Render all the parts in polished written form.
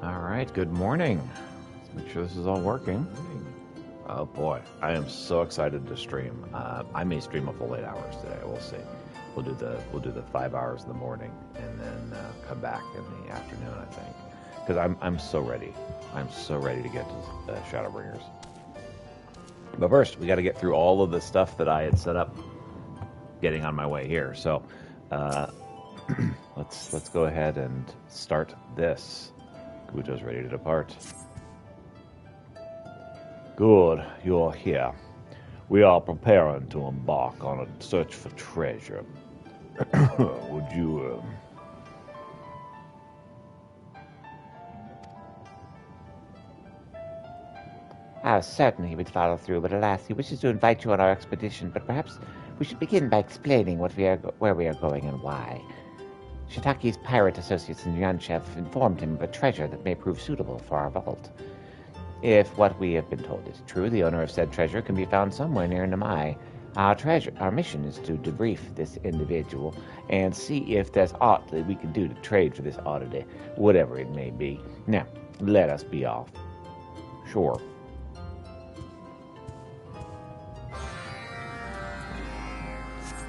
All right, good morning. Let's make sure this is all working. Oh boy, I am so excited to stream. I may stream a full 8 hours today. We'll see. We'll do the 5 hours in the morning and then come back in the afternoon. I think because I'm so ready. I'm so ready to get to Shadowbringers. But first, we got to get through all of the stuff that I had set up, getting on my way here. So let's go ahead and start this. Guto's ready to depart. Good, you're here. We are preparing to embark on a search for treasure. Would you, Certainly he would follow through, but alas, he wishes to invite you on our expedition, but perhaps we should begin by explaining where we are going and why. Shitaki's pirate associates in Yanshev informed him of a treasure that may prove suitable for our vault. If what we have been told is true, the owner of said treasure can be found somewhere near Namai. Our mission is to debrief this individual and see if there's aught that we can do to trade for this oddity, whatever it may be. Now, let us be off. Sure.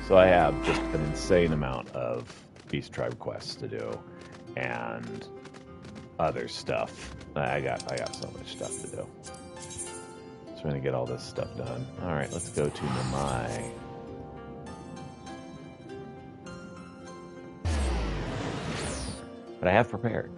So I have just an insane amount of Beast Tribe quests to do, and other stuff. I got so much stuff to do. Just trying to get all this stuff done. All right, let's go to Namai. But I have prepared.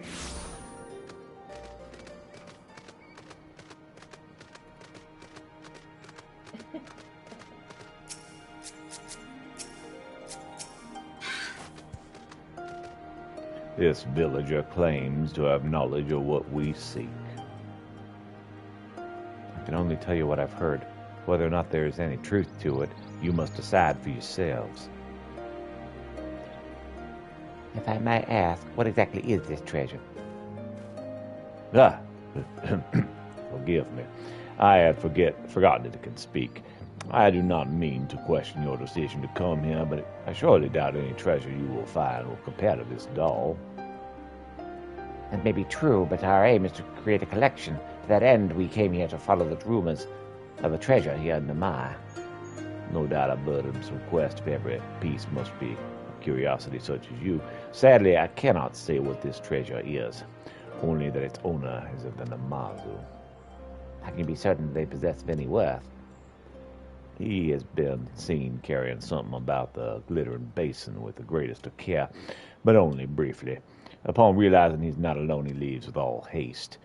This villager claims to have knowledge of what we seek. I can only tell you what I've heard. Whether or not there is any truth to it, you must decide for yourselves. If I may ask, what exactly is this treasure? Forgive me. I had forgotten that it can speak. I do not mean to question your decision to come here, but I surely doubt any treasure you will find will compare to this doll. That may be true, but our aim is to create a collection. To that end, we came here to follow the rumors of a treasure here in Namai. No doubt a burdensome quest if every piece must be a curiosity such as you. Sadly, I cannot say what this treasure is, only that its owner is of the Namazu. How can you be certain they possess of any worth? He has been seen carrying something about the glittering basin with the greatest of care, but only briefly. Upon realizing he's not alone, he leaves with all haste.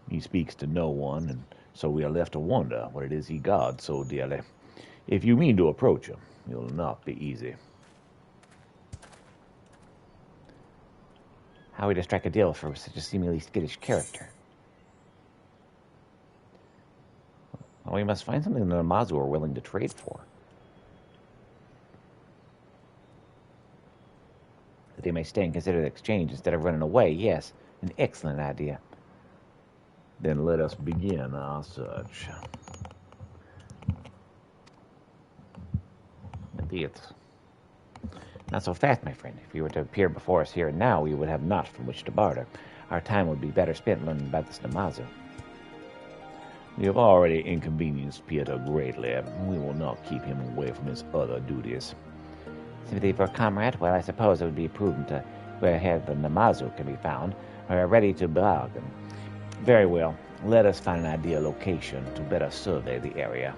He speaks to no one, and so we are left to wonder what it is he guards so dearly. If you mean to approach him, it will not be easy. How are we to strike a deal for such a seemingly skittish character? Well, we must find something the Namazu are willing to trade for. That they may stay and consider the exchange instead of running away, yes, an excellent idea. Then let us begin our search. Indeed. Not so fast, my friend. If you were to appear before us here and now, we would have naught from which to barter. Our time would be better spent learning about this Namazu. You have already inconvenienced Pietro greatly. We will not keep him away from his other duties. Sympathy for a comrade? Well, I suppose it would be prudent to where the Namazu can be found. We are ready to bargain. Very well. Let us find an ideal location to better survey the area.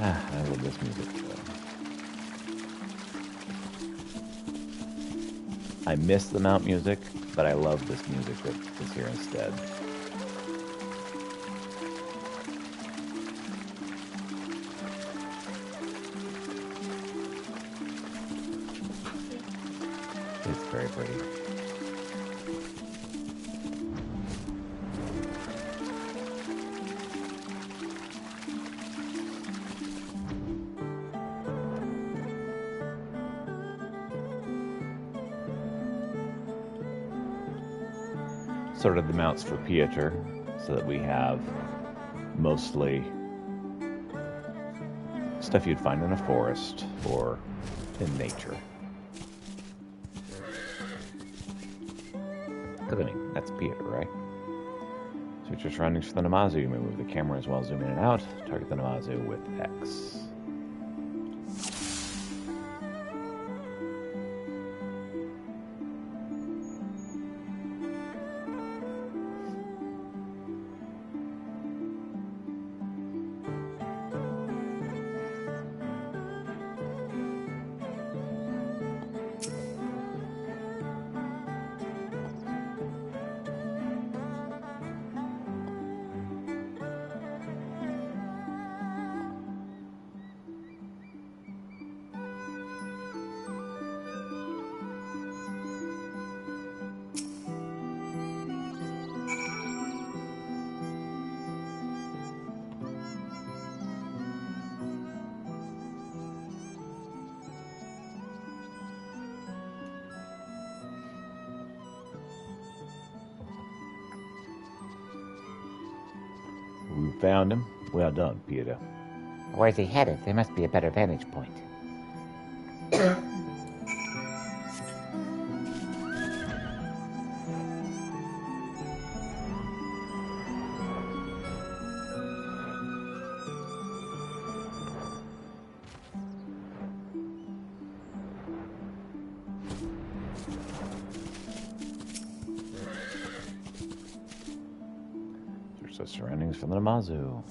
I love this music. I miss the mount music, but I love this music that is here instead. It's very pretty. sorted the mounts for Pieter so that we have mostly stuff you'd find in a forest or in nature. Look at me, that's Pieter, right? Search your surroundings for the Namazu. You may move the camera as well, zoom in and out. Target the Namazu with X. We found him. Well done, Pieter. Where's he headed? There must be a better vantage point. Search the surroundings for the Namazu.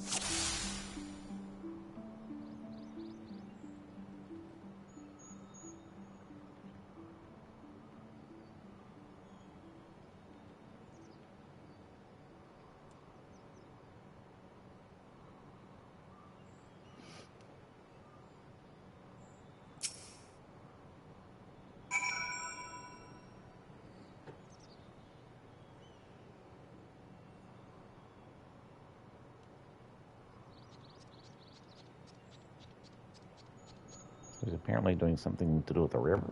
He's apparently doing something to do with the river.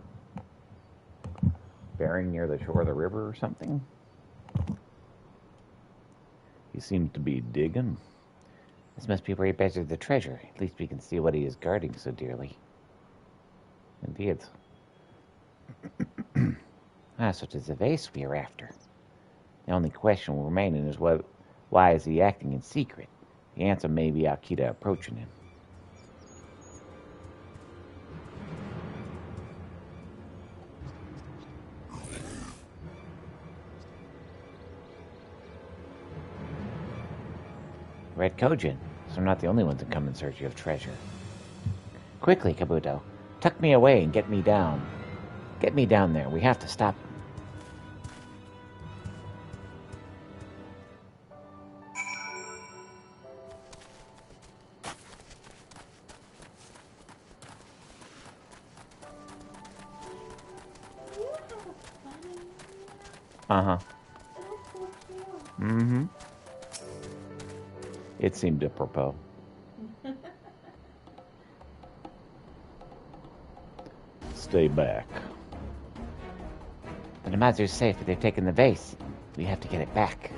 Bearing near the shore of the river or something. He seems to be digging. This must be where he buried the treasure. At least we can see what he is guarding so dearly. Indeed. So it is the vase we are after. The only question remaining is why is he acting in secret? The answer may be Akita approaching him. Red Kojin, so we're not the only ones that come in search of treasure. Quickly, Kabuto, tuck me away and get me down. Get me down there. We have to stop him. Uh-huh. Mm-hmm. It seemed apropos. Stay back. The Namazu's safe, but they've taken the vase. We have to get it back.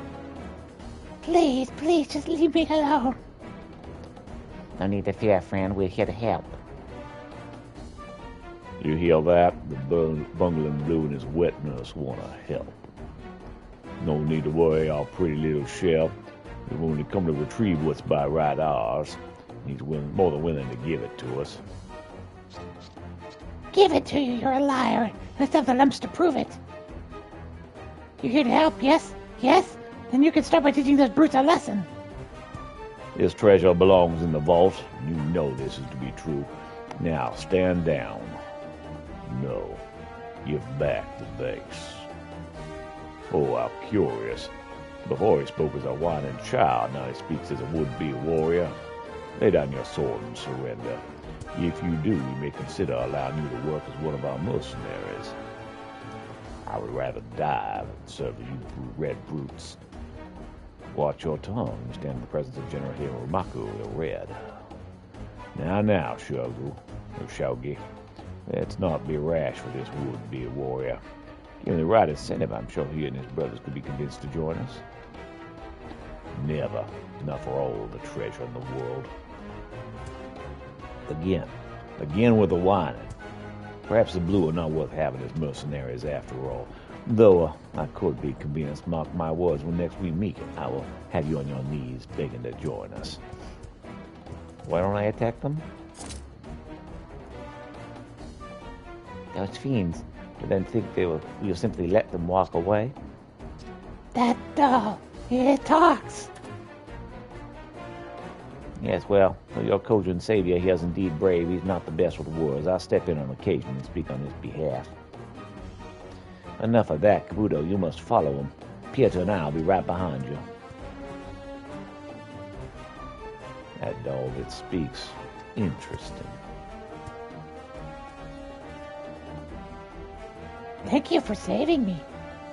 Please, please, just leave me alone. No need to fear, friend. We're here to help. You hear that? The bungling blue and his wetness want to help. No need to worry, our pretty little chef. We've only come to retrieve what's by right ours. He's more than willing to give it to us. Give it to you, you're a liar. Let's have the lumps to prove it. You here to help, yes? Yes? Then you can start by teaching those brutes a lesson. This treasure belongs in the vault. You know this is to be true. Now, stand down. No. Give back the vase. Oh, how curious. Before he spoke as a whining child, now he speaks as a would-be warrior. Lay down your sword and surrender. If you do, we may consider allowing you to work as one of our mercenaries. I would rather die than serve you red brutes. Watch your tongue. You stand in the presence of General Hiromaku the Red. Now, Shogi. Let's not be rash with this would-be warrior. Given the right incentive, I'm sure he and his brothers could be convinced to join us. Never. Not for all the treasure in the world. Again with the whining. Perhaps the blue are not worth having as mercenaries after all. Though I could be convinced, mark my words, when next we meet, I will have you on your knees begging to join us. Why don't I attack them? Those fiends. Do then think you'll simply let them walk away? That doll, it talks. Yes, well, for your Kojin savior, he is indeed brave. He's not the best with words. I'll step in on occasion and speak on his behalf. Enough of that, Kabuto. You must follow him. Pietro and I'll be right behind you. That doll that speaks. Interesting. Thank you for saving me.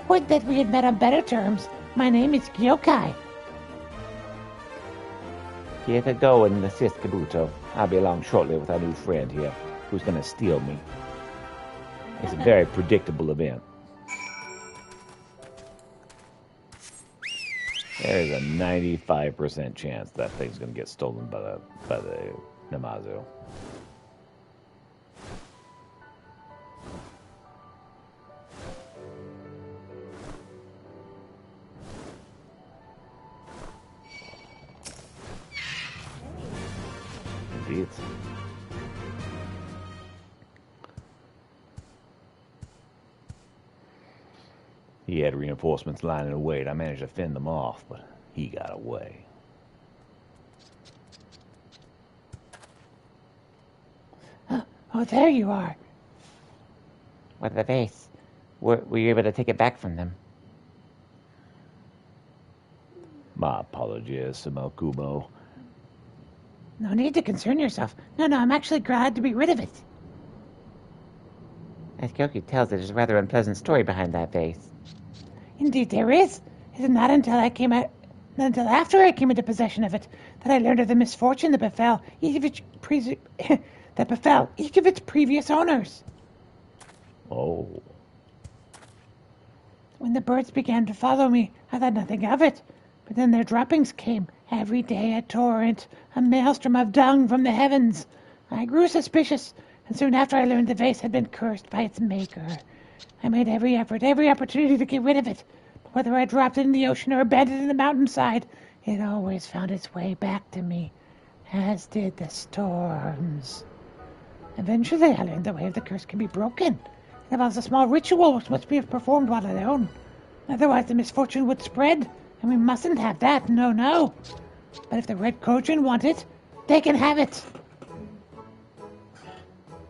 Would that we had met on better terms. My name is Gyokai. Get a go and assist Kabuto. I'll be along shortly with our new friend here, who's going to steal me. It's a very predictable event. There is a 95% chance that thing's going to get stolen by the Namazu. Indeed. He had reinforcements lying in wait. I managed to fend them off, but he got away. Oh, there you are. What of the vase? Were you able to take it back from them? My apologies, Kubo. No need to concern yourself. No, I'm actually glad to be rid of it. As Kyoki tells it, there's a rather unpleasant story behind that vase. Indeed there is. It is not until after I came into possession of it that I learned of the misfortune that befell each of its previous owners. Oh. When the birds began to follow me, I thought nothing of it. But then their droppings came, every day a torrent, a maelstrom of dung from the heavens. I grew suspicious, and soon after I learned the vase had been cursed by its maker. I made every opportunity to get rid of it. But whether I dropped it in the ocean or abandoned it in the mountainside, it always found its way back to me, as did the storms. Eventually I learned the way of the curse can be broken. It involves a small ritual which must be performed while alone. Otherwise the misfortune would spread, and we mustn't have that, no. But if the Red Kojin want it, they can have it.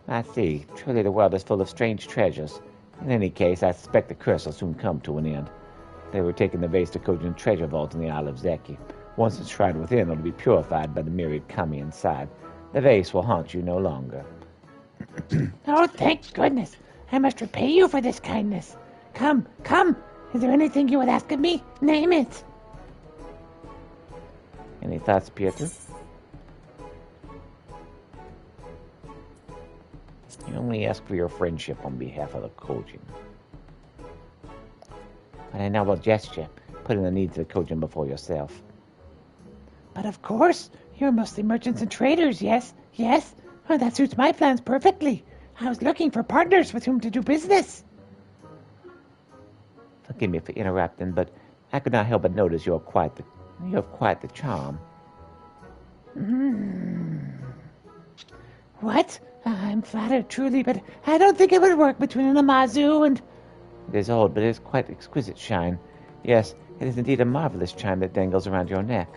I see. Truly the world is full of strange treasures. In any case, I suspect the curse will soon come to an end. They were taking the vase to Kojin treasure vault in the Isle of Zeki. Once enshrined within, it will be purified by the myriad kami inside. The vase will haunt you no longer. Oh, thank goodness. I must repay you for this kindness. Come. Is there anything you would ask of me? Name it. Any thoughts, Pietro? You only ask for your friendship on behalf of the Kojin. But I noble gesture, putting the needs of the Kojin before yourself. But of course, you're mostly merchants and traders, yes? Oh, that suits my plans perfectly. I was looking for partners with whom to do business. Forgive me for interrupting, but I could not help but notice you have quite the charm. What? I'm flattered, truly, but I don't think it would work between an Amazu and... It is old, but it is quite exquisite shine. Yes, it is indeed a marvelous chime that dangles around your neck.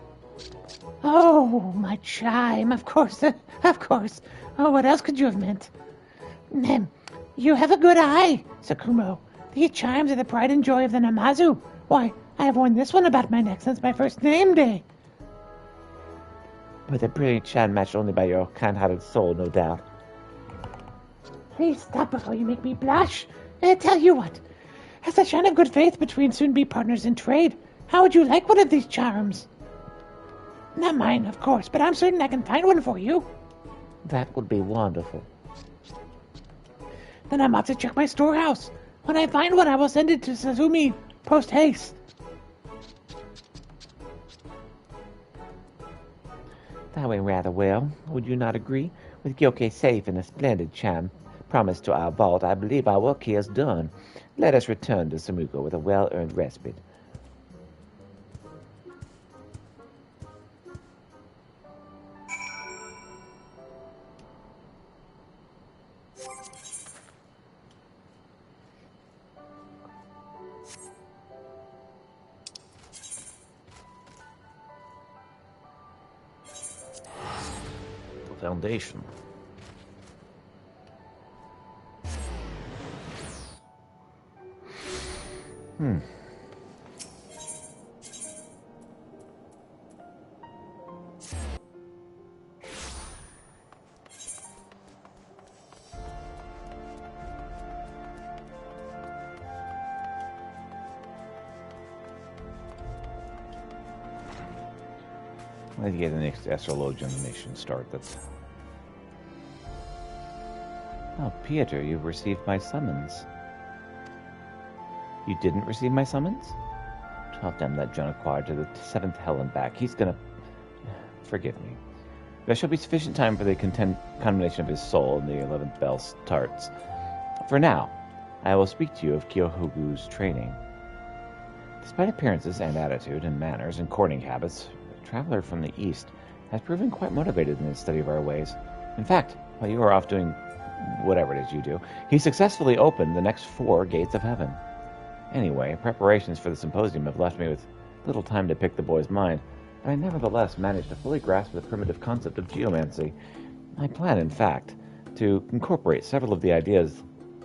Oh, my chime, of course. Oh, what else could you have meant? You have a good eye, Sakumo. These chimes are the pride and joy of the Namazu. Why, I have worn this one about my neck since my first name day. But a brilliant shine matched only by your kind-hearted soul, no doubt. Please stop before you make me blush. I tell you what, as a shine of good faith between soon-be partners in trade, how would you like one of these charms? Not mine, of course, but I'm certain I can find one for you. That would be wonderful. Then I'm off to check my storehouse. When I find one, I will send it to Sazumi post-haste. That went rather well. Would you not agree? With Gyoke safe and a splendid charm promised to our vault, I believe our work here is done. Let us return to Samuko with a well-earned respite. Foundation. Let's get the next astrologian mission started. Oh, Pieter, you've received my summons. You didn't receive my summons? I'll damn that Jonacquard to the 7th hell and back. He's gonna... Forgive me. There shall be sufficient time for the condemnation of his soul in the 11th bell starts. For now, I will speak to you of Kyohogu's training. Despite appearances and attitude and manners and courting habits, the traveler from the east has proven quite motivated in his study of our ways. In fact, while you are off doing whatever it is you do, he successfully opened the next 4 gates of heaven. Anyway, preparations for the symposium have left me with little time to pick the boy's mind, but I nevertheless managed to fully grasp the primitive concept of geomancy. I plan, in fact, to incorporate several of the ideas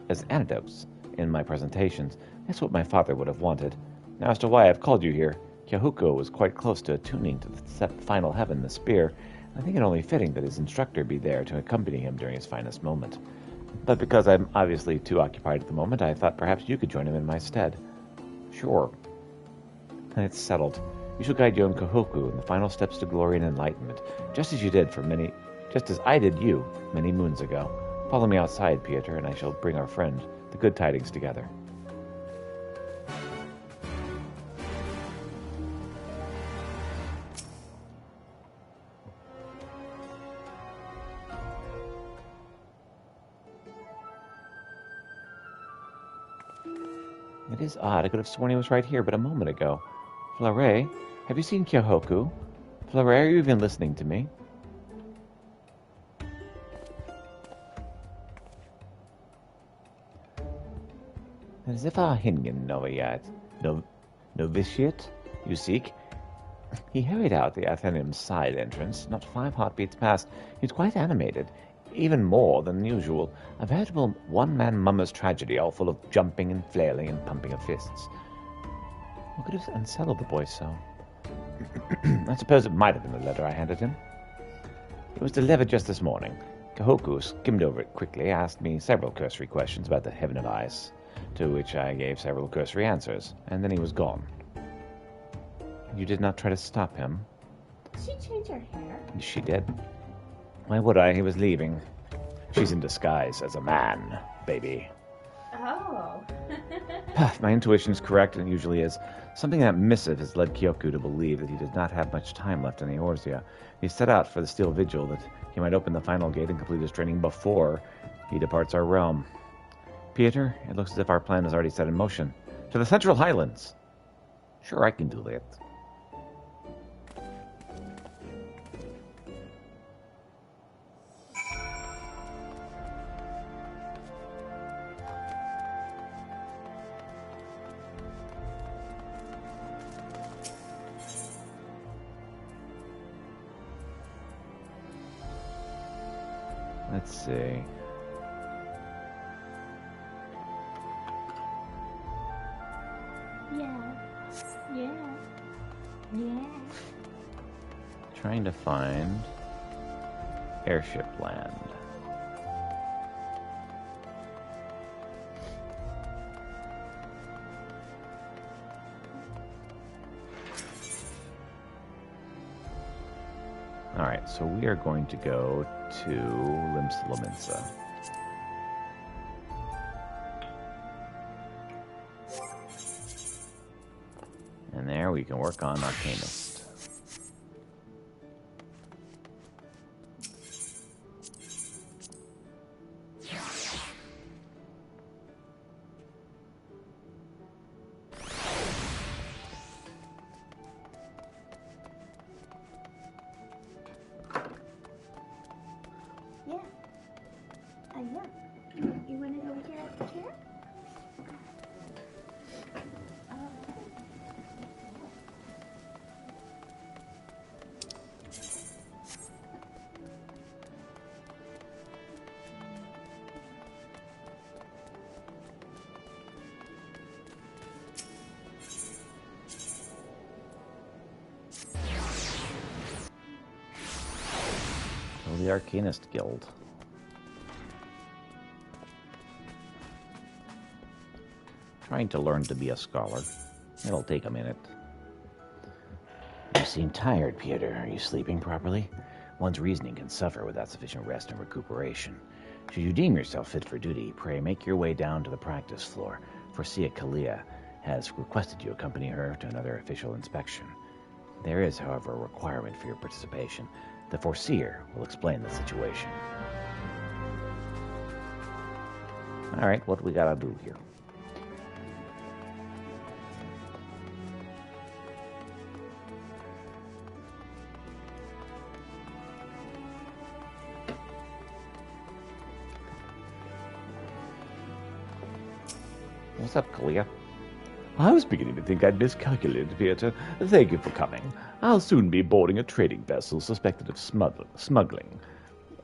as anecdotes in my presentations. That's what my father would have wanted. Now, as to why I've called you here, Kyohuko was quite close to attuning to the final heaven, the spear. I think it only fitting that his instructor be there to accompany him during his finest moment. But because I'm obviously too occupied at the moment, I thought perhaps you could join him in my stead. Sure. Then it's settled. You shall guide Yon Kohoku in the final steps to glory and enlightenment, just as I did you many moons ago. Follow me outside, Pieter, and I shall bring our friend the good tidings together. It is odd. I could have sworn he was right here but a moment ago. Fleuret, have you seen Kyohoku? Fleuret, are you even listening to me? As if our Hingen novitiate you seek. He hurried out the Athenaeum's side entrance, not 5 heartbeats past. He was quite animated, even more than usual. A veritable one-man mummer's tragedy, all full of jumping and flailing and pumping of fists. What could have unsettled the boy so? I suppose it might have been the letter I handed him. It was delivered just this morning. Kahoku skimmed over it quickly, asked me several cursory questions about the Heaven of Ice, to which I gave several cursory answers, and then he was gone. You did not try to stop him? Did she change her hair? She did. Why would I? He was leaving. She's in disguise as a man, baby. Oh. My intuition is correct, and it usually is. Something in that missive has led Kyoku to believe that he does not have much time left in Eorzea. He set out for the Steel Vigil that he might open the final gate and complete his training before he departs our realm. Pieter, it looks as if our plan is already set in motion. To the Central Highlands! Sure, I can do that. Let's see. Yeah. Trying to find airship land. Alright, so we are going to go to Limsa. we can work on Arcanist. Yeah. Yeah. You want to go here at the chair? Oh, the Arcanist Guild. Trying to learn to be a scholar. It'll take a minute. You seem tired, Peter. Are you sleeping properly? One's reasoning can suffer without sufficient rest and recuperation. Should you deem yourself fit for duty, pray make your way down to the practice floor. Forcia Kalia has requested you accompany her to another official inspection. There is, however, a requirement for your participation. The Foreseer will explain the situation. All right, what do we gotta do here? What's up, Kalia? I was beginning to think I'd miscalculated, Peter. Thank you for coming. I'll soon be boarding a trading vessel suspected of smuggling.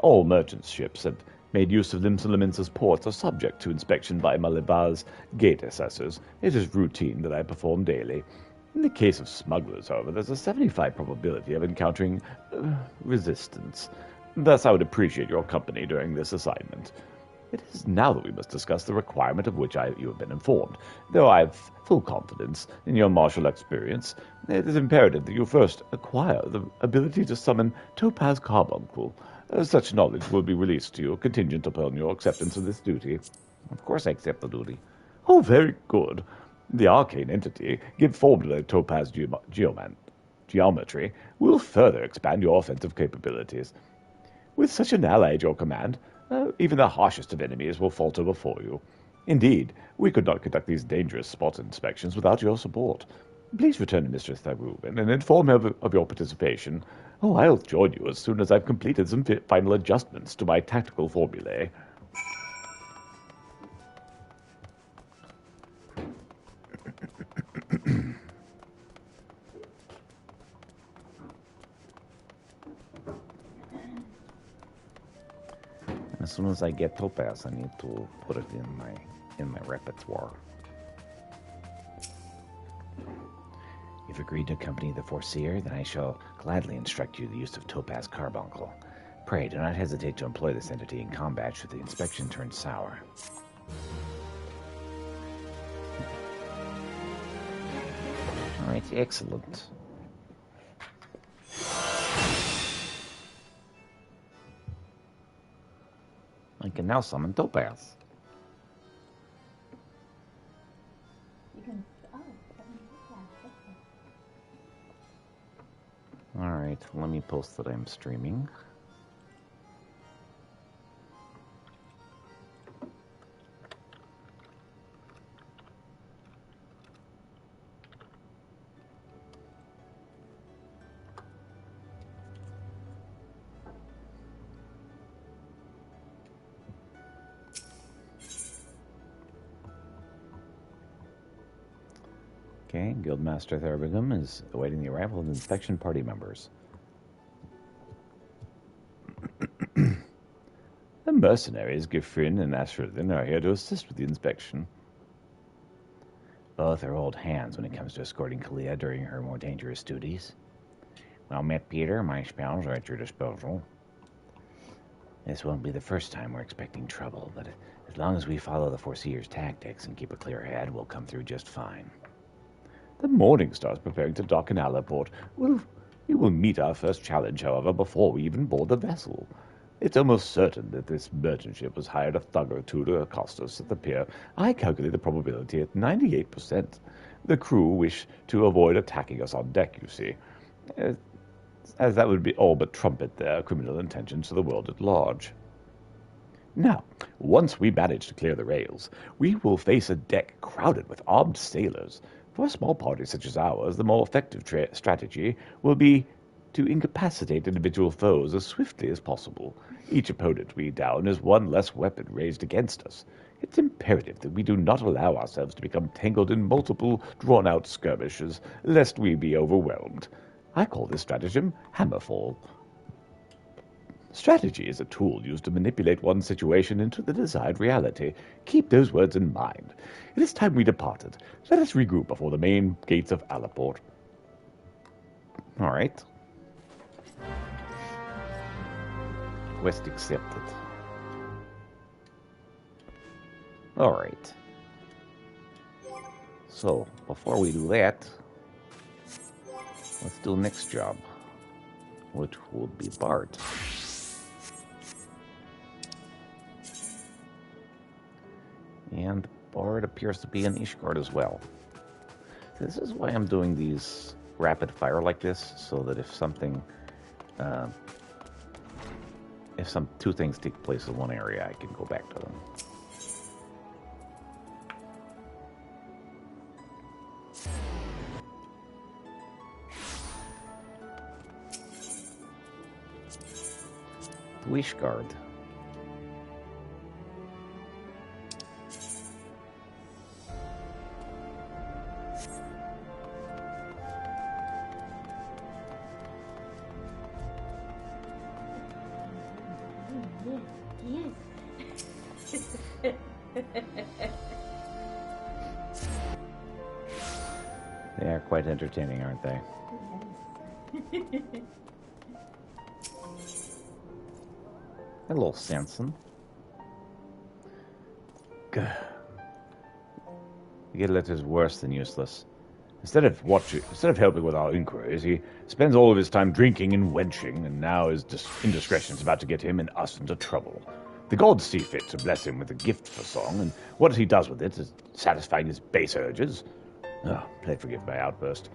All merchant ships have made use of Limsa ports are subject to inspection by Malabar's gate assessors. It is routine that I perform daily. In the case of smugglers, however, there's a 75% probability of encountering resistance. Thus, I would appreciate your company during this assignment. It is now that we must discuss the requirement of which you have been informed. Though I have full confidence in your martial experience, it is imperative that you first acquire the ability to summon Topaz Carbuncle. Such knowledge will be released to you, contingent upon your acceptance of this duty. Of course I accept the duty. Oh, very good. The arcane entity, give form to the Topaz geometry, will further expand your offensive capabilities. With such an ally at your command, even the harshest of enemies will falter before you. Indeed, we could not conduct these dangerous spot inspections without your support. Please return to Mistress Tharubin and inform her of your participation. Oh, I'll join you as soon as I've completed some final adjustments to my tactical formulae. As soon as I get Topaz, I need to put it in my repertoire. You've agreed to accompany the Foreseer, then I shall gladly instruct you the use of Topaz Carbuncle. Pray do not hesitate to employ this entity in combat should the inspection turn sour. All right, excellent. I can now summon Topaz. You can. Oh, okay. All right, let me post that I'm streaming. Okay, Guildmaster Thurbigham is awaiting the arrival of inspection party members. The mercenaries, Gifrin and Ashridin, are here to assist with the inspection. Both are old hands when it comes to escorting Kalia during her more dangerous duties. Well met, Peter. My spells are at your disposal. This won't be the first time we're expecting trouble, but as long as we follow the Foreseer's tactics and keep a clear head, we'll come through just fine. The Morning Star is preparing to dock in Allaport. We will meet our first challenge, however, before we even board the vessel. It's almost certain that this merchant ship has hired a thug or two to accost us at the pier. I calculate the probability at 98%. The crew wish to avoid attacking us on deck, you see, as that would be all but trumpet their criminal intentions to the world at large. Now, once we manage to clear the rails, we will face a deck crowded with armed sailors. For a small party such as ours, the more effective strategy will be to incapacitate individual foes as swiftly as possible. Each opponent we down is one less weapon raised against us. It's imperative that we do not allow ourselves to become tangled in multiple drawn-out skirmishes, lest we be overwhelmed. I call this stratagem Hammerfall. Strategy is a tool used to manipulate one situation into the desired reality. Keep those words in mind. It is time we departed. Let us regroup before the main gates of Alaport. All right. Quest accepted. All right. So, before we do that, let's do the next job, which will be Bart. And Bard appears to be an Ishgard as well. This is why I'm doing these rapid fire like this, so that if something, if two things take place in one area, I can go back to them. Ishgard. They are quite entertaining, aren't they? Hello, Sanson. The Gidlet is worse than useless. Instead of helping with our inquiries, he spends all of his time drinking and wenching, and now his indiscretion is about to get him and us into trouble. The gods see fit to bless him with a gift for song, and what he does with it is satisfying his base urges. Oh, pray forgive my outburst.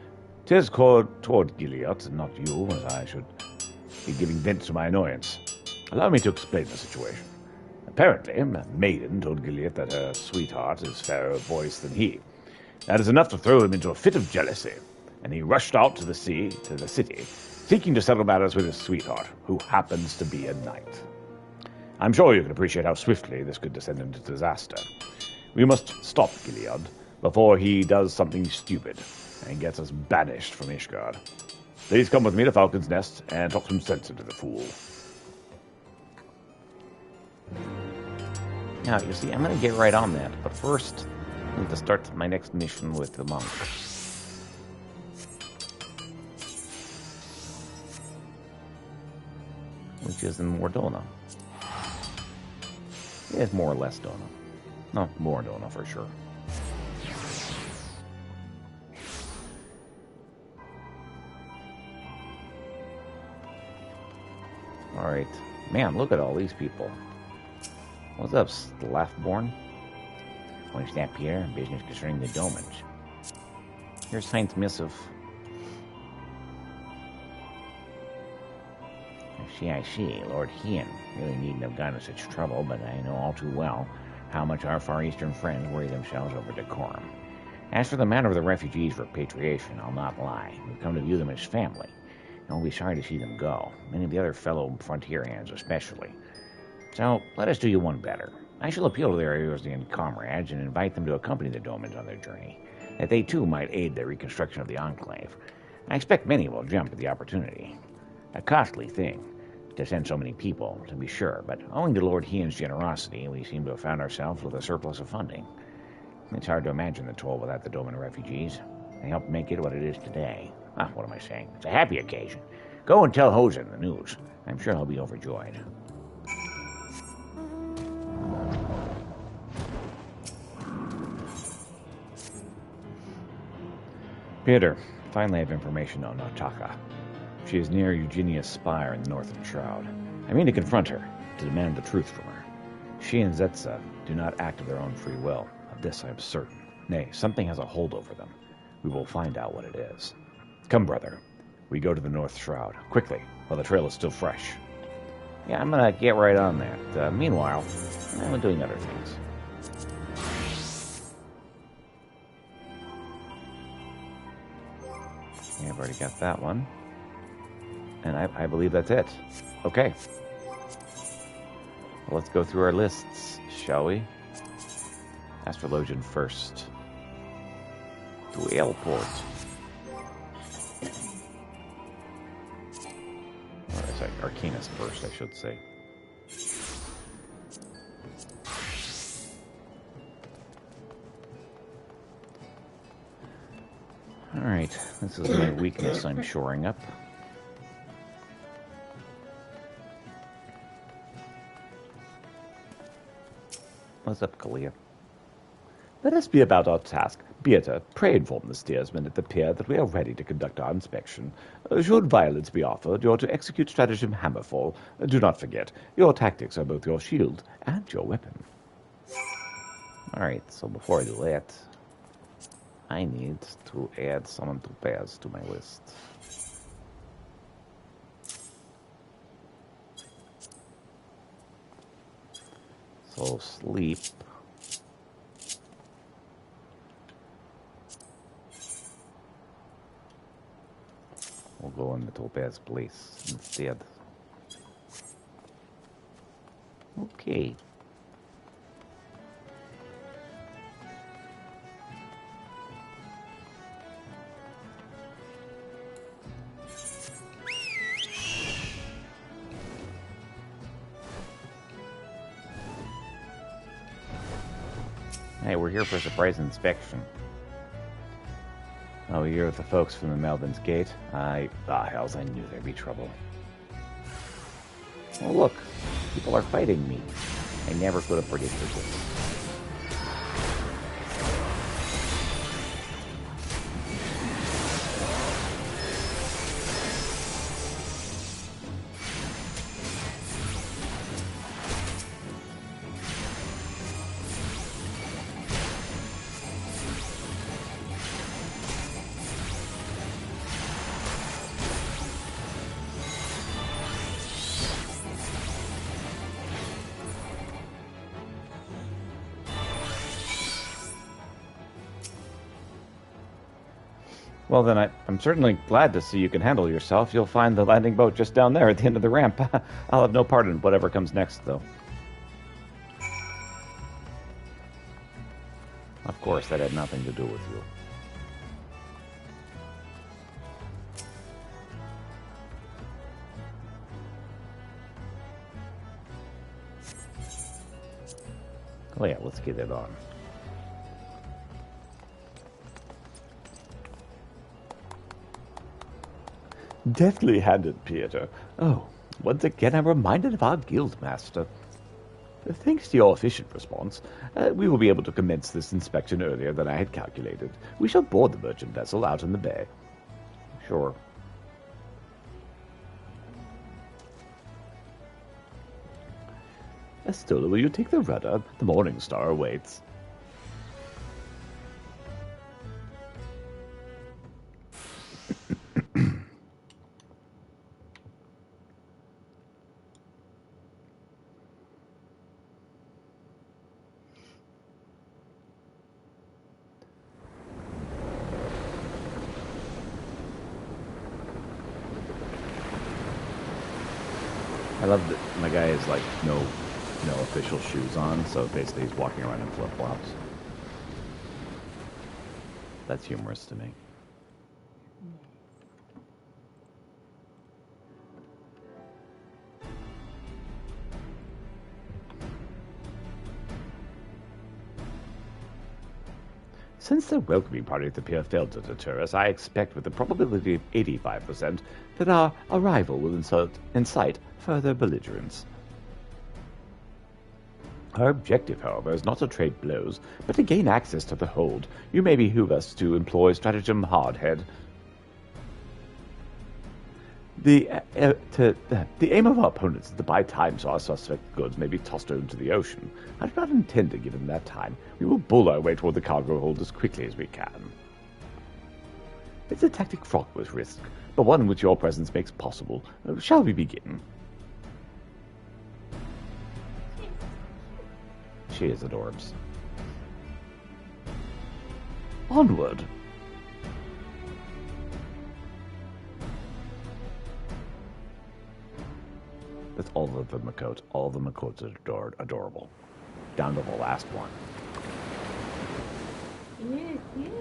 'Tis toward Gilead, and not you, as I should be giving vent to my annoyance. Allow me to explain the situation. Apparently, a maiden told Gilead that her sweetheart is fairer of voice than he. That is enough to throw him into a fit of jealousy, and he rushed out to the city, seeking to settle matters with his sweetheart, who happens to be a knight. I'm sure you can appreciate how swiftly this could descend into disaster. We must stop Gilead before he does something stupid and gets us banished from Ishgard. Please come with me to Falcon's Nest and talk some sense into the fool. Now, you see, I'm going to get right on that, but first, I need to start my next mission with the monk. Which is in Mordona. It's more or less Dona. No, more Dona for sure. Alright. Man, look at all these people. What's up, Slaffborn? What's that, Pierre? Business concerning the Domans. Here's Heinz missive. I see. Lord Hien really needn't have gotten into such trouble, but I know all too well how much our Far Eastern friends worry themselves over decorum. As for the matter of the refugees' repatriation, I'll not lie. We've come to view them as family, and we'll be sorry to see them go. Many of the other fellow frontier hands especially. So, let us do you one better. I shall appeal to their Eorzean comrades and invite them to accompany the Domans on their journey, that they too might aid their reconstruction of the Enclave. I expect many will jump at the opportunity. A costly thing to send so many people, to be sure, but owing to Lord Hien's generosity, we seem to have found ourselves with a surplus of funding. It's hard to imagine the toll without the Doman refugees. They helped make it what it is today. What am I saying? It's a happy occasion. Go and tell Hosen the news. I'm sure he'll be overjoyed. Peter, finally I have information on Otaka. She is near Eugenia's spire in the northern shroud. I mean to confront her, to demand the truth from her. She and Zetsa do not act of their own free will. Of this I am certain. Nay, something has a hold over them. we will find out what it is. Come, brother. We go to the North Shroud. Quickly, while the trail is still fresh. Yeah, I'm gonna get right on that. Meanwhile, I'm doing other things. Yeah, I've already got that one. And I believe that's it. Okay. Well, let's go through our lists, shall we? Astrologian first. To airport. Or, sorry, Arcanist first, I should say. Alright, this is my weakness I'm shoring up. What's up, Kalia? Let us be about our task. Beata, pray inform the steersman at the pier that we are ready to conduct our inspection. Should violence be offered, you're to execute stratagem Hammerfall. Do not forget, your tactics are both your shield and your weapon. Alright, so before I do that, I need to add someone to pass to my list. So sleep. We'll go in the Topaz place instead. Okay. Hey, we're here for a surprise inspection. Oh, you're the folks from the Melvin's Gate? Hells, I knew there'd be trouble. Oh, look. People are fighting me. I never could have predicted this. Well, then I'm certainly glad to see you can handle yourself. You'll find the landing boat just down there at the end of the ramp. I'll have no part in whatever comes next, though. Of course, that had nothing to do with you. Oh yeah, let's get it on. Deftly handed, Peter. Oh, once again I'm reminded of our guild master. Thanks to your efficient response, we will be able to commence this inspection earlier than I had calculated. We shall board the merchant vessel out in the bay. Sure. Estola, will you take the rudder? The Morning Star awaits. I love that my guy has like no official shoes on, so basically he's walking around in flip-flops. That's humorous to me. Since the welcoming party at the pier failed to deter us, I expect with a probability of 85% that our arrival will incite further belligerence. Our objective, however, is not to trade blows, but to gain access to the hold. You may behoove us to employ stratagem Hardhead. The aim of our opponents is to buy time so our suspect goods may be tossed into the ocean. I do not intend to give them that time. We will bull our way toward the cargo hold as quickly as we can. It's a tactic fraught with risk, but one which your presence makes possible. Shall we begin? She is adorbs. Onward. That's all of the Makotes. All of the Makotes are adorable. Down to the last one. Yes, yes.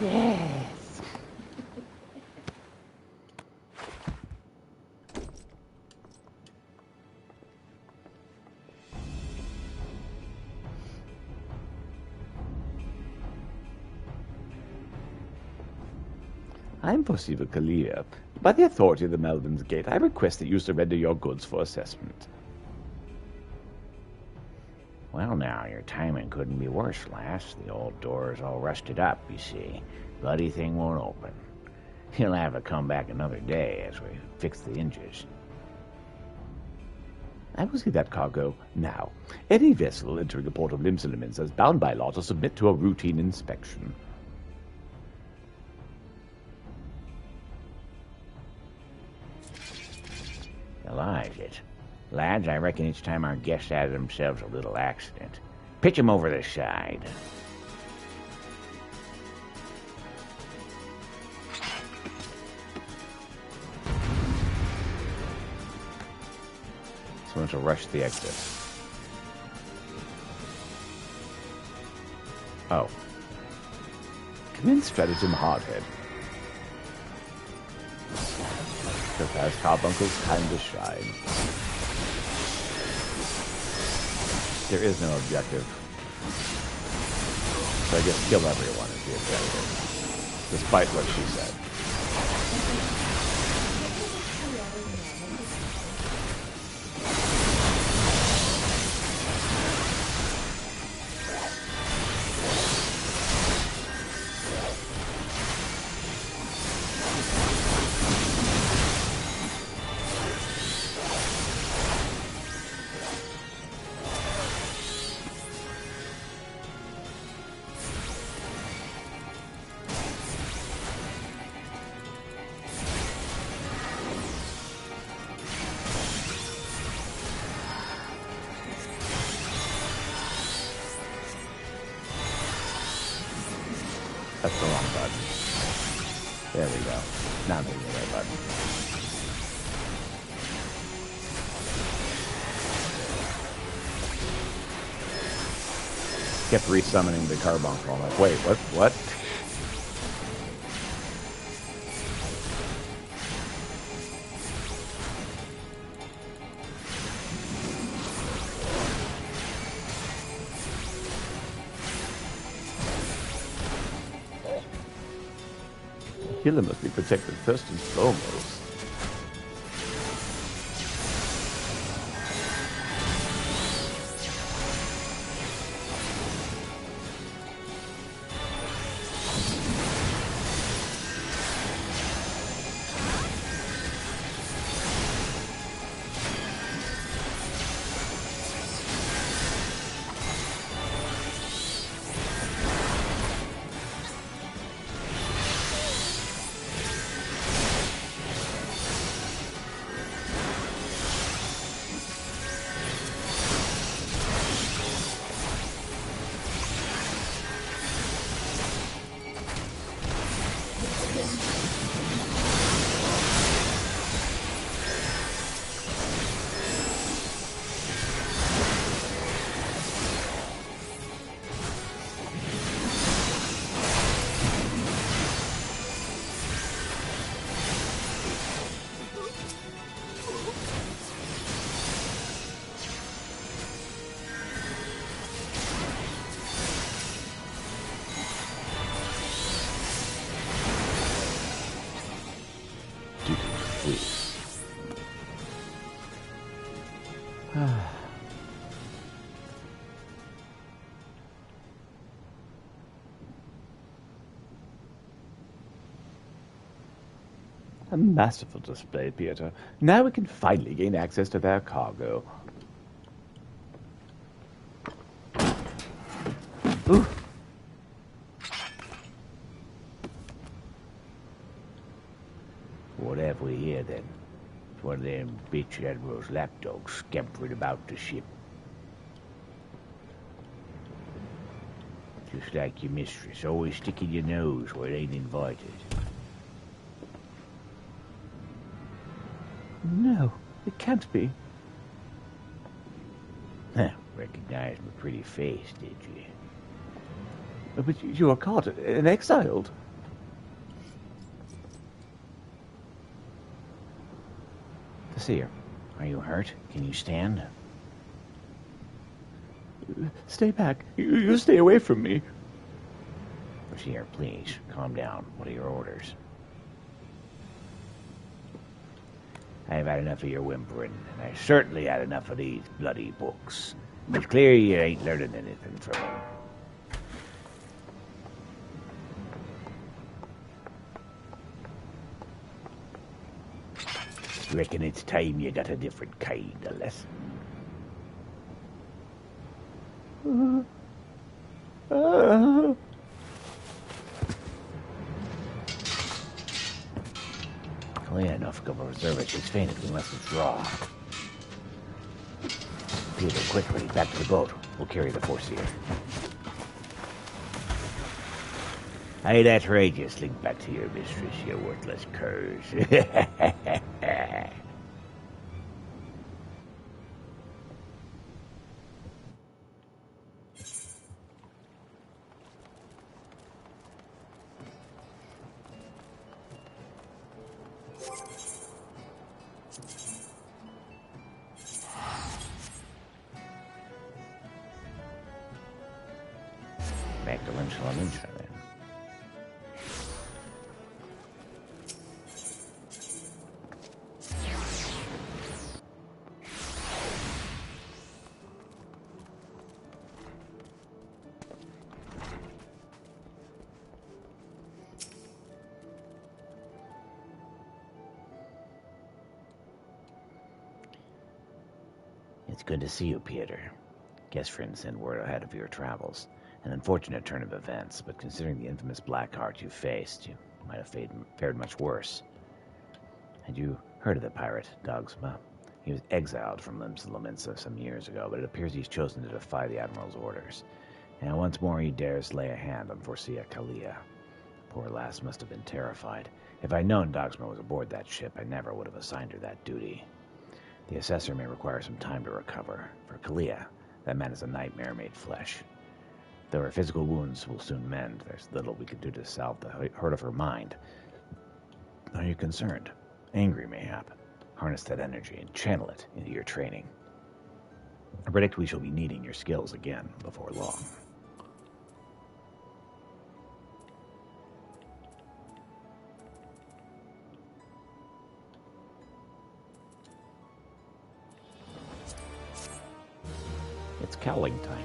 Yes. I am Percival Kalia. By the authority of the Melvin's Gate, I request that you surrender your goods for assessment. Well, now, your timing couldn't be worse, lass. The old door's all rusted up, you see. Bloody thing won't open. You'll have to come back another day as we fix the hinges. I will see that cargo now. Any vessel entering the port of Limsalimins is bound by law to submit to a routine inspection. Alive it. Lads, I reckon it's time our guests added themselves a little accident. Pitch 'em over the side. Someone to rush the exit. Oh. Commence stratagem hardhead. Topaz carbuncles time to shine. There is no objective. So I guess kill everyone is the objective. Despite what she said. That's the wrong button. There we go. Now I'm hitting the right button. Kept resummoning the carbuncle. I'm like, wait, what? Healer must be protected first and foremost. A masterful display, Peter. Now we can finally gain access to their cargo. Ooh. of them bitch Admiral's lapdogs scampering about the ship. Just like your mistress, always sticking your nose where it ain't invited. No, it can't be. Huh, recognized my pretty face, did you? But you are caught and exiled. The seer, are you hurt? Can you stand? Stay back. You stay away from me. Seer, please, calm down. What are your orders? I've had enough of your whimpering, and I certainly had enough of these bloody books. It's clear you ain't learning anything from them. Reckon it's time you got a different kind of lesson. Clear enough, Governor Reserve. She's fainted. We must withdraw. Peter, quickly, back to the boat. We'll carry the Foreseer. Aye, that's right. Just link back to your mistress, you worthless curs. Back to Lynchla then. It's good to see you, Peter. Guess friends sent word ahead of your travels. An unfortunate turn of events, but considering the infamous Blackheart you faced, you might have fared much worse. Had you heard of the pirate, Dogsma? He was exiled from Laminsa some years ago, but it appears he's chosen to defy the Admiral's orders. And once more he dares lay a hand on Forcia Kalia. Poor lass must have been terrified. If I'd known Dogsma was aboard that ship, I never would have assigned her that duty. The assessor may require some time to recover. For Kalia, that man is a nightmare made flesh. Though her physical wounds will soon mend, there's little we can do to salve the hurt of her mind. Are you concerned? Angry, mayhap? Harness that energy and channel it into your training. I predict we shall be needing your skills again before long. It's cowling time.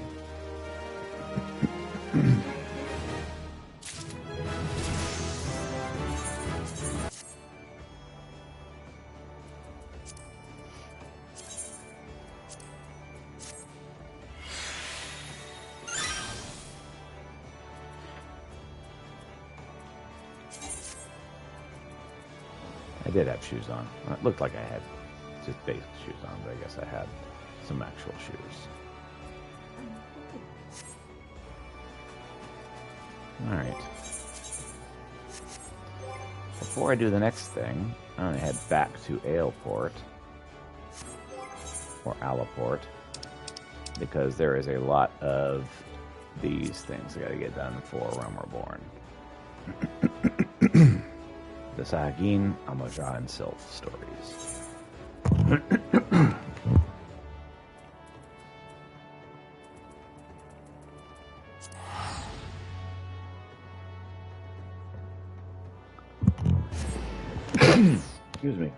I did have shoes on. It looked like I had just basic shoes on, but I guess I had some actual shoes. Alright. Before I do the next thing, I'm going to head back to Aleport, or Alaport, because there is a lot of these things I got to get done for Realm Reborn. The Sahagin, Amajah, and Sylph stories. Excuse me.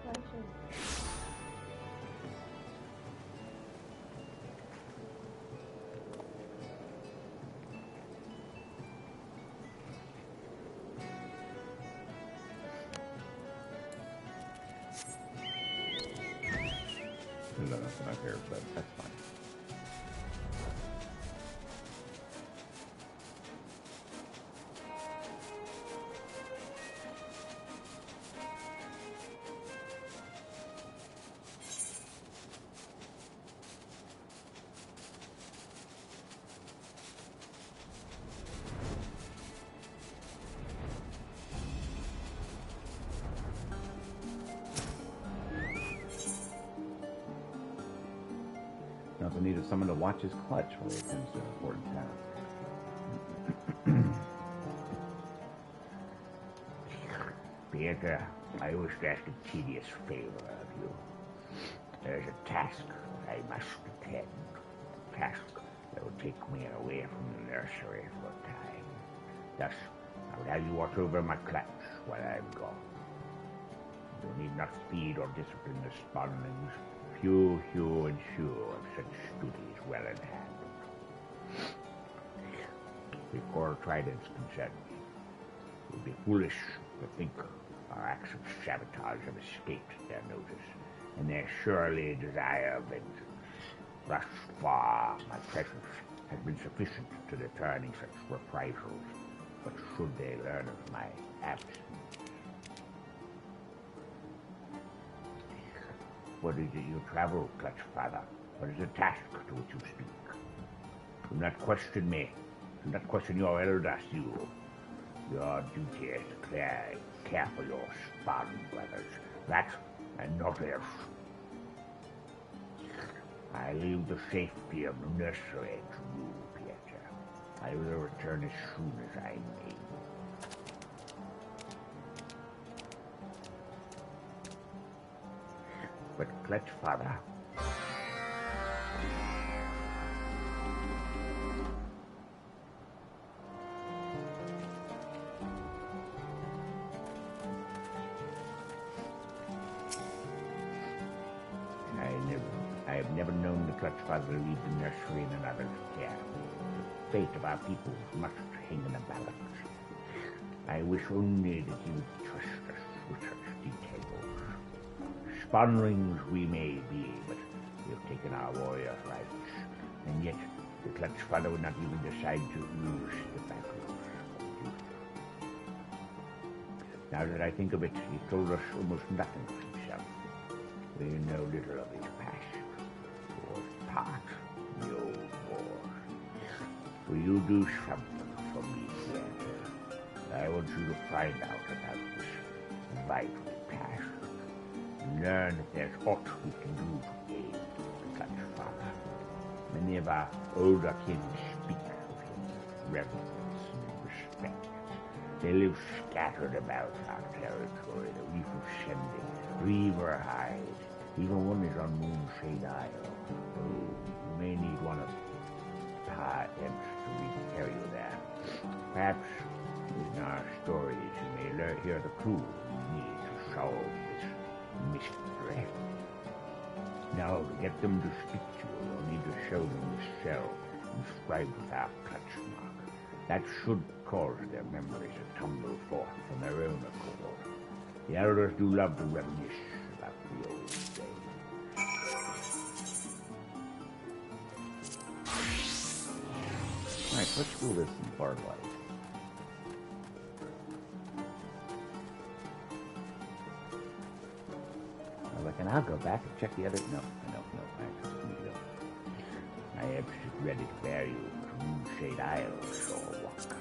No, that's not here, but that's fine. knows in need of someone to watch his clutch while he attends to an important task. Peter, I wish to ask a tedious favor of you. There's a task that I must attend. A task that will take me away from the nursery for a time. Thus, I would have you watch over my clutch while I'm gone. You need not feed or discipline the spawnlings. Few, and few of such duties well in hand. Before Trident's consent, it would be foolish to think our acts of sabotage have escaped their notice, and they surely desire vengeance. Thus far, my presence has been sufficient to deter any such reprisals, but should they learn of my absence... What is it you travel, Clutch Father? What is the task to which you speak? Do not question me. Do not question your elders, you. Your duty is to care for your spawn brothers. That and not else. I leave the safety of the nursery to you, Peter. I will return as soon as I may. But Clutch Father... I have never known the Clutch Father to leave the nursery in another's care. The fate of our people must hang in the balance. I wish only that you would trust us with such details. Spawnlings we may be, but we have taken our warrior rights, and yet the Clutch Father would not even decide to use the battles. Now that I think of it, he told us almost nothing of himself. We know little of his past, or part in the old wars. Will you do something for me, Peter? I want you to find out about this vital task, and learn if there's aught we can do to aid the Clutch Father. Many of our older kin speak of him with reverence and respect. They live scattered about our territory, the reef of Sending, Reaverhide. Even one is on Moonshade Isle. Oh, you may need one of our imps to carry you there. Perhaps in our stories you may hear the clue you need to solve this mystery. Now, to get them to speak to you, you'll need to show them the cell inscribed with our clutch mark. That should cause their memories to tumble forth from their own accord. The elders do love to reminisce about the old days. Alright, let's do this in Bard Light. I was like, and I'll go back and check the other... No, I just need to go. I am ready to bear you to Moonshade Isle, Shore Walker.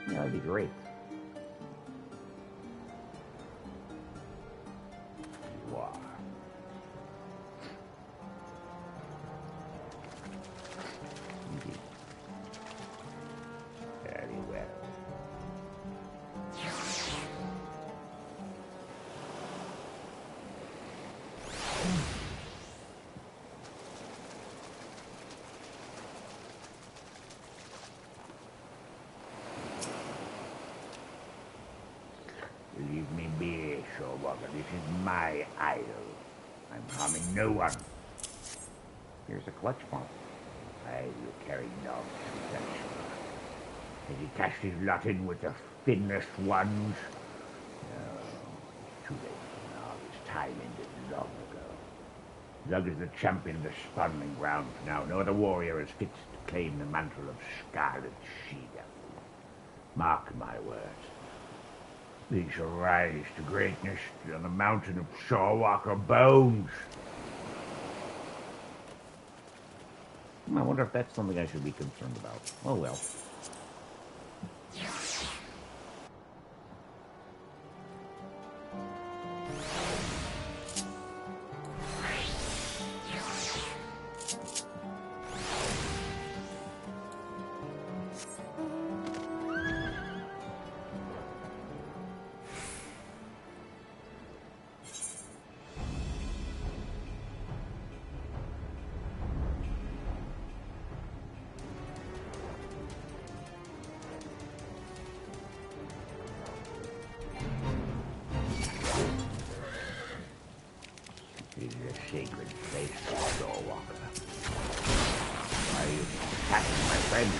Yeah, that'd be great. You are. Indeed. Very well. Leave me be, Shorewalker. This is my isle. I'm harming no one. Here's a clutch mark. I will carry dogs to that shore. Has he cast his lot in with the finless ones? No, it's too late now. His time ended long ago. Zug is the champion of the Spawnling grounds now. No other warrior is fit to claim the mantle of Scarlet She-Devil. Mark my words. He shall rise to greatness on the mountain of Shorewalker bones. I wonder if that's something I should be concerned about. Oh well. my friend.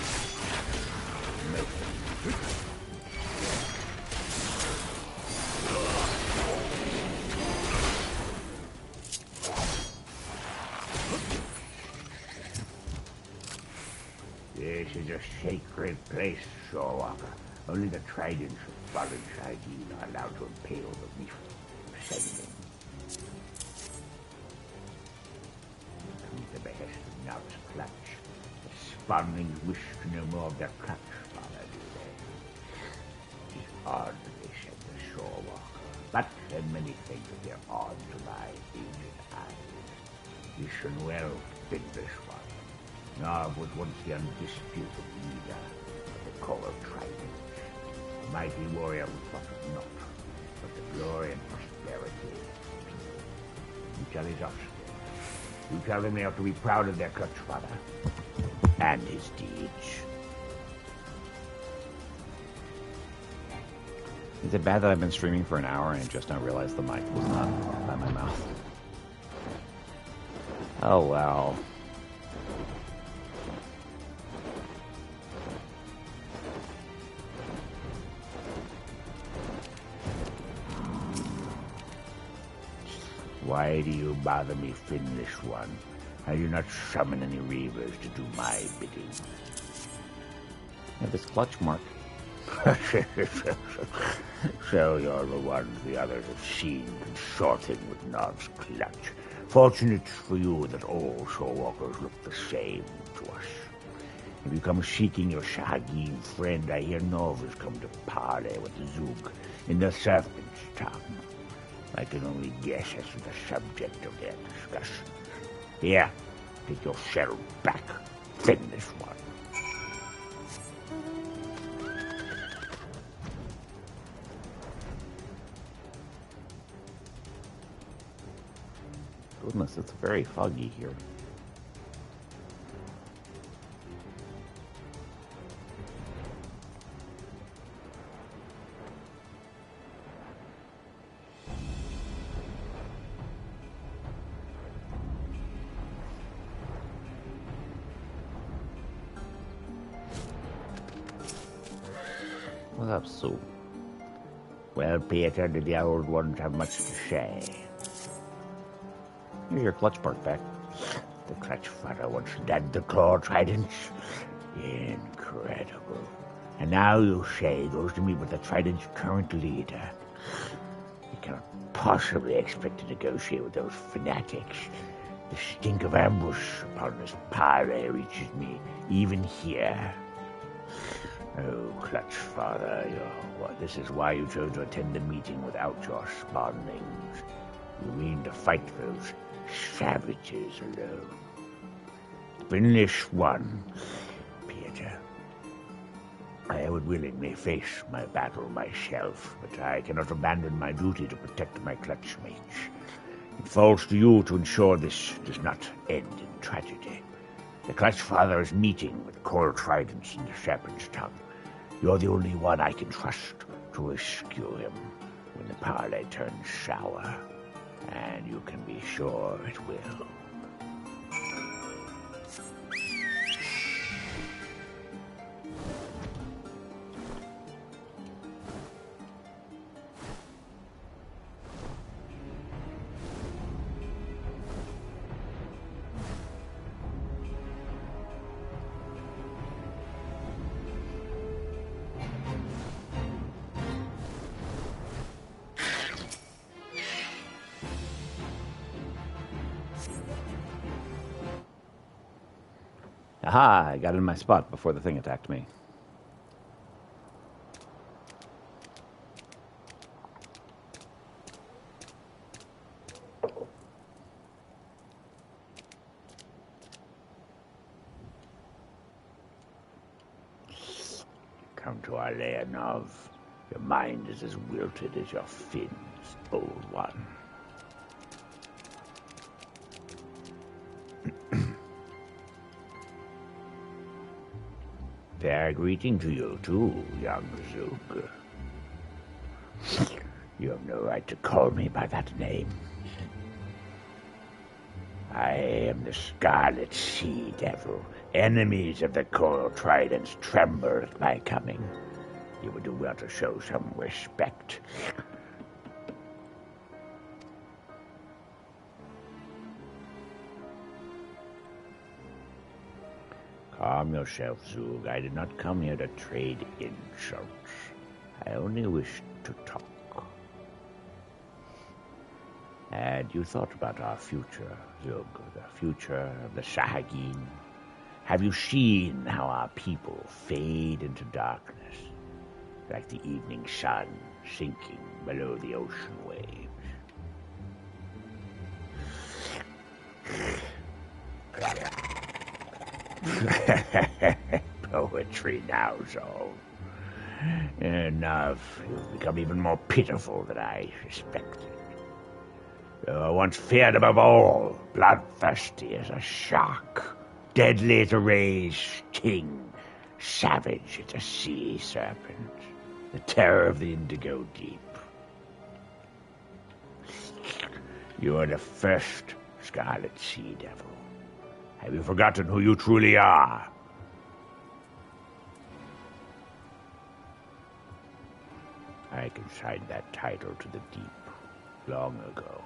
This is a sacred place, Shorewalker. Only the tridents of fallen Shaideen are allowed to impale the reef ascending. Come at the behest of Nav's clutch. The spawnlings wish to know more of their clutch, Father, do they? It is odd that they said the Shorewalker, but then many think that they're odd to my aged eyes. Listen well, Finless one. Nav was once the undisputed leader of the Coral Trident. A mighty warrior who thought of naught but the glory and prosperity. You tell his offspring. You tell them they have to be proud of their clutch father and his deeds. Is it bad that I've been streaming for an hour and I just now realized the mic was not by my mouth? Oh, wow. Why do you bother me, Finless one? I do not summon any reavers to do my bidding. Yeah, this clutch mark. So you're the ones the others have seen consorting with Nod's clutch. Fortunate for you that all Shorewalkers look the same to us. If you come seeking your Shageen friend, I hear Nov has come to parley with the Zoog in the Serpent's Tongue. I can only guess as to the subject of their discussion. Here, take your shell back. Finless one. Goodness, it's very foggy here. What's up, Sue? Well, Peter, did the old ones have much to say? Here's your clutch mark back. The clutch father once led the claw tridents. Incredible. And now you say he goes to meet with the trident's current leader. You cannot possibly expect to negotiate with those fanatics. The stink of ambush upon this parley reaches me, even here. Oh, clutch father, this is why you chose to attend the meeting without your spawnlings. You mean to fight those savages alone. Finless one, Peter. I would willingly face my battle myself, but I cannot abandon my duty to protect my clutch mates. It falls to you to ensure this does not end in tragedy. The clutch father is meeting with the coral tridents in the Serpent's Tongue. You're the only one I can trust to rescue him when the parley turns sour. And you can be sure it will. Aha! I got in my spot before the thing attacked me. Come to our lair, Nov. Your mind is as wilted as your fins, old one. Fair greeting to you, too, young Zoog. You have no right to call me by that name. I am the Scarlet Sea Devil, Enemies of the Coral Tridents tremble at my coming. You would do well to show some respect. Calm yourself, Zug. I did not come here to trade insults. I only wish to talk. Had you thought about our future, Zug, the future of the Sahagin? Have you seen how our people fade into darkness, like the evening sun sinking below the ocean waves? Poetry now, Zol. Enough. You've become even more pitiful than I suspected. You were once feared above all, bloodthirsty as a shark, deadly as a ray's sting, savage as a sea serpent, the terror of the indigo deep. You are the first Scarlet Sea Devil. Have you forgotten who you truly are? I consigned that title to the deep long ago,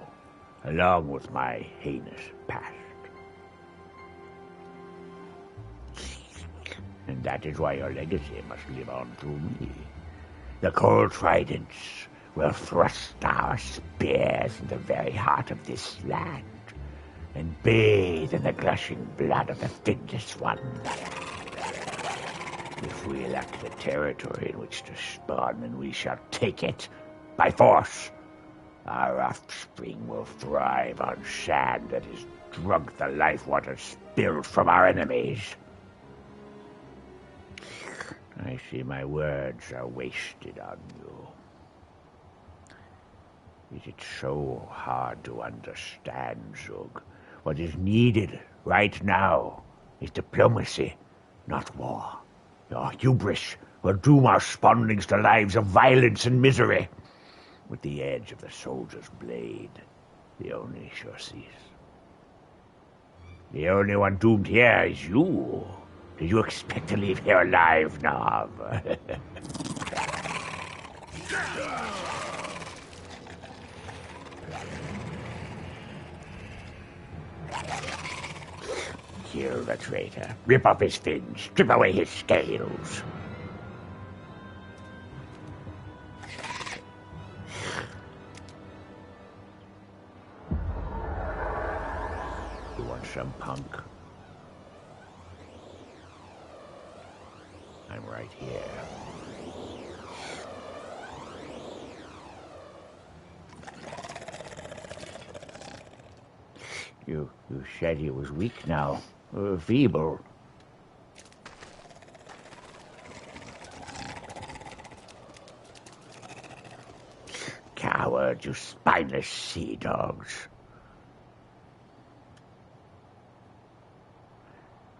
along with my heinous past. And that is why your legacy must live on through me. The Cold Tridents will thrust our spears in the very heart of this land and bathe in the gushing blood of the Fidless One. If we lack the territory in which to spawn, then we shall take it by force. Our offspring will thrive on sand that has drunk the life water spilled from our enemies. I see my words are wasted on you. Is it so hard to understand, Zug? What is needed right now is diplomacy, not war. Your hubris will doom our spawnlings to lives of violence and misery. With the edge of the soldier's blade, the only sure cease. The only one doomed here is you. Did you expect to leave here alive, Nav? Kill the traitor. Rip off his fins. Strip away his scales. You want some, punk? I'm right here. You said he was weak now. Feeble. Coward, you spineless sea dogs.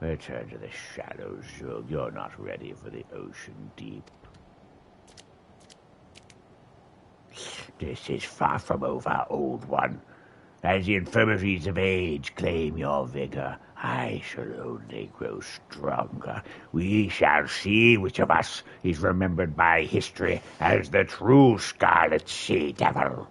Return to the shadows, Zug. You're not ready for the ocean deep. This is far from over, old one. As the infirmities of age claim your vigor, I shall only grow stronger. We shall see which of us is remembered by history as the true Scarlet Sea Devil.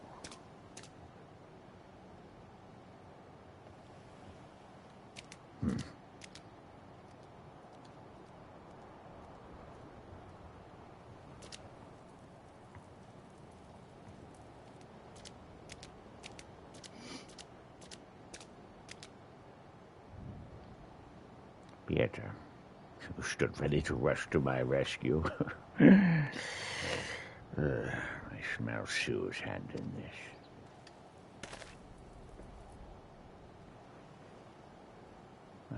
Pieter, who stood ready to rush to my rescue. I smell Sue's hand in this.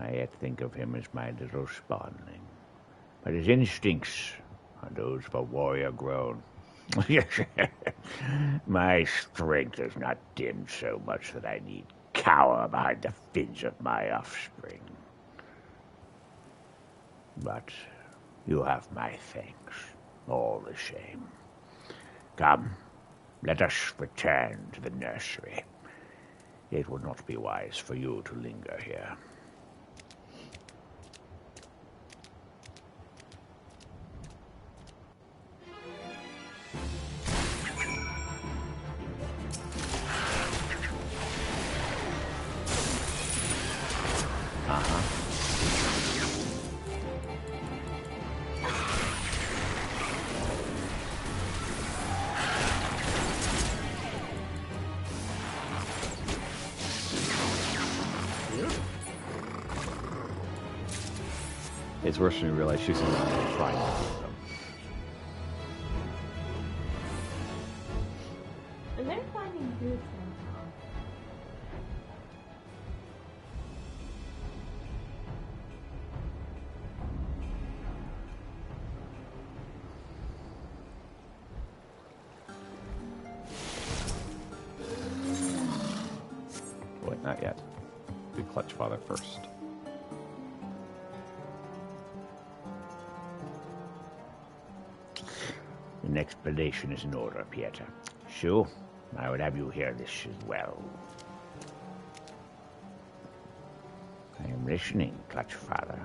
I yet think of him as my little spawnling, but his instincts are those of a warrior grown. My strength has not dimmed so much that I need cower behind the fins of my offspring. But you have my thanks, all the same. Come, let us return to the nursery. It would not be wise for you to linger here. It's worse when you realize she's trying to do them. And they're finding food somehow. Wait, not yet. Do Clutch Father first. An explanation is in order, Pieter. Sure, I would have you hear this as well. I am listening, Clutch Father.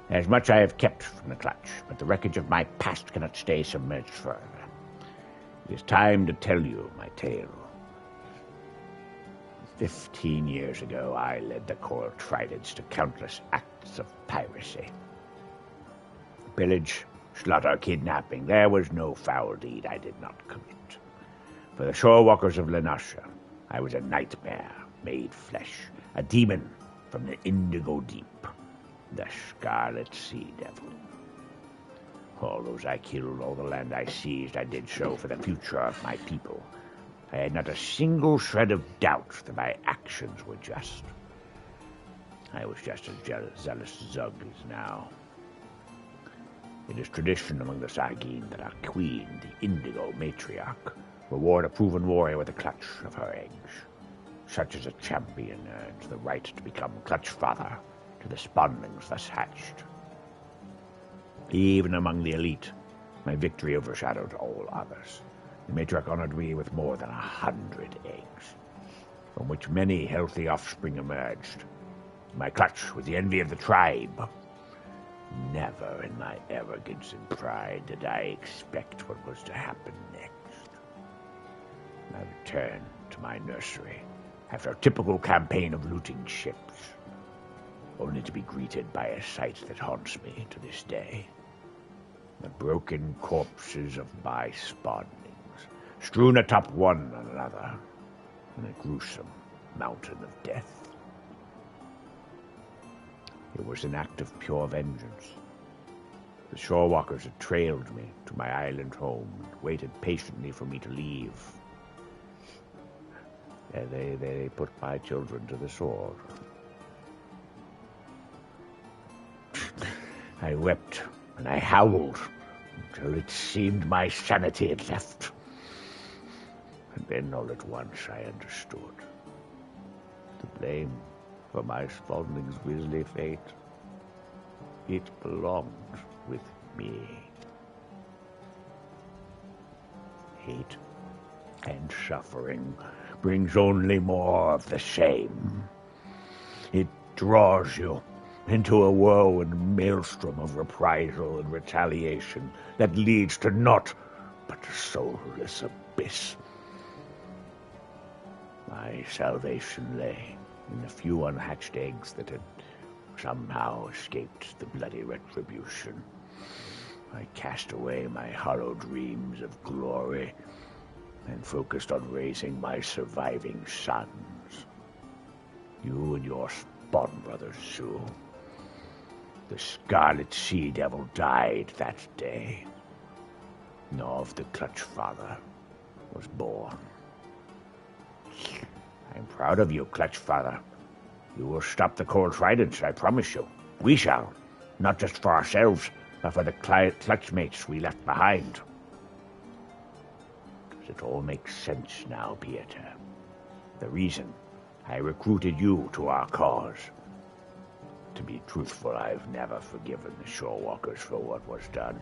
There's much I have kept from the Clutch, but the wreckage of my past cannot stay submerged further. It is time to tell you my tale. 15 years ago, I led the Coral Tridents to countless acts of piracy. Pillage, slaughter, kidnapping, there was no foul deed I did not commit. For the shorewalkers of Lanasha, I was a nightmare made flesh, a demon from the Indigo Deep, the Scarlet Sea Devil. All those I killed, all the land I seized, I did so for the future of my people. I had not a single shred of doubt that my actions were just. I was just as zealous Zug is now. It is tradition among the Sargeen that our queen, the Indigo Matriarch, reward a proven warrior with a clutch of her eggs. Such as a champion earns the right to become Clutch Father to the spawnlings thus hatched. Even among the elite, my victory overshadowed all others. The matriarch honored me with more than 100 eggs, from which many healthy offspring emerged. My clutch was the envy of the tribe. Never in my arrogance and pride did I expect what was to happen next. I returned to my nursery after a typical campaign of looting ships, only to be greeted by a sight that haunts me to this day. The broken corpses of my spawnlings, strewn atop one another in a gruesome mountain of death. It was an act of pure vengeance. The shorewalkers had trailed me to my island home and waited patiently for me to leave. They put my children to the sword. I wept and I howled until it seemed my sanity had left. And then all at once I understood. The blame for my spawnling's grisly fate, it belonged with me. Hate and suffering brings only more of the same. It draws you into a whirlwind maelstrom of reprisal and retaliation that leads to naught but a soulless abyss. My salvation lay in the few unhatched eggs that had somehow escaped the bloody retribution. I cast away my hollow dreams of glory and focused on raising my surviving sons. You and your spawn brothers, Sue. The Scarlet Sea Devil died that day. Nor of the Clutch Father was born. I'm proud of you, Clutch Father. You will stop the Coral Tridents, I promise you. We shall. Not just for ourselves, but for the Clutch mates we left behind. Does it all make sense now, Pieter? The reason I recruited you to our cause. To be truthful, I've never forgiven the Shorewalkers for what was done.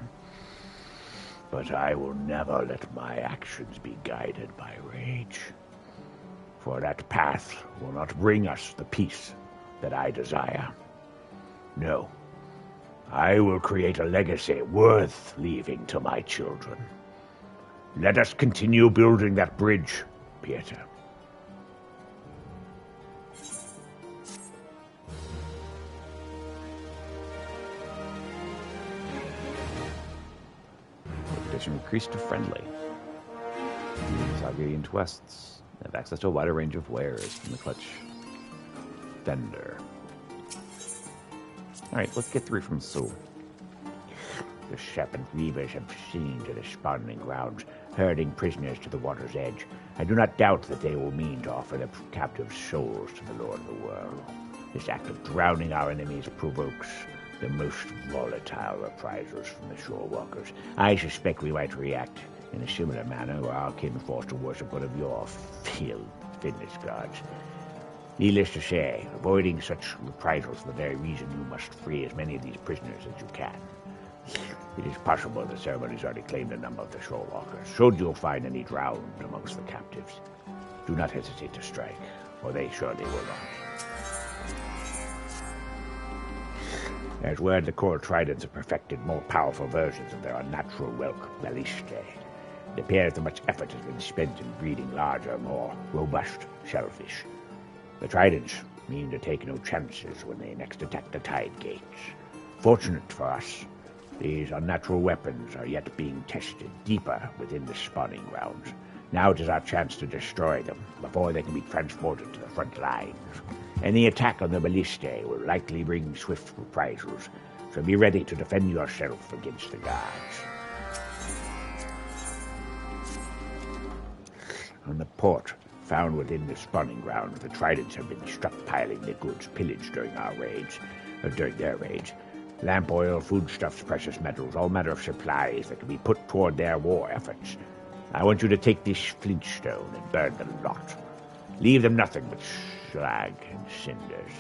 But I will never let my actions be guided by rage. For that path will not bring us the peace that I desire. No, I will create a legacy worth leaving to my children. Let us continue building that bridge, Pieter. Reputation increased to friendly. Sargeen quests have access to a wider range of wares from the Clutch vendor. Alright, let's get 3 from Sue. The serpent weavers have seen to the spawning grounds, herding prisoners to the water's edge. I do not doubt that they will mean to offer their captive souls to the Lord of the World. This act of drowning our enemies provokes the most volatile reprisals from the shore walkers. I suspect we might react in a similar manner were our kin forced to worship one of your finless gods. Needless to say, avoiding such reprisals is the very reason you must free as many of these prisoners as you can. It is possible the ceremony's already claimed a number of the shore walkers. Should you find any drowned amongst the captives, do not hesitate to strike, or they surely will not. There's word the coral tridents have perfected more powerful versions of their unnatural whelk, Balliste. It appears that much effort has been spent in breeding larger, more robust shellfish. The tridents mean to take no chances when they next attack the tide gates. Fortunate for us, these unnatural weapons are yet being tested deeper within the spawning grounds. Now it is our chance to destroy them before they can be transported to the front lines. Any attack on the Balliste will likely bring swift reprisals, so be ready to defend yourself against the guards. On the port found within the spawning grounds, the tridents have been stockpiling the goods pillaged during their raids. Lamp oil, foodstuffs, precious metals, all manner of supplies that can be put toward their war efforts. I want you to take this flintstone and burn the lot. Leave them nothing but slag and cinders.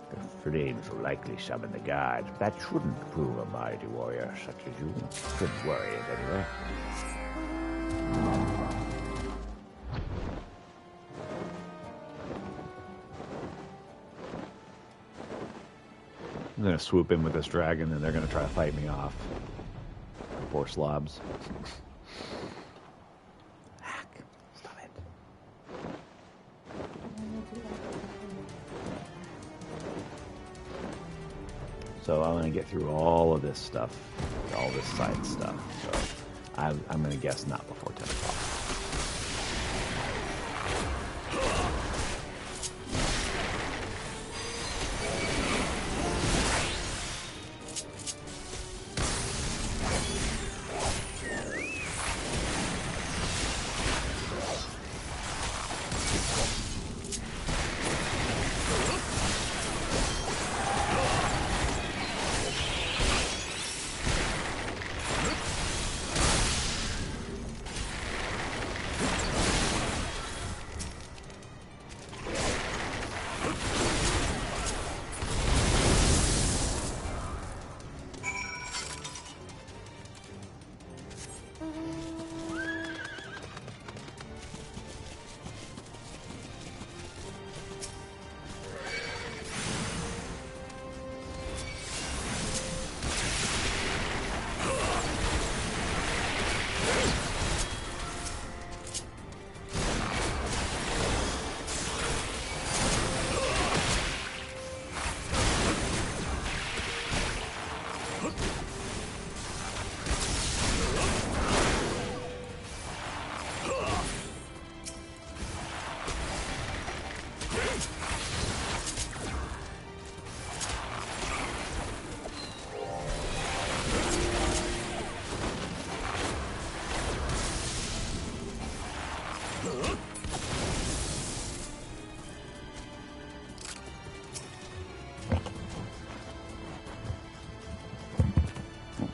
The flames will likely summon the guards. That shouldn't prove a mighty warrior such as you. Shouldn't worry it anyway. I'm gonna swoop in with this dragon and they're gonna try to fight me off. 4 slobs. Stop it. So I'm gonna get through all of this stuff, all this side stuff. So I'm gonna guess not before 10 o'clock.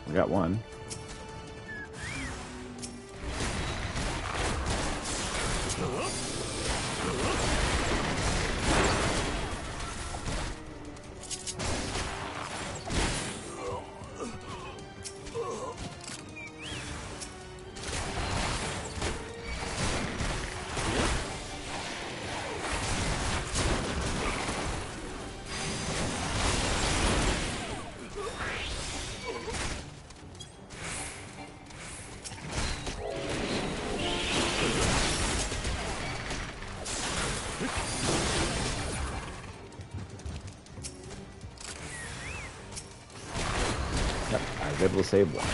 We got one. Yep, I was able to save one.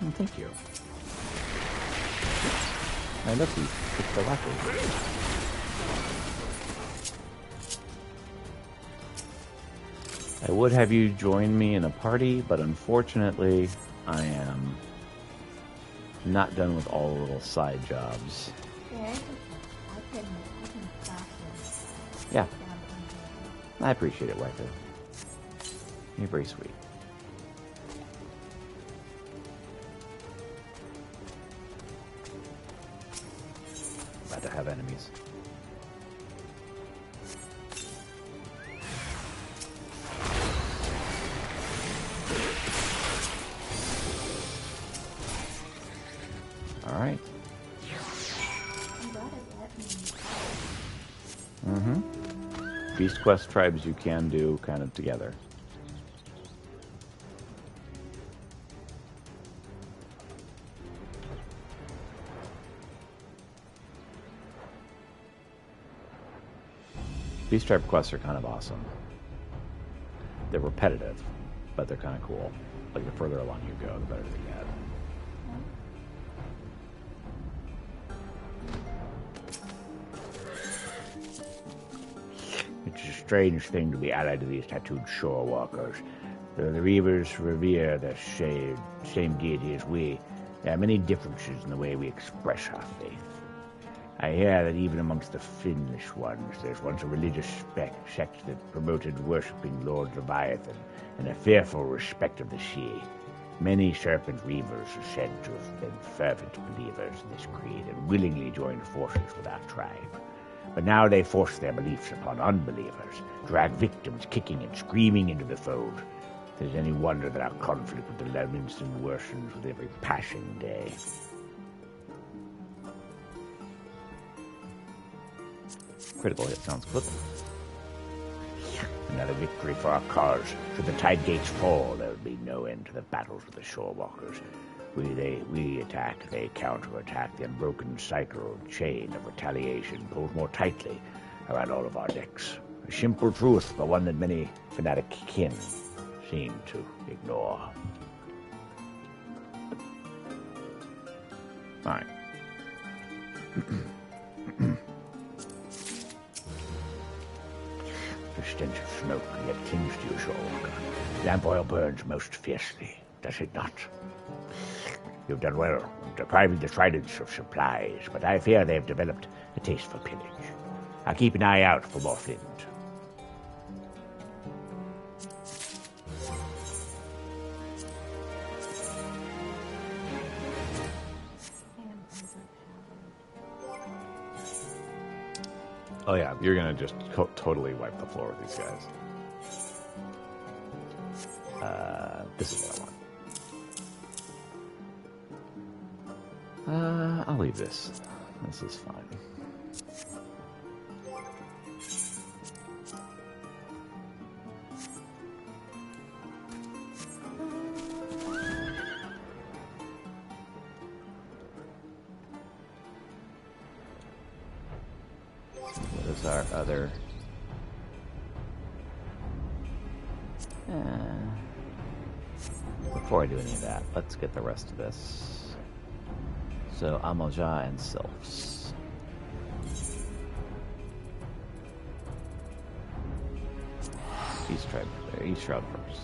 Oh, thank you. Hey, look, he picked the weapon. I would have you join me in a party, but unfortunately, I am not done with all the little side jobs. Yeah, I can stop them. Yeah, I appreciate it, Waifu. You're very sweet. Glad to have enemies. All right. I'm glad it let me. Mm-hmm. Beast Quest tribes you can do kind of together. Beast tribe quests are kind of awesome. They're repetitive, but they're kind of cool. Like the further along you go, the better they get. It's a strange thing to be allied to these tattooed shore walkers. Though the Reavers revere the same deity as we, there are many differences in the way we express our faith. I hear that even amongst the Finnish ones, there's once a religious sect that promoted worshipping Lord Leviathan and a fearful respect of the sea. Many serpent reavers are said to have been fervent believers in this creed and willingly joined forces with our tribe. But now they force their beliefs upon unbelievers, drag victims kicking and screaming into the fold. If there's any wonder that our conflict with the Levinson worsens with every passing day. Critical hit sounds good. Another victory for our cause. Should the tide gates fall, there will be no end to the battles with the shore walkers. We attack, they counterattack. The unbroken cycle chain of retaliation pulls more tightly around all of our decks. A simple truth, but one that many fanatic kin seem to ignore. Alright. The stench of smoke yet clings to you, shore walker. Lamp oil burns most fiercely, does it not? You've done well in depriving the Tridents of supplies, but I fear they've developed a taste for pillage. I'll keep an eye out for more flint. Oh yeah, you're gonna just totally wipe the floor with these guys. This is what I want. I'll leave this. This is fine. What is our other... Before I do any of that, let's get the rest of this. So, Amoja and Sylphs. East Shroud first.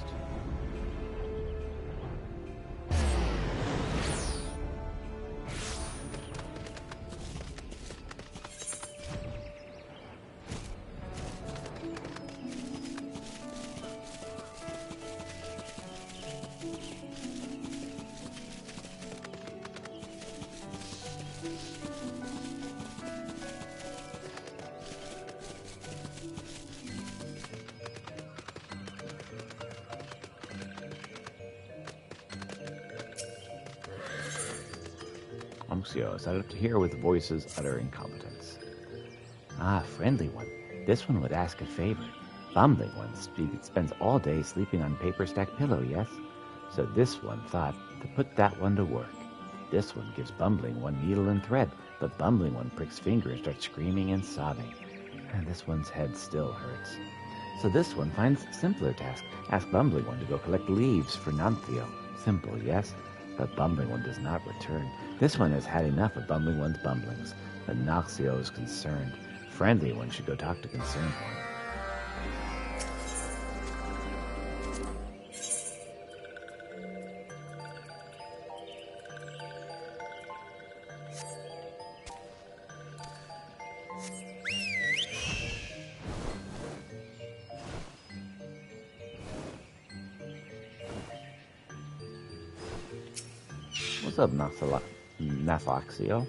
Is that up to here with voices utter incompetence? Ah, friendly one. This one would ask a favor. Bumbling one spends all day sleeping on paper stack pillow, yes? So this one thought to put that one to work. This one gives Bumbling one needle and thread, but Bumbling one pricks finger and starts screaming and sobbing. And this one's head still hurts. So this one finds simpler task. Ask Bumbling one to go collect leaves for Nanthio. Simple, yes? But Bumbling One does not return. This one has had enough of Bumbling One's bumblings. But Noxio is concerned. Friendly One should go talk to Concerned One. What's up, Nathoxio?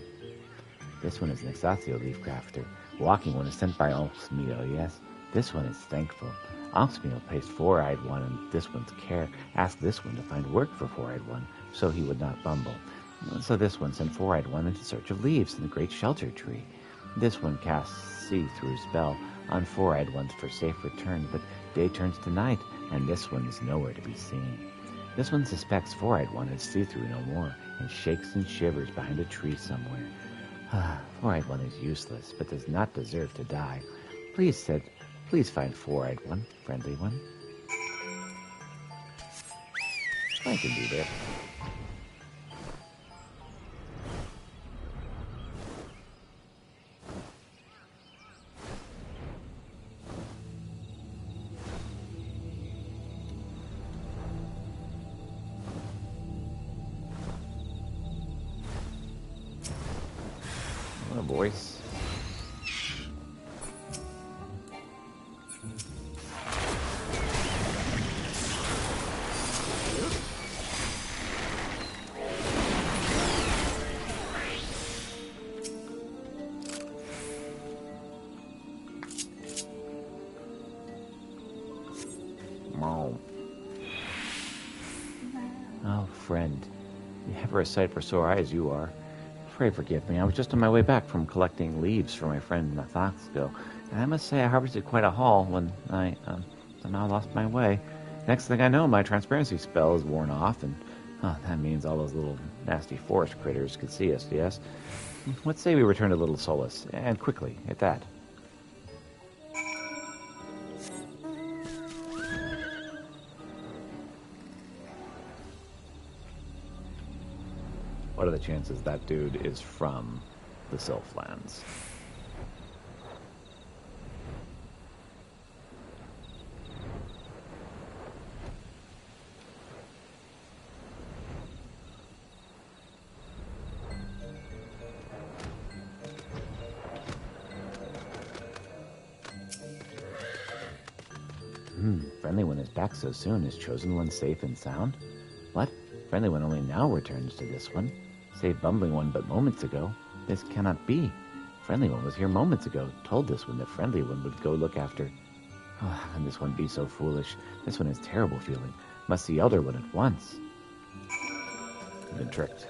This one is an Exatio leaf crafter. Walking One is sent by Onxmio, yes. This one is thankful. Onxmio placed Four-Eyed One in this one's care, asked this one to find work for Four-Eyed One, so he would not bumble. So this one sent Four-Eyed One into search of leaves in the great shelter tree. This one casts see-through spell on Four-Eyed Ones for safe return, but day turns to night, and this one is nowhere to be seen. This one suspects Four-Eyed One is see-through no more, and shakes and shivers behind a tree somewhere. Four-Eyed One is useless, but does not deserve to die. Please find Four-Eyed One, Friendly One. I can do that. Voice. Oh, friend. You have a sight for sore eyes, you are. Pray forgive me. I was just on my way back from collecting leaves for my friend Nathoxio, and I must say I harvested quite a haul when I somehow lost my way. Next thing I know, my transparency spell is worn off, and that means all those little nasty forest critters could see us, yes? Let's say we return to Little Solace, and quickly, at that. What are the chances that dude is from the Sylphlands? Friendly One is back so soon. Is Chosen One safe and sound? What? Friendly One only now returns to this one. Saved Bumbling One but moments ago. This cannot be. Friendly One was here moments ago. Told this one that Friendly One would go look after. How can this one be so foolish? This one has terrible feeling. Must see Elder One at once. I've been tricked.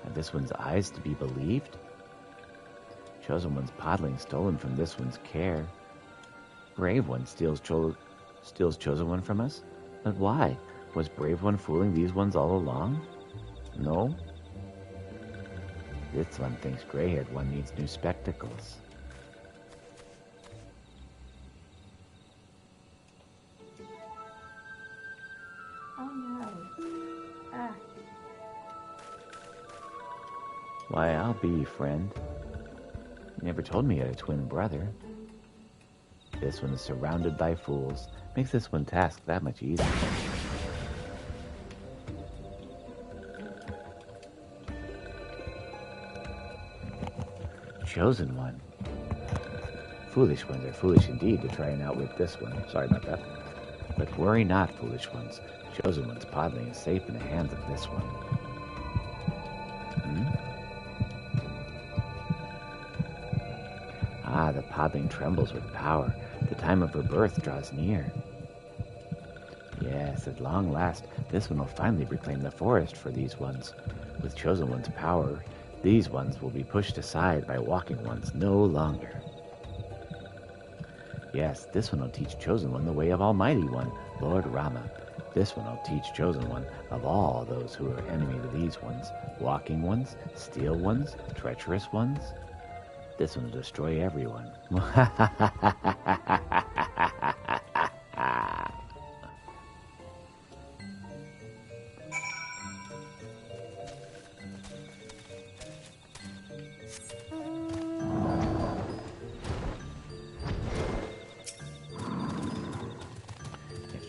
Are this one's eyes to be believed? Chosen One's podling stolen from this one's care. Brave One steals Chosen One from us? But why? Was Brave One fooling these ones all along? No? This one thinks Gray-Haired One needs new spectacles. Oh no. Ah. Why, I'll be your friend. You never told me you had a twin brother. This one is surrounded by fools. Makes this one task that much easier. Chosen One. Foolish ones are foolish indeed to try and outwit this one. Sorry about that. But worry not, foolish ones. Chosen One's podling is safe in the hands of this one. The podling trembles with power. The time of her birth draws near. Yes, at long last, this one will finally reclaim the forest for these ones. With Chosen One's power, these ones will be pushed aside by walking ones no longer. Yes, this one will teach Chosen One the way of Almighty One, Lord Rama. This one will teach Chosen One of all those who are enemy to these ones, walking ones, steel ones, treacherous ones. This one will destroy everyone.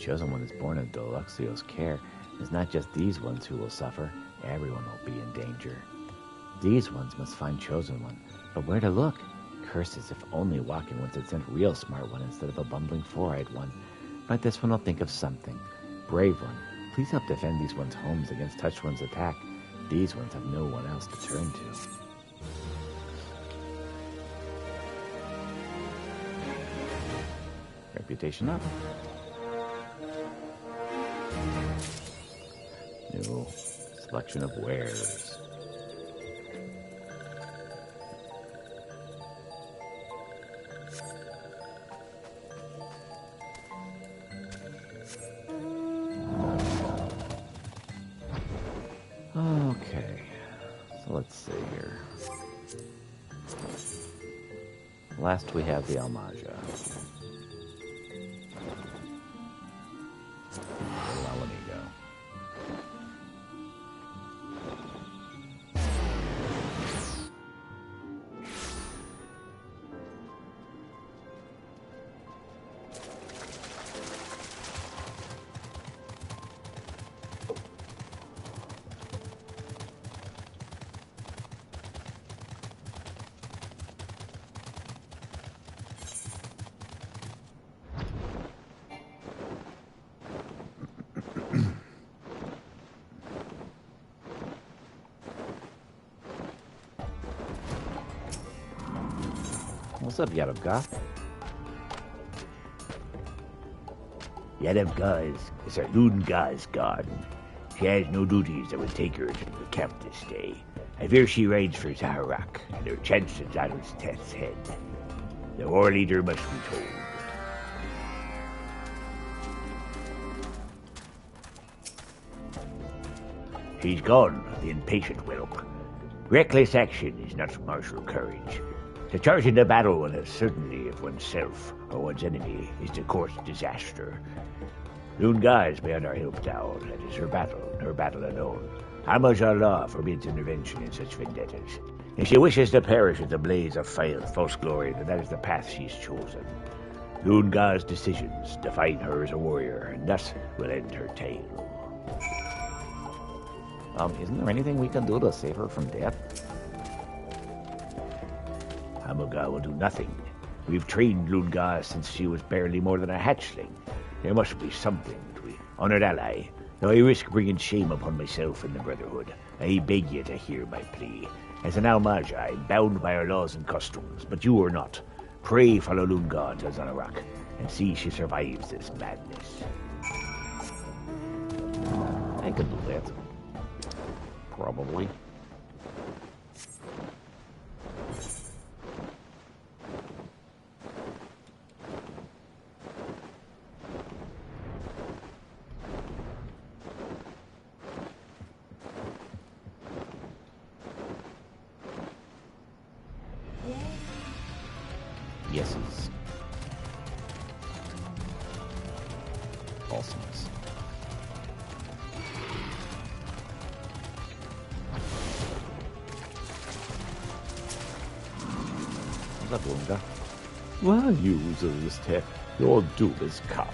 Chosen One is born in Deluxio's care, it's not just these ones who will suffer, everyone will be in danger. These ones must find Chosen One, but where to look? Curses, if only walking ones had sent real smart one instead of a bumbling four-eyed one. But this one will think of something. Brave One, please help defend these ones' homes against Touched One's attack. These ones have no one else to turn to. Reputation up. New selection of wares. Okay, so let's see here. Last we have the Almaja. What's up, Yadavga? Yadavga is our Lunga's garden. She has no duties that would take her to the camp this day. I fear she rides for Zaharak, and her chances are his death's head. The war leader must be told. He's gone, the impatient whelp. Reckless action is not martial courage. To charge into battle with a certainty of oneself or one's enemy is to course disaster. Lunga is beyond our help now. That is her battle alone. Almaja law forbids intervention in such vendettas. If she wishes to perish with the blaze of false glory, then that is the path she's chosen. Lunga's decisions define her as a warrior, and thus will end her tale. Isn't there anything we can do to save her from death? Amuga will do nothing. We've trained Lunga since she was barely more than a hatchling. There must be something that we... Honored ally, though I risk bringing shame upon myself and the Brotherhood, I beg you to hear my plea. As an Almaja, I'm bound by our laws and customs, but you are not. Pray follow Lunga to Zaharak, and see she survives this madness. I can do that. Probably. Yeses. Awesomeness. What's up, Lunga? Well, users, your doom is come.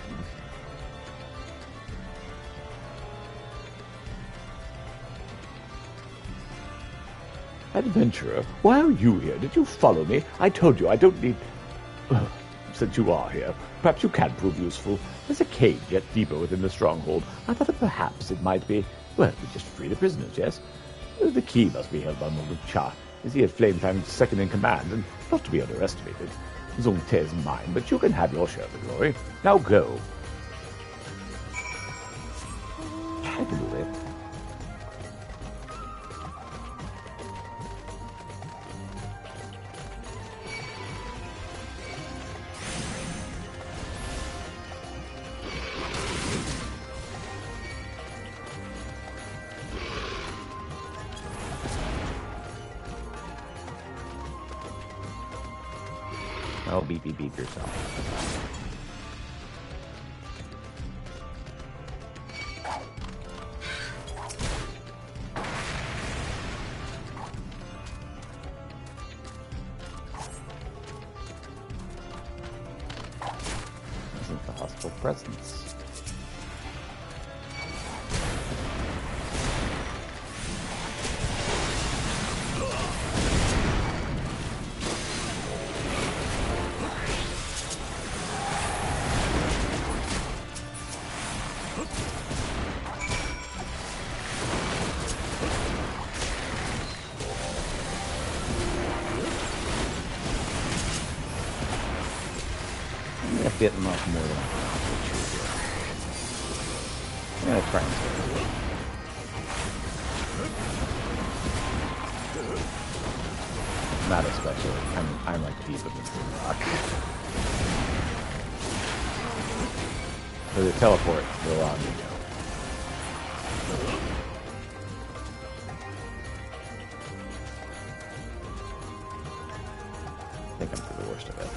Adventurer, why are you here? Did you follow me? I told you I don't need... Since you are here, perhaps you can prove useful. There's a cave yet deeper within the stronghold. I thought that perhaps it might be... Well, we just free the prisoners, yes? The key must be held by Muluk Cha. Is he at Flamefang's second in command, and not to be underestimated. Zongte is mine, but you can have your share of the glory. Now go. I can do that. Oh, beep, beep, beep yourself. Isn't the hostile presence? Bitten off more than I can. I'm gonna try and save it. Not especially. I'm like deep in this rock. So the teleport will allow me to go. I think I'm through the worst of it.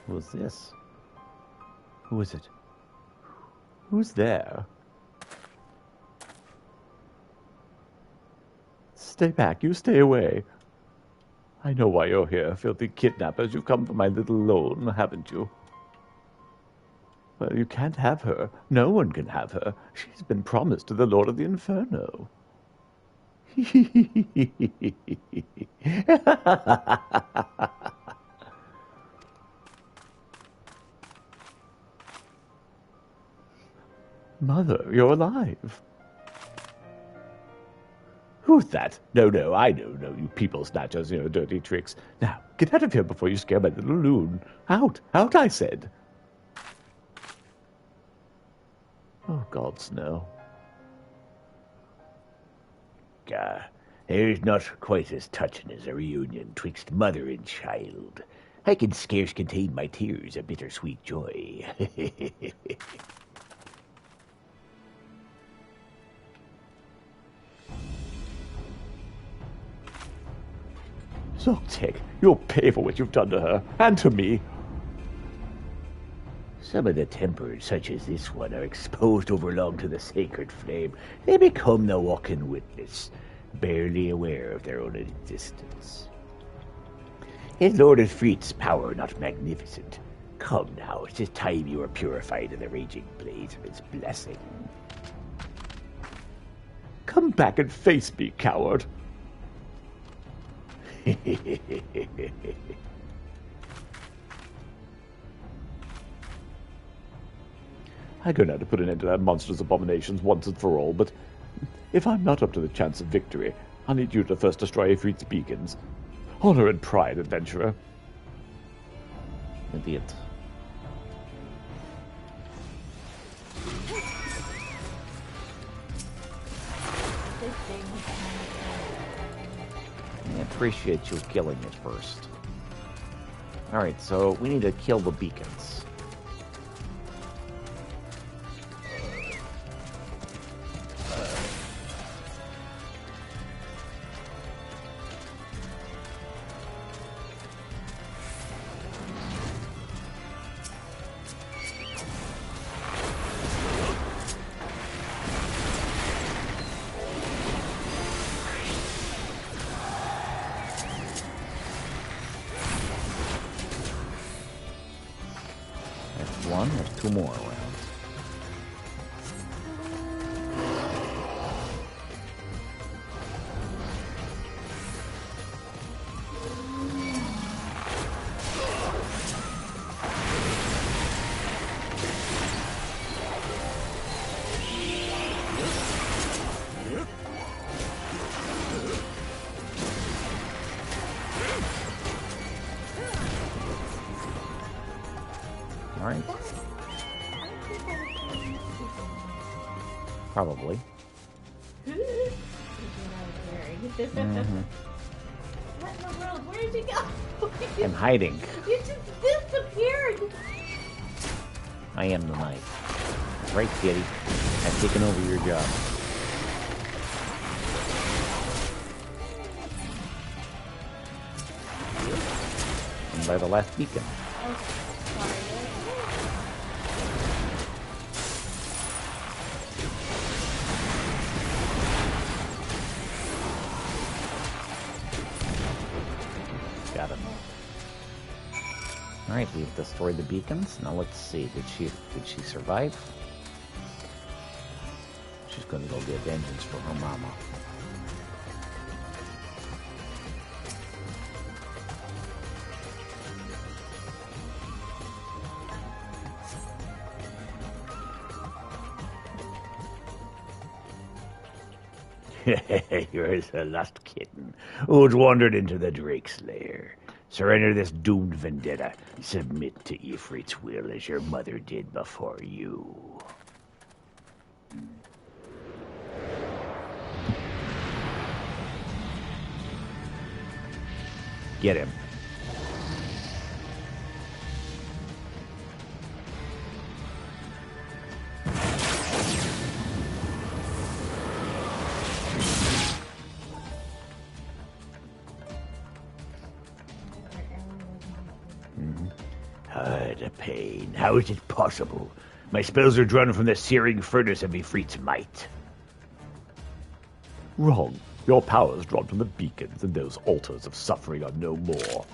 Who is this? Who is it? Who's there? Stay back, you stay away. I know why you're here, filthy kidnappers. You've come for my little Lone, haven't you? Well, you can't have her. No one can have her. She's been promised to the Lord of the Inferno. Mother, you're alive. Who's that? No, I know, you people snatchers, dirty tricks. Now, get out of here before you scare my little loon. Out, I said. Oh, gods, no. There's not quite as touching as a reunion twixt mother and child. I can scarce contain my tears of bittersweet joy. Zoctek, you'll pay for what you've done to her, and to me. Some of the tempers, such as this one, are exposed overlong to the sacred flame. They become the walking witness, barely aware of their own existence. Is Lord Efreet's power not magnificent? Come now, it is time you were purified in the raging blaze of his blessing. Come back and face me, coward. I go now to put an end to that monstrous abominations once and for all, but if I'm not up to the chance of victory, I'll need you to first destroy Ifrit's beacons. Honor and pride, adventurer. Idiot. I appreciate you killing it first. Alright, so we need to kill the beacons. There's two more around. All right. Probably. Is what I was wearing. What in the world? Where did you go? I'm hiding. You just disappeared. I am the knife. Right, kitty. I've taken over your job. And by the last beacon. Got him. All right, we've destroyed the beacons. Now let's see. Did she survive? She's gonna go get vengeance for her mama. You're the lost kitten who's wandered into the Drake's lair. Surrender this doomed vendetta. Submit to Ifrit's will as your mother did before you. Get him. The pain. How is it possible? My spells are drawn from the searing furnace of Ifrit's might. Wrong. Your power is drawn from the beacons, and those altars of suffering are no more.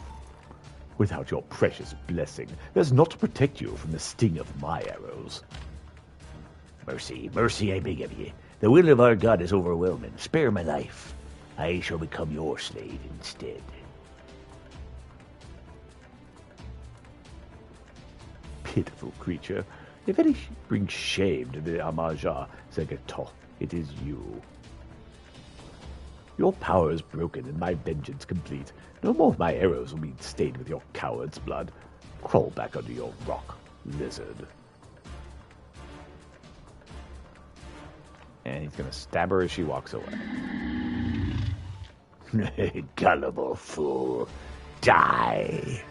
Without your precious blessing, there's naught to protect you from the sting of my arrows. Mercy, mercy, I beg of ye. The will of our God is overwhelming. Spare my life. I shall become your slave instead. Pitiful creature. If any brings shame to the Amaja Zegato, it is you. Your power is broken and my vengeance complete. No more of my arrows will be stained with your coward's blood. Crawl back under your rock, lizard. And he's gonna stab her as she walks away. Gullible fool. Die.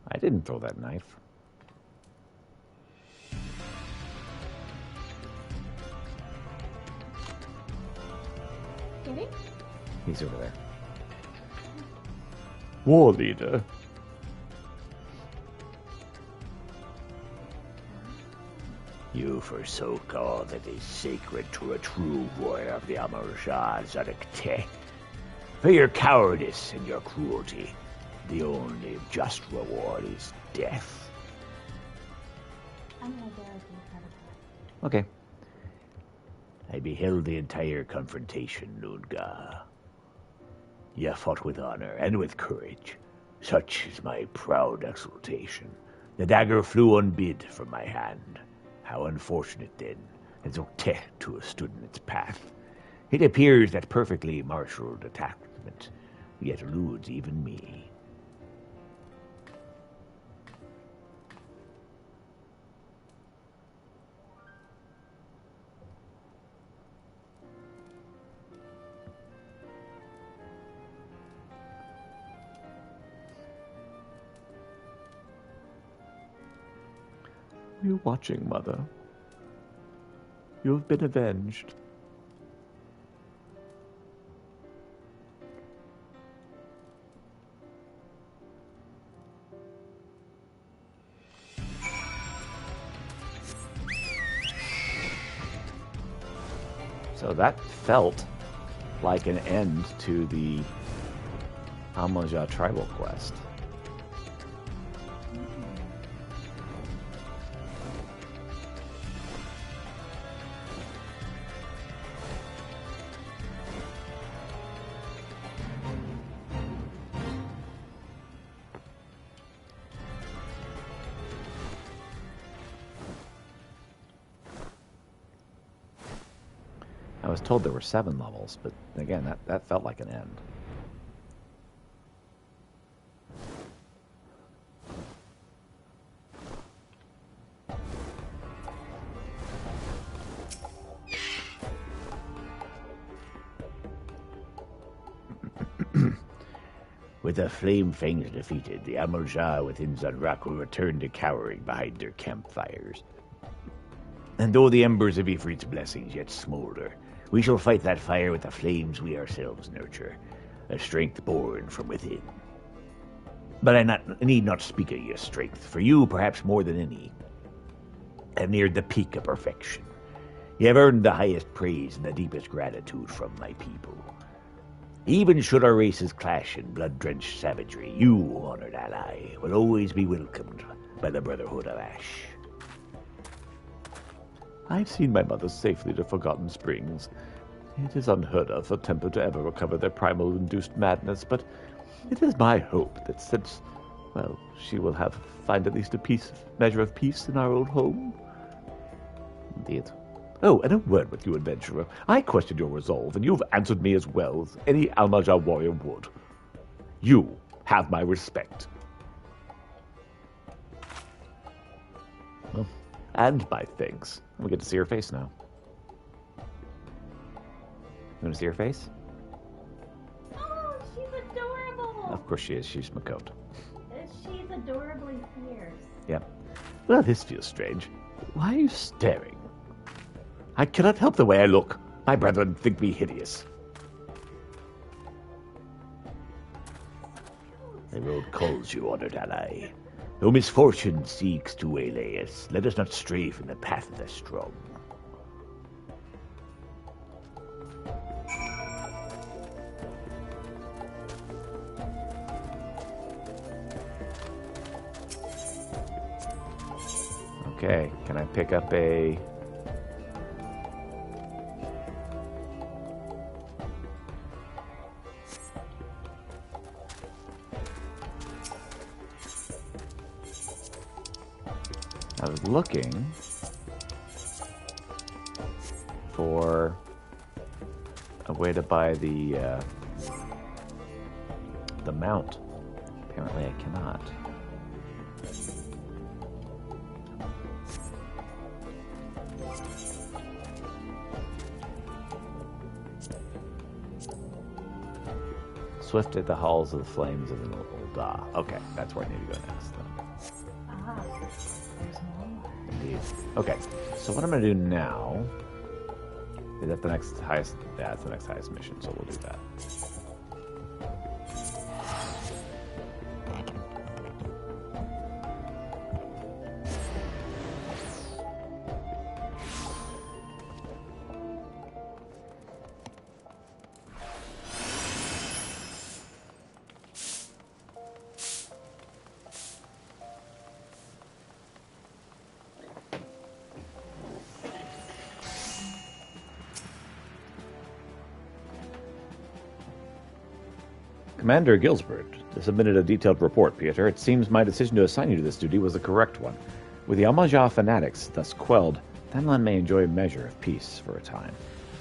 I didn't throw that knife. Kitty? He's over there. War leader. You forsook all that is sacred to a true warrior of the Amarja Zadakte. For your cowardice and your cruelty, the only just reward is death. I'm gonna go with you, Predator. Okay. I beheld the entire confrontation, Nunga. You fought with honor and with courage. Such is my proud exultation. The dagger flew unbid from my hand. How unfortunate, then, that Zokte too stood in its path. It appears that perfectly marshaled attachment yet eludes even me. You're watching, Mother. You have been avenged. So that felt like an end to the Amaja tribal quest. was told there were 7 levels, but again, that felt like an end. With the Flame Fangs defeated, the Amalja within Zunrak will return to cowering behind their campfires. And though the embers of Ifrit's blessings yet smolder, we shall fight that fire with the flames we ourselves nurture, a strength born from within. But I need not speak of your strength, for you, perhaps more than any, have neared the peak of perfection. You have earned the highest praise and the deepest gratitude from my people. Even should our races clash in blood-drenched savagery, you, honored ally, will always be welcomed by the Brotherhood of Ash. I've seen my mother safely to Forgotten Springs. It is unheard of for Tempo to ever recover their primal-induced madness, but it is my hope that since, well, she will find at least a measure of peace in our old home. Indeed. Oh, and a word with you, adventurer. I questioned your resolve, and you've answered me as well as any Almaja warrior would. You have my respect. Well, and my thanks. we get to see her face now. You want to see her face? Oh, she's adorable. Of course she is. She's Makot. She's adorably fierce. Yep. Well, this feels strange. Why are you staring? I cannot help the way I look. My brethren think me hideous. The road calls you, honored ally. Though misfortune seeks to waylay us, let us not stray from the path of the strong. Okay, can I pick up a... I was looking for a way to buy the mount. Apparently I cannot. Swift at the halls of the flames of the Ul'dah. Okay, that's where I need to go next then. Ah, there's more. Indeed. Okay, so what I'm going to do now is at the next highest... Yeah, it's the next highest mission, so we'll do that. Commander Gilsbert submitted a detailed report, Peter. It seems my decision to assign you to this duty was the correct one. With the Almaja fanatics thus quelled, Thanlan may enjoy a measure of peace for a time.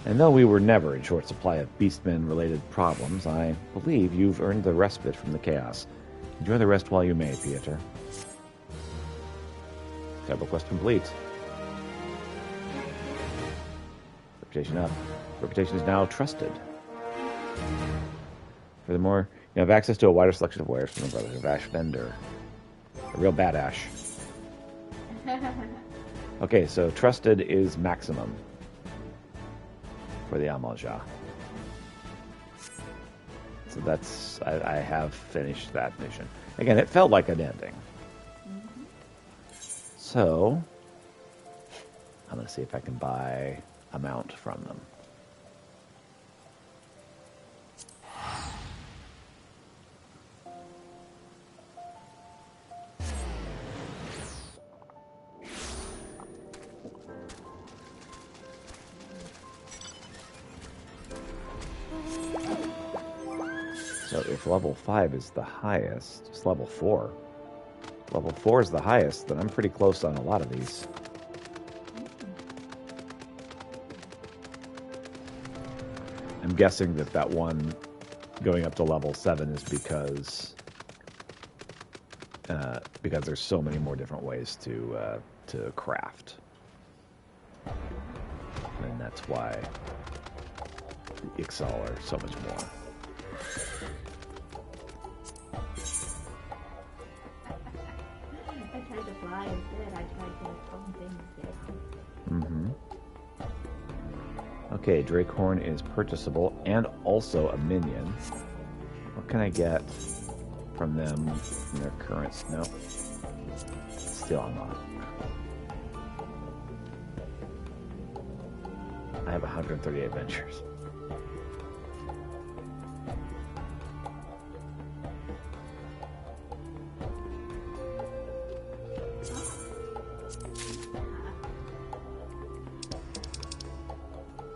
And though we were never in short supply of beastmen-related problems, I believe you've earned the respite from the chaos. Enjoy the rest while you may, Peter. Several quest complete. Reputation up. Reputation is now trusted. Furthermore, you have access to a wider selection of wares from the Brothers of Ash vendor. A real bad Ash. Okay, so trusted is maximum for the Amalja. So that's... I have finished that mission. Again, it felt like an ending. Mm-hmm. So, I'm going to see if I can buy a mount from them. So if level 5 is the highest, it's level 4. Level 4 is the highest, then I'm pretty close on a lot of these. I'm guessing that one going up to level 7 is because there's so many more different ways to craft. And that's why the XL are so much more. I tried to fly instead. I tried to calm things down. Mm-hmm. Okay, Drakehorn is purchasable and also a minion. What can I get from them from their current? Nope. Still unlocked. I have 138 adventures.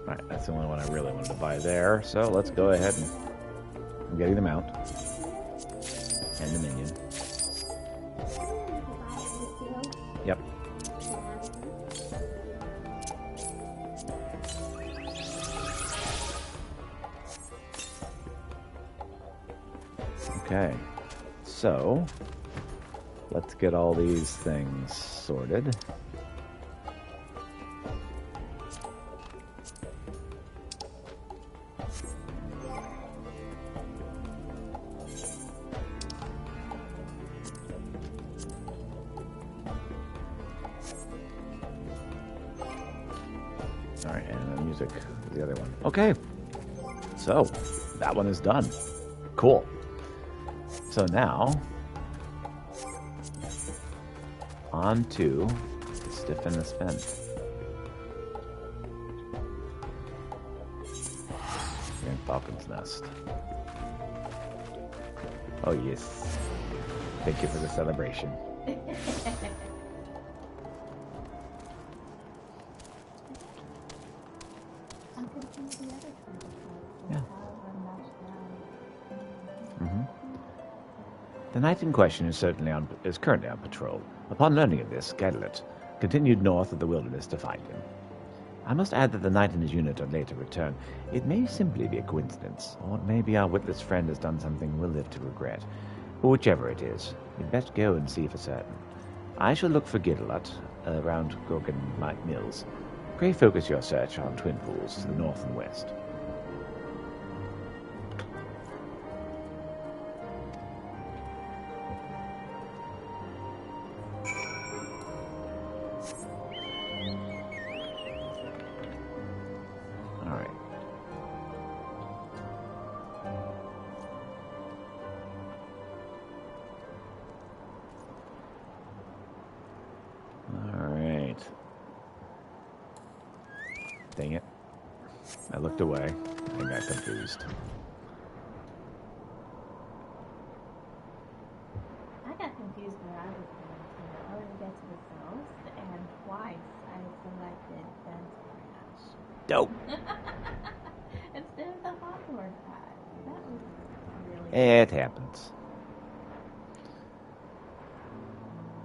Alright, that's the only one I really wanted to buy there. So let's go ahead and I'm getting the mount. And the minion. Yep. Okay. So, let's get all these things sorted. Alright, and the music, the other one. Okay, so that one is done. Cool. So now, on to the stiff and the spin. Grand Falcon's Nest. Oh yes. Thank you for the celebration. I'm confused the other kind of cards. Yeah. How are matched down. Mm-hmm. The knight in question is currently on patrol. Upon learning of this, Gadlet continued north of the wilderness to find him. I must add that the knight and his unit are late to return. It may simply be a coincidence, or it may be our witless friend has done something we'll live to regret. But whichever it is, we'd best go and see for certain. I shall look for Gidelut around Gorgon Mills. Pray focus your search on Twin Pools to the north and west. Alright. Alright. Dang it. I looked away and got confused. I got confused where I was going to. I wanted to get to the south, and twice I selected Fence Branch Dope. instead of the Hawthorne path. That was really It happens.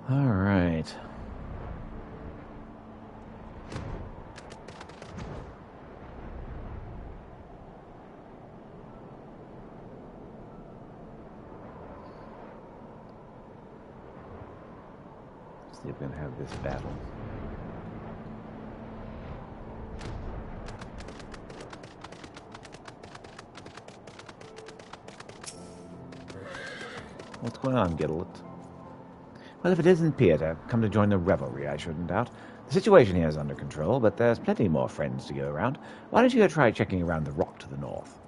Alright. See if we can have this battle. What's going on, Gidelut? Well, if it isn't Peter, come to join the revelry, I shouldn't doubt. The situation here is under control, but there's plenty more friends to go around. Why don't you go try checking around the rock to the north?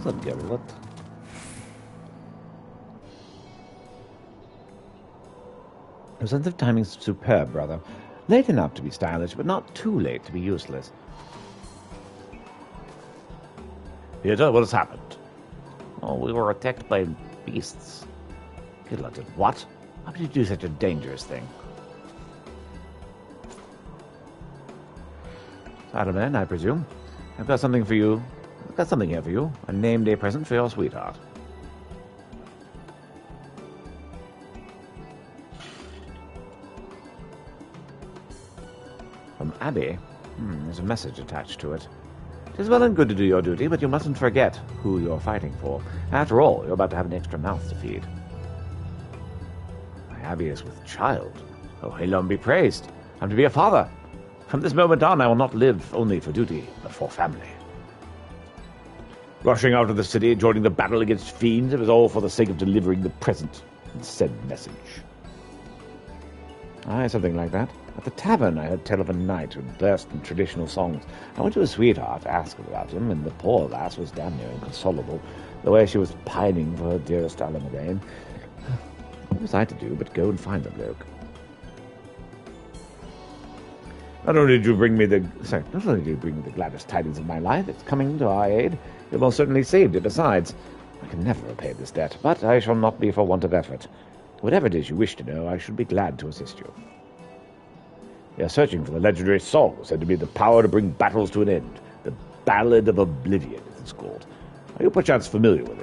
Excellent, Geralt. Your sense of timing is superb, brother. Late enough to be stylish, but not too late to be useless. Peter, what has happened? Oh, we were attacked by beasts. Geralt, what? Why would you do such a dangerous thing? Spider-Man, I presume. I've got something for you. I've got something here for you. A name day present for your sweetheart. From Abby? There's a message attached to it. It is well and good to do your duty, but you mustn't forget who you're fighting for. After all, you're about to have an extra mouth to feed. My Abby is with child. Oh, Elon be praised. I'm to be a father. From this moment on, I will not live only for duty, but for family. Rushing out of the city, joining the battle against fiends, it was all for the sake of delivering the present and said message. Aye, something like that. At the tavern, I heard tell of a knight who burst in traditional songs. I went to a sweetheart to ask about him, and the poor lass was damn near inconsolable, the way she was pining for her dearest Alamadain. What was I to do but go and find the bloke? Not only did you bring me the gladdest tidings of my life, it's coming to our aid. You've most certainly saved it besides. I can never repay this debt, but I shall not be for want of effort. Whatever it is you wish to know, I should be glad to assist you. We are searching for the legendary song said to be the power to bring battles to an end. The Ballad of Oblivion, as it's called. Are you perchance familiar with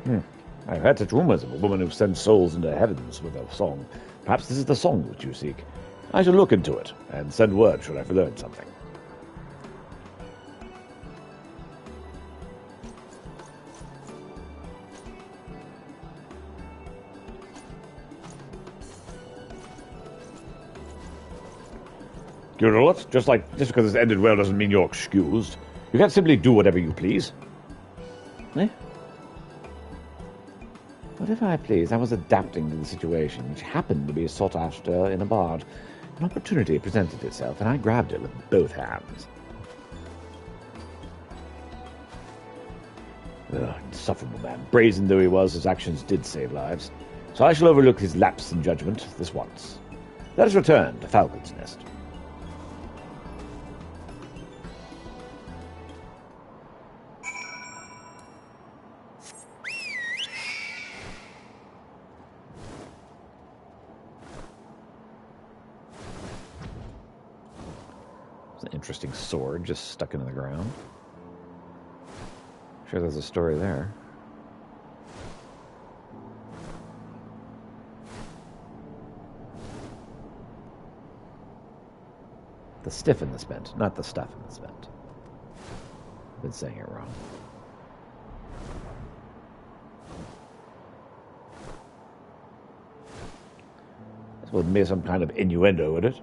it? I've heard such rumors of a woman who sends souls into heavens with a song. Perhaps this is the song which you seek. I shall look into it, and send word should I have learned something. Geralt, just because this ended well doesn't mean you're excused. You can't simply do whatever you please. Eh? Whatever I please, I was adapting to the situation, which happened to be sought after in a bard. An opportunity presented itself, and I grabbed it with both hands. Insufferable man. Brazen though he was, his actions did save lives. So I shall overlook his lapse in judgment this once. Let us return to Falcon's Nest. Interesting sword just stuck into the ground. Sure there's a story there. The stiff in the spent, not the stuff in the spent. I've been saying it wrong. This wouldn't be some kind of innuendo, would it?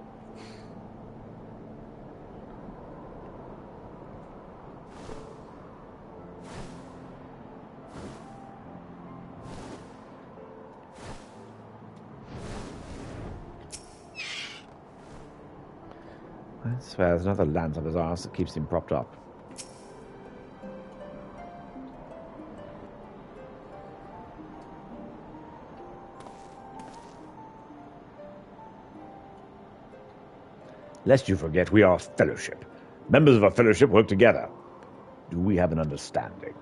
I swear there's another lance up his arse that keeps him propped up. Lest you forget, we are a fellowship. Members of a fellowship work together. Do we have an understanding?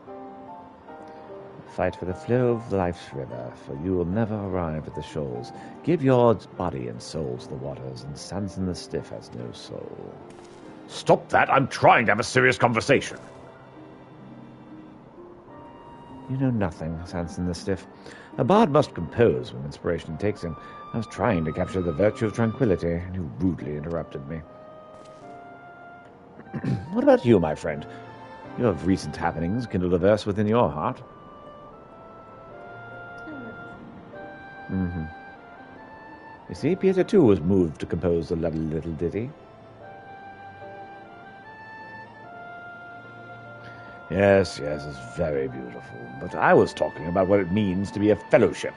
Fight for the flow of life's river, for you will never arrive at the shoals. Give your body and soul to the waters, and Sanson the Stiff has no soul. Stop that! I'm trying to have a serious conversation. You know nothing, Sanson the Stiff. A bard must compose when inspiration takes him. I was trying to capture the virtue of tranquility, and you rudely interrupted me. What about you, my friend? You have recent happenings kindled a verse within your heart. You see, Peter too was moved to compose a lovely little ditty. Yes, it's very beautiful. But I was talking about what it means to be a fellowship.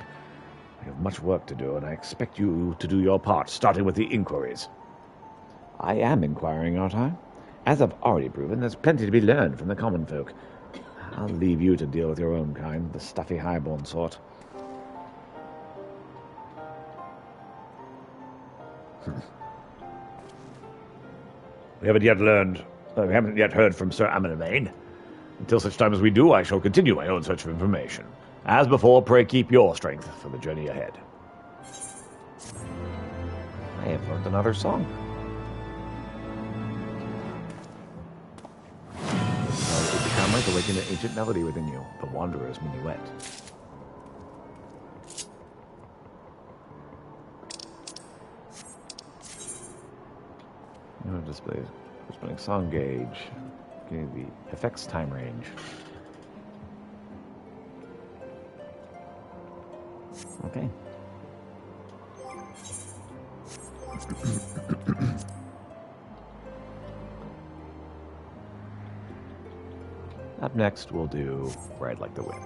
We have much work to do, and I expect you to do your part, starting with the inquiries. I am inquiring, aren't I? As I've already proven, there's plenty to be learned from the common folk. I'll leave you to deal with your own kind, the stuffy highborn sort. We haven't yet heard from Sir Amanavain. Until such time as we do, I shall continue my own search for information. As before, pray keep your strength for the journey ahead. I have learned another song. The comrades awaken an ancient melody within you, the Wanderer's Minuet. Displays corresponding song gauge. Okay, the effects time range. Okay. Up next, we'll do Ride Like the Wind.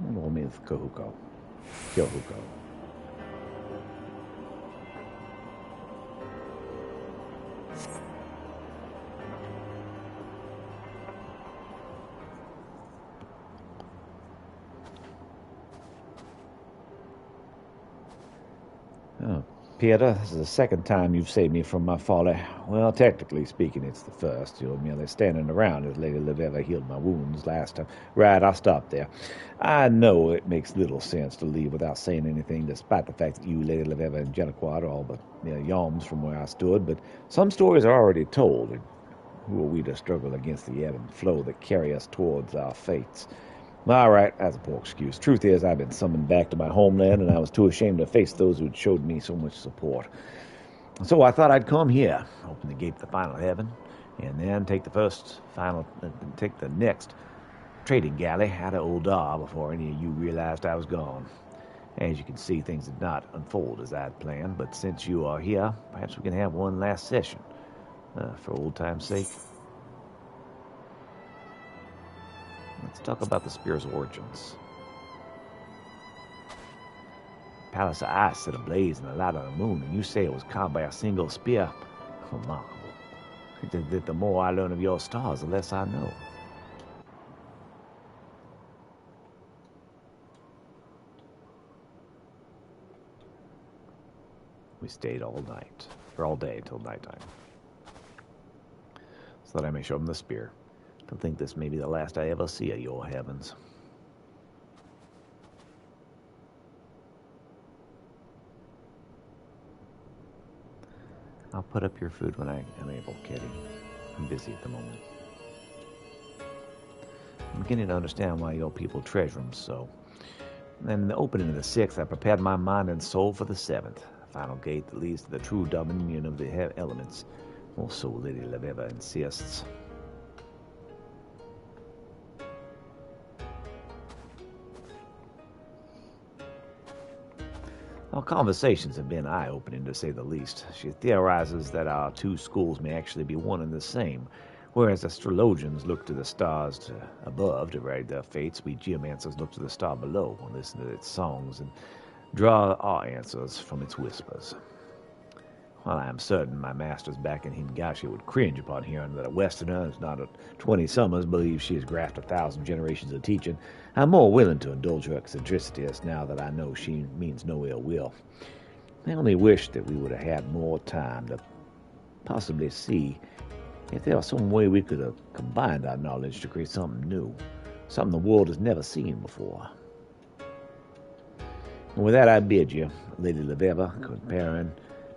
We'll meet with Kyohuko. Oh, Peter, this is the second time you've saved me from my folly. Well, technically speaking, it's the first. You were merely standing around as Lady Liveva healed my wounds last time. Right, I'll stop there. I know it makes little sense to leave without saying anything, despite the fact that you, Lady Liveva, and Jennequad are all but yawns from where I stood, but some stories are already told. And who are we to struggle against the ebb and flow that carry us towards our fates? All right, that's a poor excuse. Truth is, I've been summoned back to my homeland, and I was too ashamed to face those who'd showed me so much support. So I thought I'd come here, open the gate to the final heaven, and then take the next trading galley out of Oldar before any of you realized I was gone. As you can see, things did not unfold as I'd planned, but since you are here, perhaps we can have one last session, for old time's sake. Let's talk about the spear's origins. Palace of Ice set ablaze in the light of the moon, and you say it was carved by a single spear. Remarkable. The more I learn of your stars, the less I know. We stayed all day till nighttime, so that I may show him the spear. I think this may be the last I ever see of your heavens. I'll put up your food when I am able, Kitty. I'm busy at the moment. I'm beginning to understand why your people treasure them so. And in the opening of the 6th, I prepared my mind and soul for the 7th, a final gate that leads to the true dominion of the elements. Also, Lady Leveva insists. Our conversations have been eye-opening, to say the least. She theorizes that our two schools may actually be one and the same. Whereas astrologians look to the stars above to write their fates, we geomancers look to the star below and listen to its songs and draw our answers from its whispers. While I am certain my masters back in Hingashi would cringe upon hearing that a Westerner who's not at 20 summers believes she has grasped 1,000 generations of teaching, I'm more willing to indulge her eccentricities now that I know she means no ill will. I only wish that we would have had more time to possibly see if there was some way we could have combined our knowledge to create something new, something the world has never seen before. And with that I bid you, Lady Leveva, comparing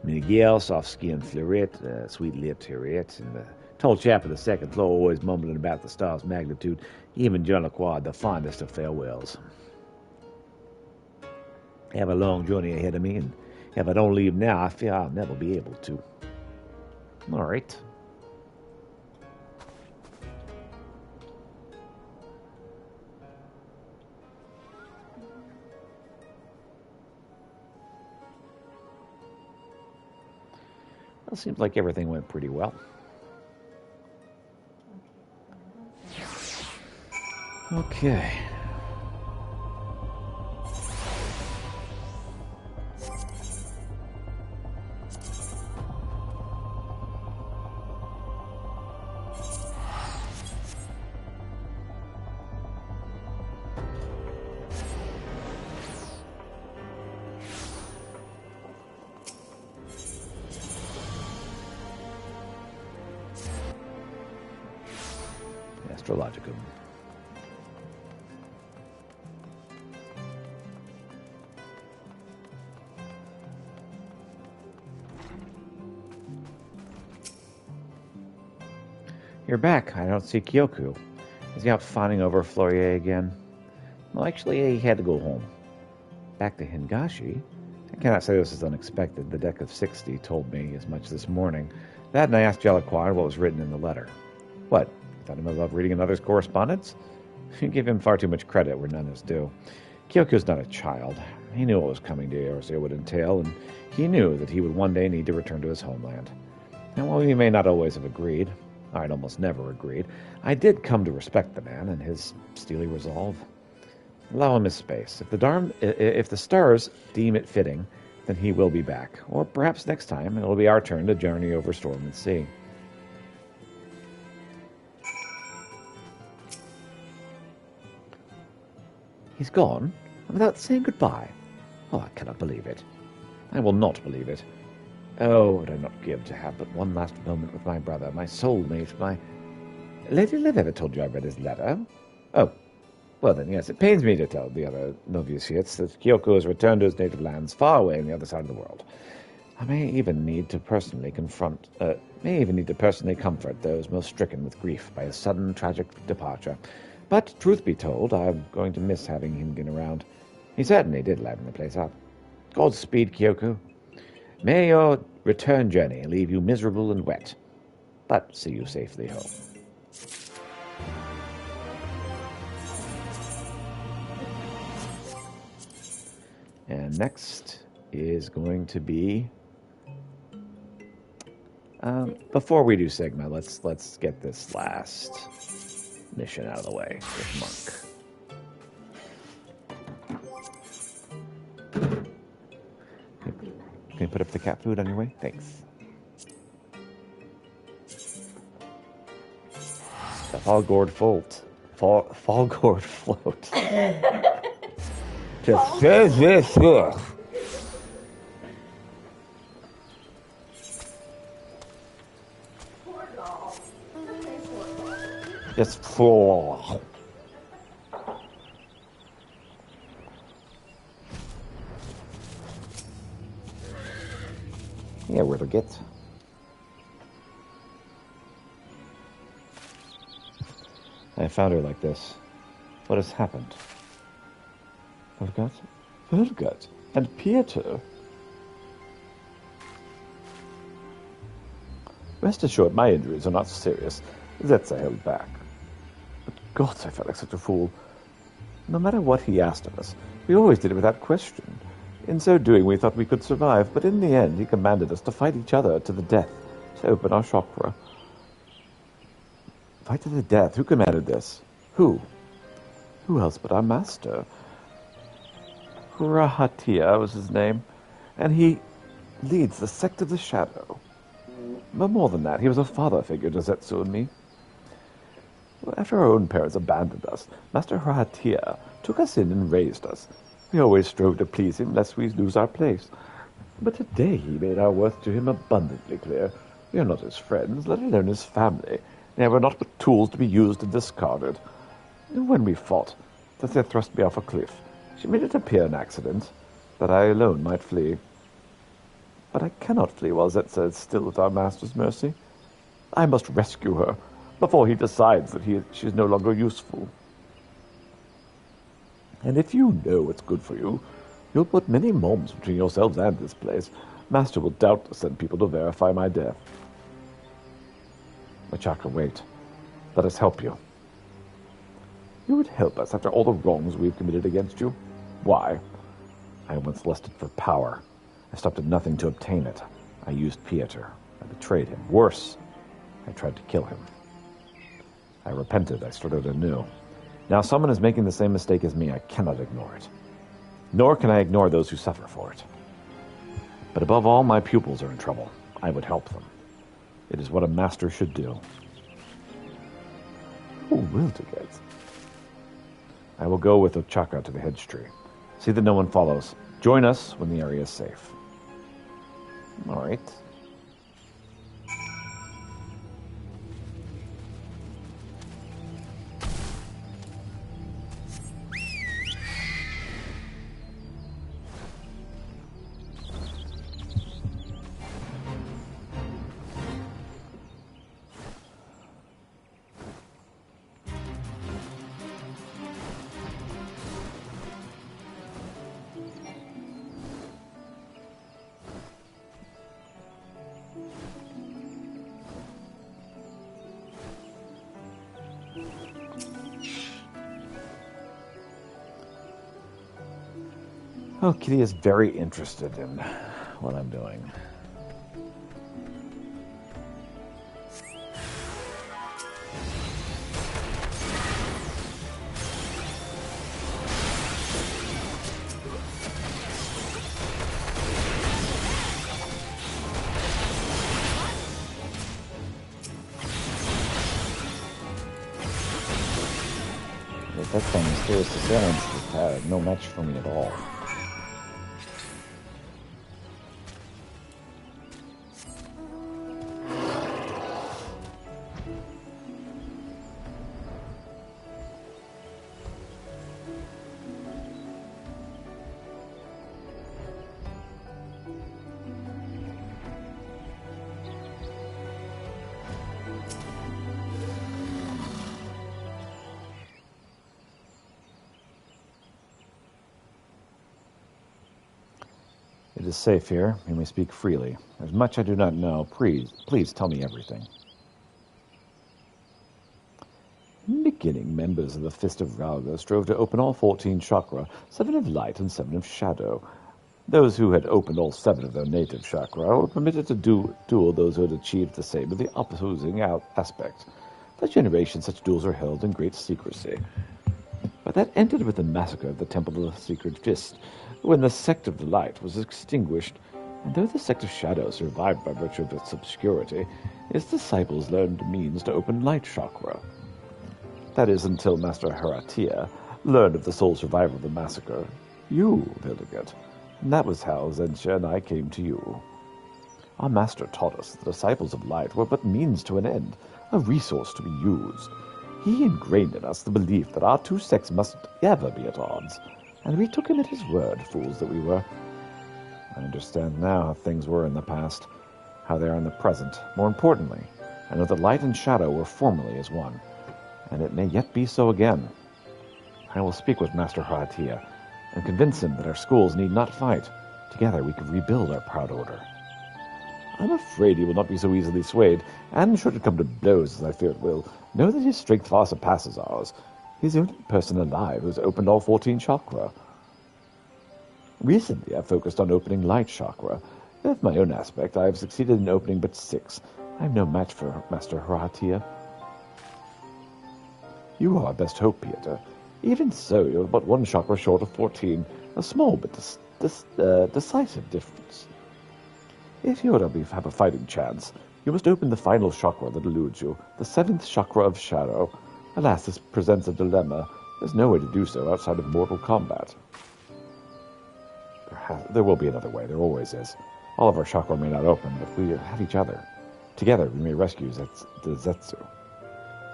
Miguel, soft-skinned Fleuret, sweet-lipped Harriet, and the tall chap of the second floor always mumbling about the star's magnitude, even John Lacroix, the fondest of farewells. I have a long journey ahead of me, and if I don't leave now, I fear I'll never be able to. All right. Well, seems like everything went pretty well. Okay. Astrologicum. You're back. I don't see Kyoku. Is he out fawning over Florier again? Well, actually, he had to go home. Back to Hingashi? I cannot say this is unexpected. The deck of 60 told me as much this morning. That, and I asked Jalaquar what was written in the letter. What? Thought him above reading another's correspondence? You give him far too much credit where none is due. Kyoku's not a child. He knew what was coming to Eorzea would entail, and he knew that he would one day need to return to his homeland. And while we may not always have agreed, I'd almost never agreed, I did come to respect the man and his steely resolve. Allow him his space. If the stars deem it fitting, then he will be back. Or perhaps next time it will be our turn to journey over storm and sea. He's gone, without saying goodbye. Oh, I cannot believe it. I will not believe it. Oh, would I not give to have but one last moment with my brother, my soulmate, my... Lady Liv ever told you I read his letter? Oh, well then, yes, it pains me to tell the other novitiates that Kyoko has returned to his native lands far away on the other side of the world. I may even need to personally comfort those most stricken with grief by his sudden tragic departure. But, truth be told, I'm going to miss having Hingen around. He certainly did liven the place up. Godspeed, Kyoku. May your return journey leave you miserable and wet, but see you safely home. And next is going to be... before we do Sigma, let's get this last mission out of the way with Monk. Can you put up the cat food on your way? Thanks. The Fallgourd float. Fallgourd float. Just says this. Just floor. Yeah, where'd it get? I found her like this. What has happened? Velgat? And Pieter? Rest assured, my injuries are not serious. That's I held back. But gods, I felt like such a fool. No matter what he asked of us, we always did it without question. In so doing, we thought we could survive, but in the end, he commanded us to fight each other to the death, to open our chakra. Fight to the death? Who commanded this? Who? Who else but our master? Rahatia was his name, and he leads the sect of the shadow. But more than that, he was a father figure to Zetsu and me. After our own parents abandoned us, Master Rahatia took us in and raised us. We always strove to please him, lest we lose our place. But today he made our worth to him abundantly clear. We are not his friends, let alone his family. They were not but tools to be used and discarded. When we fought, Thessia thrust me off a cliff. She made it appear an accident, that I alone might flee. But I cannot flee while Zetsa is still at our master's mercy. I must rescue her, before he decides that she is no longer useful. And if you know what's good for you, you'll put many moms between yourselves and this place. Master will doubtless send people to verify my death. Machaka, wait. Let us help you. You would help us after all the wrongs we've committed against you? Why? I once lusted for power. I stopped at nothing to obtain it. I used Pieter. I betrayed him. Worse, I tried to kill him. I repented. I started anew. Now someone is making the same mistake as me. I cannot ignore it. Nor can I ignore those who suffer for it. But above all, my pupils are in trouble. I would help them. It is what a master should do. Who will do it? I will go with Ochaka to the hedge tree. See that no one follows. Join us when the area is safe. All right. Oh, Kitty is very interested in what I'm doing. That thing, Mysterious Assailants, is no match for me at all. It is safe here. You may speak freely. There's much I do not know. Please tell me everything. In the beginning, members of the Fist of Rauga strove to open all 14 chakra, 7 of light and 7 of shadow. Those who had opened all 7 of their native chakra were permitted to duel those who had achieved the same with the opposing aspect. For generations, such duels were held in great secrecy. But that ended with the massacre of the Temple of the Secret Fist, when the Sect of the Light was extinguished, and though the Sect of Shadow survived by virtue of its obscurity, its disciples learned means to open light chakra. That is until Master Haratia learned of the sole survivor of the massacre, you, Hildegard. And that was how Zensha and I came to you. Our master taught us the disciples of light were but means to an end, a resource to be used. He ingrained in us the belief that our two sects must ever be at odds, and we took him at his word, fools that we were. I understand now how things were in the past, how they are in the present. More importantly, I know that light and shadow were formerly as one, and it may yet be so again. I will speak with Master Haratia and convince him that our schools need not fight. Together we can rebuild our proud order. I'm afraid he will not be so easily swayed, and should it come to blows, as I fear it will, know that his strength far surpasses ours. He's the only person alive who's opened all 14 chakra. Recently, I've focused on opening light chakra. With my own aspect, I have succeeded in opening but 6. I'm no match for Master Haratia. You are our best hope, Peter. Even so, you're but 1 chakra short of 14, a small but decisive difference. If you are to have a fighting chance, you must open the final chakra that eludes you, the 7th chakra of shadow. Alas, this presents a dilemma. There's no way to do so outside of mortal combat. There will be another way, there always is. All of our chakra may not open, but we have each other. Together we may rescue the Zetsu.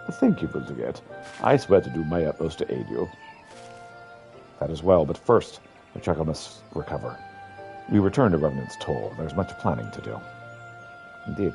But thank you, Vultigate. I swear to do my utmost to aid you. That is well, but first, the chakra must recover. We return to Revenant's Toll. There's much planning to do. Indeed.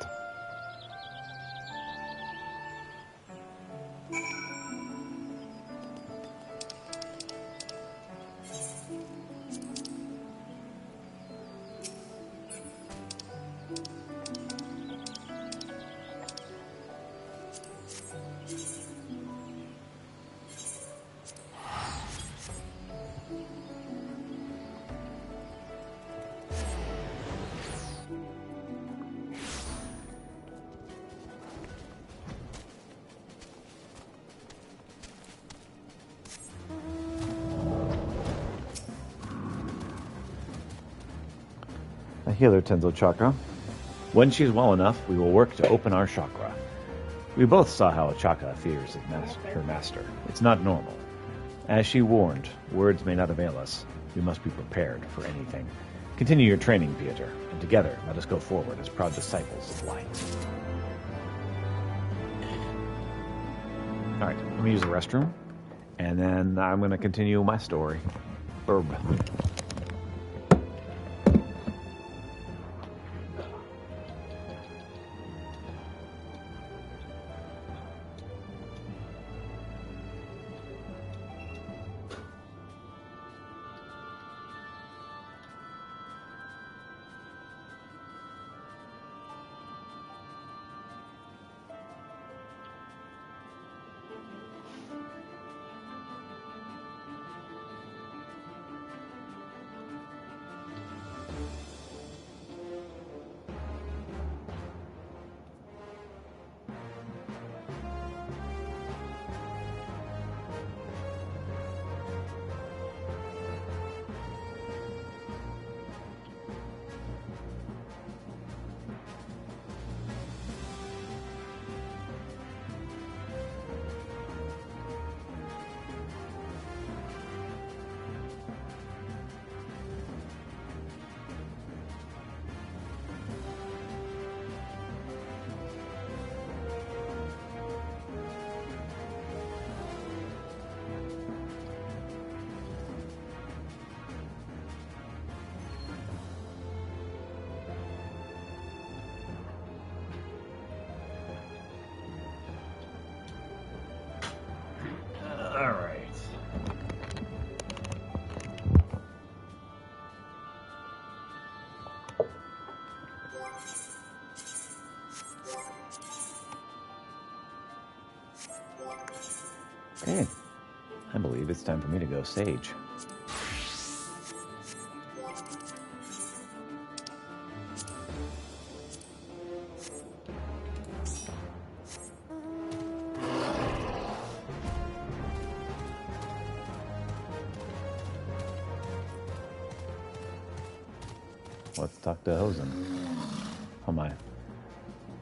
A healer Tenzo chakra. When she's well enough, we will work to open our chakra. We both saw how a chakra fears her master. It's not normal. As she warned, words may not avail us. We must be prepared for anything. Continue your training, Peter, and together let us go forward as proud disciples of light. All right, let me use the restroom, and then I'm going to continue my story. Burb. Okay, I believe it's time for me to go sage. Let's talk to Hosen. Oh my.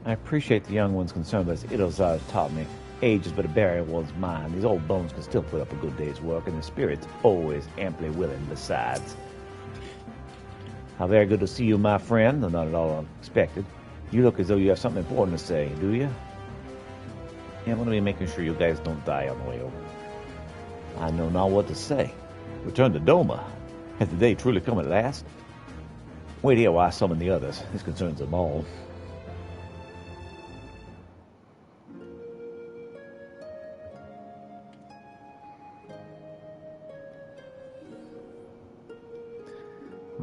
I appreciate the young one's concern, but as Idozar taught me, age is but a barrier in one's mind. These old bones can still put up a good day's work, and the spirit's always amply willing besides. How very good to see you, my friend, though not at all unexpected. You look as though you have something important to say, do you? Yeah, I'm going to be making sure you guys don't die on the way over. I know not what to say. Return to Doma. Has the day truly come at last? Wait here while I summon the others. This concerns them all.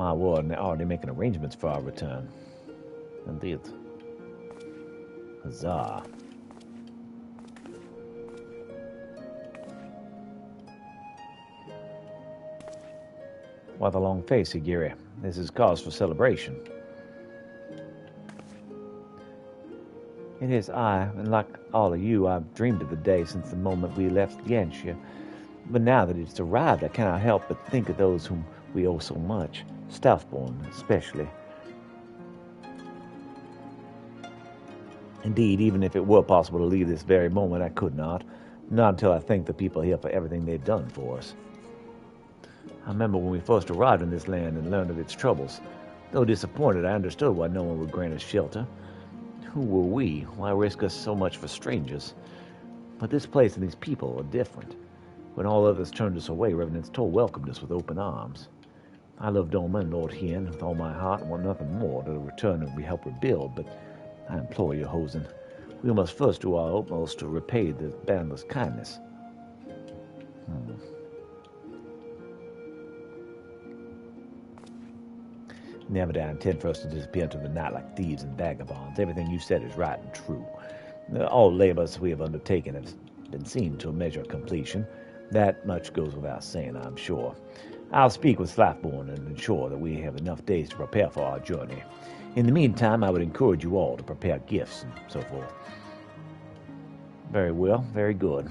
My word, and they're already making arrangements for our return. Indeed. Huzzah. Why the long face, Higiri? This is cause for celebration. It is I, and like all of you, I've dreamed of the day since the moment we left Yanxia. But now that it's arrived, I cannot help but think of those whom we owe so much, Southbourne especially. Indeed, even if it were possible to leave this very moment, I could not. Not until I thank the people here for everything they've done for us. I remember when we first arrived in this land and learned of its troubles. Though disappointed, I understood why no one would grant us shelter. Who were we? Why risk us so much for strangers? But this place and these people are different. When all others turned us away, Revenant's Toll welcomed us with open arms. I love Dolma and Lord Hien with all my heart and want nothing more to return and help rebuild, but I implore you, Hosen, we must first do our utmost to repay the boundless kindness. Never did I intend for us to disappear into the night like thieves and vagabonds. Everything you said is right and true. All labors we have undertaken have been seen to a measure of completion. That much goes without saying, I'm sure. I'll speak with Southbourne and ensure that we have enough days to prepare for our journey. In the meantime, I would encourage you all to prepare gifts and so forth. Very well, very good.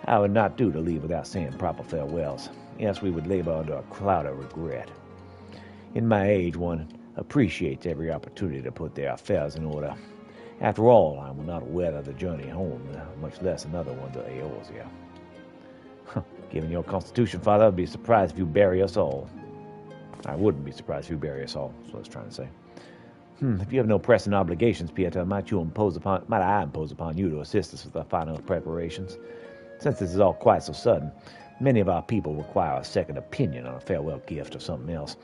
I would not do to leave without saying proper farewells. Yes, we would labor under a cloud of regret. In my age, one appreciates every opportunity to put their affairs in order. After all, I am not aware of the journey home, much less another one to Eorzea. Given your constitution, Father, I'd be surprised if you bury us all. I wouldn't be surprised if you bury us all, that's what I was trying to say. If you have no pressing obligations, Pieter, might I impose upon you to assist us with our final preparations? Since this is all quite so sudden, many of our people require a second opinion on a farewell gift or something else.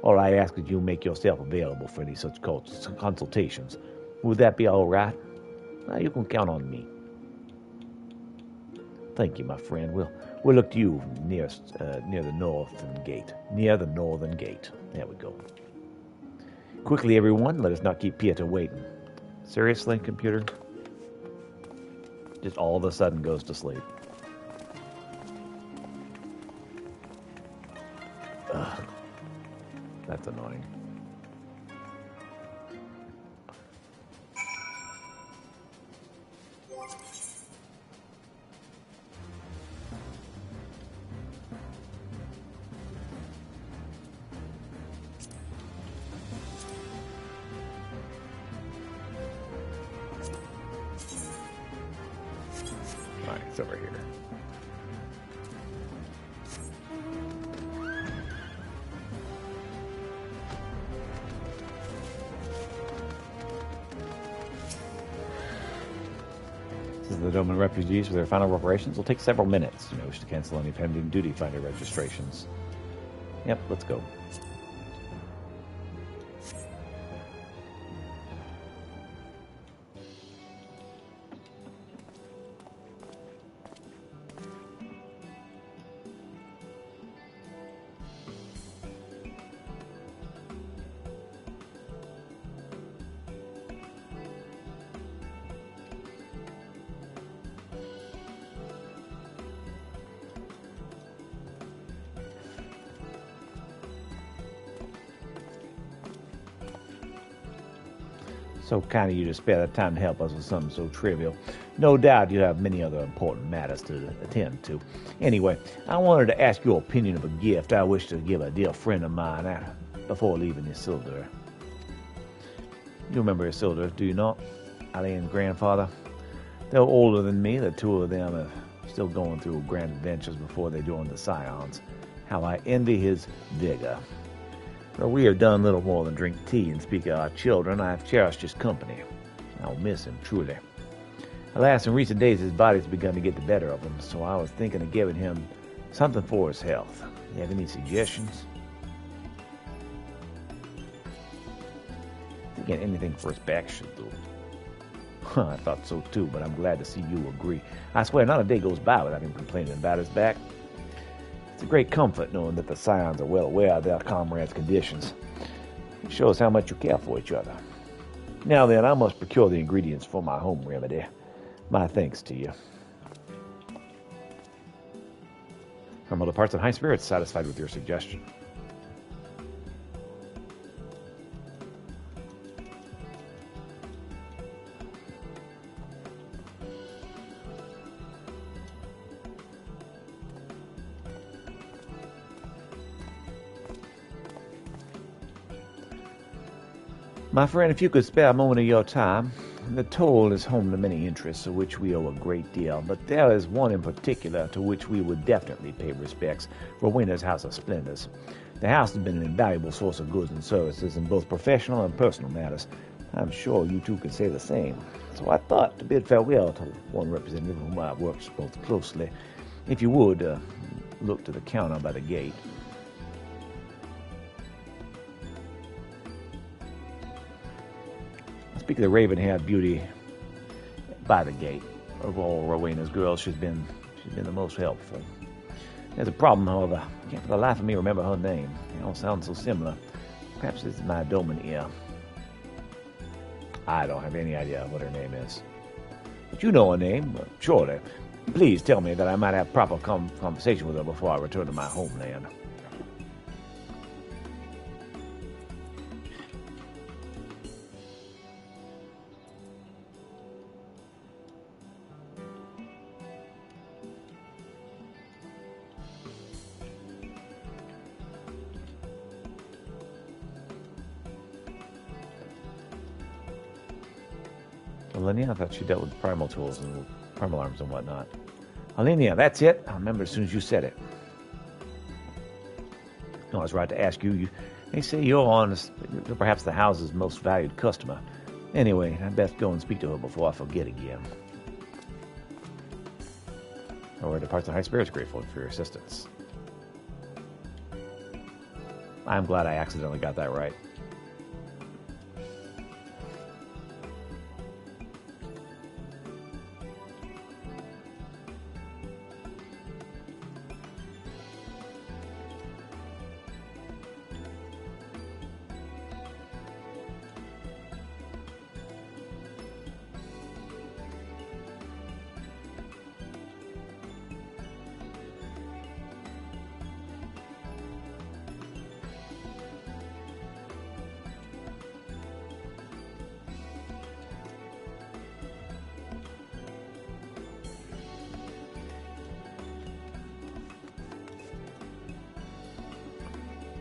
All I ask is you make yourself available for any such consultations. Would that be all right? You can count on me. Thank you, my friend. We'll look to you near the northern gate. Near the northern gate. There we go. Quickly, everyone. Let us not keep Pieter waiting. Seriously, computer? Just all of a sudden goes to sleep. Ugh. That's annoying. Alright, it's over here. The Doman refugees for their final reparations will take several minutes. You may wish to cancel any pending duty finder registrations. Yep, let's go. So kind of you to spare the time to help us with something so trivial. No doubt you have many other important matters to attend to. Anyway, I wanted to ask your opinion of a gift I wish to give a dear friend of mine before leaving Isildur. You remember Isildur, do you not? Alien's grandfather. Though older than me, the two of them are still going through grand adventures before they join the Scions. How I envy his vigor. Though we have done little more than drink tea and speak of our children, I have cherished his company. I'll miss him, truly. Alas, in recent days his body's begun to get the better of him, so I was thinking of giving him something for his health. You have any suggestions? Again, anything for his back should do. I thought so too, but I'm glad to see you agree. I swear not a day goes by without him complaining about his back. It's a great comfort knowing that the Scions are well aware of their comrades' conditions. It shows how much you care for each other. Now then, I must procure the ingredients for my home remedy. My thanks to you. Hermel departs in high spirits, satisfied with your suggestion. My friend, if you could spare a moment of your time, the toll is home to many interests of which we owe a great deal, but there is one in particular to which we would definitely pay respects: Rowena's House of Splendors. The house has been an invaluable source of goods and services in both professional and personal matters. I'm sure you two could say the same. So I thought to bid farewell to one representative whom I've worked most closely. If you would, look to the counter by the gate. Speak of the raven-haired beauty by the gate. Of all Rowena's girls, she's been the most helpful. There's a problem, however. I can't for the life of me remember her name. They all sound so similar. Perhaps this is my Dolman ear. I don't have any idea what her name is. But you know her name, surely. Please tell me that I might have proper conversation with her before I return to my homeland. Alenia, I thought she dealt with primal tools and primal arms and whatnot. Alenia, that's it. I remember as soon as you said it. No, I was right to ask you. They say you're perhaps the house's most valued customer. Anyway, I'd best go and speak to her before I forget again. Or departs in high spirits, grateful for your assistance. I'm glad I accidentally got that right.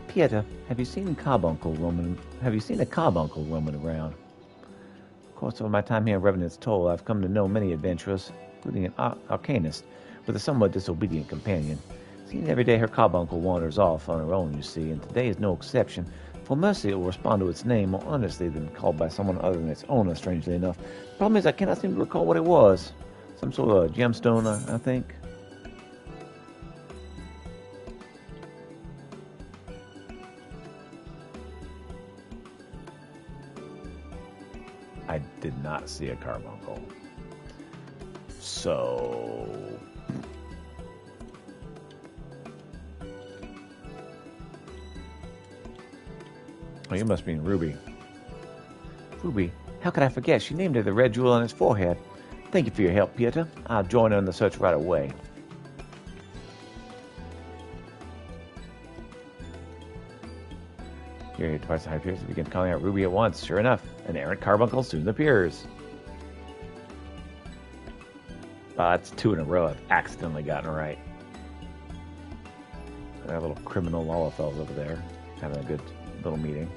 Pieter, have you seen a carbuncle roaming around? Of course, over my time here in Revenant's Toll, I've come to know many adventurers, including an arcanist with a somewhat disobedient companion. Seen every day her carbuncle wanders off on her own, you see, and today is no exception. For mercy, it will respond to its name more honestly than called by someone other than its owner, strangely enough. The problem is I cannot seem to recall what it was. Some sort of gemstone, I think. I did not see a carbuncle. So... Oh, you must mean Ruby. Ruby? How could I forget? She named her the red jewel on his forehead. Thank you for your help, Pieter. I'll join her in the search right away. Here, twice the high appears to begin calling out Ruby at once. Sure enough, an errant carbuncle soon appears. That's 2 in a row. I've accidentally gotten it right. That little criminal Lawfell's over there, having a good little meeting.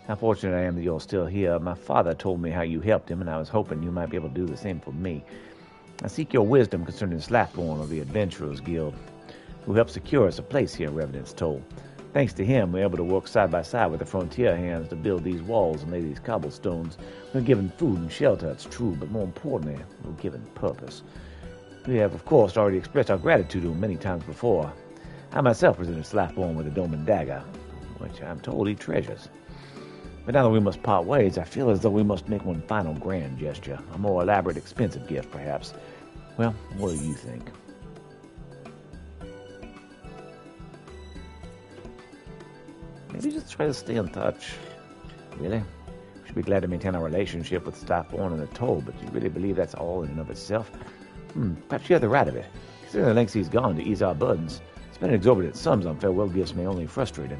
How fortunate I am that you're still here. My father told me how you helped him, and I was hoping you might be able to do the same for me. I seek your wisdom concerning Slathborn of the Adventurers Guild, who helped secure us a place here in Revenant's Toll. Thanks to him, we're able to work side by side with the frontier hands to build these walls and lay these cobblestones. We're given food and shelter, it's true, but more importantly, we're given purpose. We have, of course, already expressed our gratitude to him many times before. I myself presented Slackborn with a dome and dagger, which I'm told he treasures. But now that we must part ways, I feel as though we must make one final grand gesture. A more elaborate, expensive gift, perhaps. Well, what do you think? Maybe just try to stay in touch. Really? We should be glad to maintain our relationship with Slackborn and the toll, but you really believe that's all in and of itself? Perhaps you have the right of it. Considering the lengths he's gone to ease our burdens, spending exorbitant sums on farewell gifts may only frustrate him.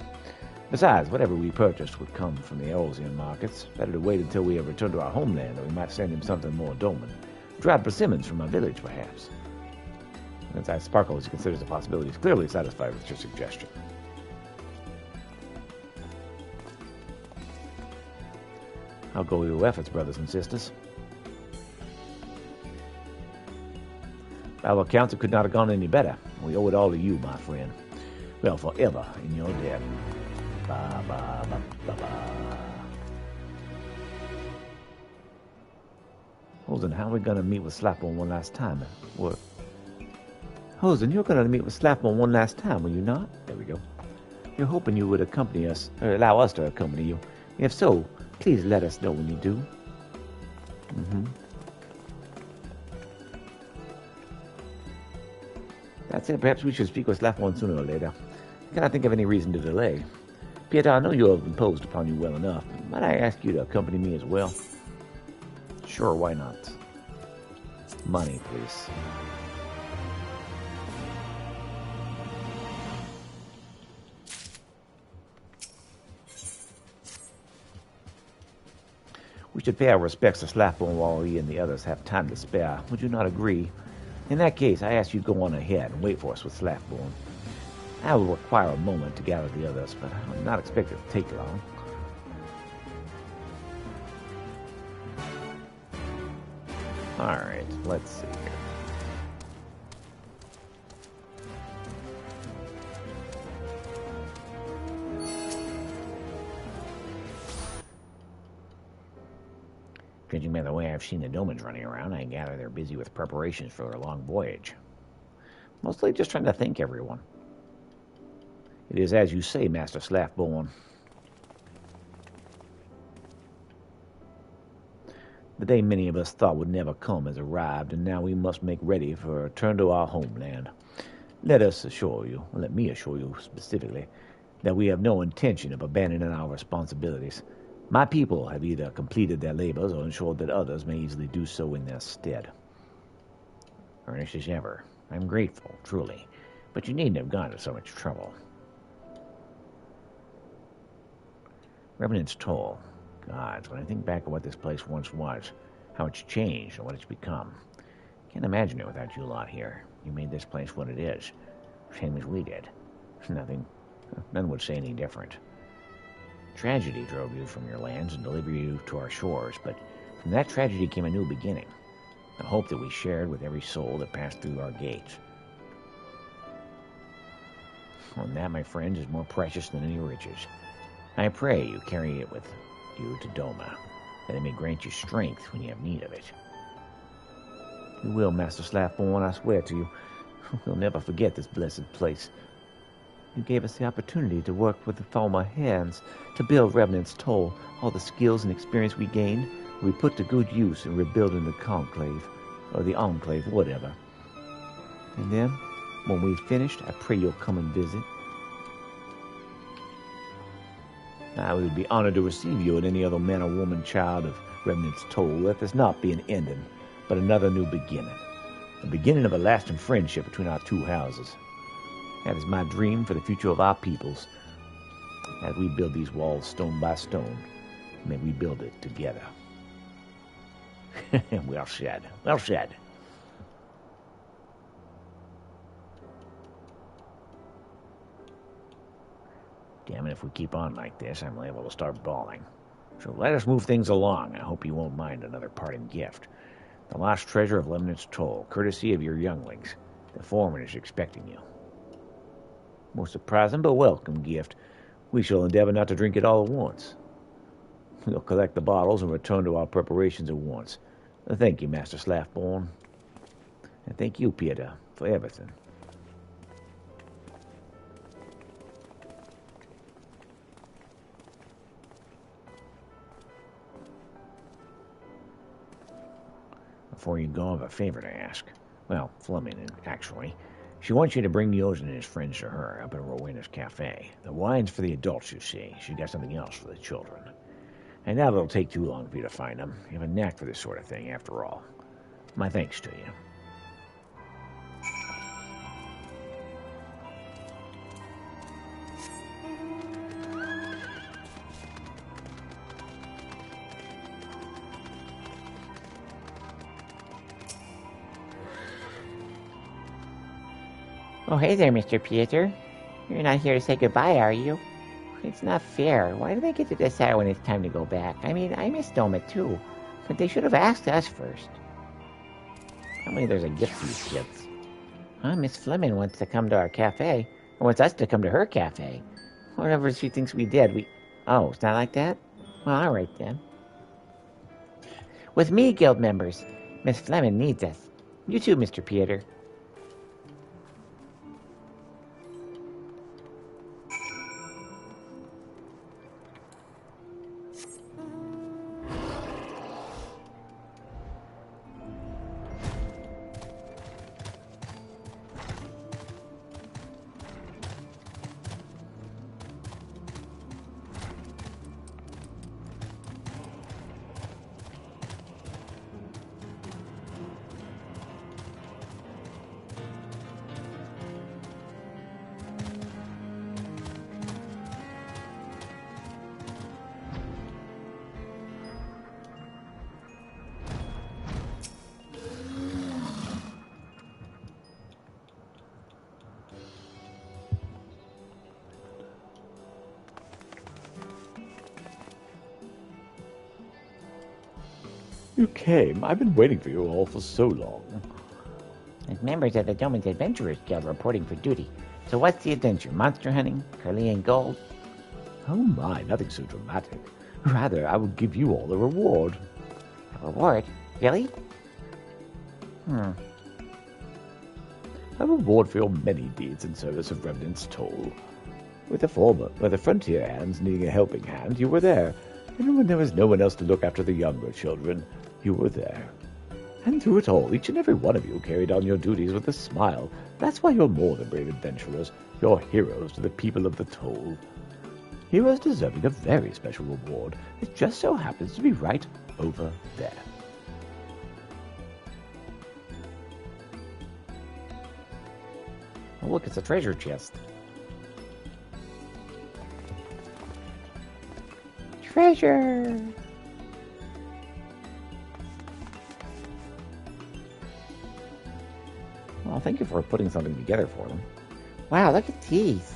Besides, whatever we purchased would come from the Elsian markets. Better to wait until we have returned to our homeland, or we might send him something more Doman. Dried persimmons from our village, perhaps. As I sparkle as he considers the possibilities, clearly satisfied with your suggestion. How go your efforts, brothers and sisters? By all accounts, it could not have gone any better. We owe it all to you, my friend. Well, forever in your debt. Ba, ba, ba, ba, ba. Hosen, how are we going to meet with Slackborn one last time? What? Hosen, you're going to meet with Slackborn one last time, will you not? There we go. You're hoping you would accompany us, or allow us to accompany you. If so, please let us know when you do. That said, perhaps we should speak with Slackborn sooner or later. I cannot think of any reason to delay. Pieter, I know you have imposed upon you well enough. Might I ask you to accompany me as well? Sure, why not? Money, please. We should pay our respects to Slackborn while he and the others have time to spare. Would you not agree? In that case, I ask you to go on ahead and wait for us with Slackborn. I will require a moment to gather the others, but I'm not expected to take long. Alright, let's see here. Judging by the way I've seen the Domans running around, I gather they're busy with preparations for their long voyage. Mostly just trying to thank everyone. It is as you say, Master Slackborn. The day many of us thought would never come has arrived, and now we must make ready for a return to our homeland. Let me assure you specifically, that we have no intention of abandoning our responsibilities. My people have either completed their labors or ensured that others may easily do so in their stead. Earnest as ever, I'm grateful, truly, but you needn't have gone to so much trouble. Revenant's Toll. Gods, when I think back of what this place once was, how it's changed and what it's become. Can't imagine it without you lot here. You made this place what it is. Same as we did. None would say any different. Tragedy drove you from your lands and delivered you to our shores, but from that tragedy came a new beginning. A hope that we shared with every soul that passed through our gates. And that, my friends, is more precious than any riches. I pray you carry it with you to Doma, that it may grant you strength when you have need of it. You will, Master Slackborn, I swear to you. We'll never forget this blessed place. You gave us the opportunity to work with the former hands, to build Revenant's Toll. All the skills and experience we gained, we put to good use in rebuilding the Conclave, or the Enclave, whatever. And then, when we've finished, I pray you'll come and visit. I would be honored to receive you and any other man or woman child of Revenant's Toll. Let this not be an ending, but another new beginning. The beginning of a lasting friendship between our two houses. That is my dream for the future of our peoples. As we build these walls stone by stone, may we build it together. Well said. Well said. Damn it, if we keep on like this, I'm liable to start bawling. So let us move things along. I hope you won't mind another parting gift. The lost treasure of Revenant's Toll, courtesy of your younglings. The foreman is expecting you. Most surprising but welcome gift. We shall endeavor not to drink it all at once. We'll collect the bottles and return to our preparations at once. Thank you, Master Slackborn. And thank you, Pieter, for everything. before you go, I have a favor to ask. Well, Fleming, actually. She wants you to bring Yosen and his friends to her up in Rowena's cafe. The wine's for the adults, you see. She's got something else for the children. I doubt it'll take too long for you to find them. You have a knack for this sort of thing, after all. My thanks to you. Oh, hey there, Mr. Peter. You're not here to say goodbye, are you? It's not fair. Why do they get to decide when it's time to go back? I mean, I miss Doma too, but they should have asked us first. Tell me there's a gift for these kids. Miss Fleming wants to come to our cafe, or wants us to come to her cafe. Whatever she thinks we did, Oh, it's not like that? Well, all right then. With me, guild members. Miss Fleming needs us. You too, Mr. Peter. You came. I've been waiting for you all for so long. As members of the Doman's Adventurers Guild reporting for duty. So what's the adventure? Monster hunting? Curly gold? Oh my, nothing so dramatic. Rather, I will give you all a reward. A reward? Really? A reward for your many deeds in service of Remnant's Toll. With the frontier hands needing a helping hand, you were there. Even when there was no one else to look after the younger children, you were there. And through it all, each and every one of you carried on your duties with a smile. That's why you're more than brave adventurers. You're heroes to the people of the Toll. Heroes deserving a very special reward. It just so happens to be right over there. Oh, look, it's a treasure chest. Treasure! Well, thank you for putting something together for them. Wow, look at these.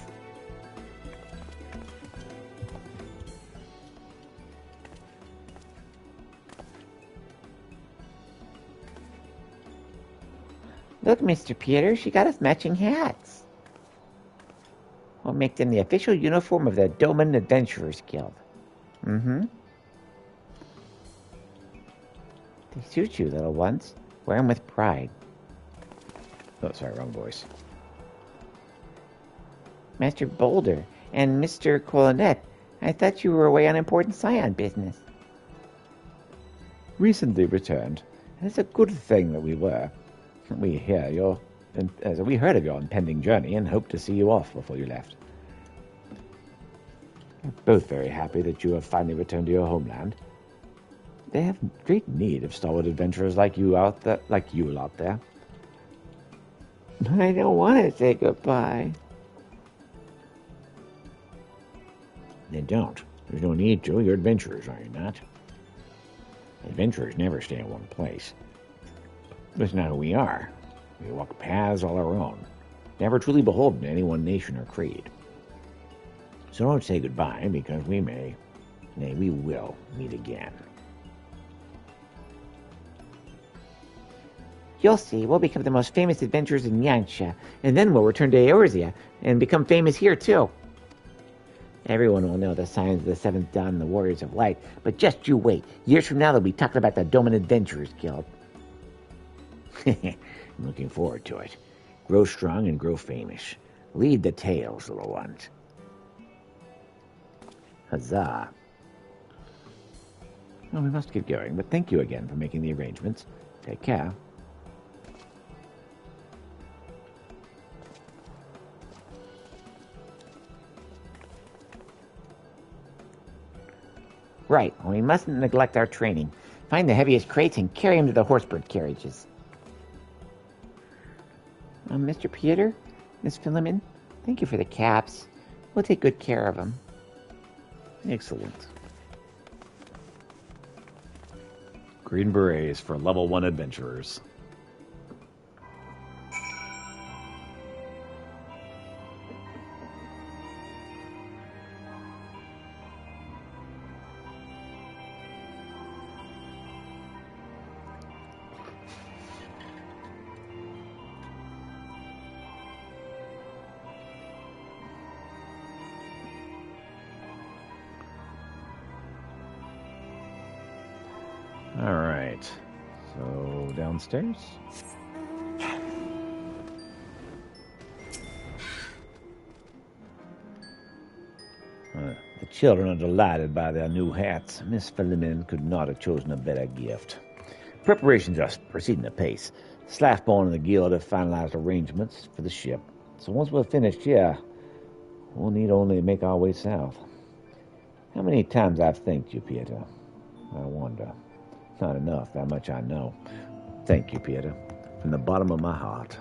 Look, Mr. Peter, she got us matching hats. We'll make them the official uniform of the Doman Adventurers Guild. They suit you, little ones. Wear them with pride. Oh, sorry, wrong voice. Master Boulder and Mr. Colonet, I thought you were away on important scion business. Recently returned. And it's a good thing that we were. We heard of your impending journey and hoped to see you off before you left. We're both very happy that you have finally returned to your homeland. They have great need of stalwart adventurers like you out there. I don't want to say goodbye. Then don't. There's no need to. You're adventurers, are you not? Adventurers never stay in one place. That's not who we are. We walk paths all our own, never truly beholden to any one nation or creed. So don't say goodbye, because we will meet again. You'll see, we'll become the most famous adventurers in Yansha, and then we'll return to Eorzea and become famous here too. Everyone will know the signs of the Seventh Dawn and the Warriors of Light, but just you wait. Years from now, they'll be talking about the Doman Adventurers Guild. I'm looking forward to it. Grow strong and grow famous. Lead the tales, little ones. Huzzah. Well, we must get going, but thank you again for making the arrangements. Take care. Right. Well, we mustn't neglect our training. Find the heaviest crates and carry them to the horsebird carriages. Mr. Peter, Miss Philemon, thank you for the caps. We'll take good care of them. Excellent. Green berets for level 1 adventurers. All right. So downstairs. The children are delighted by their new hats. Miss Philemon could not have chosen a better gift. Preparations are proceeding apace. Slaffborn and the guild have finalized arrangements for the ship. So once we're finished here, we'll need only make our way south. How many times I've thanked you, Peter? I wonder. Not enough, that much I know. Thank you, Peter, from the bottom of my heart.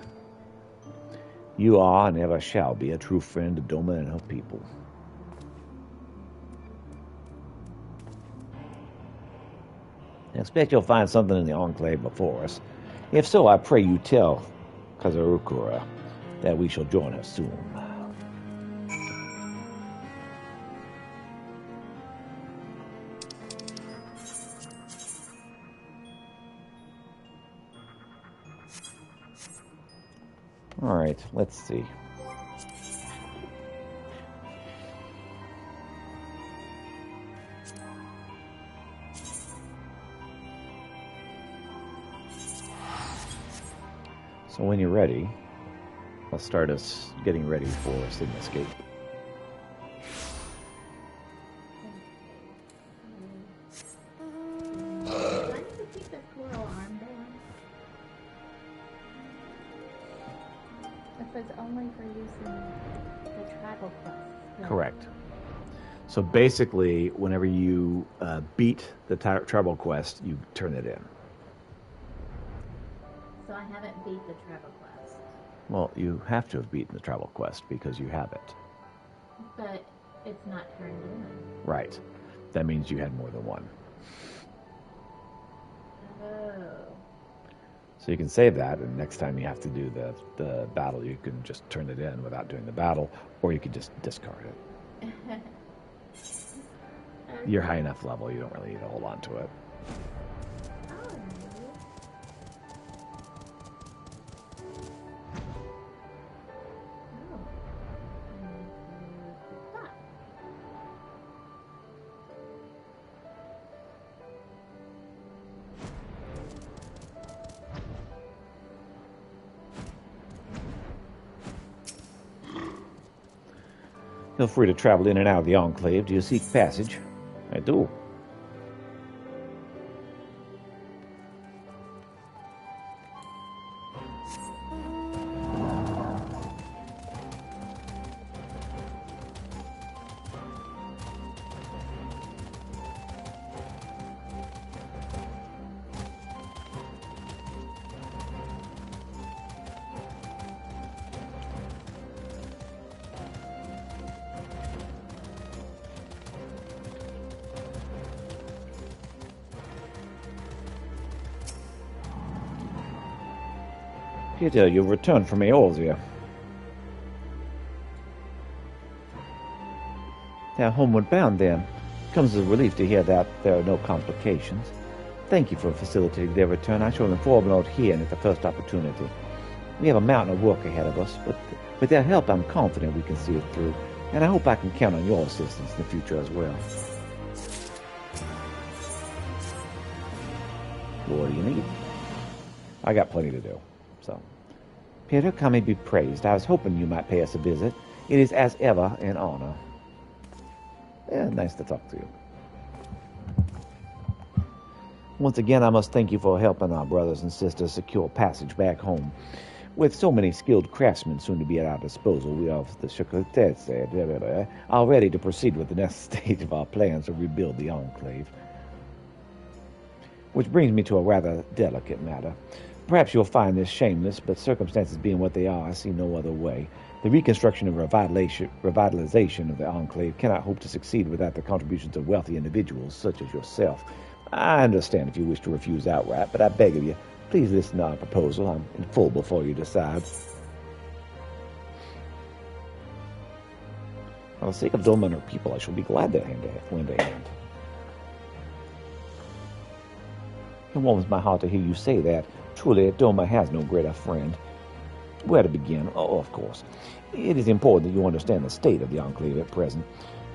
You are and ever shall be a true friend to Doma and her people. I expect you'll find something in the Enclave before us. If so, I pray you tell Kazarukura that we shall join her soon. All right, let's see. So when you're ready, I'll start us getting ready for Sigma Escape. Do I need to keep the coral armband? If it's only for using the tribal quest. Yeah. Correct. So basically, whenever you beat the tribal quest, you turn it in. So I haven't beat the tribal quest. Well, you have to have beaten the tribal quest because you have it. But it's not turned in. Right. That means you had more than one. Oh. So you can save that, and next time you have to do the battle, you can just turn it in without doing the battle, or you can just discard it. You're high enough level, you don't really need to hold on to it. Feel free to travel in and out of the Enclave. Do you seek passage? I do. Peter, you've returned from Eorzea. They're homeward bound, then. Comes as a relief to hear that there are no complications. Thank you for facilitating their return. I shall inform Lord Hearn at the first opportunity. We have a mountain of work ahead of us, but with their help, I'm confident we can see it through, and I hope I can count on your assistance in the future as well. What do you need? I got plenty to do, so... Peter, come and be praised. I was hoping you might pay us a visit. It is as ever an honor. Yeah, nice to talk to you. Once again, I must thank you for helping our brothers and sisters secure passage back home. With so many skilled craftsmen soon to be at our disposal, we of the Shukotetse are ready to proceed with the next stage of our plans to rebuild the Enclave. Which brings me to a rather delicate matter. Perhaps you'll find this shameless, but circumstances being what they are, I see no other way. The reconstruction and revitalization of the Enclave cannot hope to succeed without the contributions of wealthy individuals such as yourself. I understand if you wish to refuse outright, but I beg of you, please listen to our proposal. I'm in full before you decide. For the sake of Doma and her people, I shall be glad to lend a hand. It warms my heart to hear you say that. Truly, Doma has no greater friend. Where to begin? Oh, of course. It is important that you understand the state of the Enclave at present.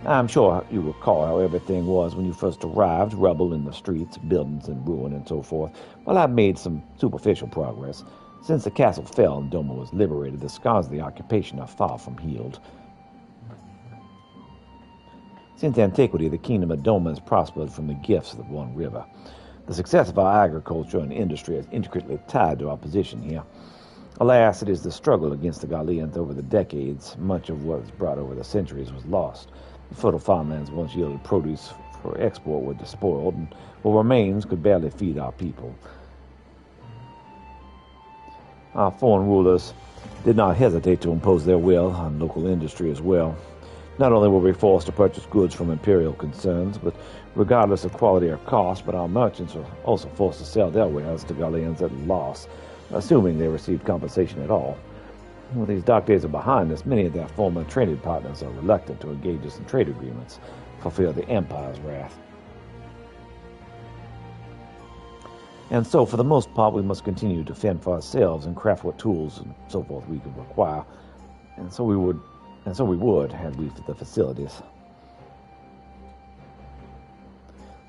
I'm sure you recall how everything was when you first arrived, rubble in the streets, buildings in ruin, and so forth. Well, I've made some superficial progress. Since the castle fell and Doma was liberated, the scars of the occupation are far from healed. Since antiquity, the kingdom of Doma has prospered from the gifts of the One River. The success of our agriculture and industry is intricately tied to our position here. Alas, it is the struggle against the Galileans over the decades. Much of what was brought over the centuries was lost. The fertile farmlands once yielded produce for export were despoiled, and what remains could barely feed our people. Our foreign rulers did not hesitate to impose their will on local industry as well. Not only were we forced to purchase goods from imperial concerns, but regardless of quality or cost, but our merchants were also forced to sell their wares to Galileans at a loss, assuming they received compensation at all. When these dark days are behind us, many of their former trading partners are reluctant to engage us in trade agreements, fulfill the Empire's wrath. And so, for the most part, we must continue to fend for ourselves and craft what tools and so forth we could require. And so we would, had we the facilities.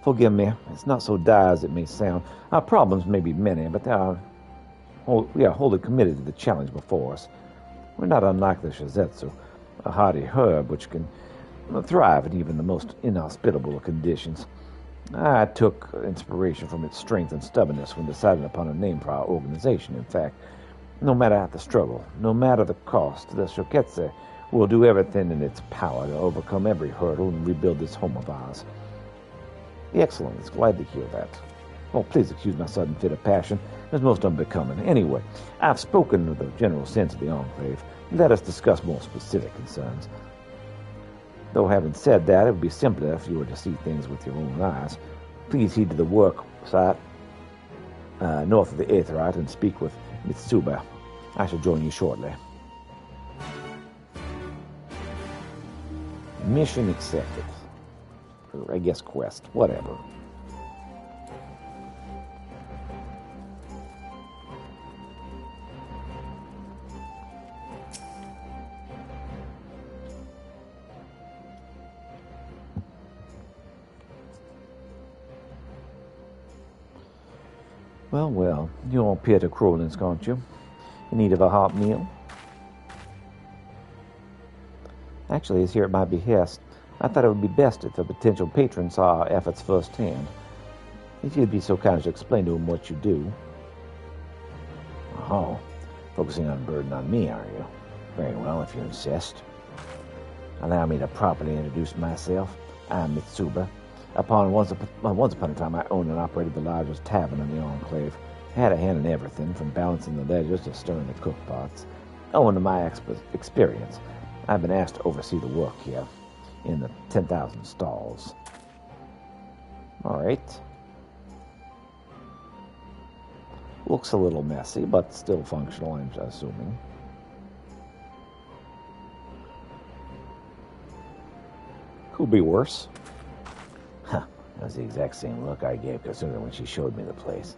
Forgive me, it's not so dire as it may sound. Our problems may be many, but we are wholly committed to the challenge before us. We're not unlike the Shizetsu, a hardy herb which can thrive in even the most inhospitable of conditions. I took inspiration from its strength and stubbornness when deciding upon a name for our organization. In fact, no matter the struggle, no matter the cost, the Shoketse will do everything in its power to overcome every hurdle and rebuild this home of ours. Excellent, it's glad to hear that. Oh, please excuse my sudden fit of passion. It's most unbecoming. Anyway, I've spoken of the general sense of the Enclave. Let us discuss more specific concerns. Though having said that, it would be simpler if you were to see things with your own eyes. Please heed to the work site north of the Aetherite and speak with Mitsuba. I shall join you shortly. Mission accepted. Or I guess quest, whatever. Well, you all Peter Crowlins, aren't you? In need of a hot meal? Actually, it's here at my behest. I thought it would be best if a potential patron saw our efforts firsthand. If you'd be so kind as to explain to him what you do. Oh, focusing on a burden on me, are you? Very well, if you insist. Allow me to properly introduce myself. I'm Mitsuba. Once upon a time, I owned and operated the largest tavern in the Enclave. I had a hand in everything, from balancing the ledgers to stirring the cook pots. Owing to my experience, I've been asked to oversee the work here, in the 10,000 stalls. All right. Looks a little messy, but still functional, I'm assuming. Could be worse. Huh. That was the exact same look I gave Kasuna when she showed me the place.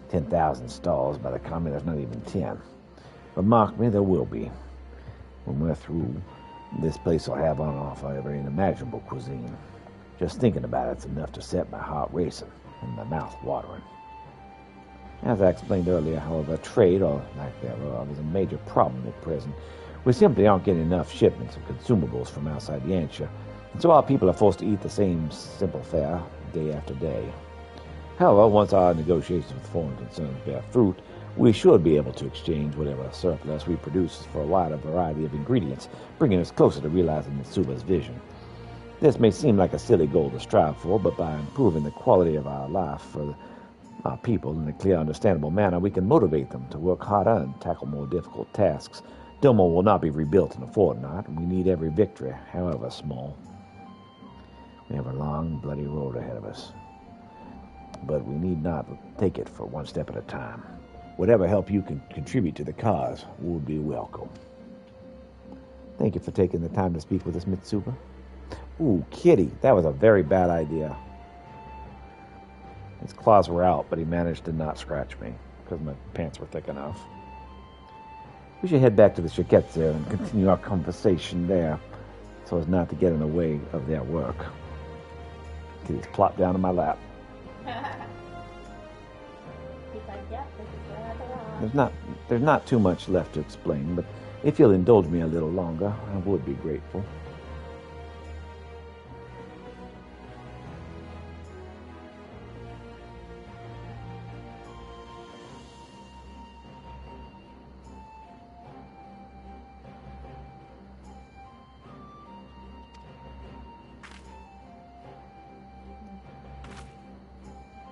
10,000 stalls, by the comment, there's not even 10. But mark me, there will be. When we're through, this place will have on offer every unimaginable cuisine. Just thinking about it's enough to set my heart racing and my mouth watering. As I explained earlier, however, trade, or lack thereof, is a major problem at present. We simply aren't getting enough shipments of consumables from outside Yantia, and so our people are forced to eat the same simple fare day after day. However, once our negotiations with foreign concerns bear fruit, we should be able to exchange whatever surplus we produce for a wider variety of ingredients, bringing us closer to realizing Mitsuba's vision. This may seem like a silly goal to strive for, but by improving the quality of our life for our people in a clear, understandable manner, we can motivate them to work harder and tackle more difficult tasks. Domo will not be rebuilt in a fortnight, and we need every victory, however small. We have a long, bloody road ahead of us, but we need not take it for one step at a time. Whatever help you can contribute to the cause would be welcome. Thank you for taking the time to speak with us, Mitsuba. Ooh, Kitty, that was a very bad idea. His claws were out, but he managed to not scratch me because my pants were thick enough. We should head back to the Shiketsu and continue our conversation there, so as not to get in the way of their work. Kitty's plopped down in my lap. He's like, yep, this is where I belong. There's not too much left to explain, but if you'll indulge me a little longer, I would be grateful.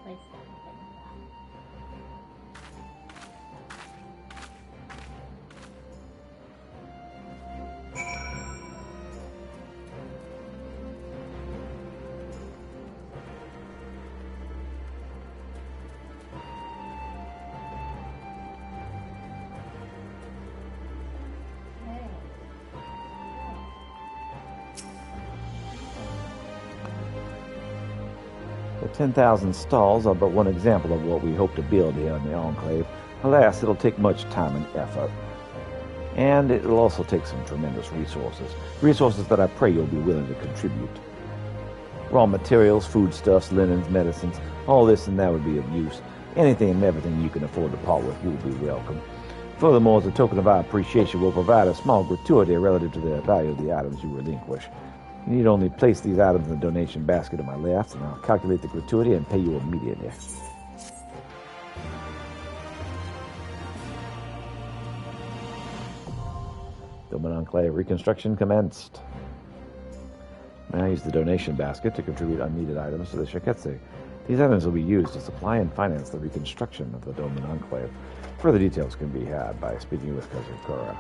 Place everything back. Okay. The 10,000 stalls are but one example of what we hope to build here in the Enclave. Alas, it'll take much time and effort. And it'll also take some tremendous resources. Resources that I pray you'll be willing to contribute. Raw materials, foodstuffs, linens, medicines, all this and that would be of use. Anything and everything you can afford to part with will be welcome. Furthermore, as a token of our appreciation, we'll provide a small gratuity relative to the value of the items you relinquish. You need only place these items in the donation basket on my left, and I'll calculate the gratuity and pay you immediately. Doman Enclave reconstruction commenced. Now use the donation basket to contribute unneeded items to the Shiketsu. These items will be used to supply and finance the reconstruction of the Doman Enclave. Further details can be had by speaking with Kazukura.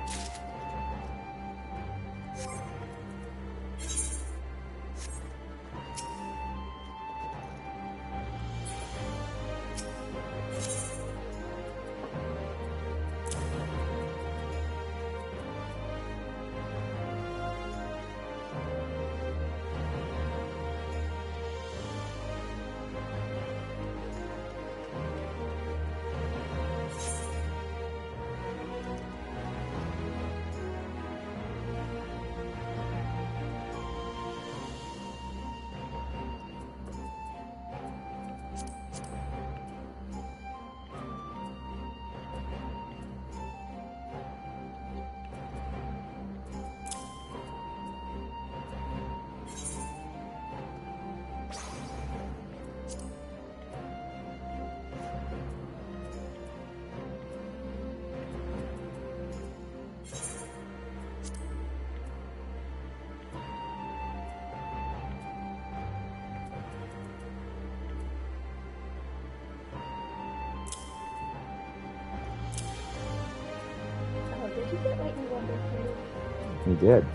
Oh, did you get what you wanted to? He did.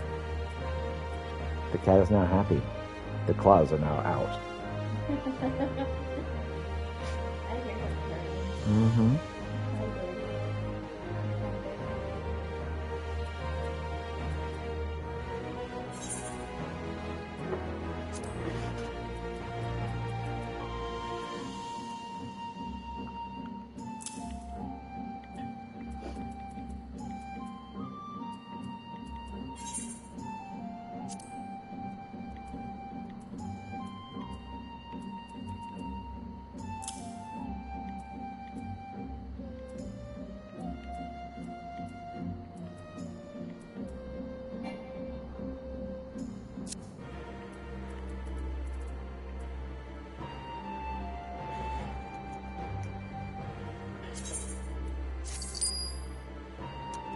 The cat is now happy. The claws are now out. I hear him purring. Mm-hmm. I did.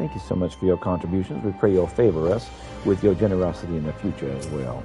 Thank you so much for your contributions. We pray you'll favor us with your generosity in the future as well.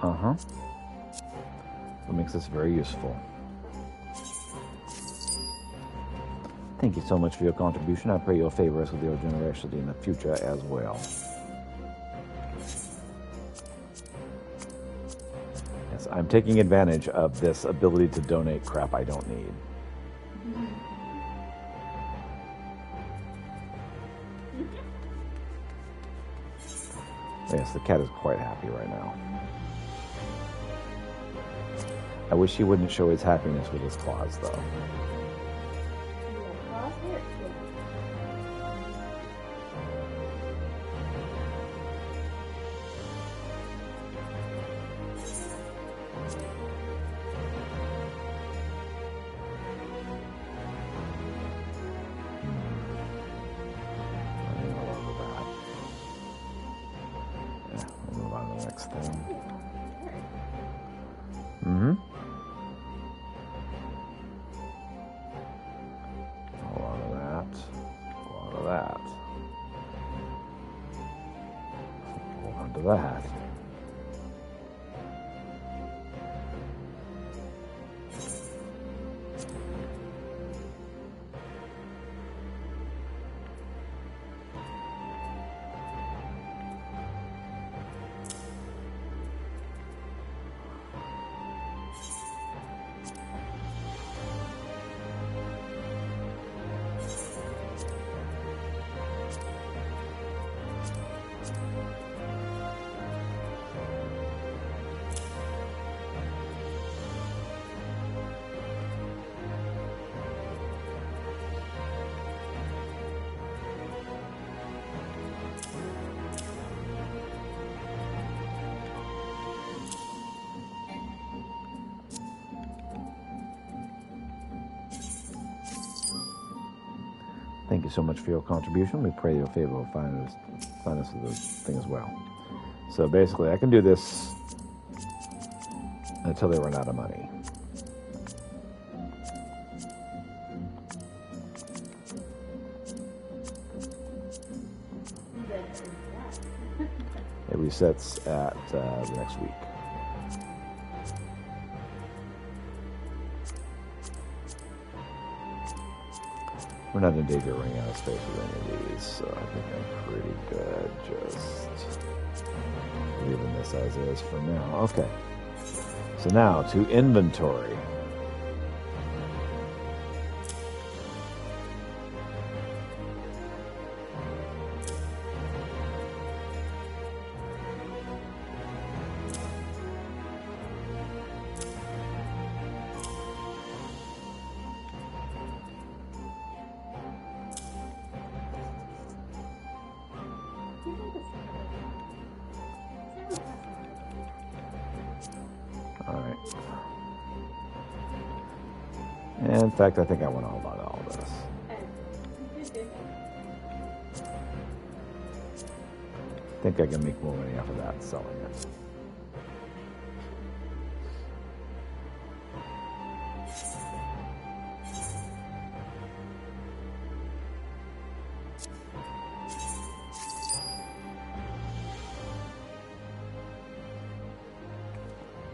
Uh-huh. That makes this very useful. Thank you so much for your contribution. I pray you'll favor us with your generosity in the future as well. Yes, I'm taking advantage of this ability to donate crap I don't need. Yes, the cat is quite happy right now. I wish he wouldn't show his happiness with his claws, though. That. Thank you so much for your contribution. We pray your favor will find us with this thing as well. So basically, I can do this until they run out of money. It resets at the next week. We're not in danger of running out of space with any of these, so I think I'm pretty good just leaving this as is for now. Okay. So now to inventory. In fact, I think I want all about all this. I think I can make more money off of that selling it.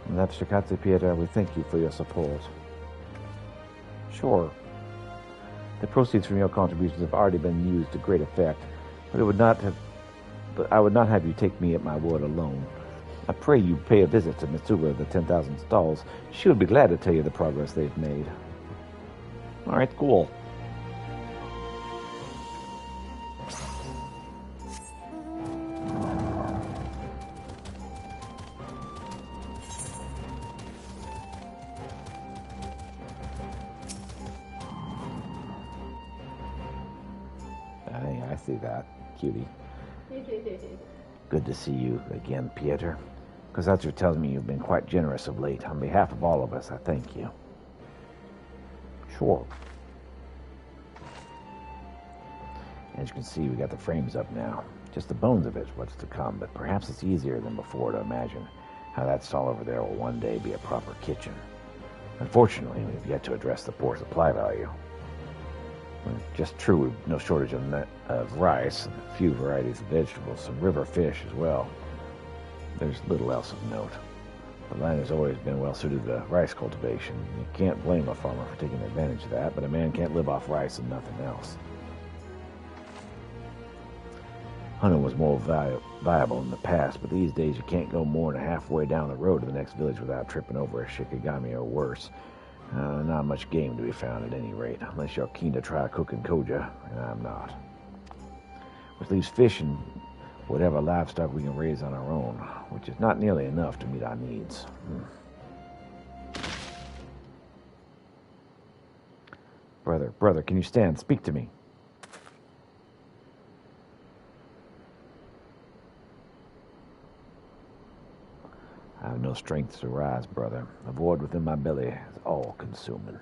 And that's Shikatsu Pieter. We thank you for your support. Sure. The proceeds from your contributions have already been used to great effect, but I would not have you take me at my word alone. I pray you pay a visit to Mitsuba of the 10,000 Stalls. She would be glad to tell you the progress they've made. All right, cool. I see that, cutie. Good to see you again, Pieter. Kozatsu tells me you've been quite generous of late. On behalf of all of us, I thank you. Sure. As you can see, we got the frames up now. Just the bones of it's what's to come, but perhaps it's easier than before to imagine how that stall over there will one day be a proper kitchen. Unfortunately, we've yet to address the poor supply value. Well, it's just true, we've no shortage of rice, and a few varieties of vegetables, some river fish as well. There's little else of note. The land has always been well suited to rice cultivation. You can't blame a farmer for taking advantage of that, but a man can't live off rice and nothing else. Hunting was more viable in the past, but these days you can't go more than halfway down the road to the next village without tripping over a shikigami or worse. Not much game to be found at any rate, unless you're keen to try cooking koja, and I'm not. Which leaves fish and whatever livestock we can raise on our own, which is not nearly enough to meet our needs. Brother, can you stand? Speak to me. I have no strength to rise, brother. The void within my belly is all-consuming.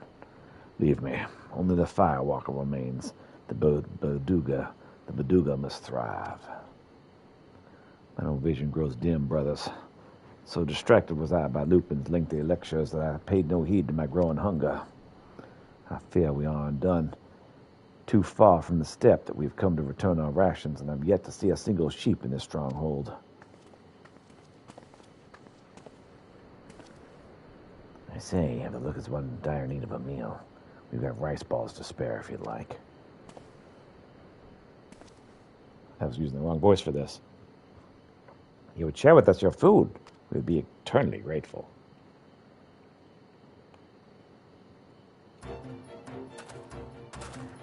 Leave me. Only the firewalker remains. The Baduga must thrive. My own vision grows dim, brothers. So distracted was I by Lupin's lengthy lectures that I paid no heed to my growing hunger. I fear we are undone. Too far from the steppe that we've come to return our rations, and I've yet to see a single sheep in this stronghold. I say, have the look as one in dire need of a meal. We've got rice balls to spare if you'd like. I was using the wrong voice for this. You would share with us your food. We would be eternally grateful.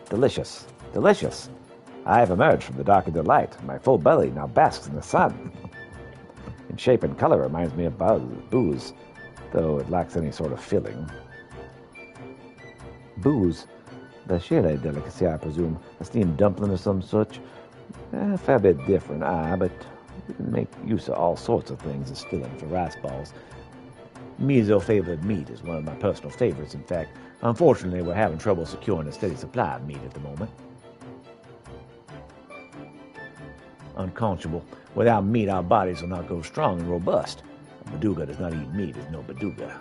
Delicious, delicious. I have emerged from the dark into light. My full belly now basks in the sun. In shape and color reminds me of booze, though it lacks any sort of filling. Booze? The Chile delicacy, I presume. A steamed dumpling or some such. A fair bit different, but we can make use of all sorts of things as filling for rice balls. Miso-flavored meat is one of my personal favorites. In fact, unfortunately, we're having trouble securing a steady supply of meat at the moment. Unconscionable. Without meat, our bodies will not go strong and robust. A Baduga does not eat meat is no Baduga.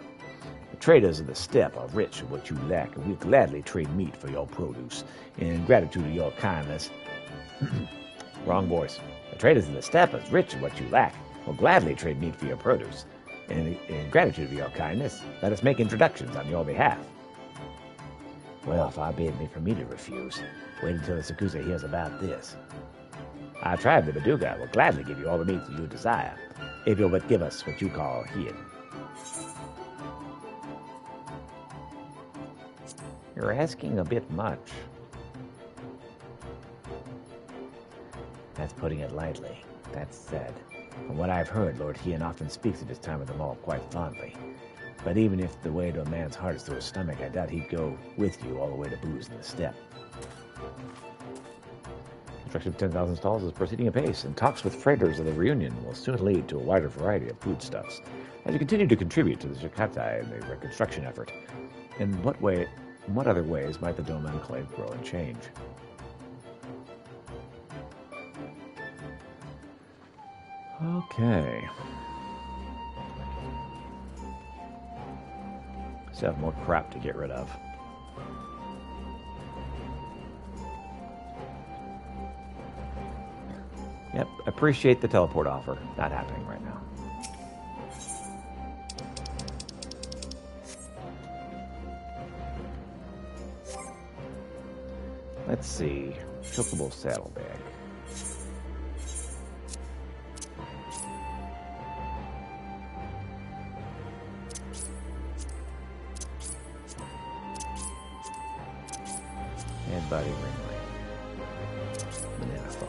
The traders of the steppe are rich of what you lack, and we'll gladly trade meat for your produce. In gratitude to your kindness... Wrong voice. The traders of the steppe are rich of what you lack. We'll gladly trade meat for your produce. In gratitude for your kindness, let us make introductions on your behalf. Well, far be it for me to refuse. Wait until the Sakusa hears about this. Our tribe, the Baduga, will gladly give you all the meat that you desire, if you'll but give us what you call hid. You're asking a bit much. That's putting it lightly. That said, from what I've heard, Lord Hien often speaks of his time at the mall quite fondly. But even if the way to a man's heart is through his stomach, I doubt he'd go with you all the way to booze in the steppe. Construction of 10,000 stalls is proceeding apace, and talks with freighters of the reunion will soon lead to a wider variety of foodstuffs. As you continue to contribute to the Shikatai and the reconstruction effort, in what way In what other ways might the Dome Enclave grow and change? Okay. Still have more crap to get rid of. Yep, appreciate the teleport offer. Not happening right now. Let's see. Chocobo saddlebag. And body ring light. Banana phone.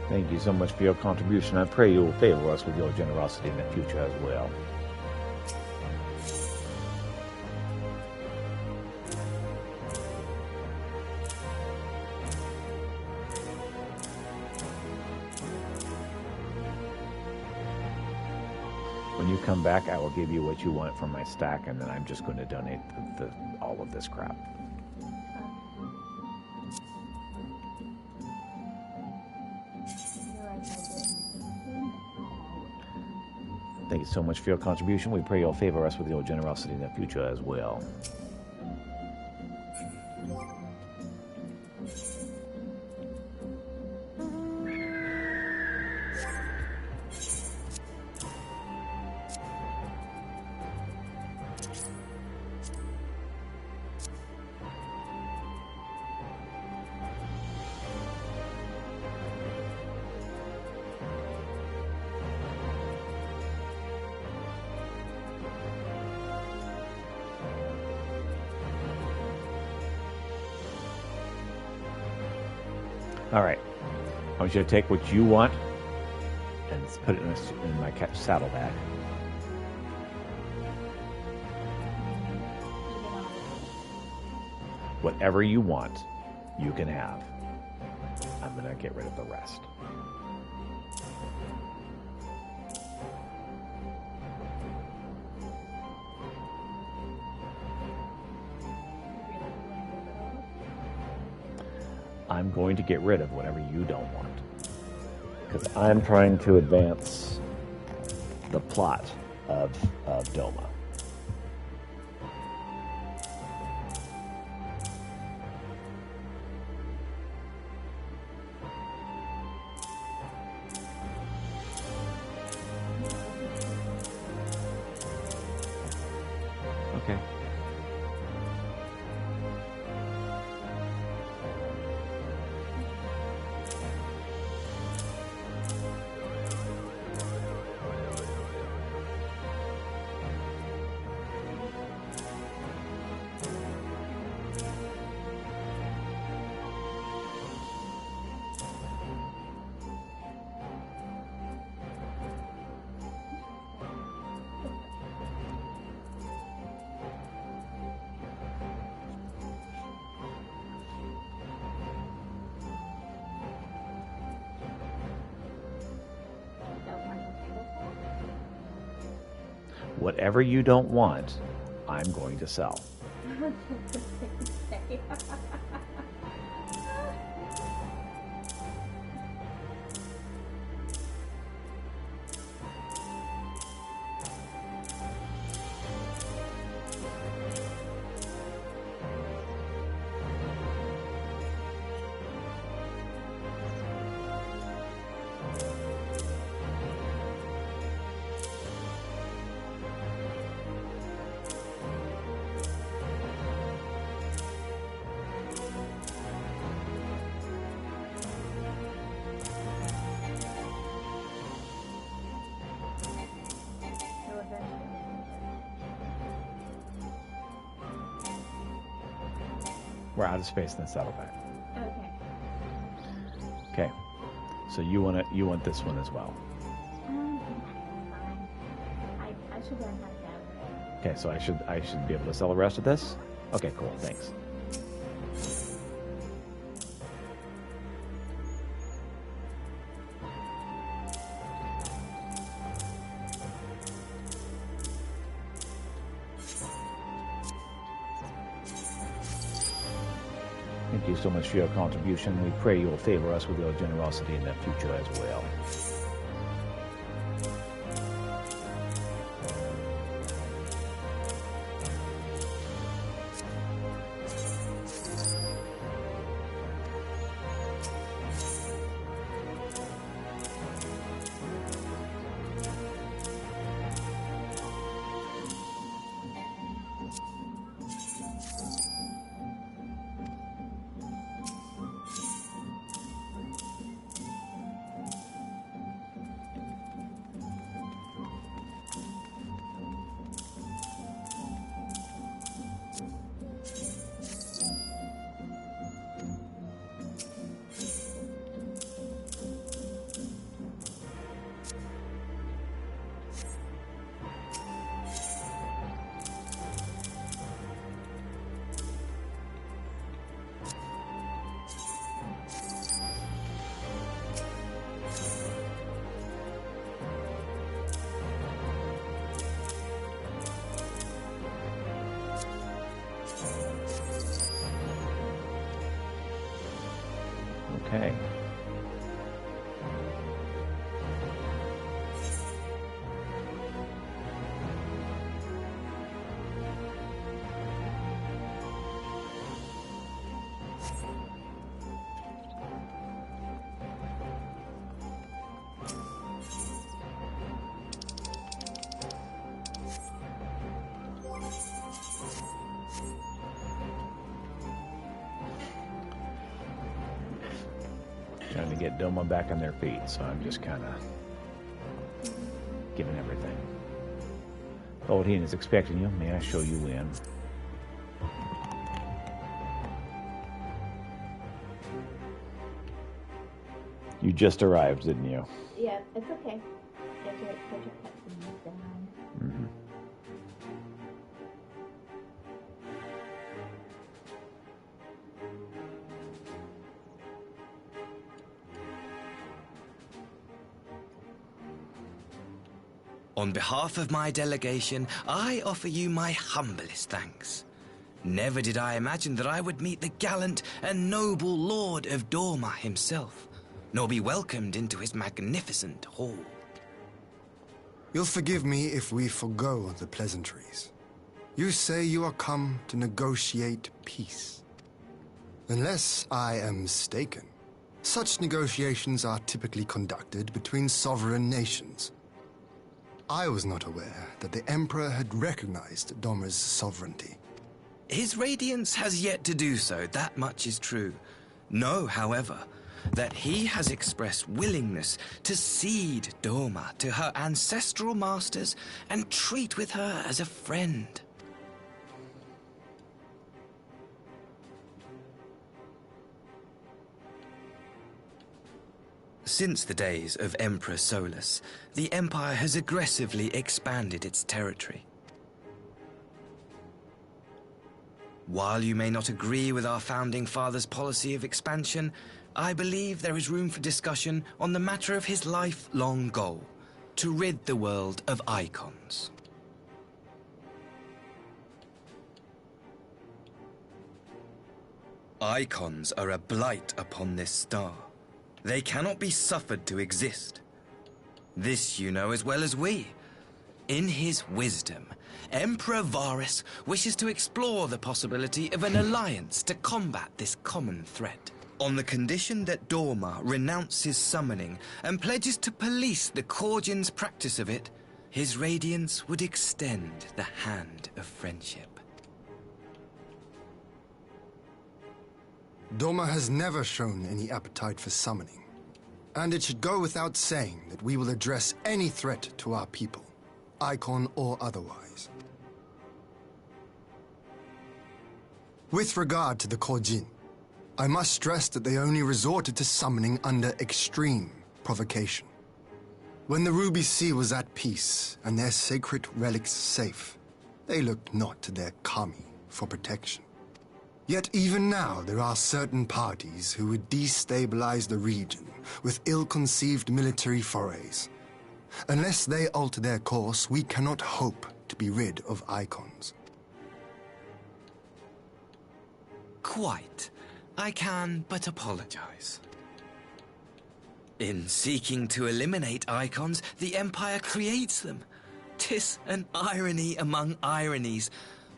Thank you so much for your contribution. I pray you will favor us with your generosity in the future as well. When you come back, I will give you what you want from my stack, and then I'm just going to donate all of this crap. Thank you so much for your contribution. We pray you'll favor us with your generosity in the future as well. All right. I want you to take what you want and put it in my saddlebag. Whatever you want, you can have. I'm going to get rid of the rest. I'm going to get rid of whatever you don't want. Because I'm trying to advance the plot of Doma. Okay. Whatever you don't want, I'm going to sell. We're out of space in the saddlebag. Okay. Okay. So you want this one as well. Fine. I should learn how to gather. Okay, so I should be able to sell the rest of this? Okay, cool, thanks. Thank you so much for your contribution. We pray you will favor us with your generosity in the future as well. Okay. Trying to get Doma back on their feet, so I'm just kind of giving everything. Oldheen is expecting you. May I show you in? You just arrived, didn't you? Yeah, it's okay. Get your cutscenes down. Mm-hmm. On behalf of my delegation, I offer you my humblest thanks. Never did I imagine that I would meet the gallant and noble Lord of Dorma himself, nor be welcomed into his magnificent hall. You'll forgive me if we forgo the pleasantries. You say you are come to negotiate peace. Unless I am mistaken, such negotiations are typically conducted between sovereign nations. I was not aware that the Emperor had recognized Dorma's sovereignty. His Radiance has yet to do so, that much is true. Know, however, that he has expressed willingness to cede Dorma to her ancestral masters and treat with her as a friend. Since the days of Emperor Solus, the Empire has aggressively expanded its territory. While you may not agree with our founding father's policy of expansion, I believe there is room for discussion on the matter of his lifelong goal, to rid the world of icons. Icons are a blight upon this star. They cannot be suffered to exist. This you know as well as we. In his wisdom, Emperor Varus wishes to explore the possibility of an alliance to combat this common threat, on the condition that Dorma renounces summoning and pledges to police the Korgians' practice of it. His Radiance would extend the hand of friendship. Dorma has never shown any appetite for summoning, and it should go without saying that we will address any threat to our people, icon or otherwise. With regard to the Kojin, I must stress that they only resorted to summoning under extreme provocation. When the Ruby Sea was at peace and their sacred relics safe, they looked not to their kami for protection. Yet even now there are certain parties who would destabilize the region with ill-conceived military forays. Unless they alter their course, we cannot hope to be rid of icons. Quite. I can but apologize. In seeking to eliminate icons, the Empire creates them. 'Tis an irony among ironies,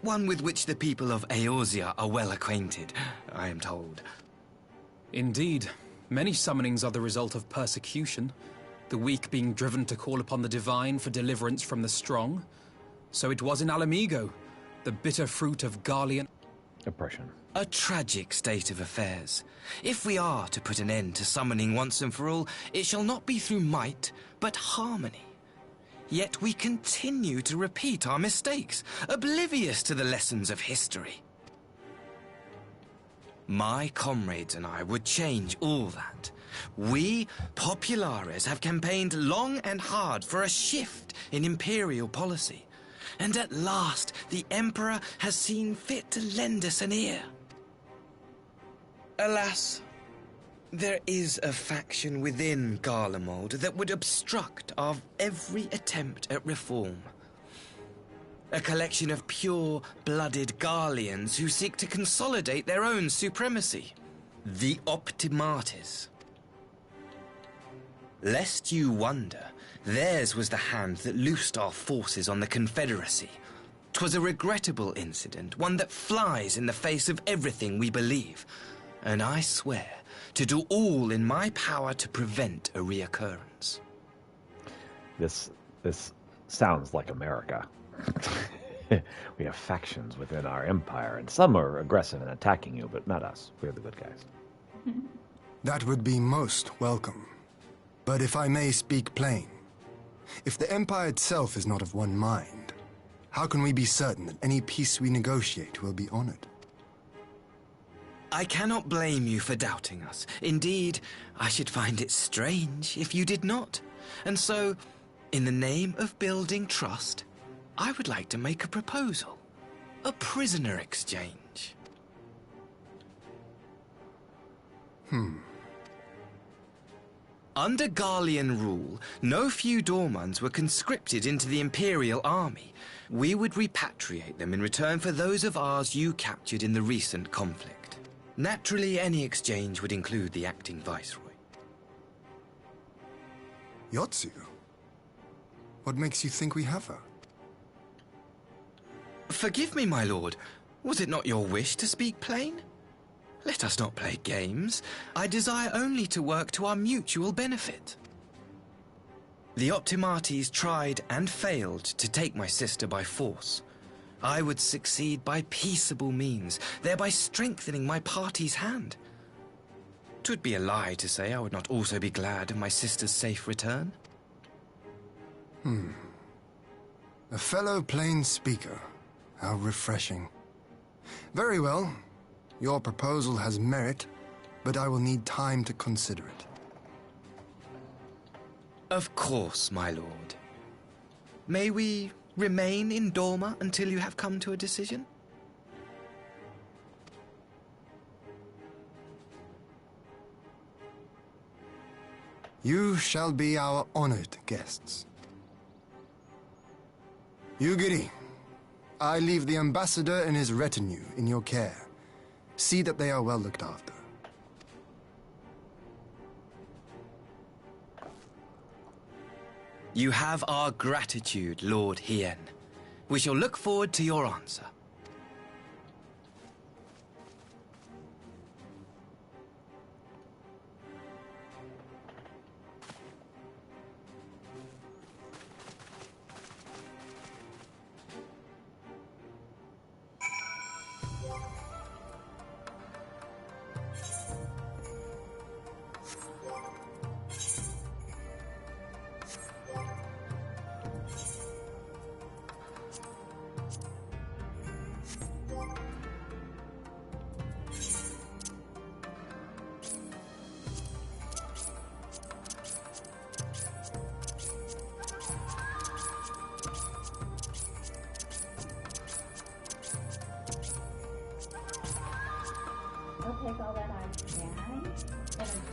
one with which the people of Eorzea are well acquainted, I am told. Indeed. Many summonings are the result of persecution, the weak being driven to call upon the divine for deliverance from the strong. So it was in Alamigo, the bitter fruit of Garlean Oppression. A tragic state of affairs. If we are to put an end to summoning once and for all, it shall not be through might, but harmony. Yet we continue to repeat our mistakes, oblivious to the lessons of history. My comrades and I would change all that. We, Populares, have campaigned long and hard for a shift in imperial policy. And at last, the Emperor has seen fit to lend us an ear. Alas, there is a faction within Garlemald that would obstruct our every attempt at reform. A collection of pure-blooded Garleans who seek to consolidate their own supremacy. The Optimates. Lest you wonder, theirs was the hand that loosed our forces on the Confederacy. 'Twas a regrettable incident, one that flies in the face of everything we believe. And I swear to do all in my power to prevent a reoccurrence. This sounds like America. We have factions within our empire, and some are aggressive in attacking you, but not us. We're the good guys. That would be most welcome. But if I may speak plain, if the Empire itself is not of one mind, how can we be certain that any peace we negotiate will be honored? I cannot blame you for doubting us. Indeed, I should find it strange if you did not. And so, in the name of building trust, I would like to make a proposal. A prisoner exchange. Under Garlean rule, no few Dormans were conscripted into the Imperial Army. We would repatriate them in return for those of ours you captured in the recent conflict. Naturally, any exchange would include the acting Viceroy. Yotsu? What makes you think we have her? Forgive me, my lord. Was it not your wish to speak plain? Let us not play games. I desire only to work to our mutual benefit. The Optimates tried and failed to take my sister by force. I would succeed by peaceable means, thereby strengthening my party's hand. 'Twould be a lie to say I would not also be glad of my sister's safe return. A fellow plain speaker. How refreshing. Very well. Your proposal has merit, but I will need time to consider it. Of course, my lord. May we remain in Dorma until you have come to a decision? You shall be our honored guests. Yugiri, I leave the ambassador and his retinue in your care. See that they are well looked after. You have our gratitude, Lord Hien. We shall look forward to your answer.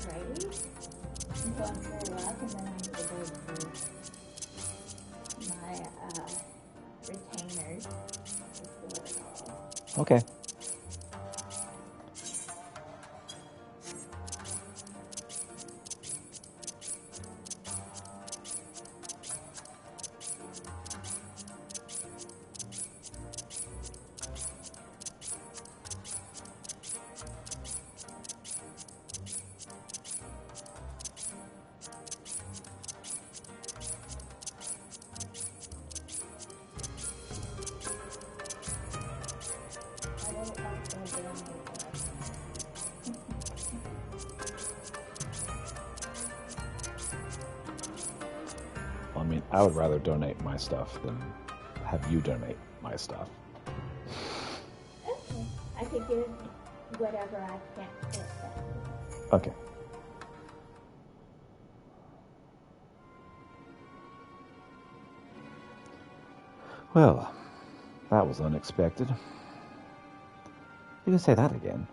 trade. I'm going for a walk, and then I'm going to go to my retainers. Just to let it all. Okay. I will also donate Well, I mean, I would rather donate my stuff than have you donate my stuff. Okay. I could give whatever I can't fit that. Okay. Well, that was unexpected. You can say that again.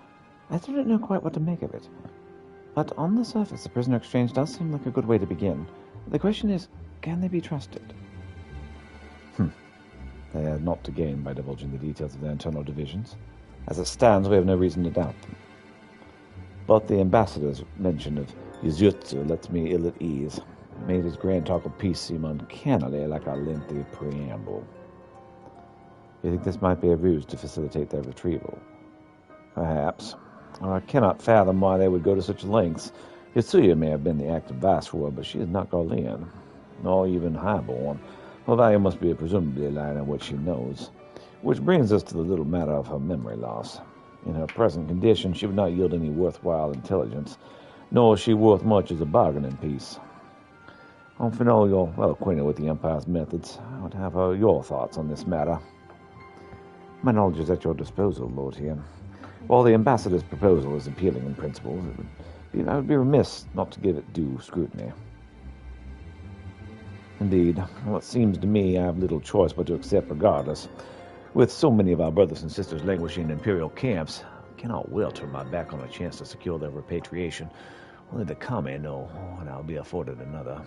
I still don't know quite what to make of it. But on the surface, the prisoner exchange does seem like a good way to begin. The question is, can they be trusted? They had not to gain by divulging the details of their internal divisions. As it stands, we have no reason to doubt them. But the ambassador's mention of Yuzutsu lets me ill at ease. It made his grand talk of peace seem uncannily like a lengthy preamble. You think this might be a ruse to facilitate their retrieval? Perhaps. I cannot fathom why they would go to such lengths. Yutsuya may have been the active viceroy, but she is not Garlean, nor even highborn. Her value must be presumably lying in what she knows. Which brings us to the little matter of her memory loss. In her present condition, she would not yield any worthwhile intelligence, nor is she worth much as a bargaining piece. Onfino, you're well acquainted with the Empire's methods. I would have your thoughts on this matter. My knowledge is at your disposal, Lord here. While the ambassador's proposal is appealing in principle, I would be remiss not to give it due scrutiny. Indeed, well, it seems to me I have little choice but to accept regardless. With so many of our brothers and sisters languishing in imperial camps, I cannot well turn my back on a chance to secure their repatriation. Only the Kame know, and I'll be afforded another.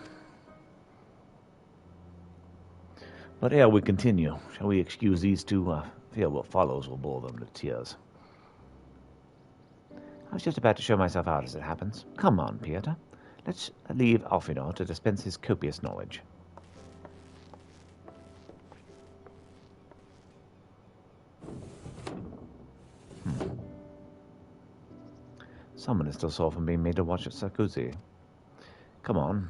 But ere we continue, shall we excuse these two? I fear what follows will bore them to tears. I was just about to show myself out as it happens. Come on, Pieta. Let's leave Alfino to dispense his copious knowledge. Someone is still sore from being made to watch at Sakuzi. Come on.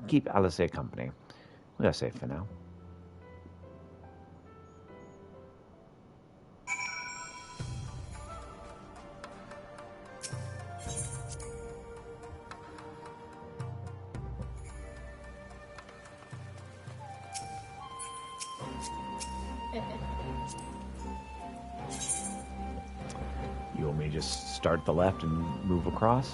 Keep Alice company. We are safe for now. You want me to just start at the left and move across?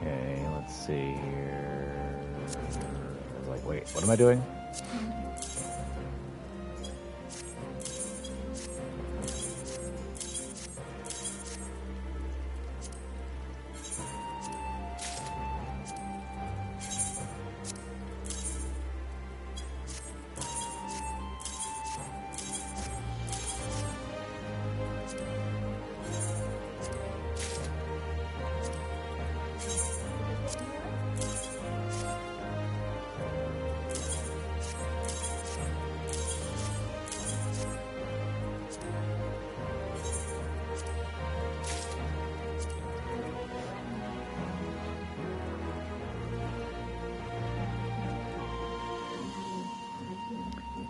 Okay, let's see here. I was like, wait, what am I doing?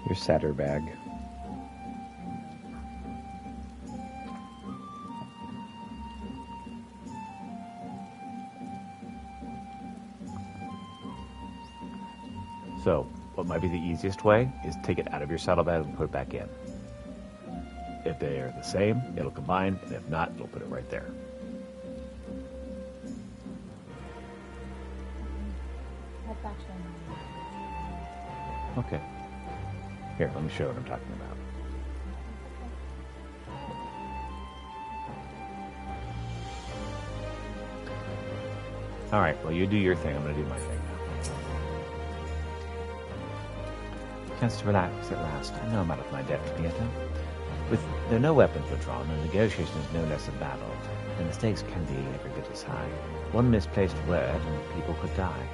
Your satyr bag. So, what might be the easiest way is take it out of your saddlebag and put it back in. If they are the same, it'll combine, and if not, it'll put it right there. That's actually Okay. Here, let me show you what I'm talking about. All right, well, you do your thing. I'm going to do my thing now. Chance to relax at last. I know I'm out of my depth, Pietro. With no weapons withdrawn, the negotiation is no less a battle, and the stakes can be every bit as high. One misplaced word, and people could die.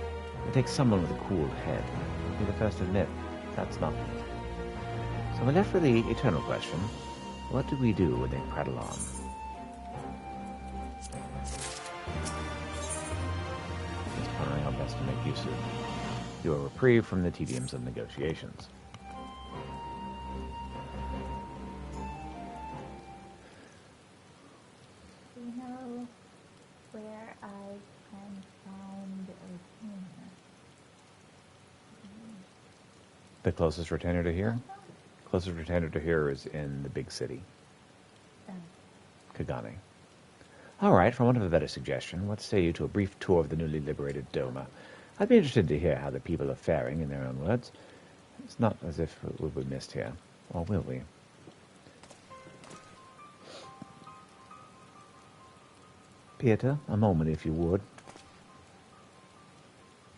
It takes someone with a cool head. I'll be the first to admit, that's not me. So we're left with the eternal question. What do we do when they prattle on? Just trying our best to make use of your reprieve from the tediums of negotiations. Do you know where I can find a retainer? The closest retainer to here? Closest retainer to here is in the big city. Kagane. All right, for want of a better suggestion, what say you to a brief tour of the newly liberated Doma? I'd be interested to hear how the people are faring, in their own words. It's not as if we'll be missed here. Or will we? Pieter, a moment, if you would.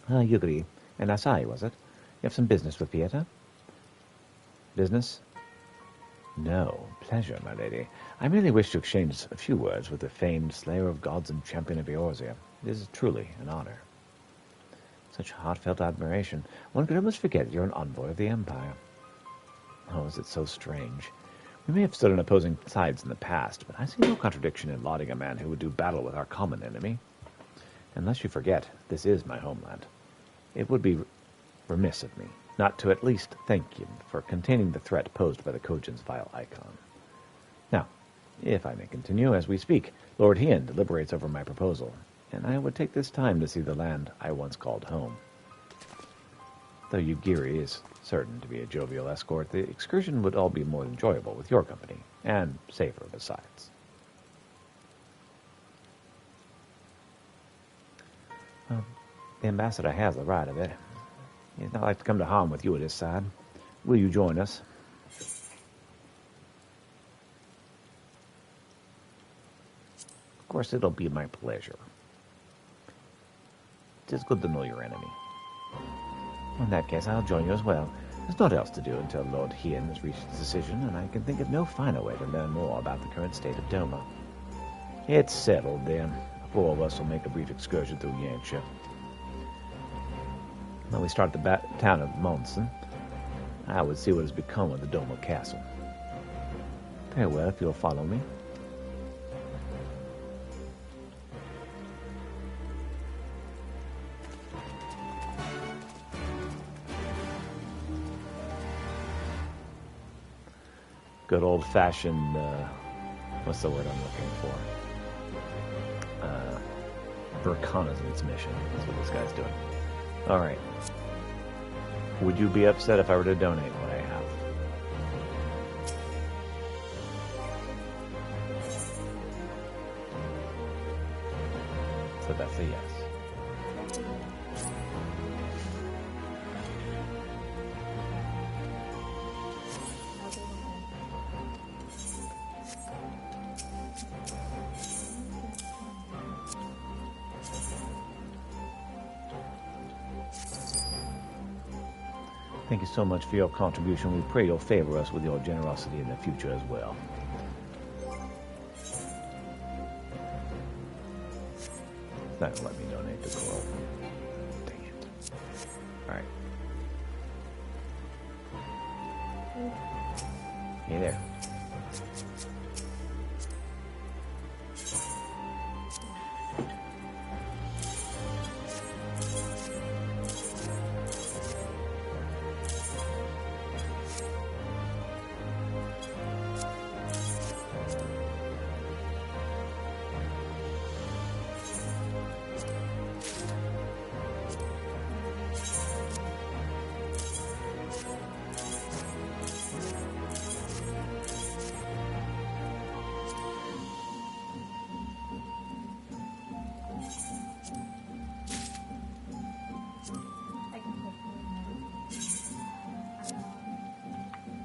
Ah, you agree. And Asai, was it? You have some business with Pieter? Business? No. Pleasure, my lady. I merely wish to exchange a few words with the famed slayer of gods and champion of Eorzea. It is truly an honor. Such heartfelt admiration. One could almost forget you're an envoy of the Empire. Oh, is it so strange? We may have stood on opposing sides in the past, but I see no contradiction in lauding a man who would do battle with our common enemy. Unless you forget, this is my homeland. It would be remiss of me not to at least thank you for containing the threat posed by the Kojin's vile icon. Now, if I may continue as we speak, Lord Hien deliberates over my proposal, and I would take this time to see the land I once called home. Though Yugiri is certain to be a jovial escort, the excursion would all be more enjoyable with your company, and safer besides. Well, the ambassador has the right of it. He'd not like to come to harm with you at his side. Will you join us? Of course, it'll be my pleasure. It is good to know your enemy. In that case, I'll join you as well. There's naught else to do until Lord Hien has reached his decision, and I can think of no finer way to learn more about the current state of Doma. It's settled, then. The four of us will make a brief excursion through Yanxia. When we start the town of Monson, I would see what has become of the Doma Castle. Very well, if you'll follow me. Good old-fashioned, what's the word I'm looking for? Reconnaissance mission. That's what this guy's doing. All right. Would you be upset if I were to donate what I have? So that's a yes. Thank you so much for your contribution. We pray you'll favor us with your generosity in the future as well. It's not going to let me donate to Coral. Dang it. Alright. Hey there.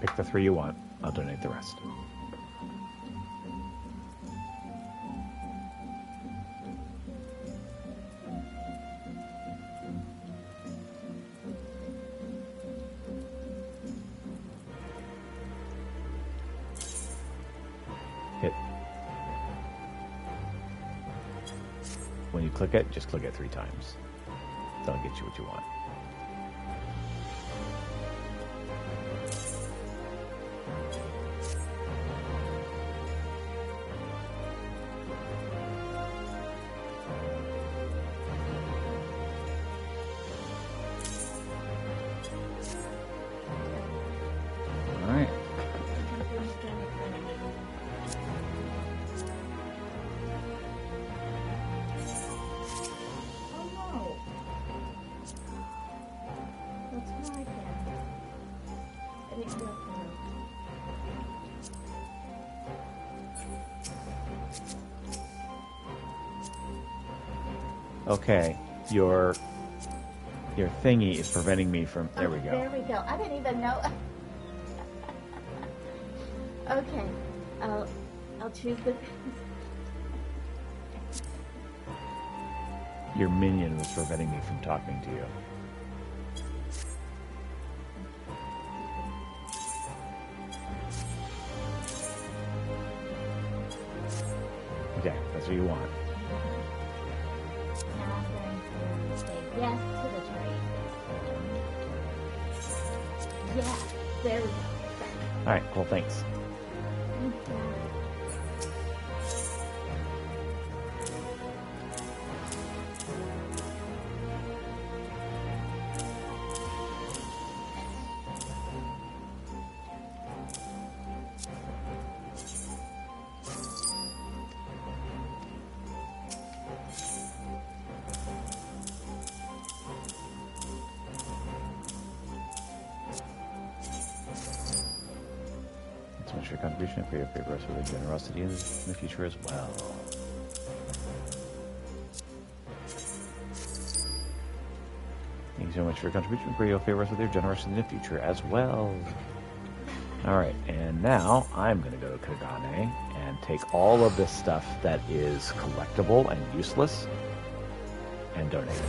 Pick the 3 you want. I'll donate the rest. Hit. When you click it, just click it 3 times. That'll get you what you want. All right. Oh no. That's my pen. I didn't go through. Okay, your thingy is preventing me from. There we go. There we go. I didn't even know. Okay. I'll choose the. Your minion was preventing me from talking to you. Okay, that's what you want. Now I'm going to say yes to the trade. Yeah, there we go. All right, cool. Thanks. Thank you. So much for your contribution. For your favor us with your generosity in the future as well. Thank you so much for your contribution. For your favor us with your generosity in the future as well. All right, and now I'm going to go to Kagane and take all of this stuff that is collectible and useless and donate it.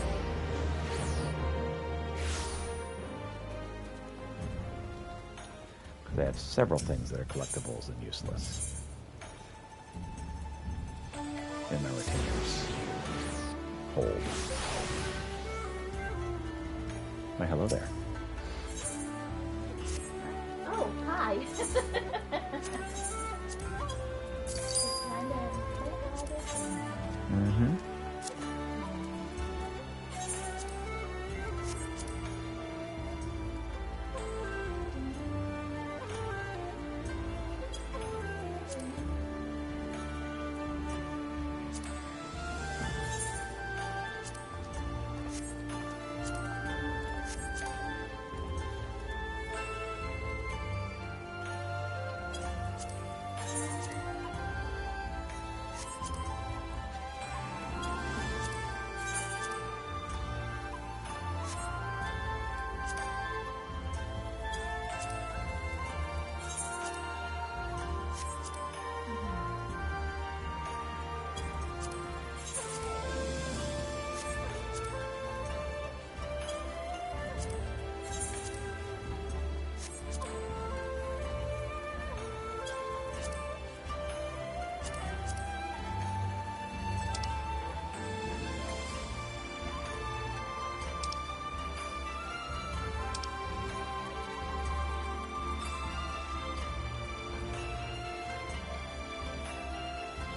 Because I have several things that are collectibles and useless in my retainers. Hold. My hello there. Oh, hi. Mm-hmm.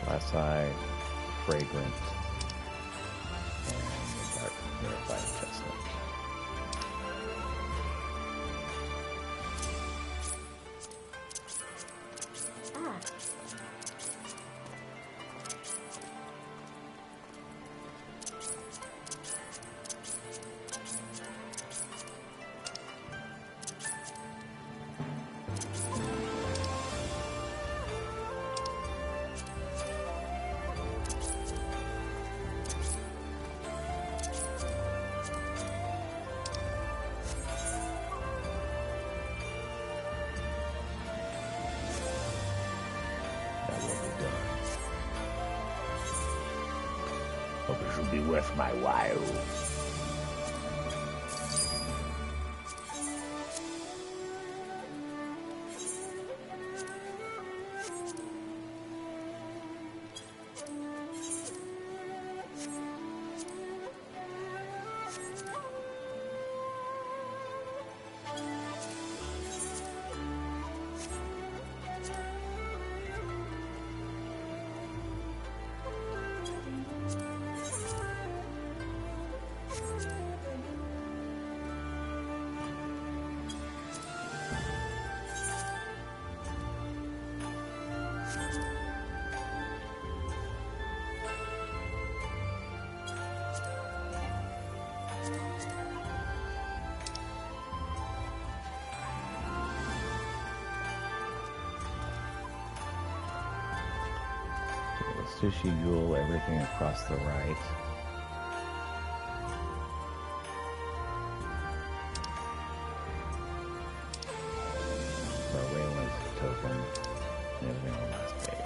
Glassite, fragrant, and dark verified chestnut. Ah. shall be worth my while. Sushi Jewel, everything across the right. For Raylan's token, and everything on the last page.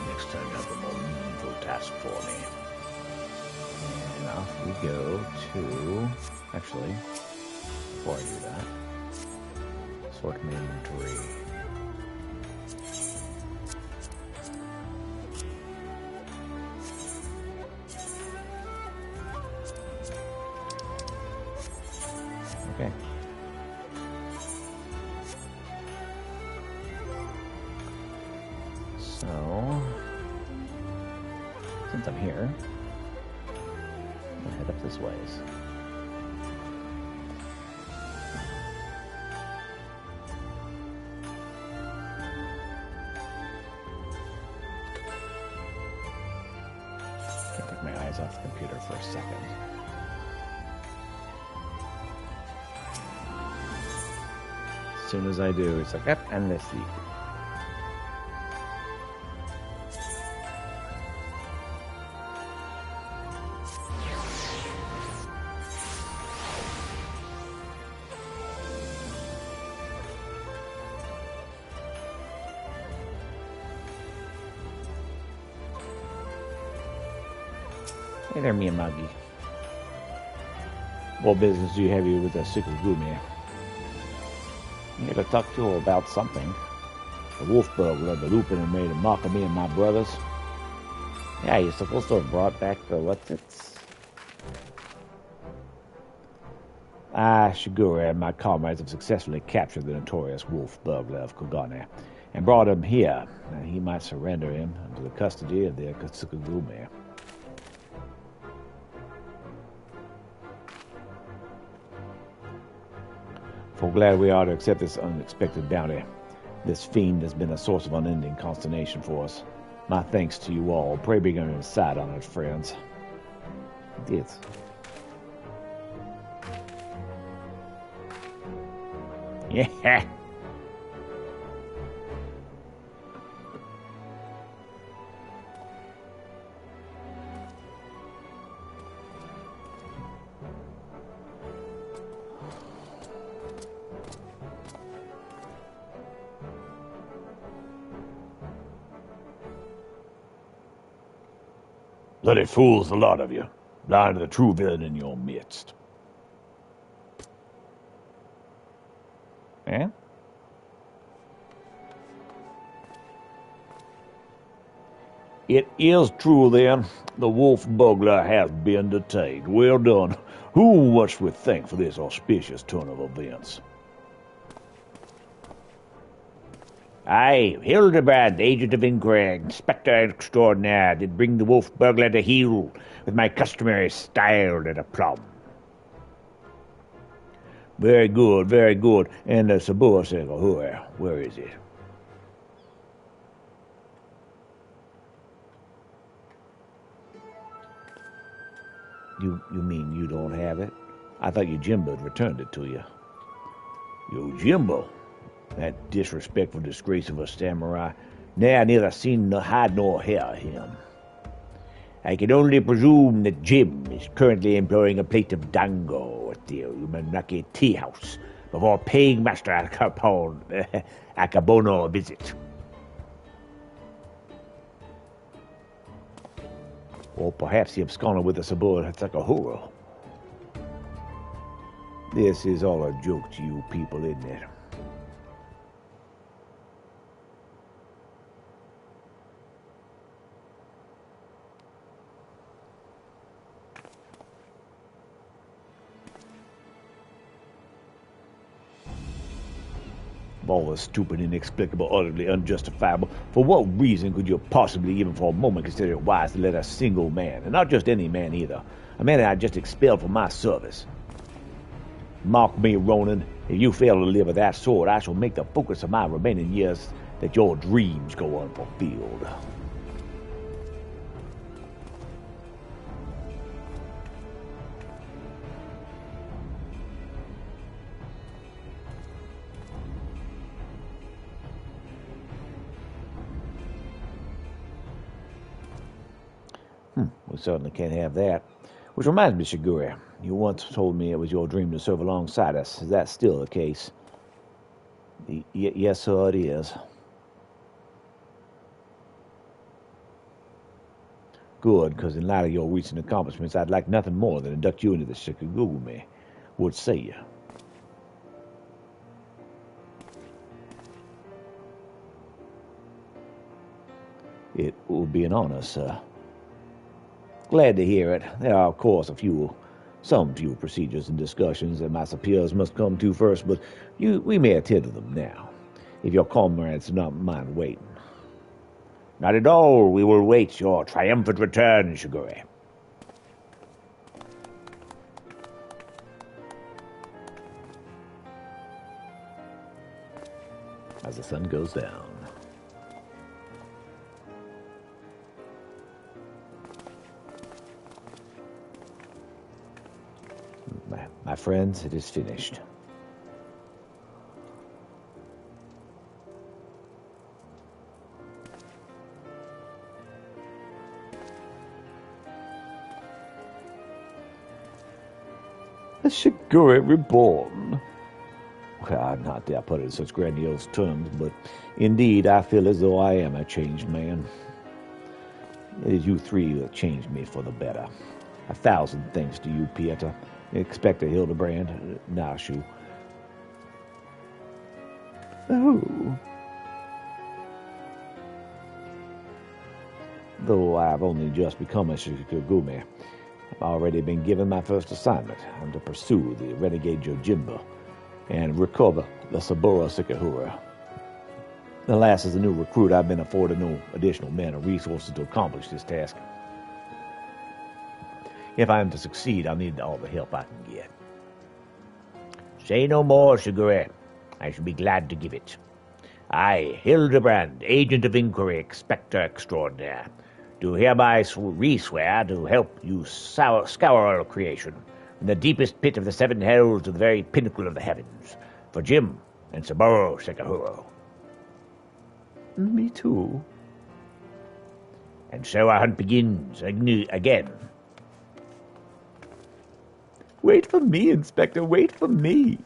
Next time you have a more meaningful task for me. And off we go to... Actually, before I do that, sort my inventory. Okay. So, since I'm here, I'll head up this ways. Can't take my eyes off the computer for a second. As soon as I do, it's like, yep, and this sleep. Hey there, Miyamagi. What business do you have here with the Sukagumi? I'm here to talk to her about something. The wolf burglar, the lupin, and made a mock of me and my brothers. Yeah, you're supposed to have brought back the what's-its? Shigure and my comrades have successfully captured the notorious wolf burglar of Kogane and brought him here, that he might surrender him to the custody of the Sukagumi. For glad we are to accept this unexpected bounty. This fiend has been a source of unending consternation for us. My thanks to you all. Pray be on your side on it, friends. It is. Yeah. Bloody fools, the lot of you. Blind to the true villain in your midst. Eh? It is true, then. The wolf burglar has been detained. Well done. Who must we thank for this auspicious turn of events? I, Hildebrand, agent of inquiry, inspector extraordinaire, did bring the wolf burglar to heel with my customary style and aplomb. Very good, very good. And the Sabor Secahura, where is it? You mean you don't have it? I thought your Jimbo had returned it to you. Yo, Jimbo? That disrespectful disgrace of a samurai. Nay, I neither seen nor hide nor hair of him. I can only presume that Jim is currently employing a plate of dango at the Umanaki tea house before paying Master Akabono a visit. Or perhaps he absconded with the Sabor Secahura. This is all a joke to you people, isn't it? All the stupid, inexplicable, utterly unjustifiable. For what reason could you possibly, even for a moment, consider it wise to let a single man, and not just any man either, a man that I just expelled from my service? Mark me, Ronan, if you fail to deliver that sword, I shall make the focus of my remaining years that your dreams go unfulfilled. We certainly can't have that. Which reminds me, Shigure, you once told me it was your dream to serve alongside us. Is that still the case? Yes, sir, it is. Good, because in light of your recent accomplishments, I'd like nothing more than to induct you into the Shikigumi. What say you? It would be an honor, sir. Glad to hear it. There are, of course, some few procedures and discussions that my superiors must come to first, but we may attend to them now, if your comrades do not mind waiting. Not at all. We will wait your triumphant return, Shigure. As the sun goes down. My friends, it is finished. The Shigure reborn. Well, I'd not dare put it in such grandiose terms, but indeed I feel as though I am a changed man. It is you three who have changed me for the better. 1,000 thanks to you, Pieter. Inspector Hildebrand, Nashu. Oh. Though I've only just become a Shikigumi, I've already been given my first assignment. I'm to pursue the renegade Jojimba and recover the Saburo Sekihura. Alas, as a new recruit, I've been afforded no additional men or resources to accomplish this task. If I am to succeed, I'll need all the help I can get. Say no more, Shigure. I shall be glad to give it. I, Hildebrand, agent of inquiry, inspector extraordinaire, do hereby re-swear to help you scour all creation, from the deepest pit of the seven hells to the very pinnacle of the heavens, for Jim and Saburo Sekihuro. Me too. And so our hunt begins again. Wait for me, Inspector, wait for me.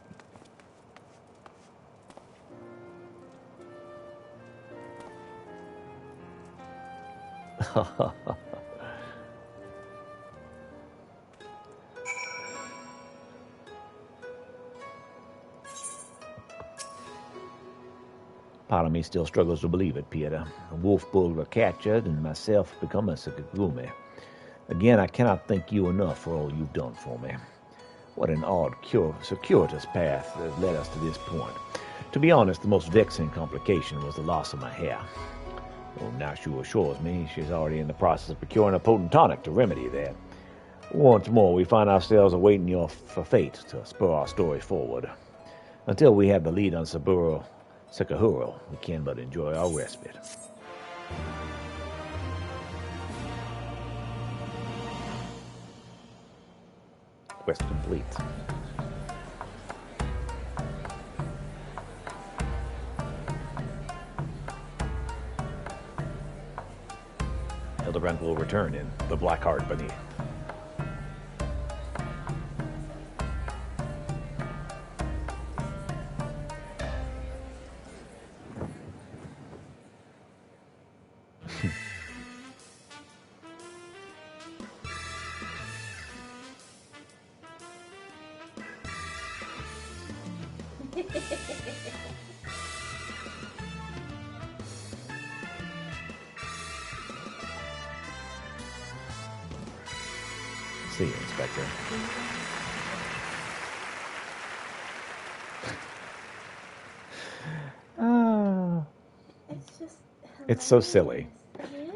Part of me still struggles to believe it, Peter. A wolf bull were captured, and myself become a Sakagumi. Again, I cannot thank you enough for all you've done for me. What an odd, circuitous path that led us to this point. To be honest, the most vexing complication was the loss of my hair. Well, now she assures me she's already in the process of procuring a potent tonic to remedy that. Once more, we find ourselves awaiting for fate to spur our story forward. Until we have the lead on Sakahuro, we can but enjoy our respite. Quest complete. Hildebrand will return in the black heart beneath. See you, Inspector. It's just It's so silly. hilarious.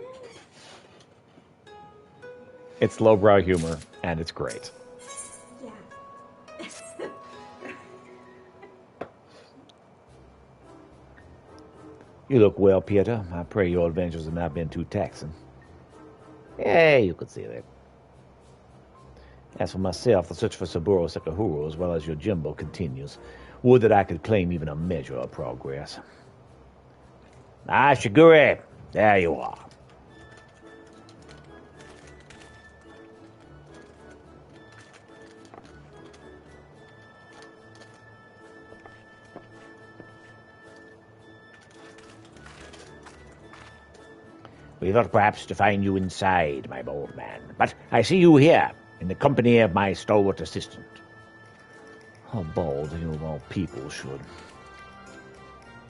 It's lowbrow humor, and it's great. Yeah. You look well, Peter. I pray your adventures have not been too taxing. Yeah, you could see that. As for myself, the search for Saburo Sakahuro, as well as your Jimbo, continues. Would that I could claim even a measure of progress. Ah, Shigure! There you are. We thought perhaps to find you inside, my bold man, but I see you here, in the company of my stalwart assistant. How bold you of all people should.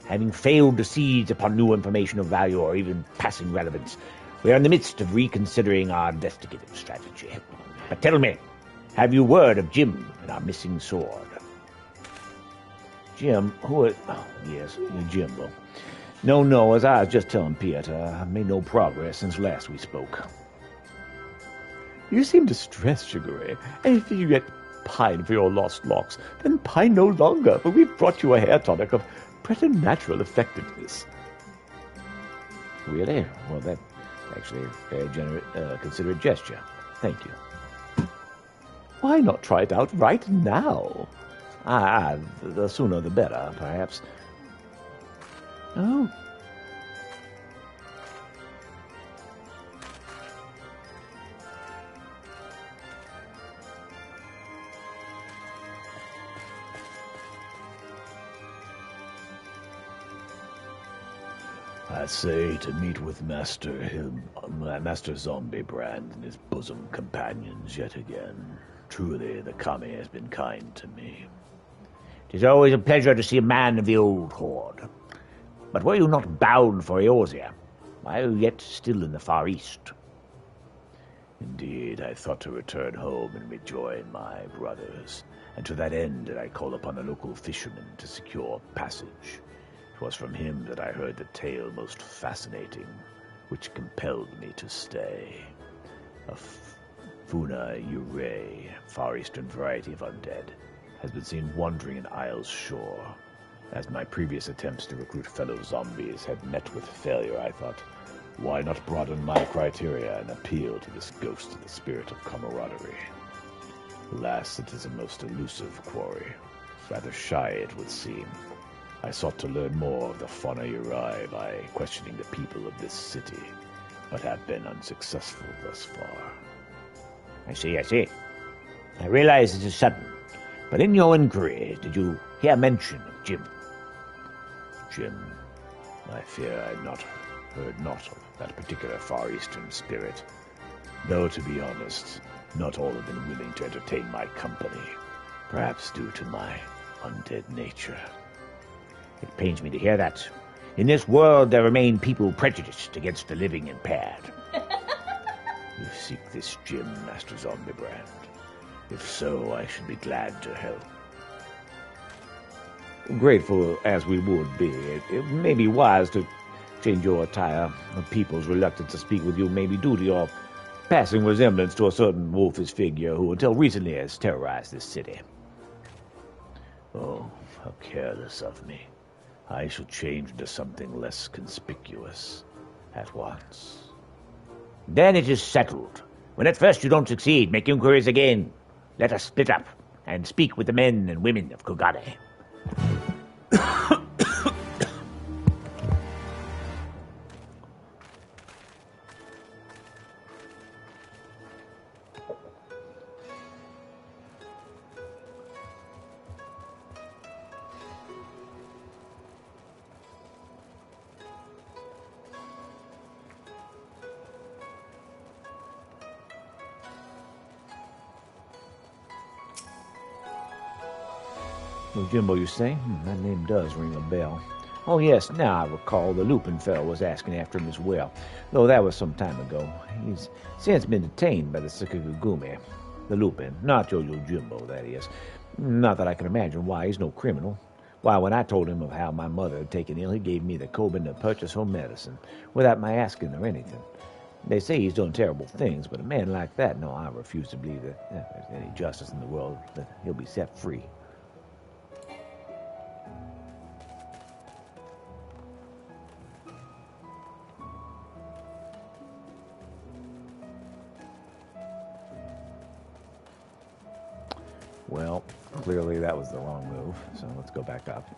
Having failed to seize upon new information of value or even passing relevance, we are in the midst of reconsidering our investigative strategy. But tell me, have you word of Jim and our missing sword? Jim? Who is... Oh, yes, Jimbo. No, as I was just telling Peter, I've made no progress since last we spoke. You seem distressed, Shigure, and if you yet pine for your lost locks, then pine no longer, for we've brought you a hair tonic of preternatural effectiveness. Really? Well, that's actually a very considerate gesture. Thank you. Why not try it out right now? The sooner the better, perhaps. Oh. I say to meet with Master Zombie Brand and his bosom companions yet again. Truly, the Kami has been kind to me. 'Tis always a pleasure to see a man of the old horde. But were you not bound for Eorzea? Why are you yet still in the Far East? Indeed, I thought to return home and rejoin my brothers, and to that end did I call upon a local fisherman to secure passage. It was from him that I heard the tale most fascinating, which compelled me to stay. A Funa Ure, Far Eastern variety of undead, has been seen wandering in Isle's shore. As my previous attempts to recruit fellow zombies had met with failure, I thought, why not broaden my criteria and appeal to this ghost of the spirit of camaraderie? Alas, it is a most elusive quarry. Rather shy, it would seem. I sought to learn more of the fauna Uri by questioning the people of this city, but have been unsuccessful thus far. I see. I realize it is sudden, but in your inquiry, did you hear mention of Jim? Jim, I fear I heard not of that particular Far Eastern spirit, though, to be honest, not all have been willing to entertain my company, perhaps due to my undead nature. It pains me to hear that. In this world there remain people prejudiced against the living impaired. You seek this gem, Master Zombiebrand. If so, I should be glad to help. Grateful as we would be, it may be wise to change your attire. The people's reluctance to speak with you may be due to your passing resemblance to a certain wolfish figure who until recently has terrorized this city. Oh, how careless of me. I shall change into something less conspicuous at once. Then it is settled. When at first you don't succeed, make inquiries again. Let us split up and speak with the men and women of Kogane. Well, Jimbo, you say? That name does ring a bell. Oh, yes, now I recall the Lupin fellow was asking after him as well, though that was some time ago. He's since been detained by the Sakagugume. The Lupin, not Yo-Yo Jimbo, that is. Not that I can imagine why. He's no criminal. Why, when I told him of how my mother had taken ill, he gave me the Koban to purchase her medicine, without my asking or anything. They say he's done terrible things, but a man like that, no, I refuse to believe that if there's any justice in the world, that he'll be set free. Well, clearly that was the wrong move, so let's go back up.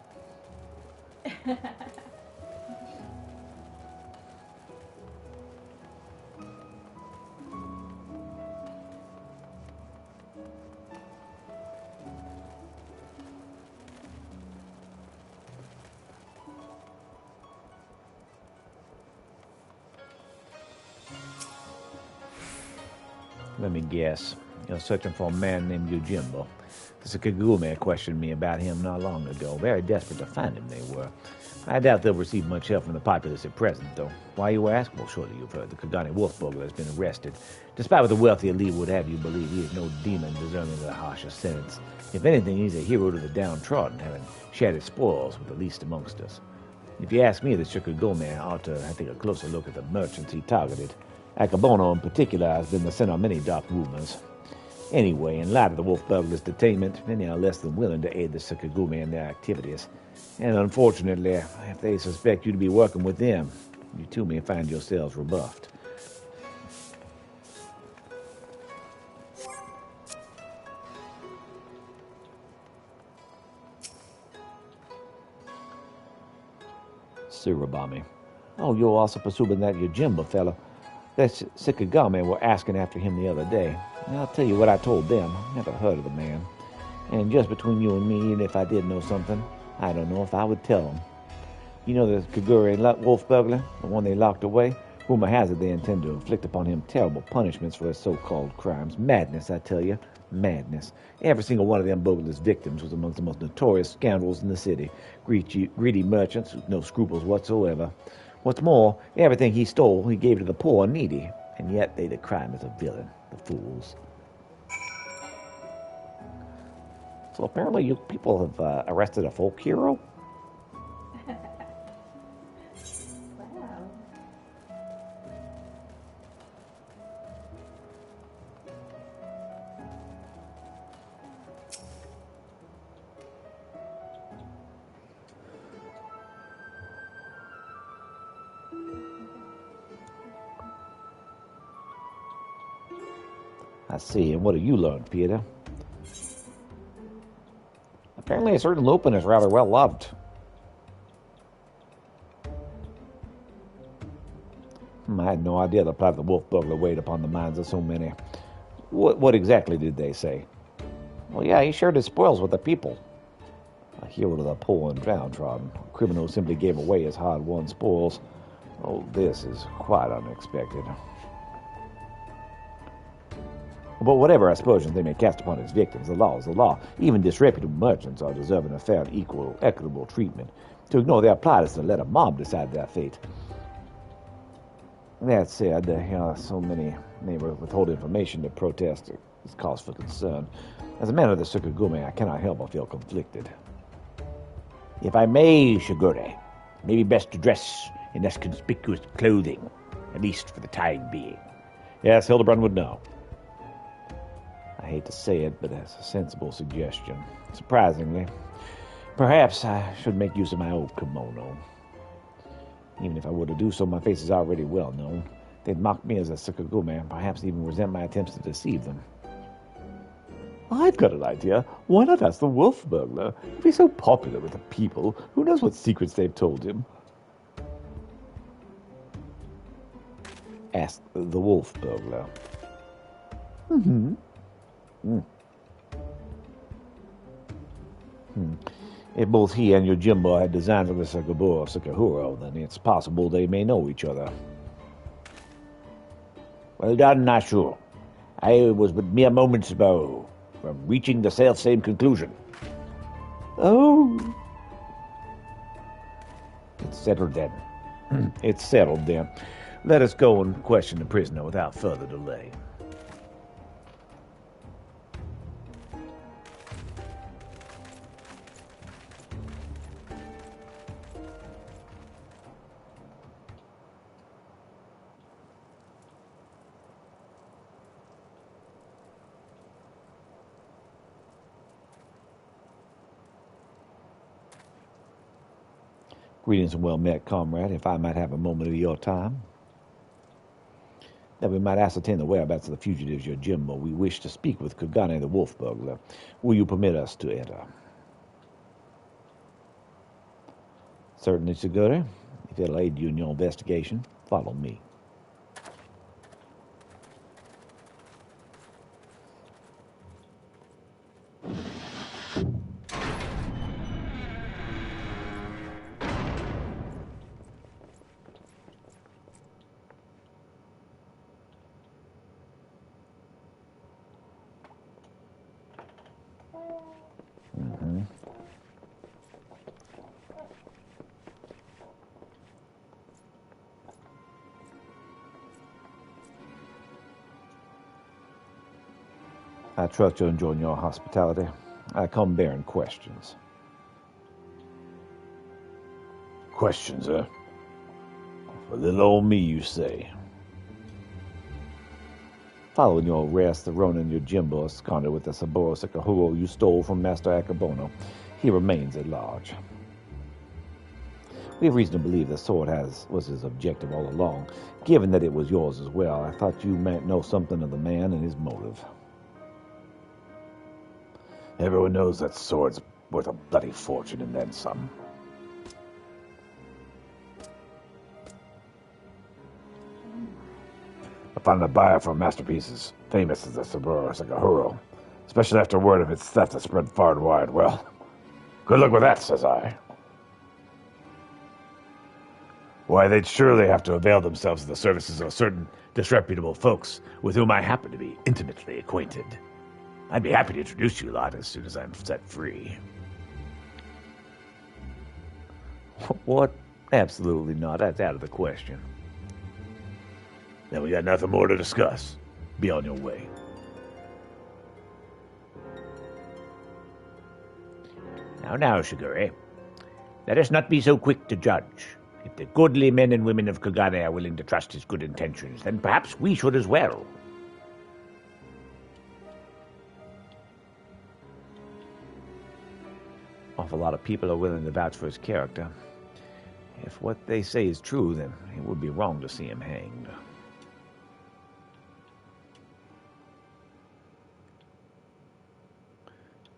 Let me guess. You're searching for a man named Yojimbo. The Kagome questioned me about him not long ago. Very desperate to find him, they were. I doubt they'll receive much help from the populace at present, though. Why you ask? Well, surely you've heard the Kagani wolf burglar has been arrested. Despite what the wealthy elite would have you believe, he is no demon deserving of the harsher sentence. If anything, he's a hero to the downtrodden, having shared his spoils with the least amongst us. If you ask me, the Shikagome ought to take a closer look at the merchants he targeted. Akabono in particular has been the center of many dark rumors. Anyway, in light of the wolf burglar's detainment, many are less than willing to aid the Sakagume in their activities. And unfortunately, if they suspect you to be working with them, you too may find yourselves rebuffed. Surabami. Oh, you're also pursuing that Yojimba fellow. That Sikagame were asking after him the other day. And I'll tell you what I told them. Never heard of the man. And just between you and me, even if I did know something, I don't know if I would tell them. You know the Kagure wolf burglar, the one they locked away? Rumor has it they intend to inflict upon him terrible punishments for his so-called crimes. Madness, I tell you. Madness. Every single one of them burglars' victims was amongst the most notorious scoundrels in the city. Greedy merchants with no scruples whatsoever. What's more, everything he stole, he gave to the poor and needy. And yet they decry him as a villain. The fools. So apparently you people have arrested a folk hero? Wow. I see. And what have you learned, Peter? Apparently a certain Lupin is rather well loved. I had no idea the plot of the wolf burglar weighed upon the minds of so many. What exactly did they say? Well, yeah, he shared his spoils with the people. A hero to the poor and downtrodden. A criminal who simply gave away his hard-won spoils. Oh, this is quite unexpected. But whatever aspersions they may cast upon his victims, the law is the law. Even disreputable merchants are deserving of fair and equitable treatment. To ignore their plight is to let a mob decide their fate. That said, so many neighbors withhold information to protest is cause for concern. As a man of the Sukugume, I cannot help but feel conflicted. If I may, Shigure, it may be best to dress in less conspicuous clothing, at least for the time being. Yes, Hildebrand would know. I hate to say it, but that's a sensible suggestion. Surprisingly, perhaps I should make use of my old kimono. Even if I were to do so, my face is already well known. They'd mock me as a Sukugume and perhaps even resent my attempts to deceive them. I've got an idea. Why not ask the wolf burglar? If he's so popular with the people, who knows what secrets they've told him? Ask the wolf burglar. If both he and Yojimbo had designed for the Sakaburo or Sakahuro, then it's possible they may know each other. Well done, Nashu. I was but mere moments ago from reaching the self-same conclusion. Oh. It's settled then. It's settled then. Let us go and question the prisoner without further delay. Greetings and well met, comrade. If I might have a moment of your time, that we might ascertain the whereabouts of the fugitives Yojimbo, we wish to speak with Kagane the wolf burglar. Will you permit us to enter? Certainly, Segura. If it'll aid you in your investigation, follow me. I trust you're enjoying your hospitality. I come bearing questions. Questions, eh? For little old me, you say. Following your arrest, the Ronin Yojimbo absconded with the Saburo Sakahuro you stole from Master Akabono. He remains at large. We have reason to believe the sword was his objective all along. Given that it was yours as well, I thought you might know something of the man and his motive. Everyone knows that sword's worth a bloody fortune and then some. I found a buyer for a masterpiece as famous as the Saburo Sakahuro, especially after word of its theft has spread far and wide. Well, good luck with that, says I. Why, they'd surely have to avail themselves of the services of certain disreputable folks with whom I happen to be intimately acquainted. I'd be happy to introduce you lot as soon as I'm set free. What? Absolutely not. That's out of the question. Then we got nothing more to discuss. Be on your way. Now, Shigure. Let us not be so quick to judge. If the goodly men and women of Kagane are willing to trust his good intentions, then perhaps we should as well. Awful lot of people are willing to vouch for his character. If what they say is true, then it would be wrong to see him hanged.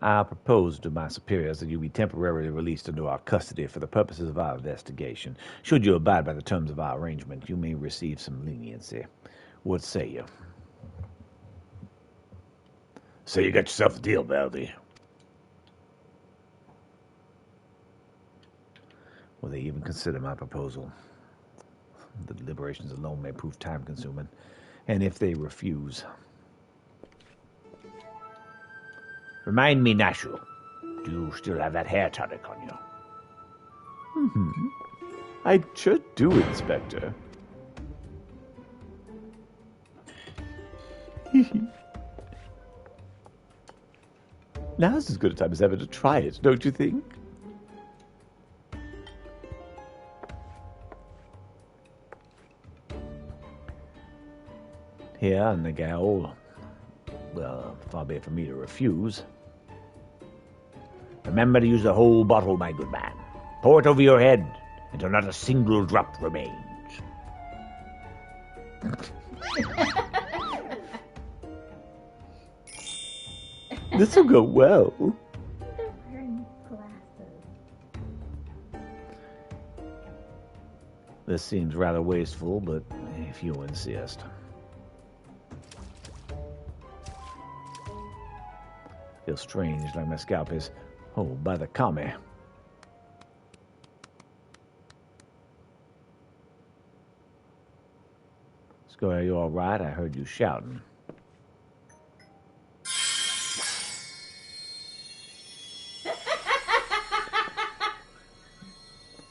I propose to my superiors that you be temporarily released into our custody for the purposes of our investigation. Should you abide by the terms of our arrangement, you may receive some leniency. What say you? So you got yourself a deal, Baldy. Will they even consider my proposal? The deliberations alone may prove time-consuming, and if they refuse... Remind me, Nashu, do you still have that hair tonic on you? I sure do, Inspector. Now's as good a time as ever to try it, don't you think? Here in the gaol, well, far be it from me to refuse. Remember to use the whole bottle, my good man. Pour it over your head until not a single drop remains. This will go well. They're wearing glasses. This seems rather wasteful, but if you insist. Feels strange, like my scalp is, by the commie. Squire, you all right? I heard you shouting.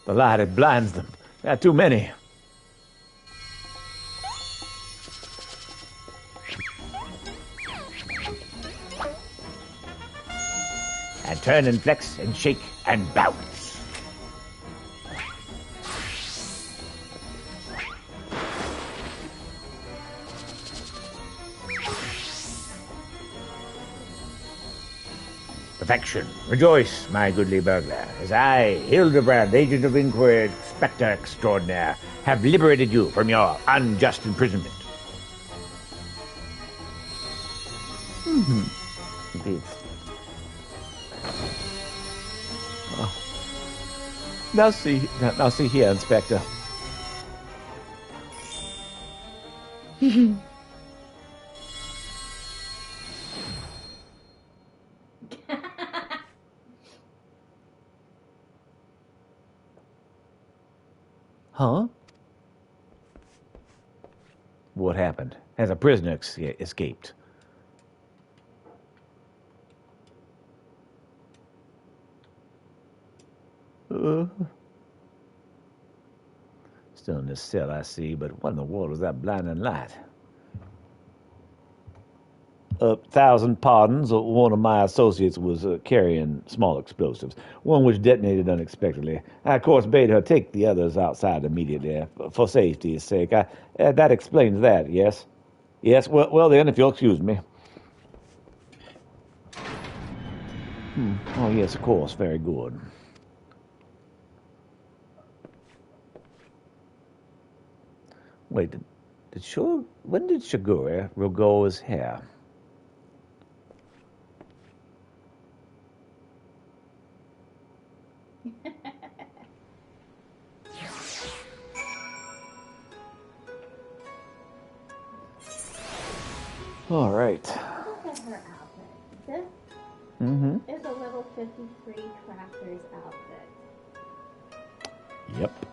The light, it blinds them. There are too many. And turn and flex and shake and bounce. Perfection. Rejoice, my goodly burglar, as I, Hildebrand, agent of inquiry, Spectre extraordinaire, have liberated you from your unjust imprisonment. Indeed. Now see here, Inspector. Huh? What happened? Has a prisoner escaped? Still in this cell, I see, but what in the world was that blinding light? 1,000 pardons. One of my associates was carrying small explosives, one which detonated unexpectedly. I, of course, bade her take the others outside immediately, for safety's sake. That explains that, yes? Yes, well then, if you'll excuse me. Oh, yes, of course, very good. Wait, when did Shigure regrow his hair? All right. Look at her outfit. This is a level 53 crafter's outfit. Yep.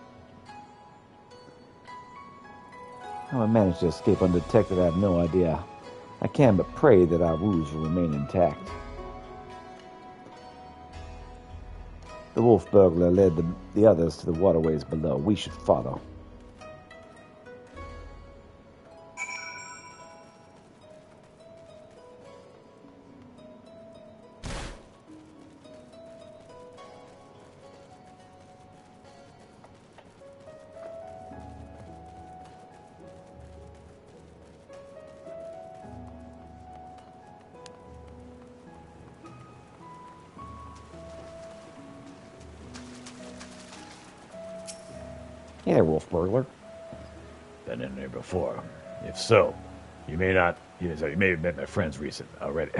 How I managed to escape undetected, I have no idea. I can but pray that our ruse will remain intact. The wolf burglar led the others to the waterways below. We should follow. Hey there, wolf burglar. Been in there before. If so, you may have met my friends already.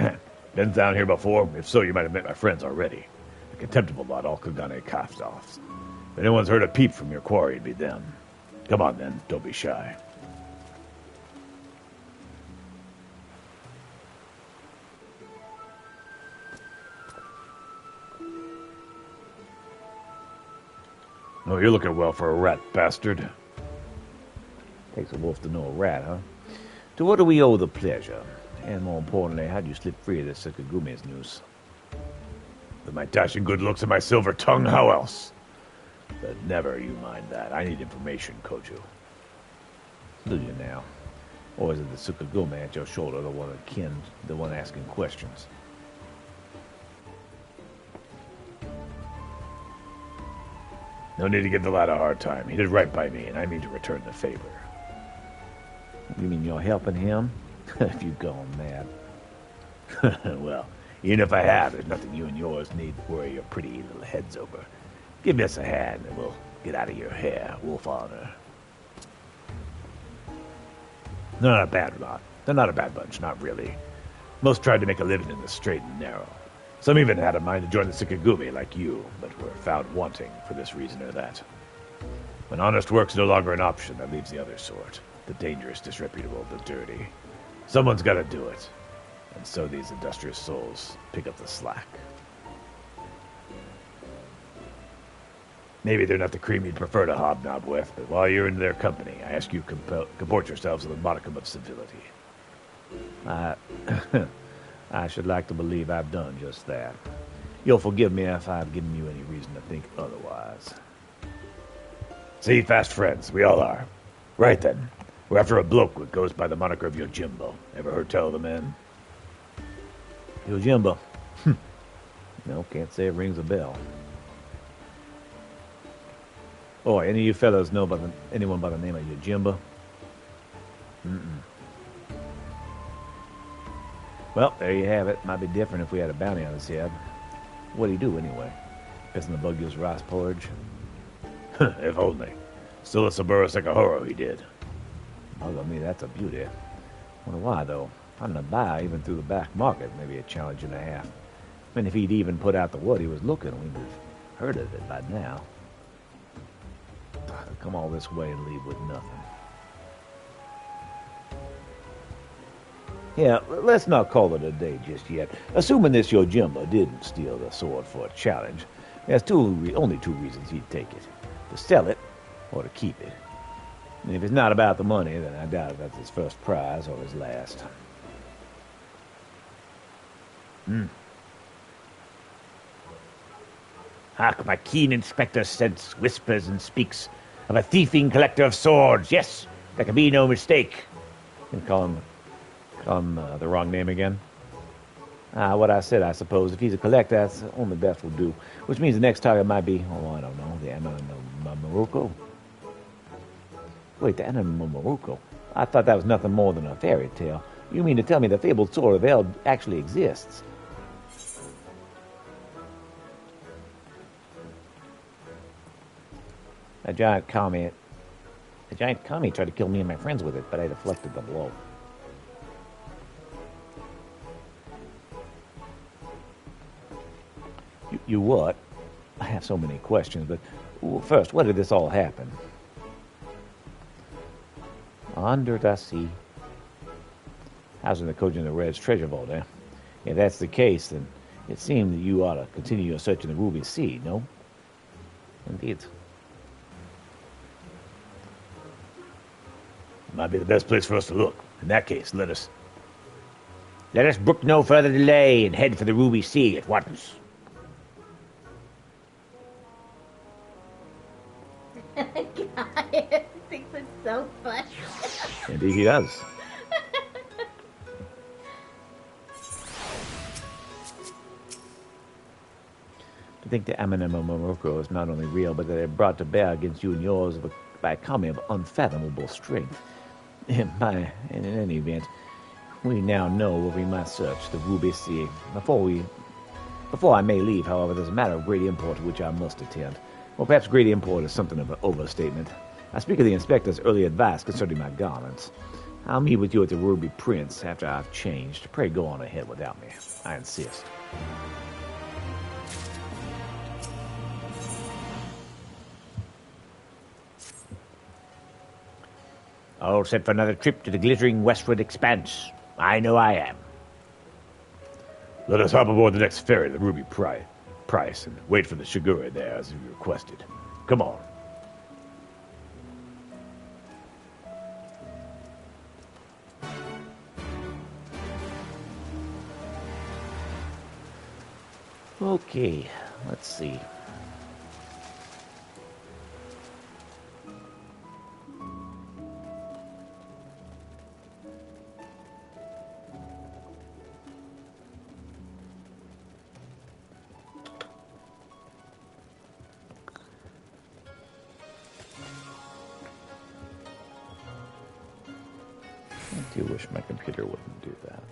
Been down here before? If so, you might have met my friends already. A contemptible lot, all Kagane cast-offs. If anyone's heard a peep from your quarry, it'd be them. Come on, then. Don't be shy. Oh, you're looking well for a rat, bastard. Takes a wolf to know a rat, huh? To what do we owe the pleasure? And more importantly, how do you slip free of this Sakagumi's noose? With my dashing good looks and my silver tongue, how else? But never you mind that. I need information, Koju. Do you now? Or is it the Tsukugume at your shoulder, the one asking questions? No need to give the lad a hard time. He did right by me, and I mean to return the favor. You mean you're helping him? If you've gone mad. Well, even if I have, there's nothing you and yours need worry your pretty little heads over. Give us a hand, and we'll get out of your hair, wolf honor. They're not a bad lot. They're not a bad bunch, not really. Most tried to make a living in the straight and narrow. Some even had a mind to join the Tsukugume like you, but were found wanting for this reason or that. When honest work's no longer an option, that leaves the other sort. The dangerous, disreputable, the dirty. Someone's got to do it. And so these industrious souls pick up the slack. Maybe they're not the cream you'd prefer to hobnob with, but while you're in their company, I ask you comport yourselves with a modicum of civility. I should like to believe I've done just that. You'll forgive me if I've given you any reason to think otherwise. See, fast friends, we all are. Right then, we're after a bloke that goes by the moniker of Yojimbo. Ever heard tell of the man? Yojimbo? No, can't say it rings a bell. Oh, any of you fellows know about anyone by the name of Yojimbo? Well, there you have it. Might be different if we had a bounty on his head. What'd he do, anyway? Pissing the buggy's rice porridge? If only. Still a Saburo Sekahoro he did. Bugger me, that's a beauty. Wonder why, though. Finding a buy, even through the back market, maybe a challenge and a half. I mean, if he'd even put out the wood he was looking, we'd have heard of it by now. To come all this way and leave with nothing. Yeah, let's not call it a day just yet. Assuming this Yojimbo didn't steal the sword for a challenge, there's only two reasons he'd take it. To sell it, or to keep it. And if it's not about the money, then I doubt if that's his first prize or his last. Hark, my keen inspector's sense whispers and speaks of a thieving collector of swords. Yes, there can be no mistake. You call him the wrong name again? What I said, I suppose. If he's a collector, that's the only best will do. Which means the next target might be, I don't know, the Anamaruko. Wait, the Anamaruko? I thought that was nothing more than a fairy tale. You mean to tell me the fabled sword of El actually exists? A giant kami tried to kill me and my friends with it, but I deflected the blow. You what? I have so many questions, but first, where did this all happen? Under the sea. Housing the Koji and the Red's treasure vault, eh? If that's the case, then it seems that you ought to continue your search in the Ruby Sea, no? Indeed. Might be the best place for us to look. In that case, let us brook no further delay and head for the Ruby Sea at once. God, thinks it's so funny. Indeed he does. To think that Amanamamoroko is not only real, but that it brought to bear against you and yours by a kami of unfathomable strength. In any event, we now know where we must search the Ruby Sea. Before I may leave, however, there's a matter of great import to which I must attend. Or perhaps great import is something of an overstatement. I speak of the inspector's early advice concerning my garments. I'll meet with you at the Ruby Prince after I've changed. Pray go on ahead without me. I insist. All set for another trip to the glittering westward expanse. I know I am. let us hop aboard the next ferry, the Ruby Price, and wait for the Shigure there as you requested. Come on. Okay, let's see. do wish my computer wouldn't do that.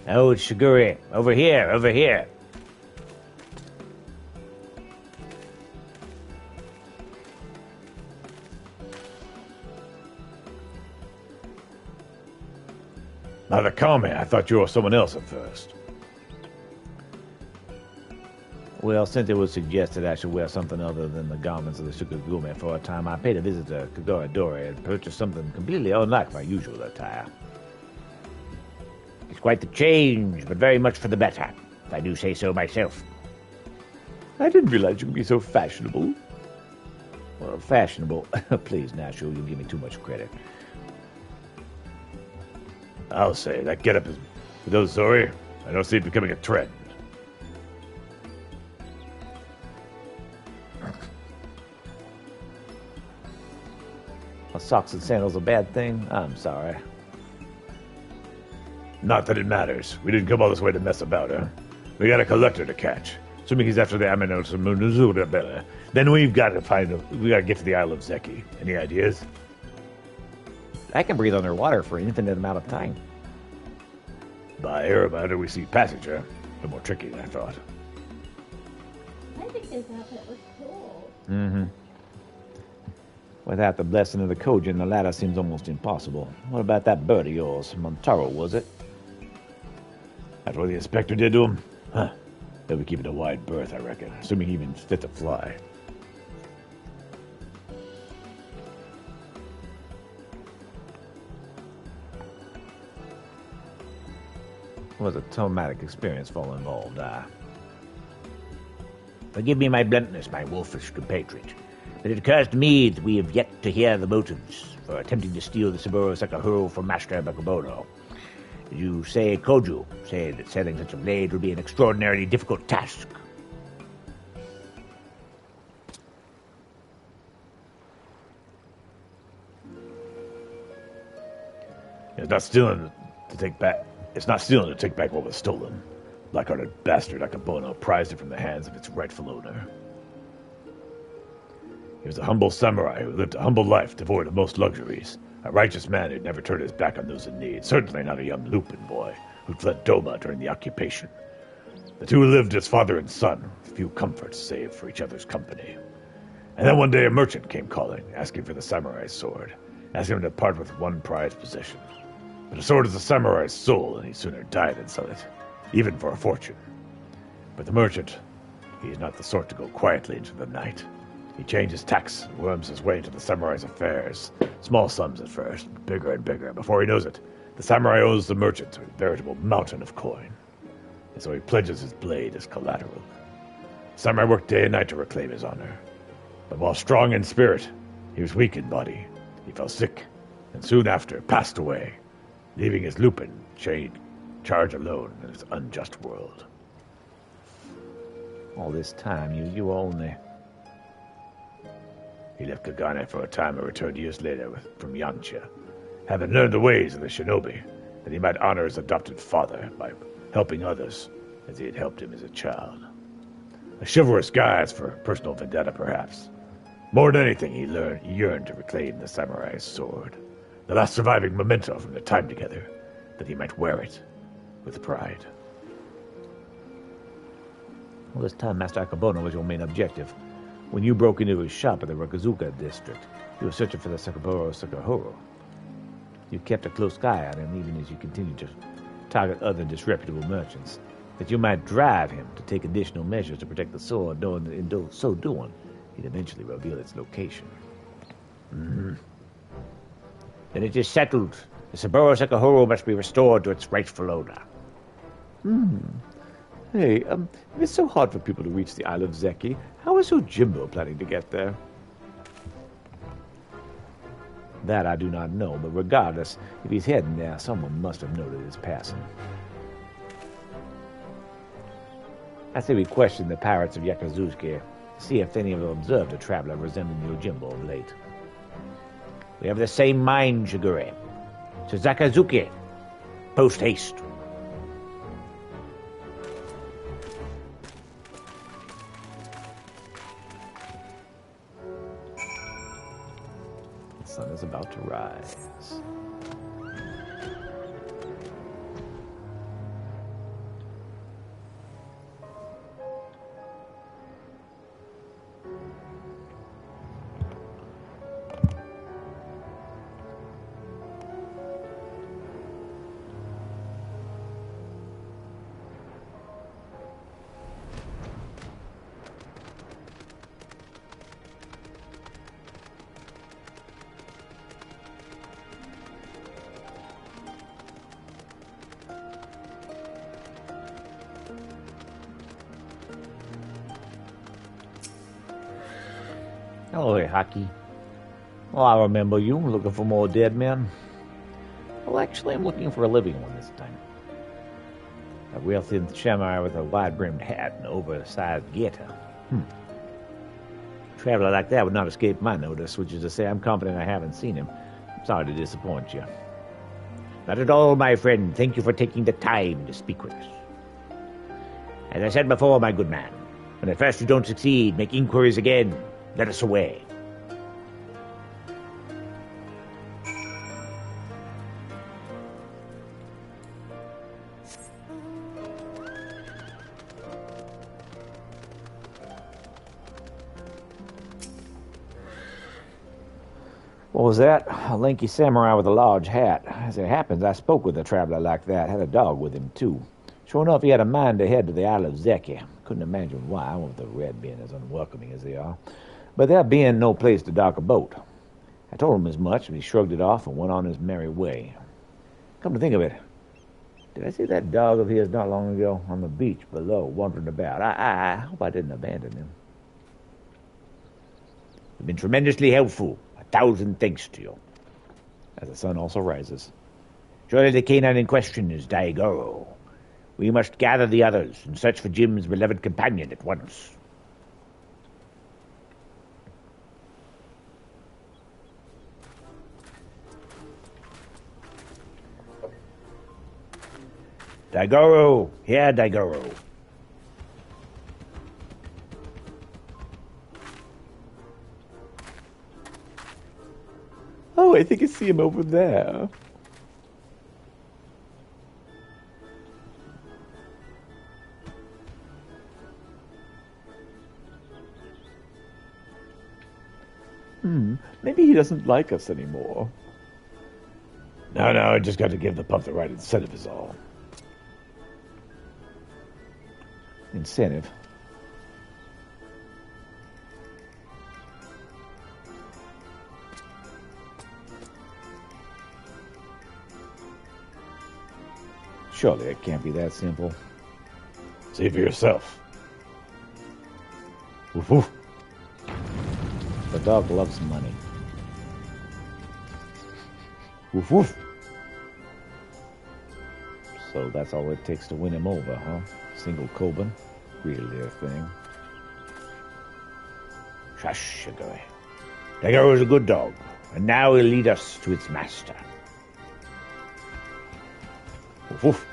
Oh, Shiguri, over here, over here. Mother, call me. I thought you were someone else at first. Well, since it was suggested I should wear something other than the garments of the Sukagume for a time, I paid a visit to Kagura Dori and purchased something completely unlike my usual attire. It's quite the change, but very much for the better, if I do say so myself. I didn't realize you could be so fashionable. Well, fashionable. Please, Nashu, you give me too much credit. I'll say, that getup is... For those Zori, I don't see it becoming a trend. Are socks and sandals a bad thing? I'm sorry. Not that it matters. We didn't come all this way to mess about, huh? We got a collector to catch. Assuming he's after the Aminosamunazura. Then we've got to get to the Isle of Zeki. Any ideas? I can breathe underwater for an infinite amount of time. By air about it, we see passage, huh? A bit more tricky than I thought. I think his outfit was cool. Mm-hmm. Without the blessing of the Kojin, the latter seems almost impossible. What about that bird of yours? Montaro, was it? That's what the inspector did to him? Huh. They'll be keeping a wide berth, I reckon. Assuming he even fit to fly. It was a traumatic experience for all involved. Forgive me my bluntness, my wolfish compatriot, but it occurs to me that we have yet to hear the motives for attempting to steal the Saburo Sakahuro from Master Bakubono. Did you say Koju said that selling such a blade would be an extraordinarily difficult task? It's not stealing to take back. It's not stealing to take back what was stolen. Black-hearted bastard Akabono prized it from the hands of its rightful owner. He was a humble samurai who lived a humble life devoid of most luxuries. A righteous man who'd never turned his back on those in need. Certainly not a young Lupin boy who'd fled Doma during the occupation. The two lived as father and son, with few comforts save for each other's company. And then one day a merchant came calling, asking for the samurai's sword, asking him to part with one prized possession. But a sword is a samurai's soul, and he'd sooner die than sell it, even for a fortune. But the merchant, he's not the sort to go quietly into the night. He changes tacks and worms his way into the samurai's affairs. Small sums at first, but bigger and bigger. Before he knows it, the samurai owes the merchant a veritable mountain of coin. And so he pledges his blade as collateral. The samurai worked day and night to reclaim his honor. But while strong in spirit, he was weak in body. He fell sick, and soon after passed away, leaving his Lupin charge alone in his unjust world. All this time, you were only... He left Kagane for a time and returned years later from Yancha, having learned the ways of the shinobi, that he might honor his adopted father by helping others as he had helped him as a child. A chivalrous guise for personal vendetta, perhaps. More than anything, he yearned to reclaim the samurai's sword, the last surviving memento from their time together, that he might wear it with pride. All this time, Master Akabono was your main objective. When you broke into his shop in the Rakazuka district, you were searching for the Sakaburo Sakahuro. You've kept a close eye on him, even as you continue to target other disreputable merchants. That you might drive him to take additional measures to protect the sword, knowing that in so doing, he'd eventually reveal its location. Then it is settled. The Saburo Sekahoro must be restored to its rightful owner. Hey, if it's so hard for people to reach the Isle of Zeki, how is Ojimbo planning to get there? That I do not know, but regardless, if he's heading there, someone must have noted his passing. I say we question the pirates of Yakazuki, see if any of them observed a traveler resembling Yojimbo of late. We have the same mind, Shigure. To Zakazuki. Post haste. The sun is about to rise. Hello there, Haki. Well, I remember you looking for more dead men. Well, actually, I'm looking for a living one this time. A real thin samurai with a wide-brimmed hat and oversized gaiter. A traveler like that would not escape my notice, which is to say I'm confident I haven't seen him. I'm sorry to disappoint you. Not at all, my friend. Thank you for taking the time to speak with us. As I said before, my good man, when at first you don't succeed, make inquiries again. Let us away. What was that? A lanky samurai with a large hat. As it happens, I spoke with a traveler like that. Had a dog with him, too. Sure enough, he had a mind to head to the Isle of Zeki. Couldn't imagine why, with the red being as unwelcoming as they are. But there being no place to dock a boat. I told him as much, and he shrugged it off and went on his merry way. Come to think of it, did I see that dog of his not long ago on the beach below, wandering about? I hope I didn't abandon him. You've been tremendously helpful. 1,000 thanks to you. As the sun also rises. Surely the canine in question is Daigoro. We must gather the others and search for Jim's beloved companion at once. Daigoro! Here, Daigoro. Oh, I think I see him over there. Maybe he doesn't like us anymore. No, I just got to give the pup the right incentive is all. Incentive? Surely it can't be that simple. See for yourself. Woof woof. The dog loves money. Woof woof. So that's all it takes to win him over, huh? Single Coben? Really a thing. Shush, Shigure. Daigoro is a good dog, and now he'll lead us to its master. Woof woof.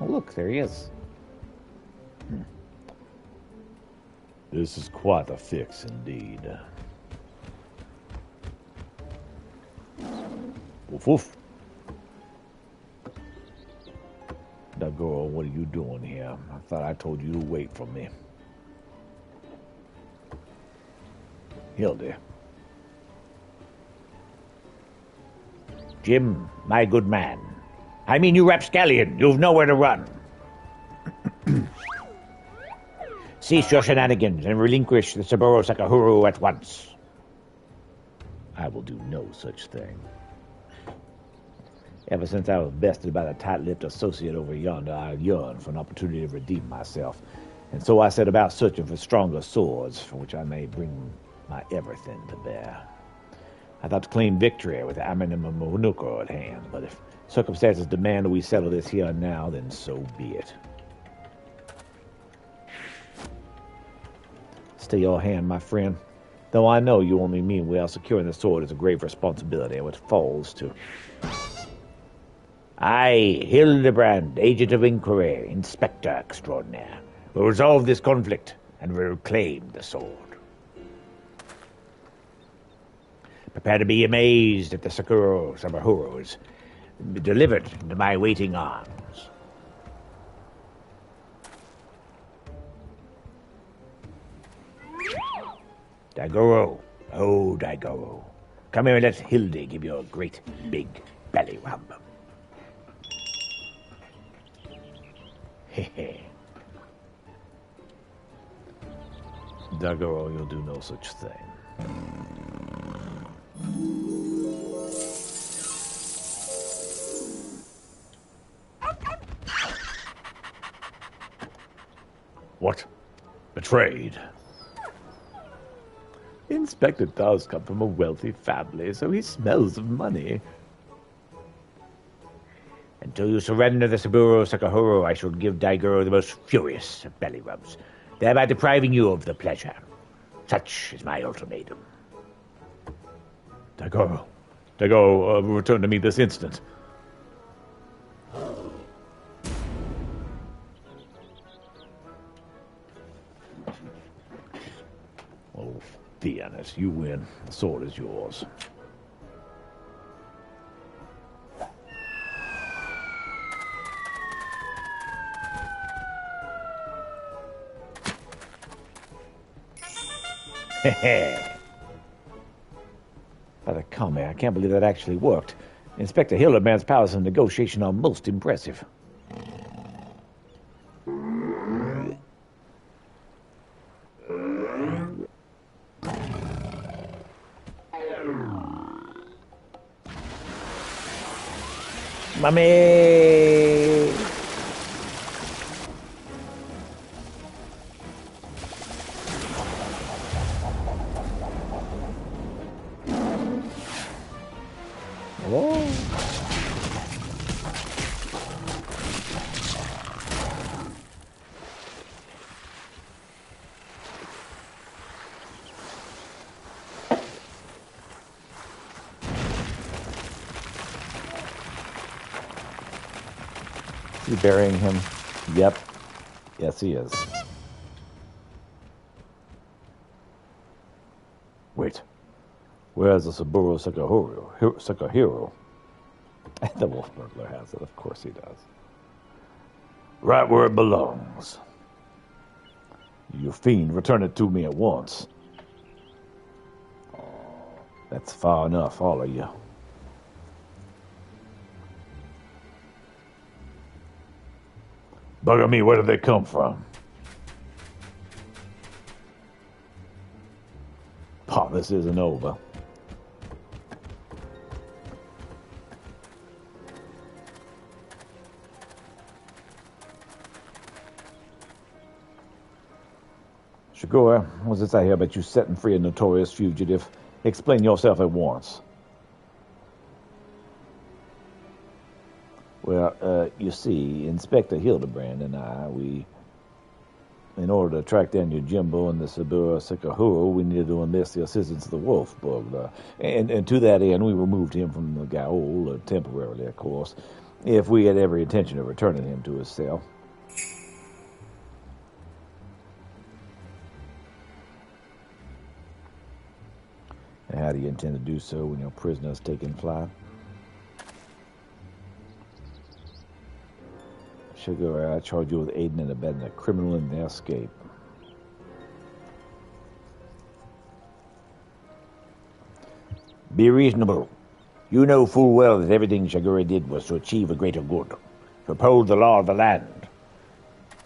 Oh, look, there he is. This is quite a fix indeed. Woof woof. Dagoro, what are you doing here? I thought I told you to wait for me. Hildy. Jim, my good man. I mean, you rapscallion, you've nowhere to run. Cease your shenanigans and relinquish the Saburo Sakahuru at once. I will do no such thing. Ever since I was bested by the tight-lipped associate over yonder, I yearned for an opportunity to redeem myself, and so I set about searching for stronger swords, for which I may bring my everything to bear. I thought to claim victory with Amin and Monuko at hand, but if circumstances demand that we settle this here and now, then so be it. Stay your hand, my friend. Though I know you only mean well, securing the sword is a grave responsibility, which falls to... I, Hildebrand, agent of inquiry, inspector extraordinaire, will resolve this conflict and will reclaim the sword. Prepare to be amazed at the Sakuro Sabahurus delivered into my waiting arms. Daigoro, oh Daigoro, come here and let Hildy give you a great big belly rub. Hehe. Dagoro, you'll do no such thing. What? Betrayed? Inspector does come from a wealthy family, so he smells of money. Until you surrender the Saburo Sakahuru, I shall give Daigoro the most furious of belly rubs, thereby depriving you of the pleasure. Such is my ultimatum. Daigoro, return to me this instant. Oh, be honest, you win. The sword is yours. By the Kame, I can't believe that actually worked. Inspector Hildebrand's powers of negotiation are most impressive. Mummy! Is he burying him? Yep. Yes, he is. Wait. Where's the Saburo Sakahiro? The wolf burglar has it. Of course he does. Right where it belongs. You fiend, return it to me at once. That's far enough, all of you. Bugger me, where did they come from? Paw, this isn't over. Shigure, what's this I hear about you setting free a notorious fugitive? Explain yourself at once. Well, you see, Inspector Hildebrand and I, in order to track down your Jimbo and the Saburo Sakahuru, we needed to enlist the assistance of the wolf burglar. And to that end, we removed him from the gaol, temporarily, of course, if we had every intention of returning him to his cell. And how do you intend to do so when your prisoner is taking flight? Sugar, I charge you with aiding and abetting a criminal in their escape. Be reasonable. You know full well that everything Shaguri did was to achieve a greater good, to uphold the law of the land.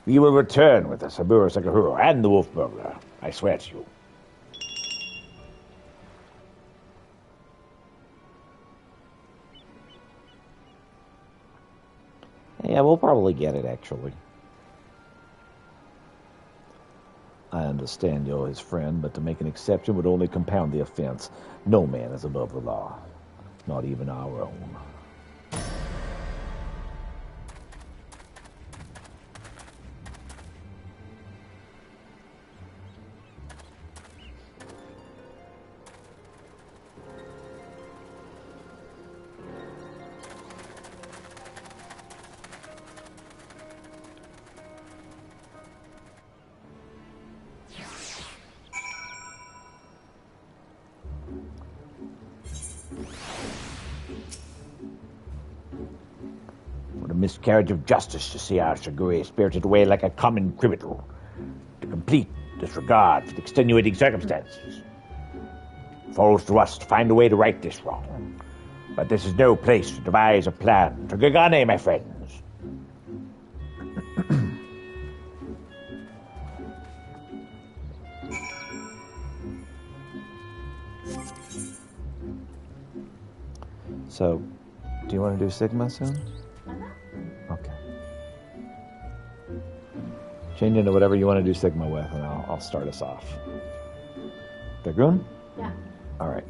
We will return with the Sabura Sakahuro and the Wolf Burglar, I swear to you. Yeah, we'll probably get it, actually. I understand you're his friend, but to make an exception would only compound the offense. No man is above the law, not even our own. What a miscarriage of justice to see our Shaguri spirited away like a common criminal, to complete disregard for the extenuating circumstances. It falls to us to find a way to right this wrong. But this is no place to devise a plan. To Gagane, my friends. So, do you want to do Sigma soon? Uh-huh. Okay. Change into whatever you want to do Sigma with, and I'll start us off. Dragoon? Yeah. All right.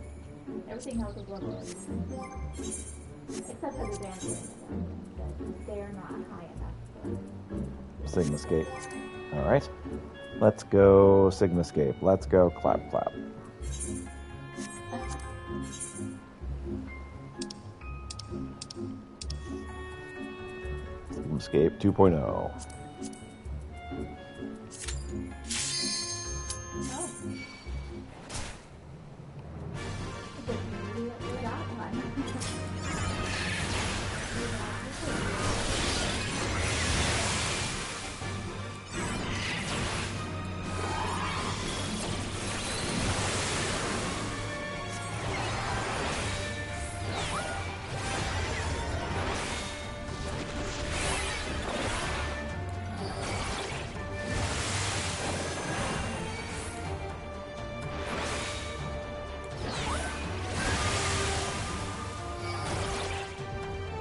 Everything else is level 8. Except for the grandparents, but they are not high enough. Sigma Scape. All right. Let's go Sigma Scape. Let's go Clap Clap. Sigma Scape 2.0. Oh. That one.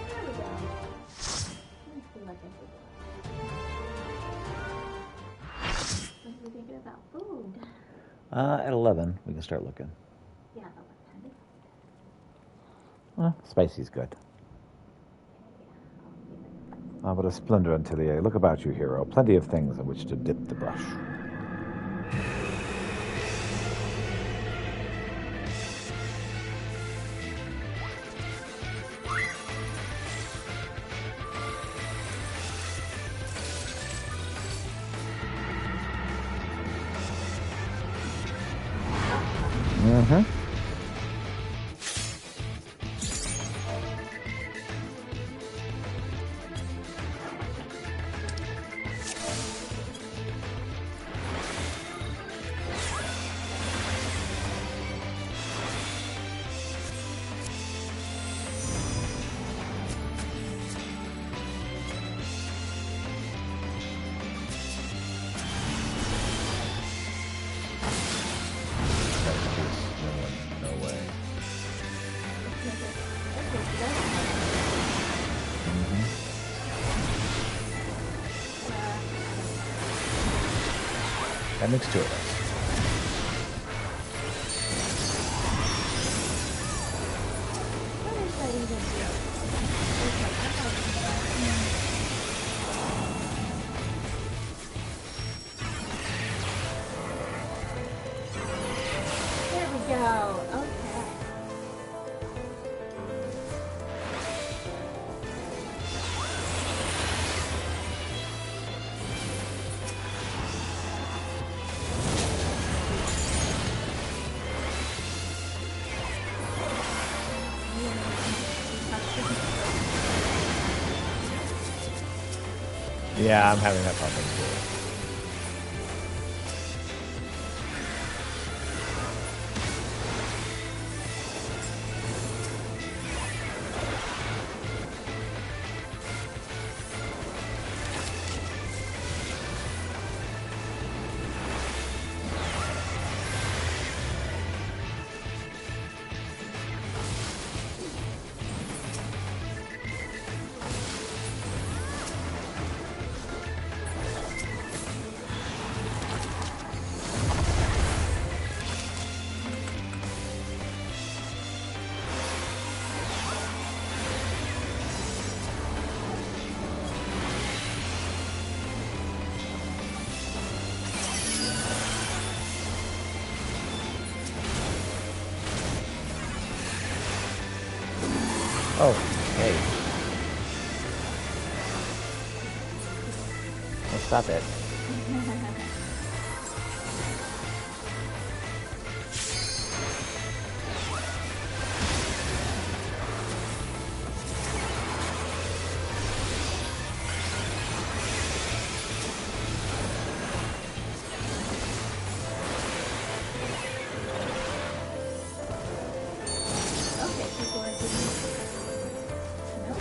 There we go. Let's see what this is. What are you thinking about food? At 11, we can start looking. Yeah, but what kind of? Well, spicy's good. I'll put a splendor into the egg. Look about you, hero. Plenty of things in which to dip the brush. Mm-hmm. No way. That makes two of us. What is that even? There we go. Okay. Yeah, I'm having that problem too. Oh, hey. Well, stop it. Okay, people are doing. Nope.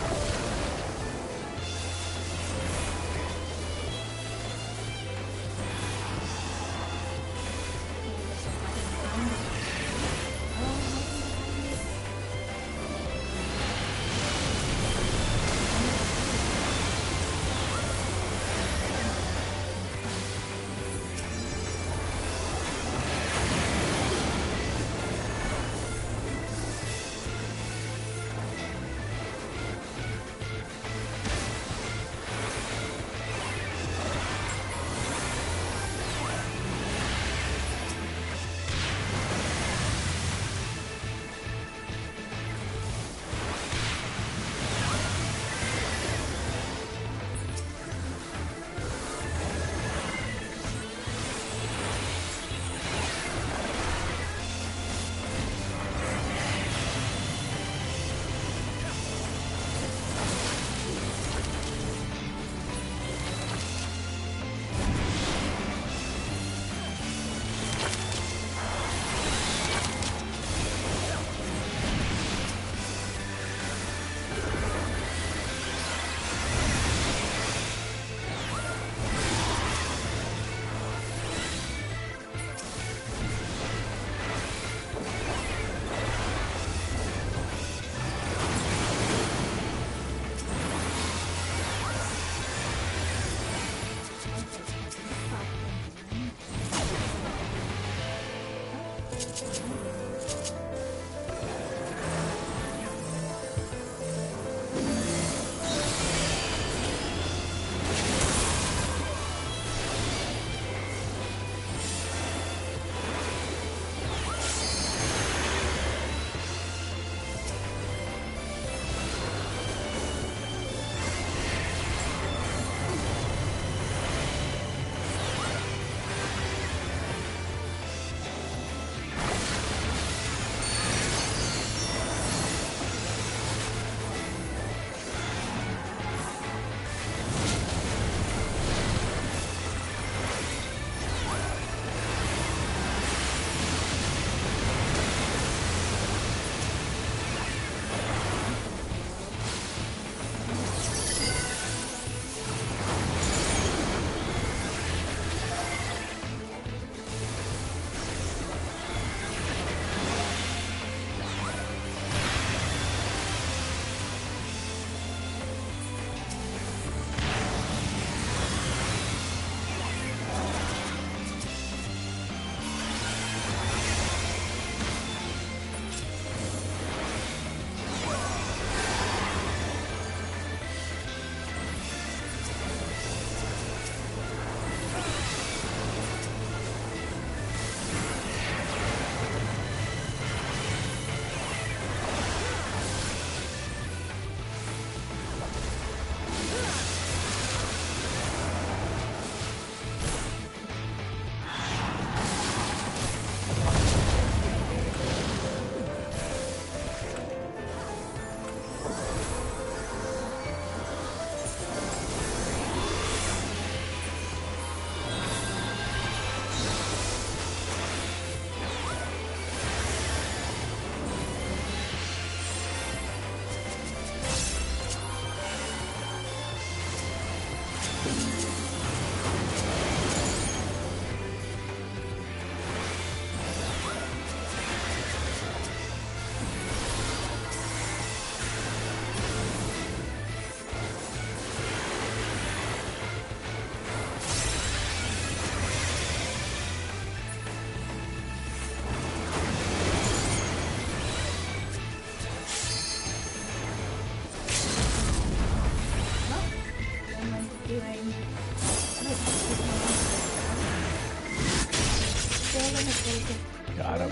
Got him.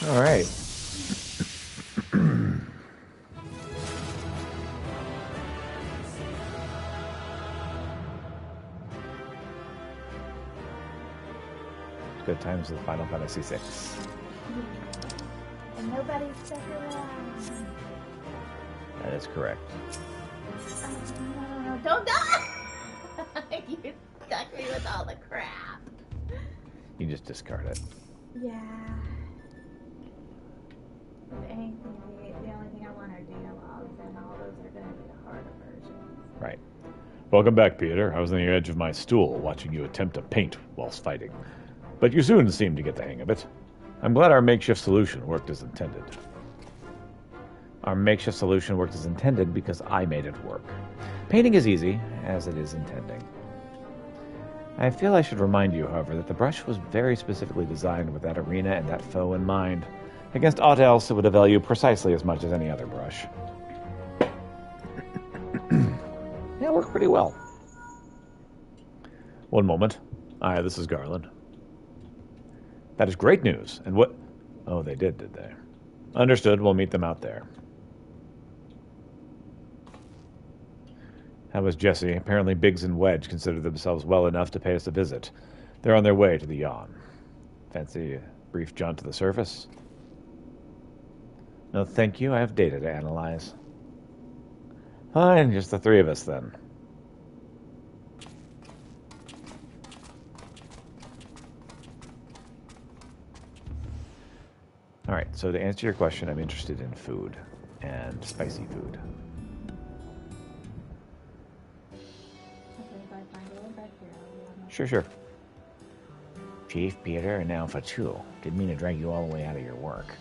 All right. Good times with Final Fantasy VI. And nobody stuck around. That is correct. No, don't die! You stuck me with all the crap. You just discard it. Yeah. If anything, the only thing I want are dialogues, and all those are going to be the harder versions. Right. Welcome back, Peter. I was on the edge of my stool watching you attempt to paint whilst fighting. But you soon seemed to get the hang of it. I'm glad our makeshift solution worked as intended. Our makeshift solution worked as intended because I made it work. Painting is easy, as it is intending. I feel I should remind you, however, that the brush was very specifically designed with that arena and that foe in mind. Against aught else, it would avail you precisely as much as any other brush. Yeah, it worked pretty well. One moment. Aye, this is Garland. That is great news. And what... Oh, they did they? Understood. We'll meet them out there. How was Jesse? Apparently Biggs and Wedge consider themselves well enough to pay us a visit. They're on their way to the yawn. Fancy a brief jaunt to the surface? No, thank you. I have data to analyze. Fine, just the three of us then. Alright, so to answer your question, I'm interested in food. And spicy food. Sure. Chief, Peter, and now Fatu. Didn't mean to drag you all the way out of your work.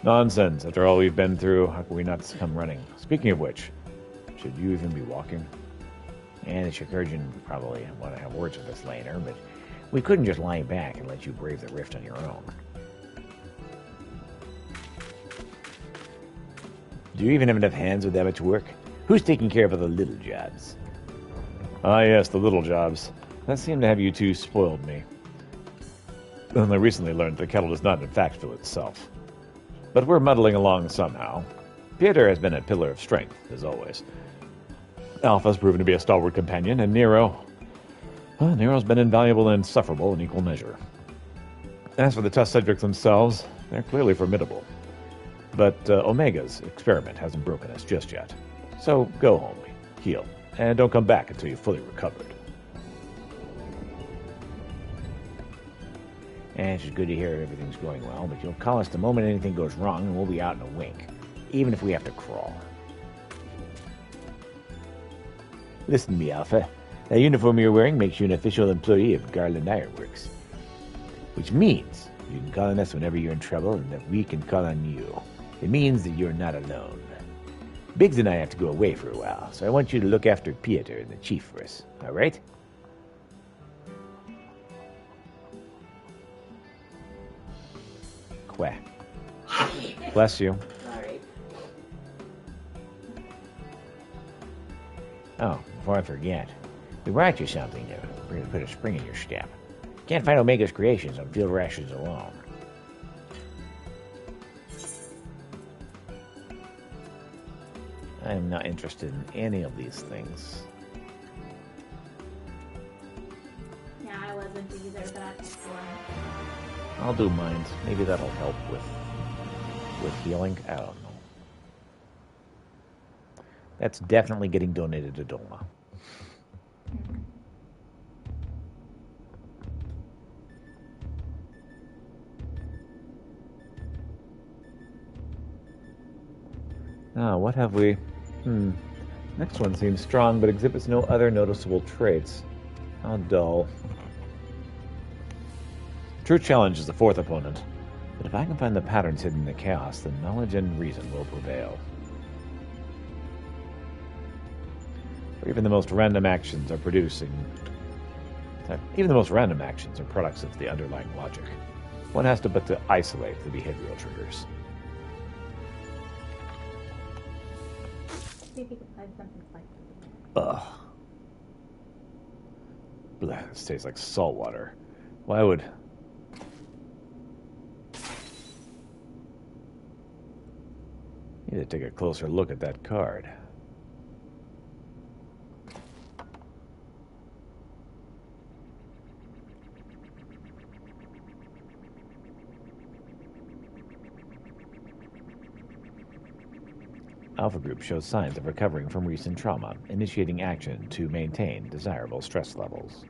Nonsense. After all we've been through, how can we not come running? Speaking of which, should you even be walking? And the Shakurjan probably want to have words with us later, but we couldn't just lie back and let you brave the rift on your own. Do you even have enough hands with them at work? Who's taking care of all the little jobs? Ah, yes, the little jobs. That seemed to have you two spoiled me. Only recently learned the kettle does not in fact fill itself. But we're muddling along somehow. Peter has been a pillar of strength, as always. Alpha's proven to be a stalwart companion, and Nero... Well, Nero's been invaluable and insufferable in equal measure. As for the test subjects themselves, they're clearly formidable. But Omega's experiment hasn't broken us just yet. So go home, heal, and don't come back until you've fully recovered. And it's good to hear everything's going well, but you'll call us the moment anything goes wrong, and we'll be out in a wink, even if we have to crawl. Listen to me, Alpha. That uniform you're wearing makes you an official employee of Garland Ironworks. Which means you can call on us whenever you're in trouble, and that we can call on you. It means that you're not alone. Biggs and I have to go away for a while, so I want you to look after Pieter and the chief for us, all right? Quack. Bless you. Sorry. Oh, before I forget, we brought you something to put a spring in your step. Can't find Omega's creations on field rations alone. I'm not interested in any of these things. Yeah, I wasn't either, but I picked one. I'll do mine. Maybe that'll help with healing. I don't know. That's definitely getting donated to Doma. Now, what have we... Next one seems strong, but exhibits no other noticeable traits. How dull. True challenge is the fourth opponent, but if I can find the patterns hidden in the chaos, then knowledge and reason will prevail. Or even the most random actions are products of the underlying logic. One has to isolate the behavioral triggers. See if you can find something like Ugh. Blech, this tastes like salt water. Why would... Need to take a closer look at that card. Alpha Group shows signs of recovering from recent trauma, initiating action to maintain desirable stress levels.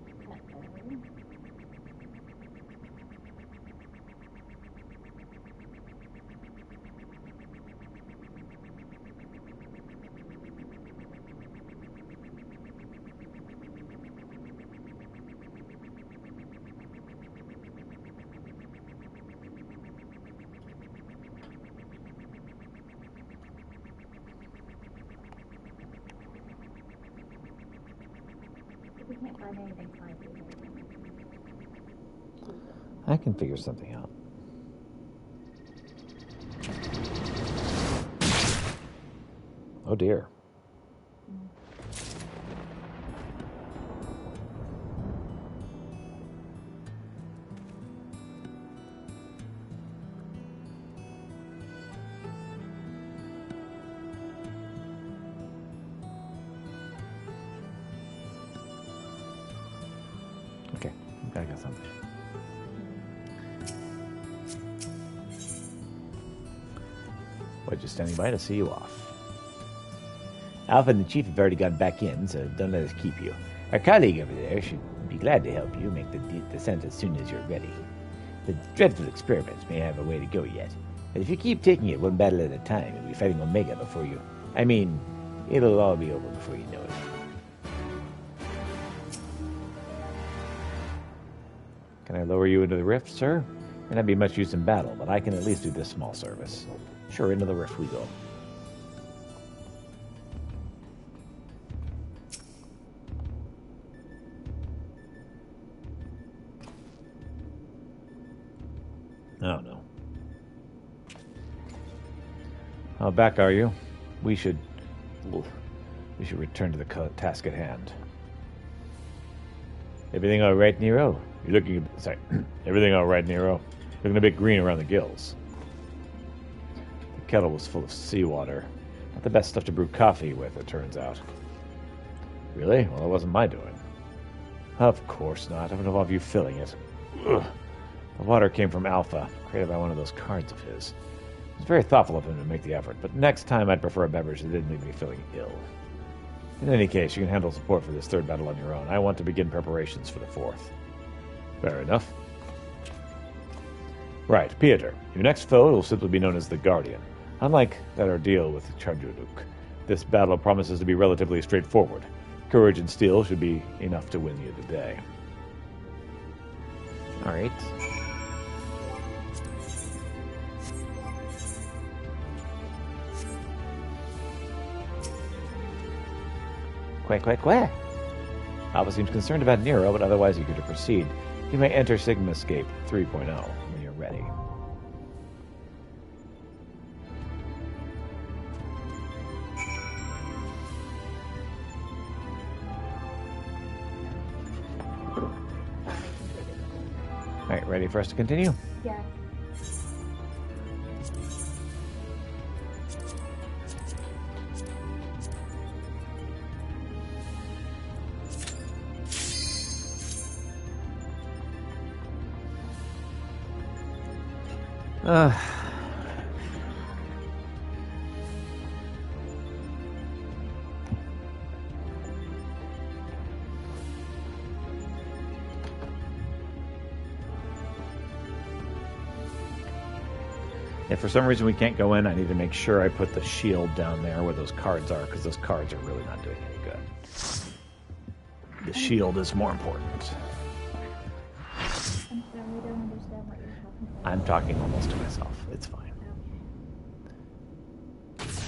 If we can't find anything spicy, I can figure something out. Oh dear. Okay, I got something. We're just standing by to see you off. Alpha and the Chief have already gone back in, so don't let us keep you. Our colleague over there should be glad to help you make the descent as soon as you're ready. The dreadful experiments may have a way to go yet, but if you keep taking it one battle at a time, you'll be fighting Omega before you... I mean, it'll all be over before you know it. Can I lower you into the rift, sir? May not be much use in battle, but I can at least do this small service. Sure, into the rift we go. Oh, no. How back are you? We should return to the task at hand. Everything all right, Nero? You're looking... Sorry. Everything all right, Nero? Looking a bit green around the gills. The kettle was full of seawater. Not the best stuff to brew coffee with, it turns out. Really? Well, it wasn't my doing. Of course not. I don't involve you filling it. Ugh. The water came from Alpha, created by one of those cards of his. It was very thoughtful of him to make the effort, but next time I'd prefer a beverage that didn't leave me feeling ill. In any case, you can handle support for this third battle on your own. I want to begin preparations for the fourth. Fair enough. Right, Pieter. Your next foe will simply be known as the Guardian. Unlike that ordeal with Charduduk, this battle promises to be relatively straightforward. Courage and steel should be enough to win you the day. Alright. Quack. Alpha seems concerned about Nero, but otherwise eager to proceed. You may enter Sigma Escape 3.0 when you're ready. Alright, ready for us to continue? yeah. If for some reason we can't go in, I need to make sure I put the shield down there where those cards are, because those cards are really not doing any good. The shield is more important. I'm sorry, I don't understand what you're talking about. I'm talking almost to myself. It's fine.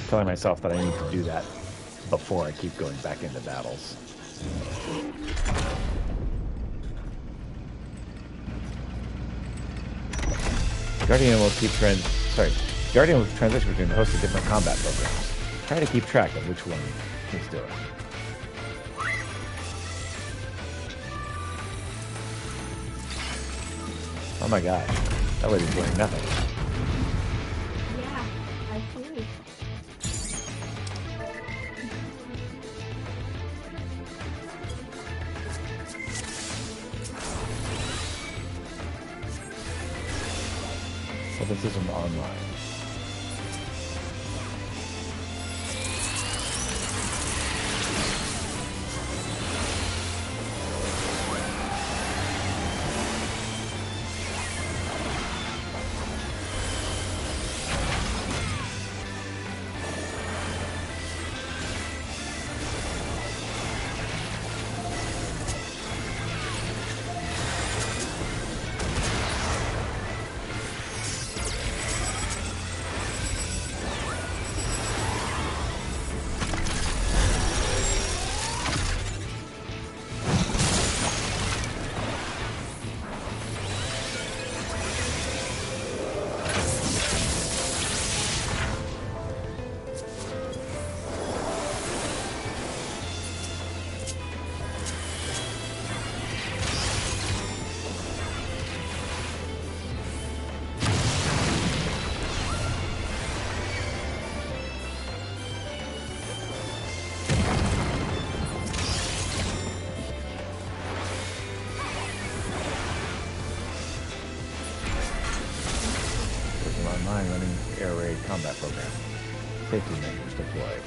Telling myself that I need to do that before I keep going back into battles. Guardian will Guardian will transition between a host of different combat programs. Try to keep track of which one he's doing. Oh my gosh, that lady's doing nothing. Yeah, I see. So this isn't online. Online running air raid combat program. Safety measures deployed.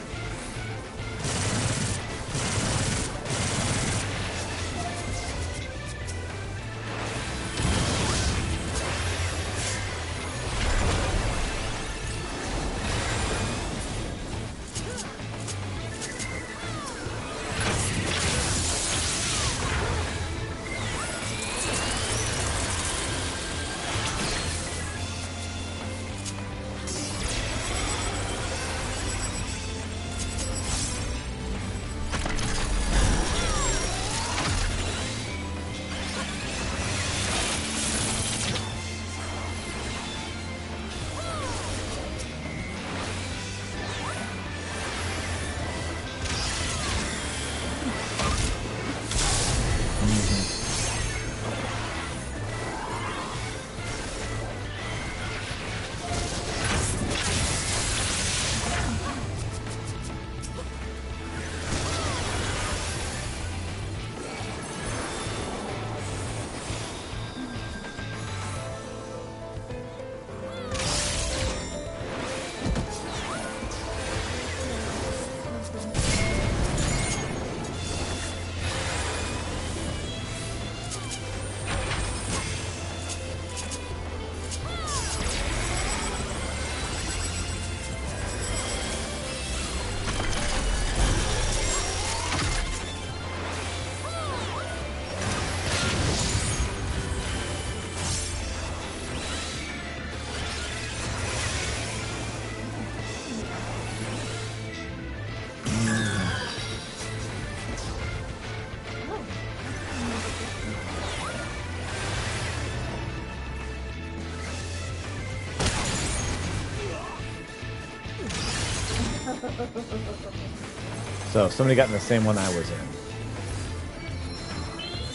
So somebody got in the same one I was in.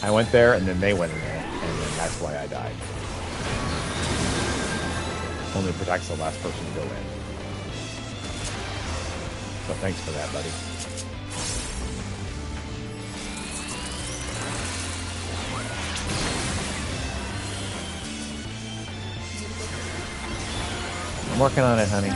I went there, and then they went in there, and then that's why I died. Only protects the last person to go in. So thanks for that, buddy. I'm working on it, honey.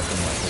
weapon like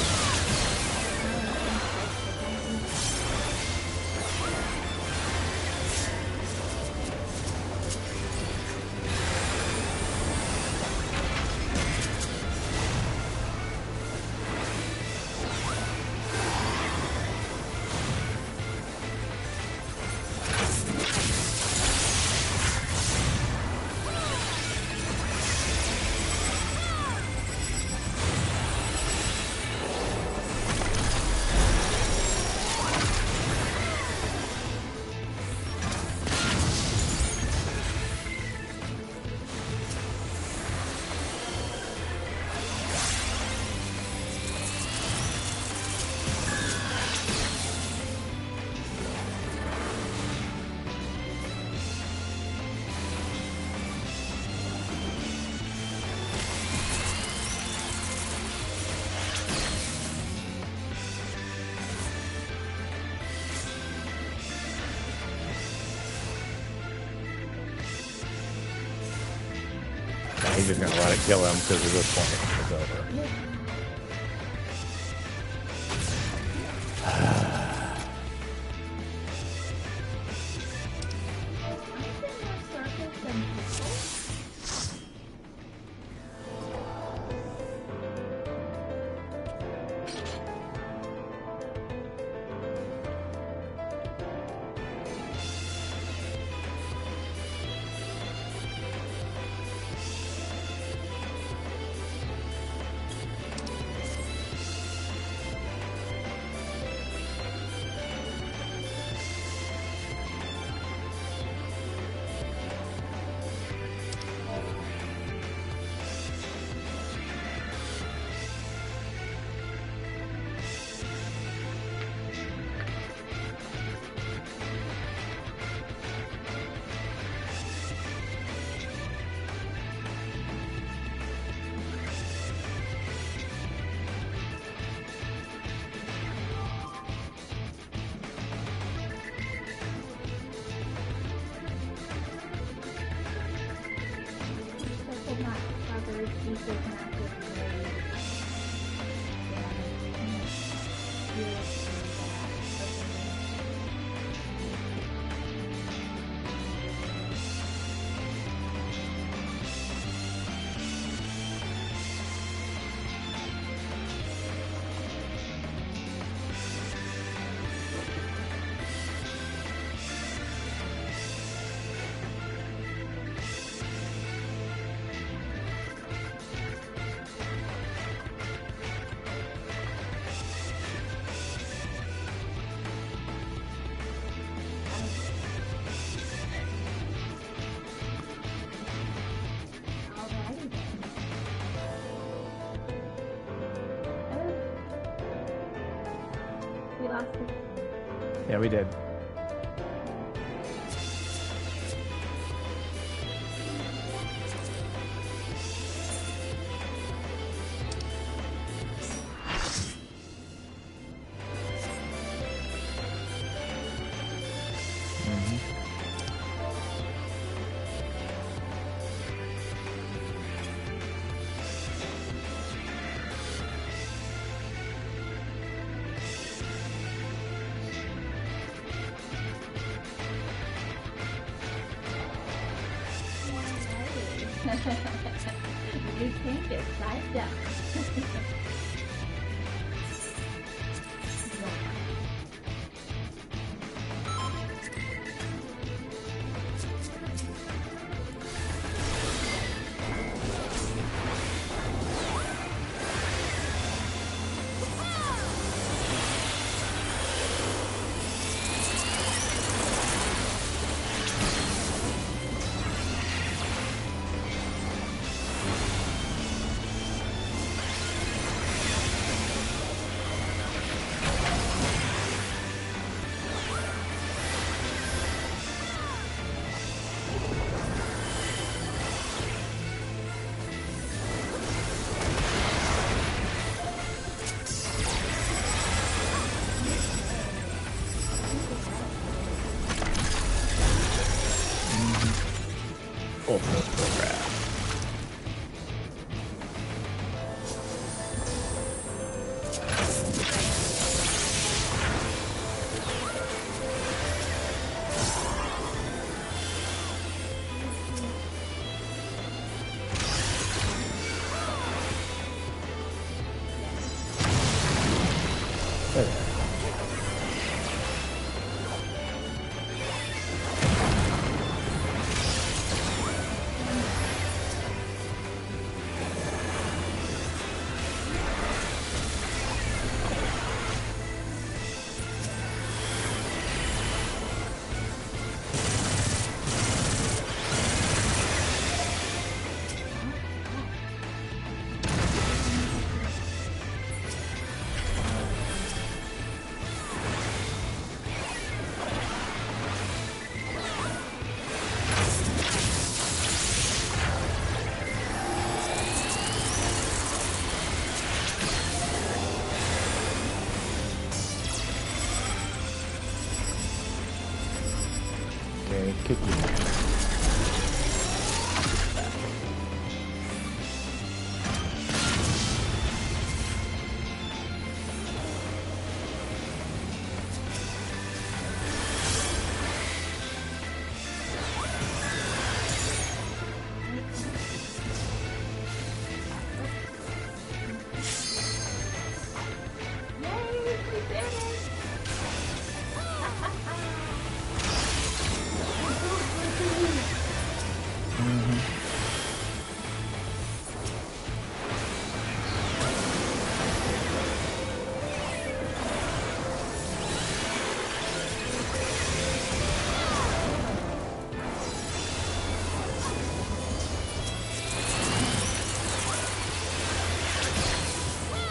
he's just gonna let it kill him because at this point it's over. Yeah, we did. You think it's right down. picking.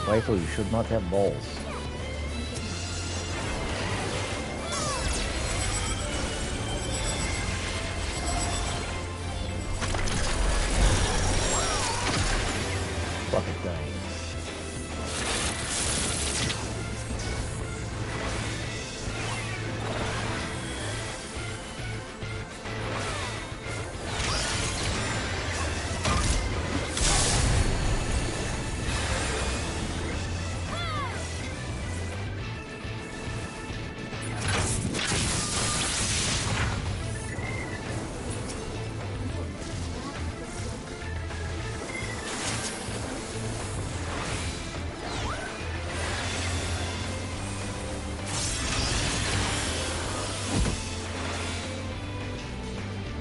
Rifle, you should not have balls. Bucket dying.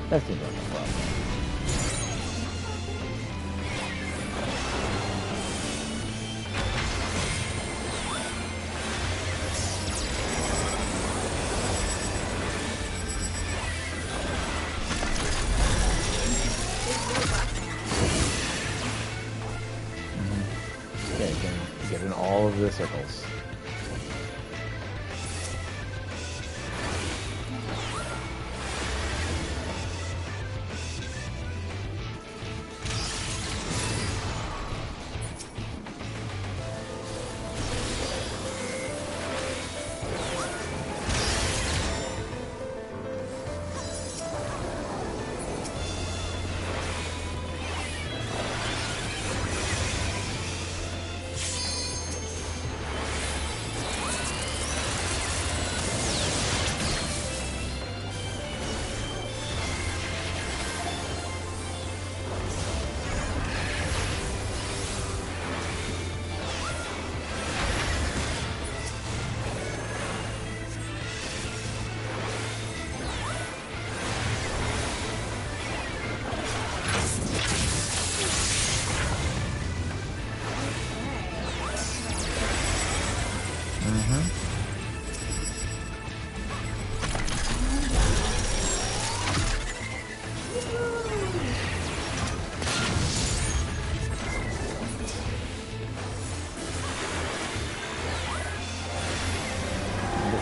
That seems like a problem. Okay, get in all of the circles.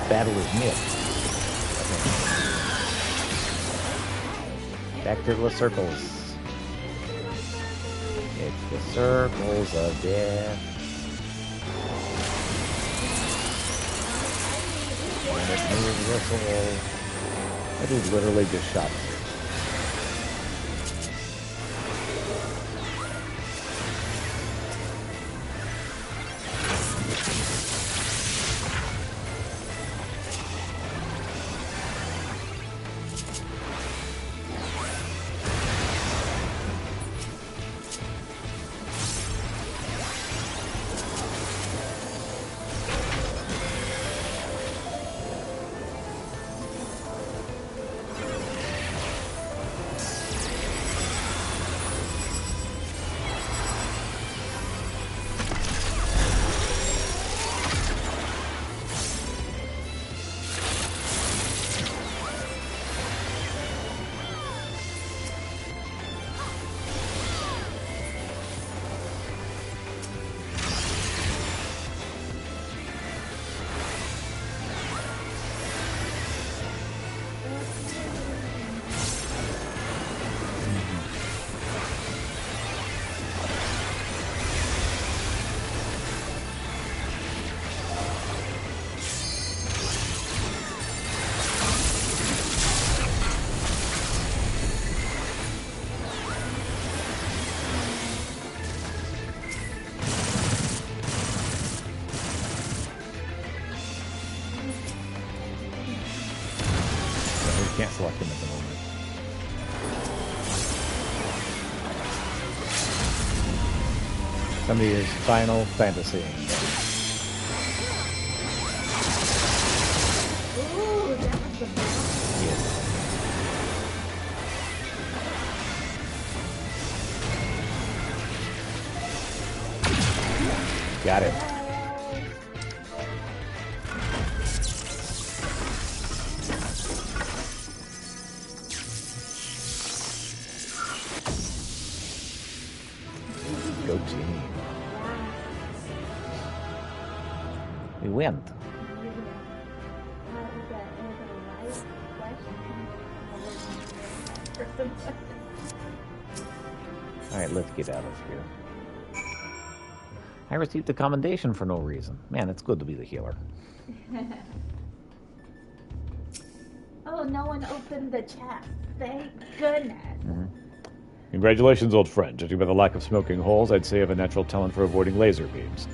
Battle is missed. Back to the circles. It's the circles of death. And it moves whistle. That is literally just shot. select him at the moment. Somebody is Final Fantasy. Ooh, that was the best. Yes. Got it. Go team. We went. Alright, let's get out of here. I received a commendation for no reason. Man, it's good to be the healer. Oh, no one opened the chat. Thank goodness. Congratulations, old friend. Judging by the lack of smoking holes, I'd say you have a natural talent for avoiding laser beams.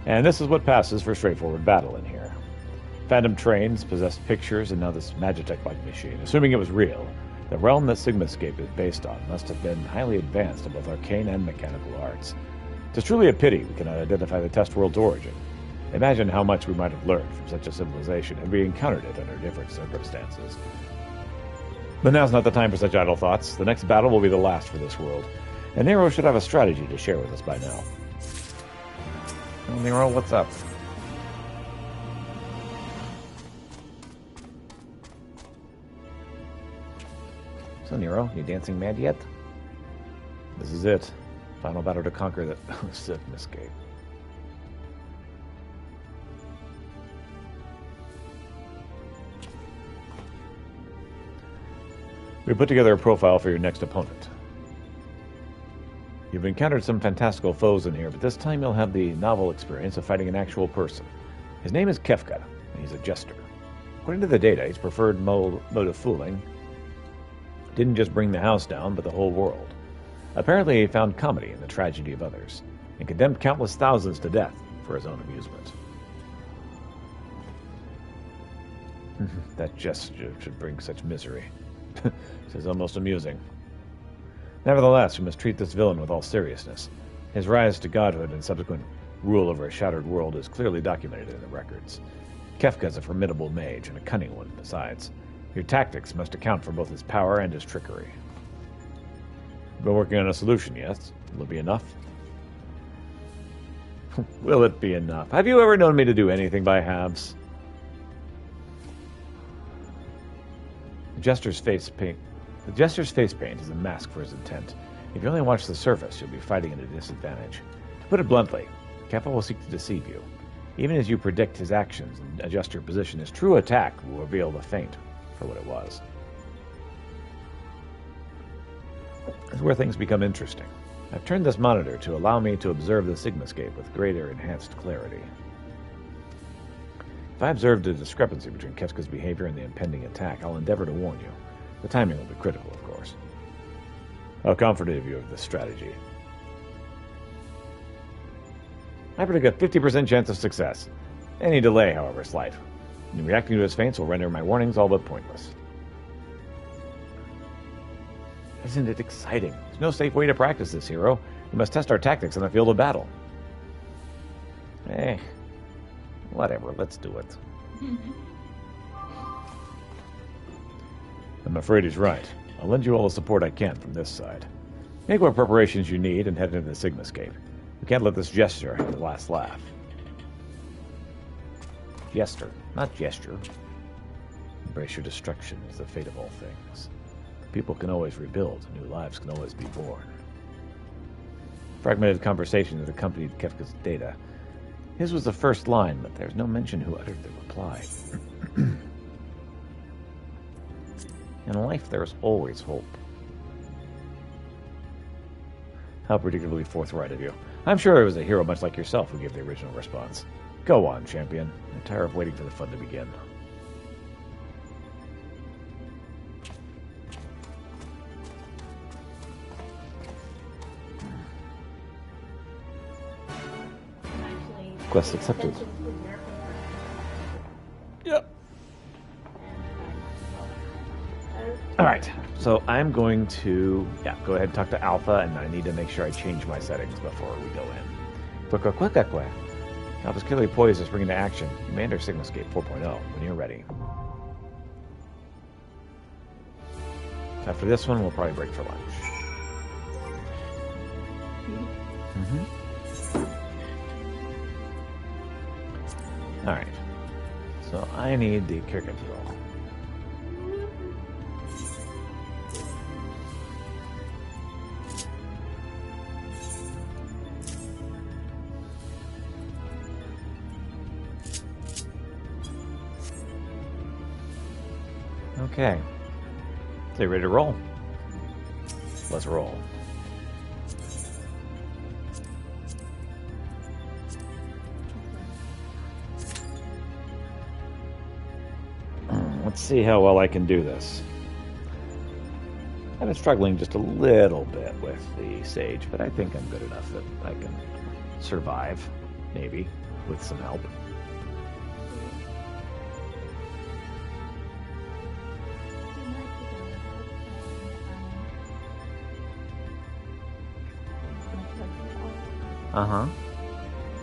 And this is what passes for straightforward battle in here. Phantom trains, possessed pictures, and now this Magitech-like machine. Assuming it was real, the realm that Sigmascape is based on must have been highly advanced in both arcane and mechanical arts. It is truly a pity we cannot identify the test world's origin. Imagine how much we might have learned from such a civilization had we encountered it under different circumstances. But now's not the time for such idle thoughts. The next battle will be the last for this world, and Nero should have a strategy to share with us by now. Well, Nero, what's up? So, Nero, you dancing mad yet? This is it. Final battle to conquer the Sigmascape. We put together a profile for your next opponent. You've encountered some fantastical foes in here, but this time you'll have the novel experience of fighting an actual person. His name is Kefka, and he's a jester. According to the data, his preferred mode of fooling didn't just bring the house down, but the whole world. Apparently, he found comedy in the tragedy of others, and condemned countless thousands to death for his own amusement. That gesture should bring such misery. This is almost amusing. Nevertheless, we must treat this villain with all seriousness. His rise to godhood and subsequent rule over a shattered world is clearly documented in the records. Kefka is a formidable mage, and a cunning one besides. Your tactics must account for both his power and his trickery. You've been working on a solution, yes? Will it be enough? Will it be enough? Have you ever known me to do anything by halves? The jester's face paint is a mask for his intent. If you only watch the surface, you'll be fighting at a disadvantage. To put it bluntly, Kefka will seek to deceive you. Even as you predict his actions and adjust your position, his true attack will reveal the feint for what it was. This is where things become interesting. I've turned this monitor to allow me to observe the Sigmascape with greater enhanced clarity. If I observed a discrepancy between Kefka's behavior and the impending attack, I'll endeavor to warn you. The timing will be critical, of course. How confident are you of this strategy? I predict a 50% chance of success. Any delay, however slight, in reacting to his feints will render my warnings all but pointless. Isn't it exciting? There's no safe way to practice this, hero. We must test our tactics on the field of battle. Whatever, let's do it. I'm afraid he's right. I'll lend you all the support I can from this side. Make what preparations you need and head into the Sigmascape. We can't let this jester have the last laugh. Jester, not gesture. Embrace your destruction is the fate of all things. People can always rebuild, new lives can always be born. Fragmented conversation that accompanied Kefka's data. His was the first line, but there's no mention who uttered the reply. In life, there is always hope. How predictably forthright of you. I'm sure it was a hero much like yourself who gave the original response. Go on, champion. I'm tired of waiting for the fun to begin. Quest accepted. I right. So I'm going to, go ahead and talk to Alpha, and I need to make sure I change my settings before we go in. Quick. Alpha's clearly poised to spring into action. You may enter Signalscape 4.0 when you're ready. After this one, we'll probably break for lunch. Alright. So I need the character control. Okay. So you ready to roll? Let's roll. Let's see how well I can do this. I've been struggling just a little bit with the Sage, but I think I'm good enough that I can survive, maybe, with some help. Uh-huh.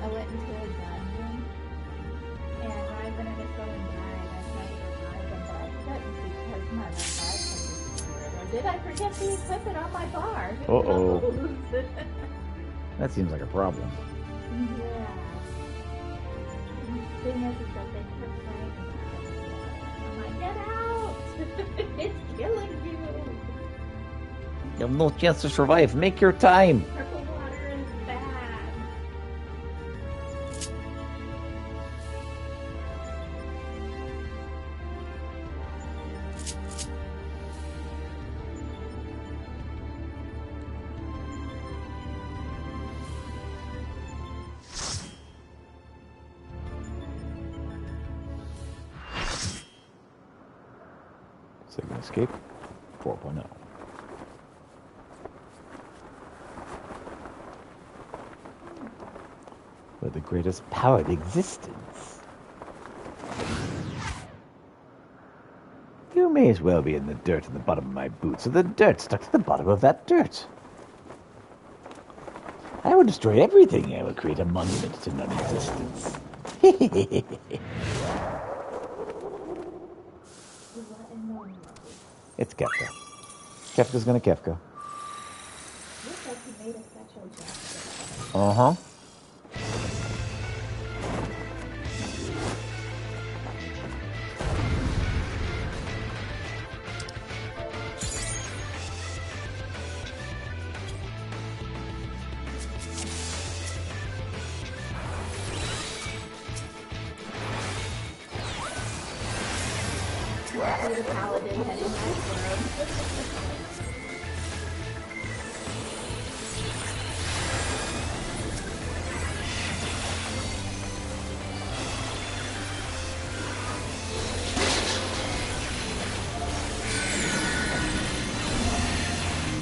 I went into a dungeon, and right when I was going back, I tried to revive them, but I couldn't because my revive thing disappeared. Or did I forget to equip it on my bar? Who knows? That seems like a problem. Yeah. The thing is that they kept playing and I'm like, get out! It's killing you! You have no chance to survive. Make your time. Purple water is bad. Signalscape 4.0. With the greatest power in existence. You may as well be in the dirt in the bottom of my boots, or the dirt stuck to the bottom of that dirt. I will destroy everything. I will create a monument to non-existence. It's Kefka. Kefka's gonna Kefka. Looks like he made a special jacket. Uh-huh. See the paladin heading back for him.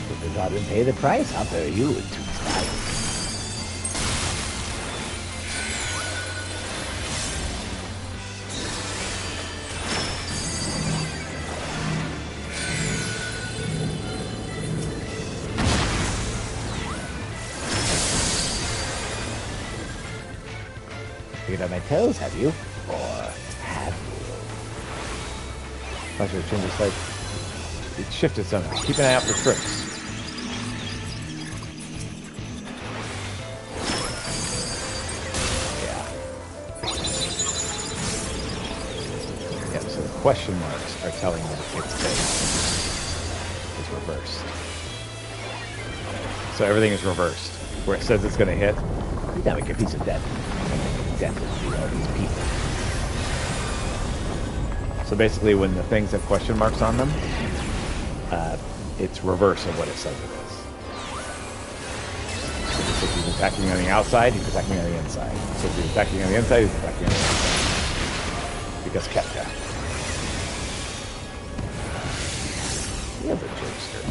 If you gotta pay the price, I'll bury you in 2 styles. Figured out my toes, have you? Or have you? Watch it change its like it shifted somehow. Keep an eye out for tricks. Yeah, so the question marks are telling that it's fake. It's reversed. So everything is reversed. Where it says it's gonna hit, You gotta make a piece of death. Death will be all these people. so basically when the things have question marks on them, it's reverse of what it says it is. So if he's attacking on the outside, he's attacking on the inside. So if he's attacking on the inside, he's attacking on the outside. Because Kefka. You're the jokester.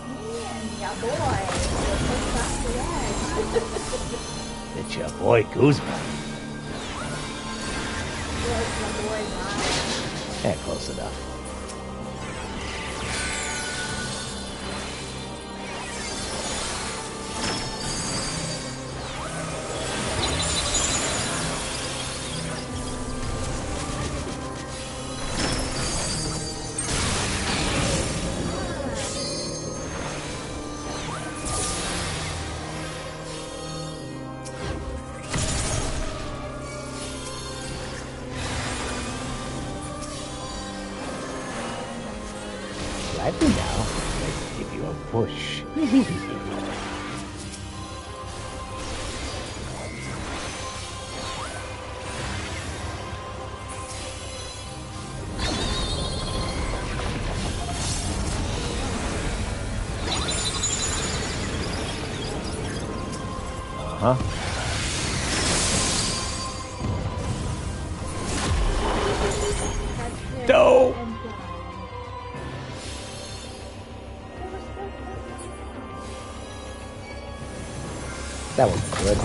Me and ya boy. It's your boy Kuzma. Yes, my boy, Ryan. Yeah, close enough. Lively now. Let's give you a push. Huh? That's it. No. And That was good.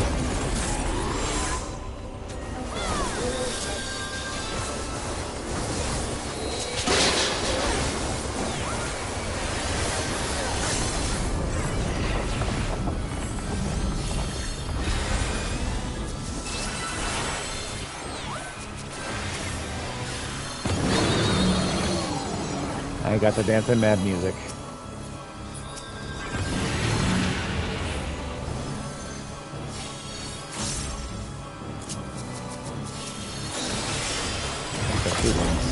I got the dancing mad music. The feelings.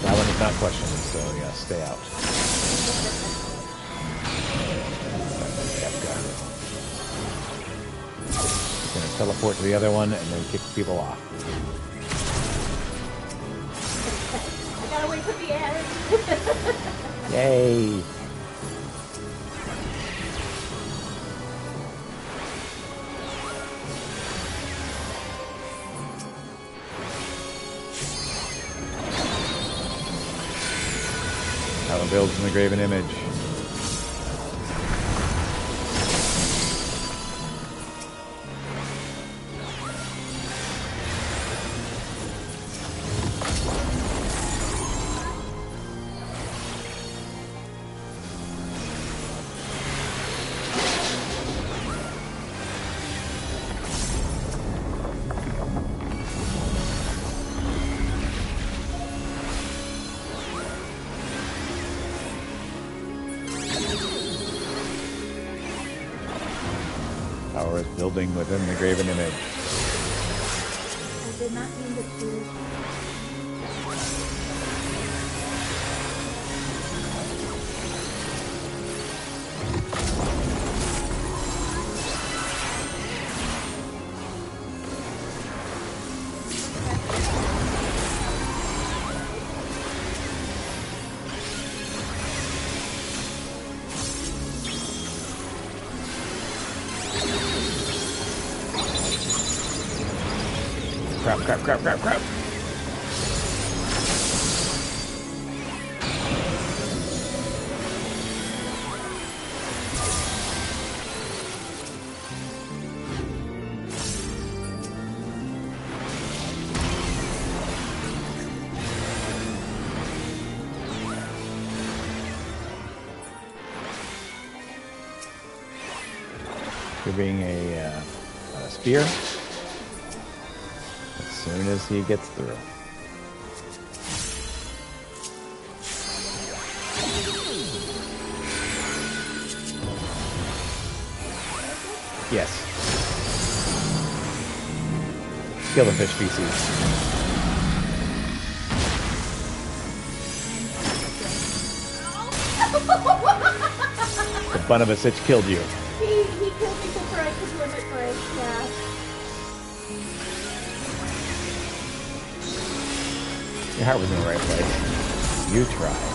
That one is not questioned, so yeah, stay out. Just gonna teleport to the other one and then kick people off. I gotta wait for the end. Yay! Power builds in the graven image. Power is building within the graven image. I did not mean to choose. Crap, crap, crap, crap, crap. There being a spear as soon as he gets through. Yes. Kill the fish species. The bun of a sitch killed you. He killed me before I could limit break, yeah. Your heart was in the right place. You tried.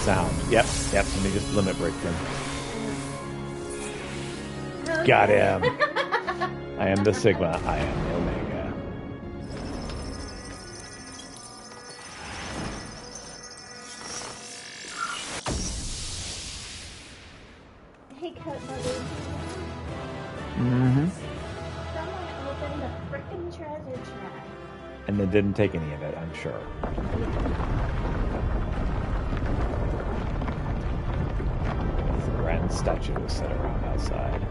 sound. Yep. Let me just limit break them. Got him. I am the Sigma. I am the Omega. Hey, Cut Mother. Mm-hmm. Someone opened the frickin' treasure chest. And they didn't take any of it, I'm sure. The grand statue was set around outside.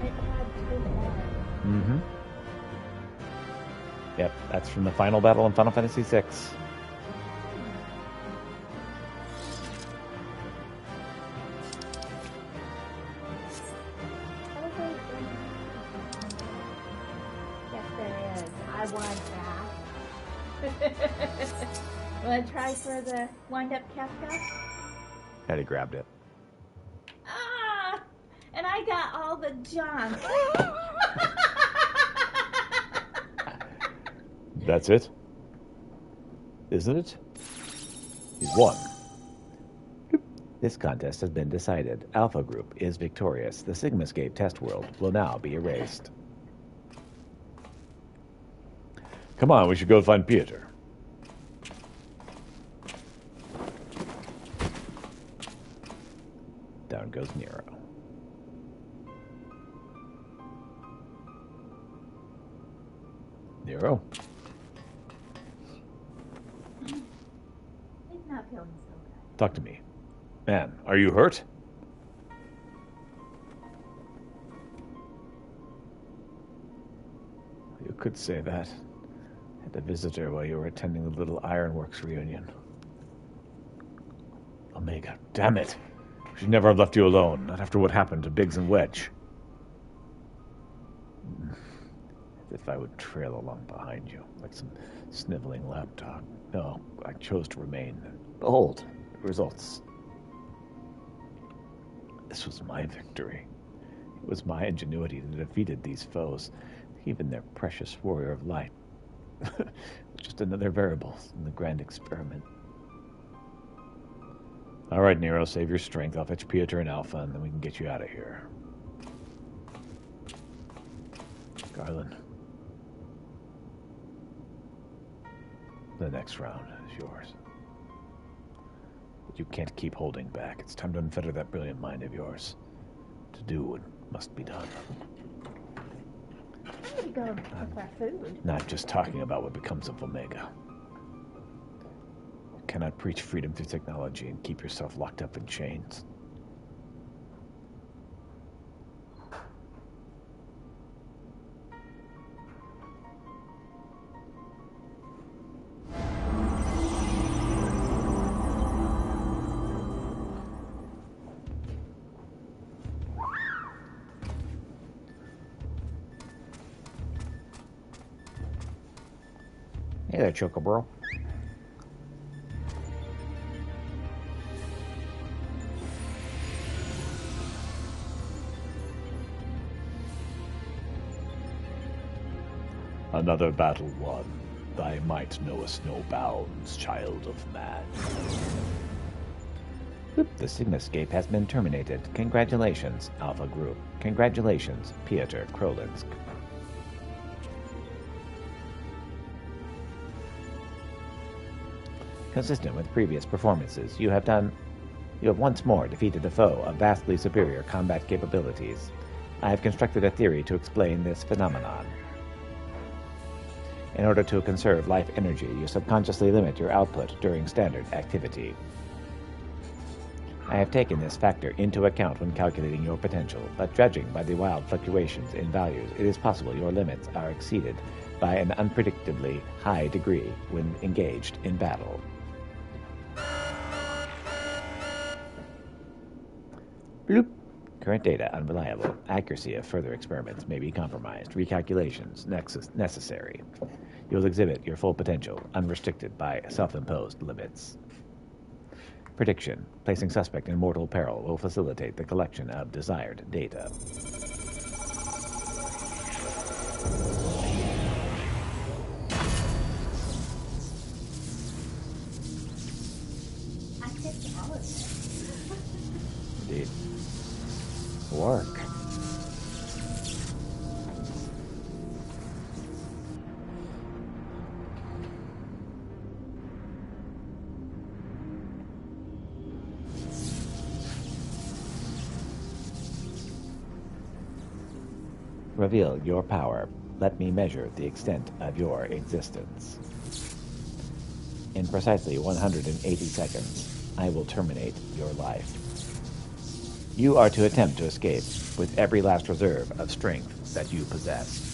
It had 2 heads. Mm-hmm. Yep, that's from the final battle in Final Fantasy VI. Yes, there is. I want that. Wanna try for the wind-up Kefka? Daddy grabbed it. Ah! And I got all the junk. That's it? Isn't it? He's won. This contest has been decided. Alpha Group is victorious. The Sigmascape test world will now be erased. Come on, we should go find Pieter. Down goes Nero. Nero? He's not feeling so good. Talk to me. Man, are you hurt? You could say that. Had a visitor while you were attending the Little Ironworks reunion. Omega, damn it! We should never have left you alone, not after what happened to Biggs and Wedge. As if I would trail along behind you, like some sniveling lapdog. No, I chose to remain. Behold, the results. This was my victory. It was my ingenuity that defeated these foes, even their precious warrior of light. Just another variable in the grand experiment. All right, Nero, save your strength. I'll fetch Pieter and Alpha, and then we can get you out of here. Garland. The next round is yours. But you can't keep holding back. It's time to unfetter that brilliant mind of yours. To do what must be done. I'm gonna go cook our food. Not just talking about what becomes of Omega. You cannot preach freedom through technology and keep yourself locked up in chains. Hey there, Chocobro. Another battle won. Thy might knoweth no bounds, child of man. The Sigmascape has been terminated. Congratulations, Alpha Group. Congratulations, Pieter Krolinsk. Consistent with previous performances, you have once more defeated a foe of vastly superior combat capabilities. I have constructed a theory to explain this phenomenon. In order to conserve life energy, you subconsciously limit your output during standard activity. I have taken this factor into account when calculating your potential, but judging by the wild fluctuations in values, it is possible your limits are exceeded by an unpredictably high degree when engaged in battle. Bloop. Current data unreliable. Accuracy of further experiments may be compromised. Recalculations necessary. You will exhibit your full potential, unrestricted by self-imposed limits. Prediction. Placing suspect in mortal peril will facilitate the collection of desired data. I Indeed. Work. Reveal your power. Let me measure the extent of your existence. In precisely 180 seconds, I will terminate your life. You are to attempt to escape with every last reserve of strength that you possess.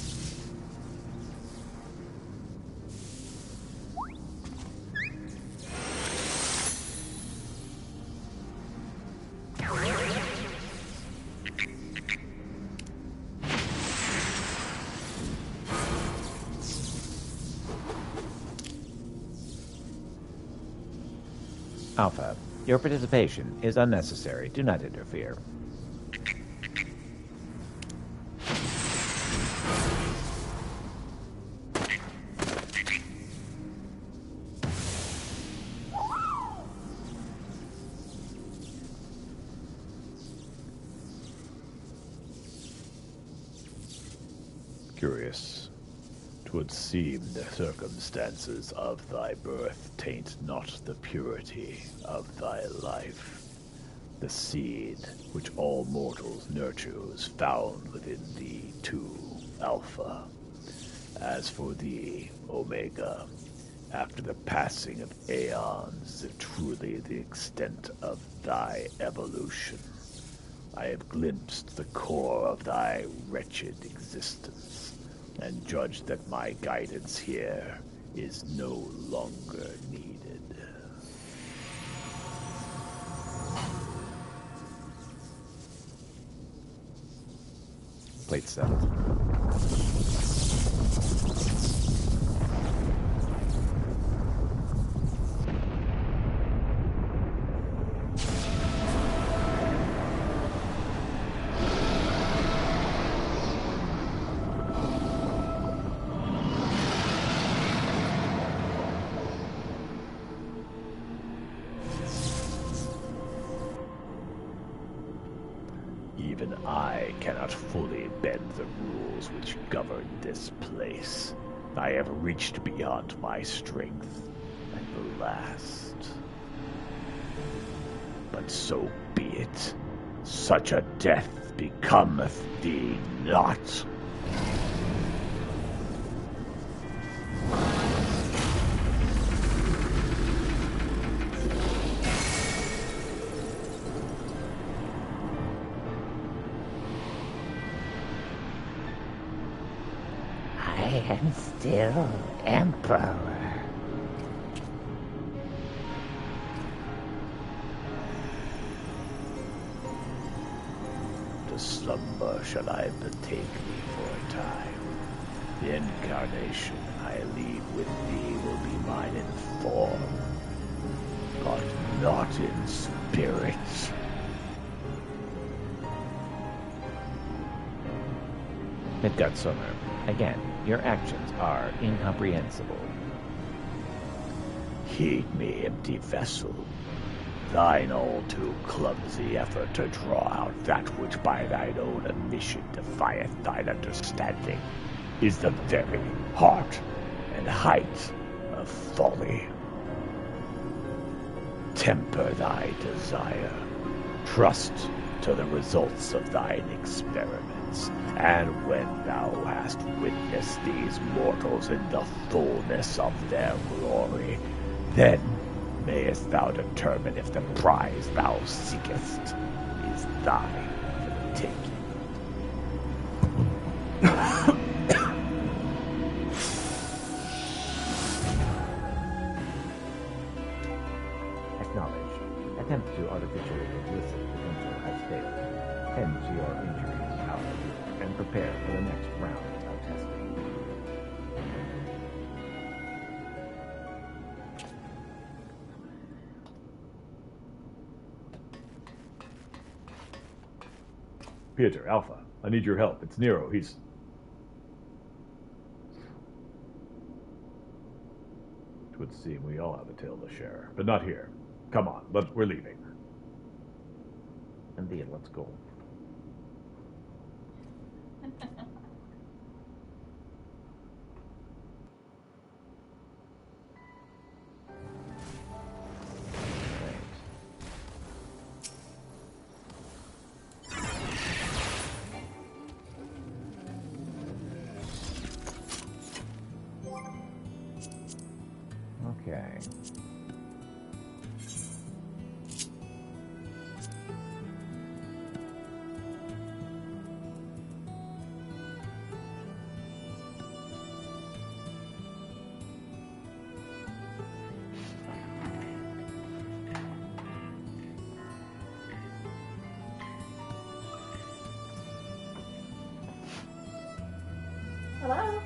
Alpha, your participation is unnecessary. Do not interfere. Curious. 'Twould seem the circumstances of thy birth taint not the purity of thy life. The seed which all mortals nurture is found within thee too, Alpha. As for thee, Omega, after the passing of aeons, if truly the extent of thy evolution, I have glimpsed the core of thy wretched existence, and judged that my guidance here is no longer needed. Plate settled. Even I cannot fully bend the rules which govern this place. I have reached beyond my strength at the last. But so be it. Such a death becometh thee not. I am still Emperor. To slumber shall I betake thee for a time. The incarnation I leave with thee will be mine in form, but not in spirit. Midgard Sommer, again, your actions are incomprehensible. Heed me, empty vessel. Thine all too clumsy effort to draw out that which by thine own omission defieth thine understanding is the very heart and height of folly. Temper thy desire. Trust to the results of thine experiments, and when thou hast witnessed these mortals in the fullness of their glory, then mayest thou determine if the prize thou seekest is thine for the taking. Acknowledged. Attempt to artificially elicit potential has failed. Tend to your injuries, Alpha, and prepare for the next round of testing. Peter, Alpha, I need your help. It's Nero. It would seem we all have a tale to share, but not here. Come on, we're leaving. Indeed, let's go. Okay. Hello?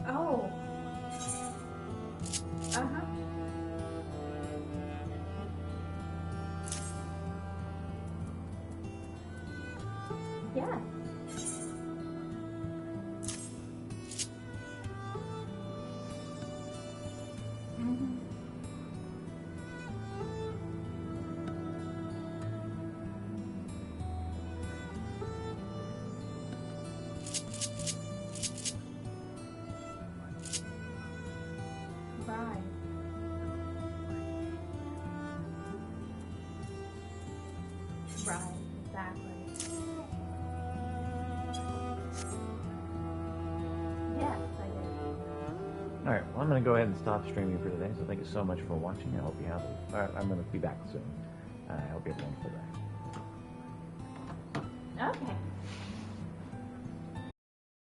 Oh. Uh-huh. Yeah. Mm-hmm. Right. Right, exactly. Yes, I did. Alright, well, I'm going to go ahead and stop streaming for today, so thank you so much for watching. I hope you have... I'm going to be back soon. I hope you have a wonderful day.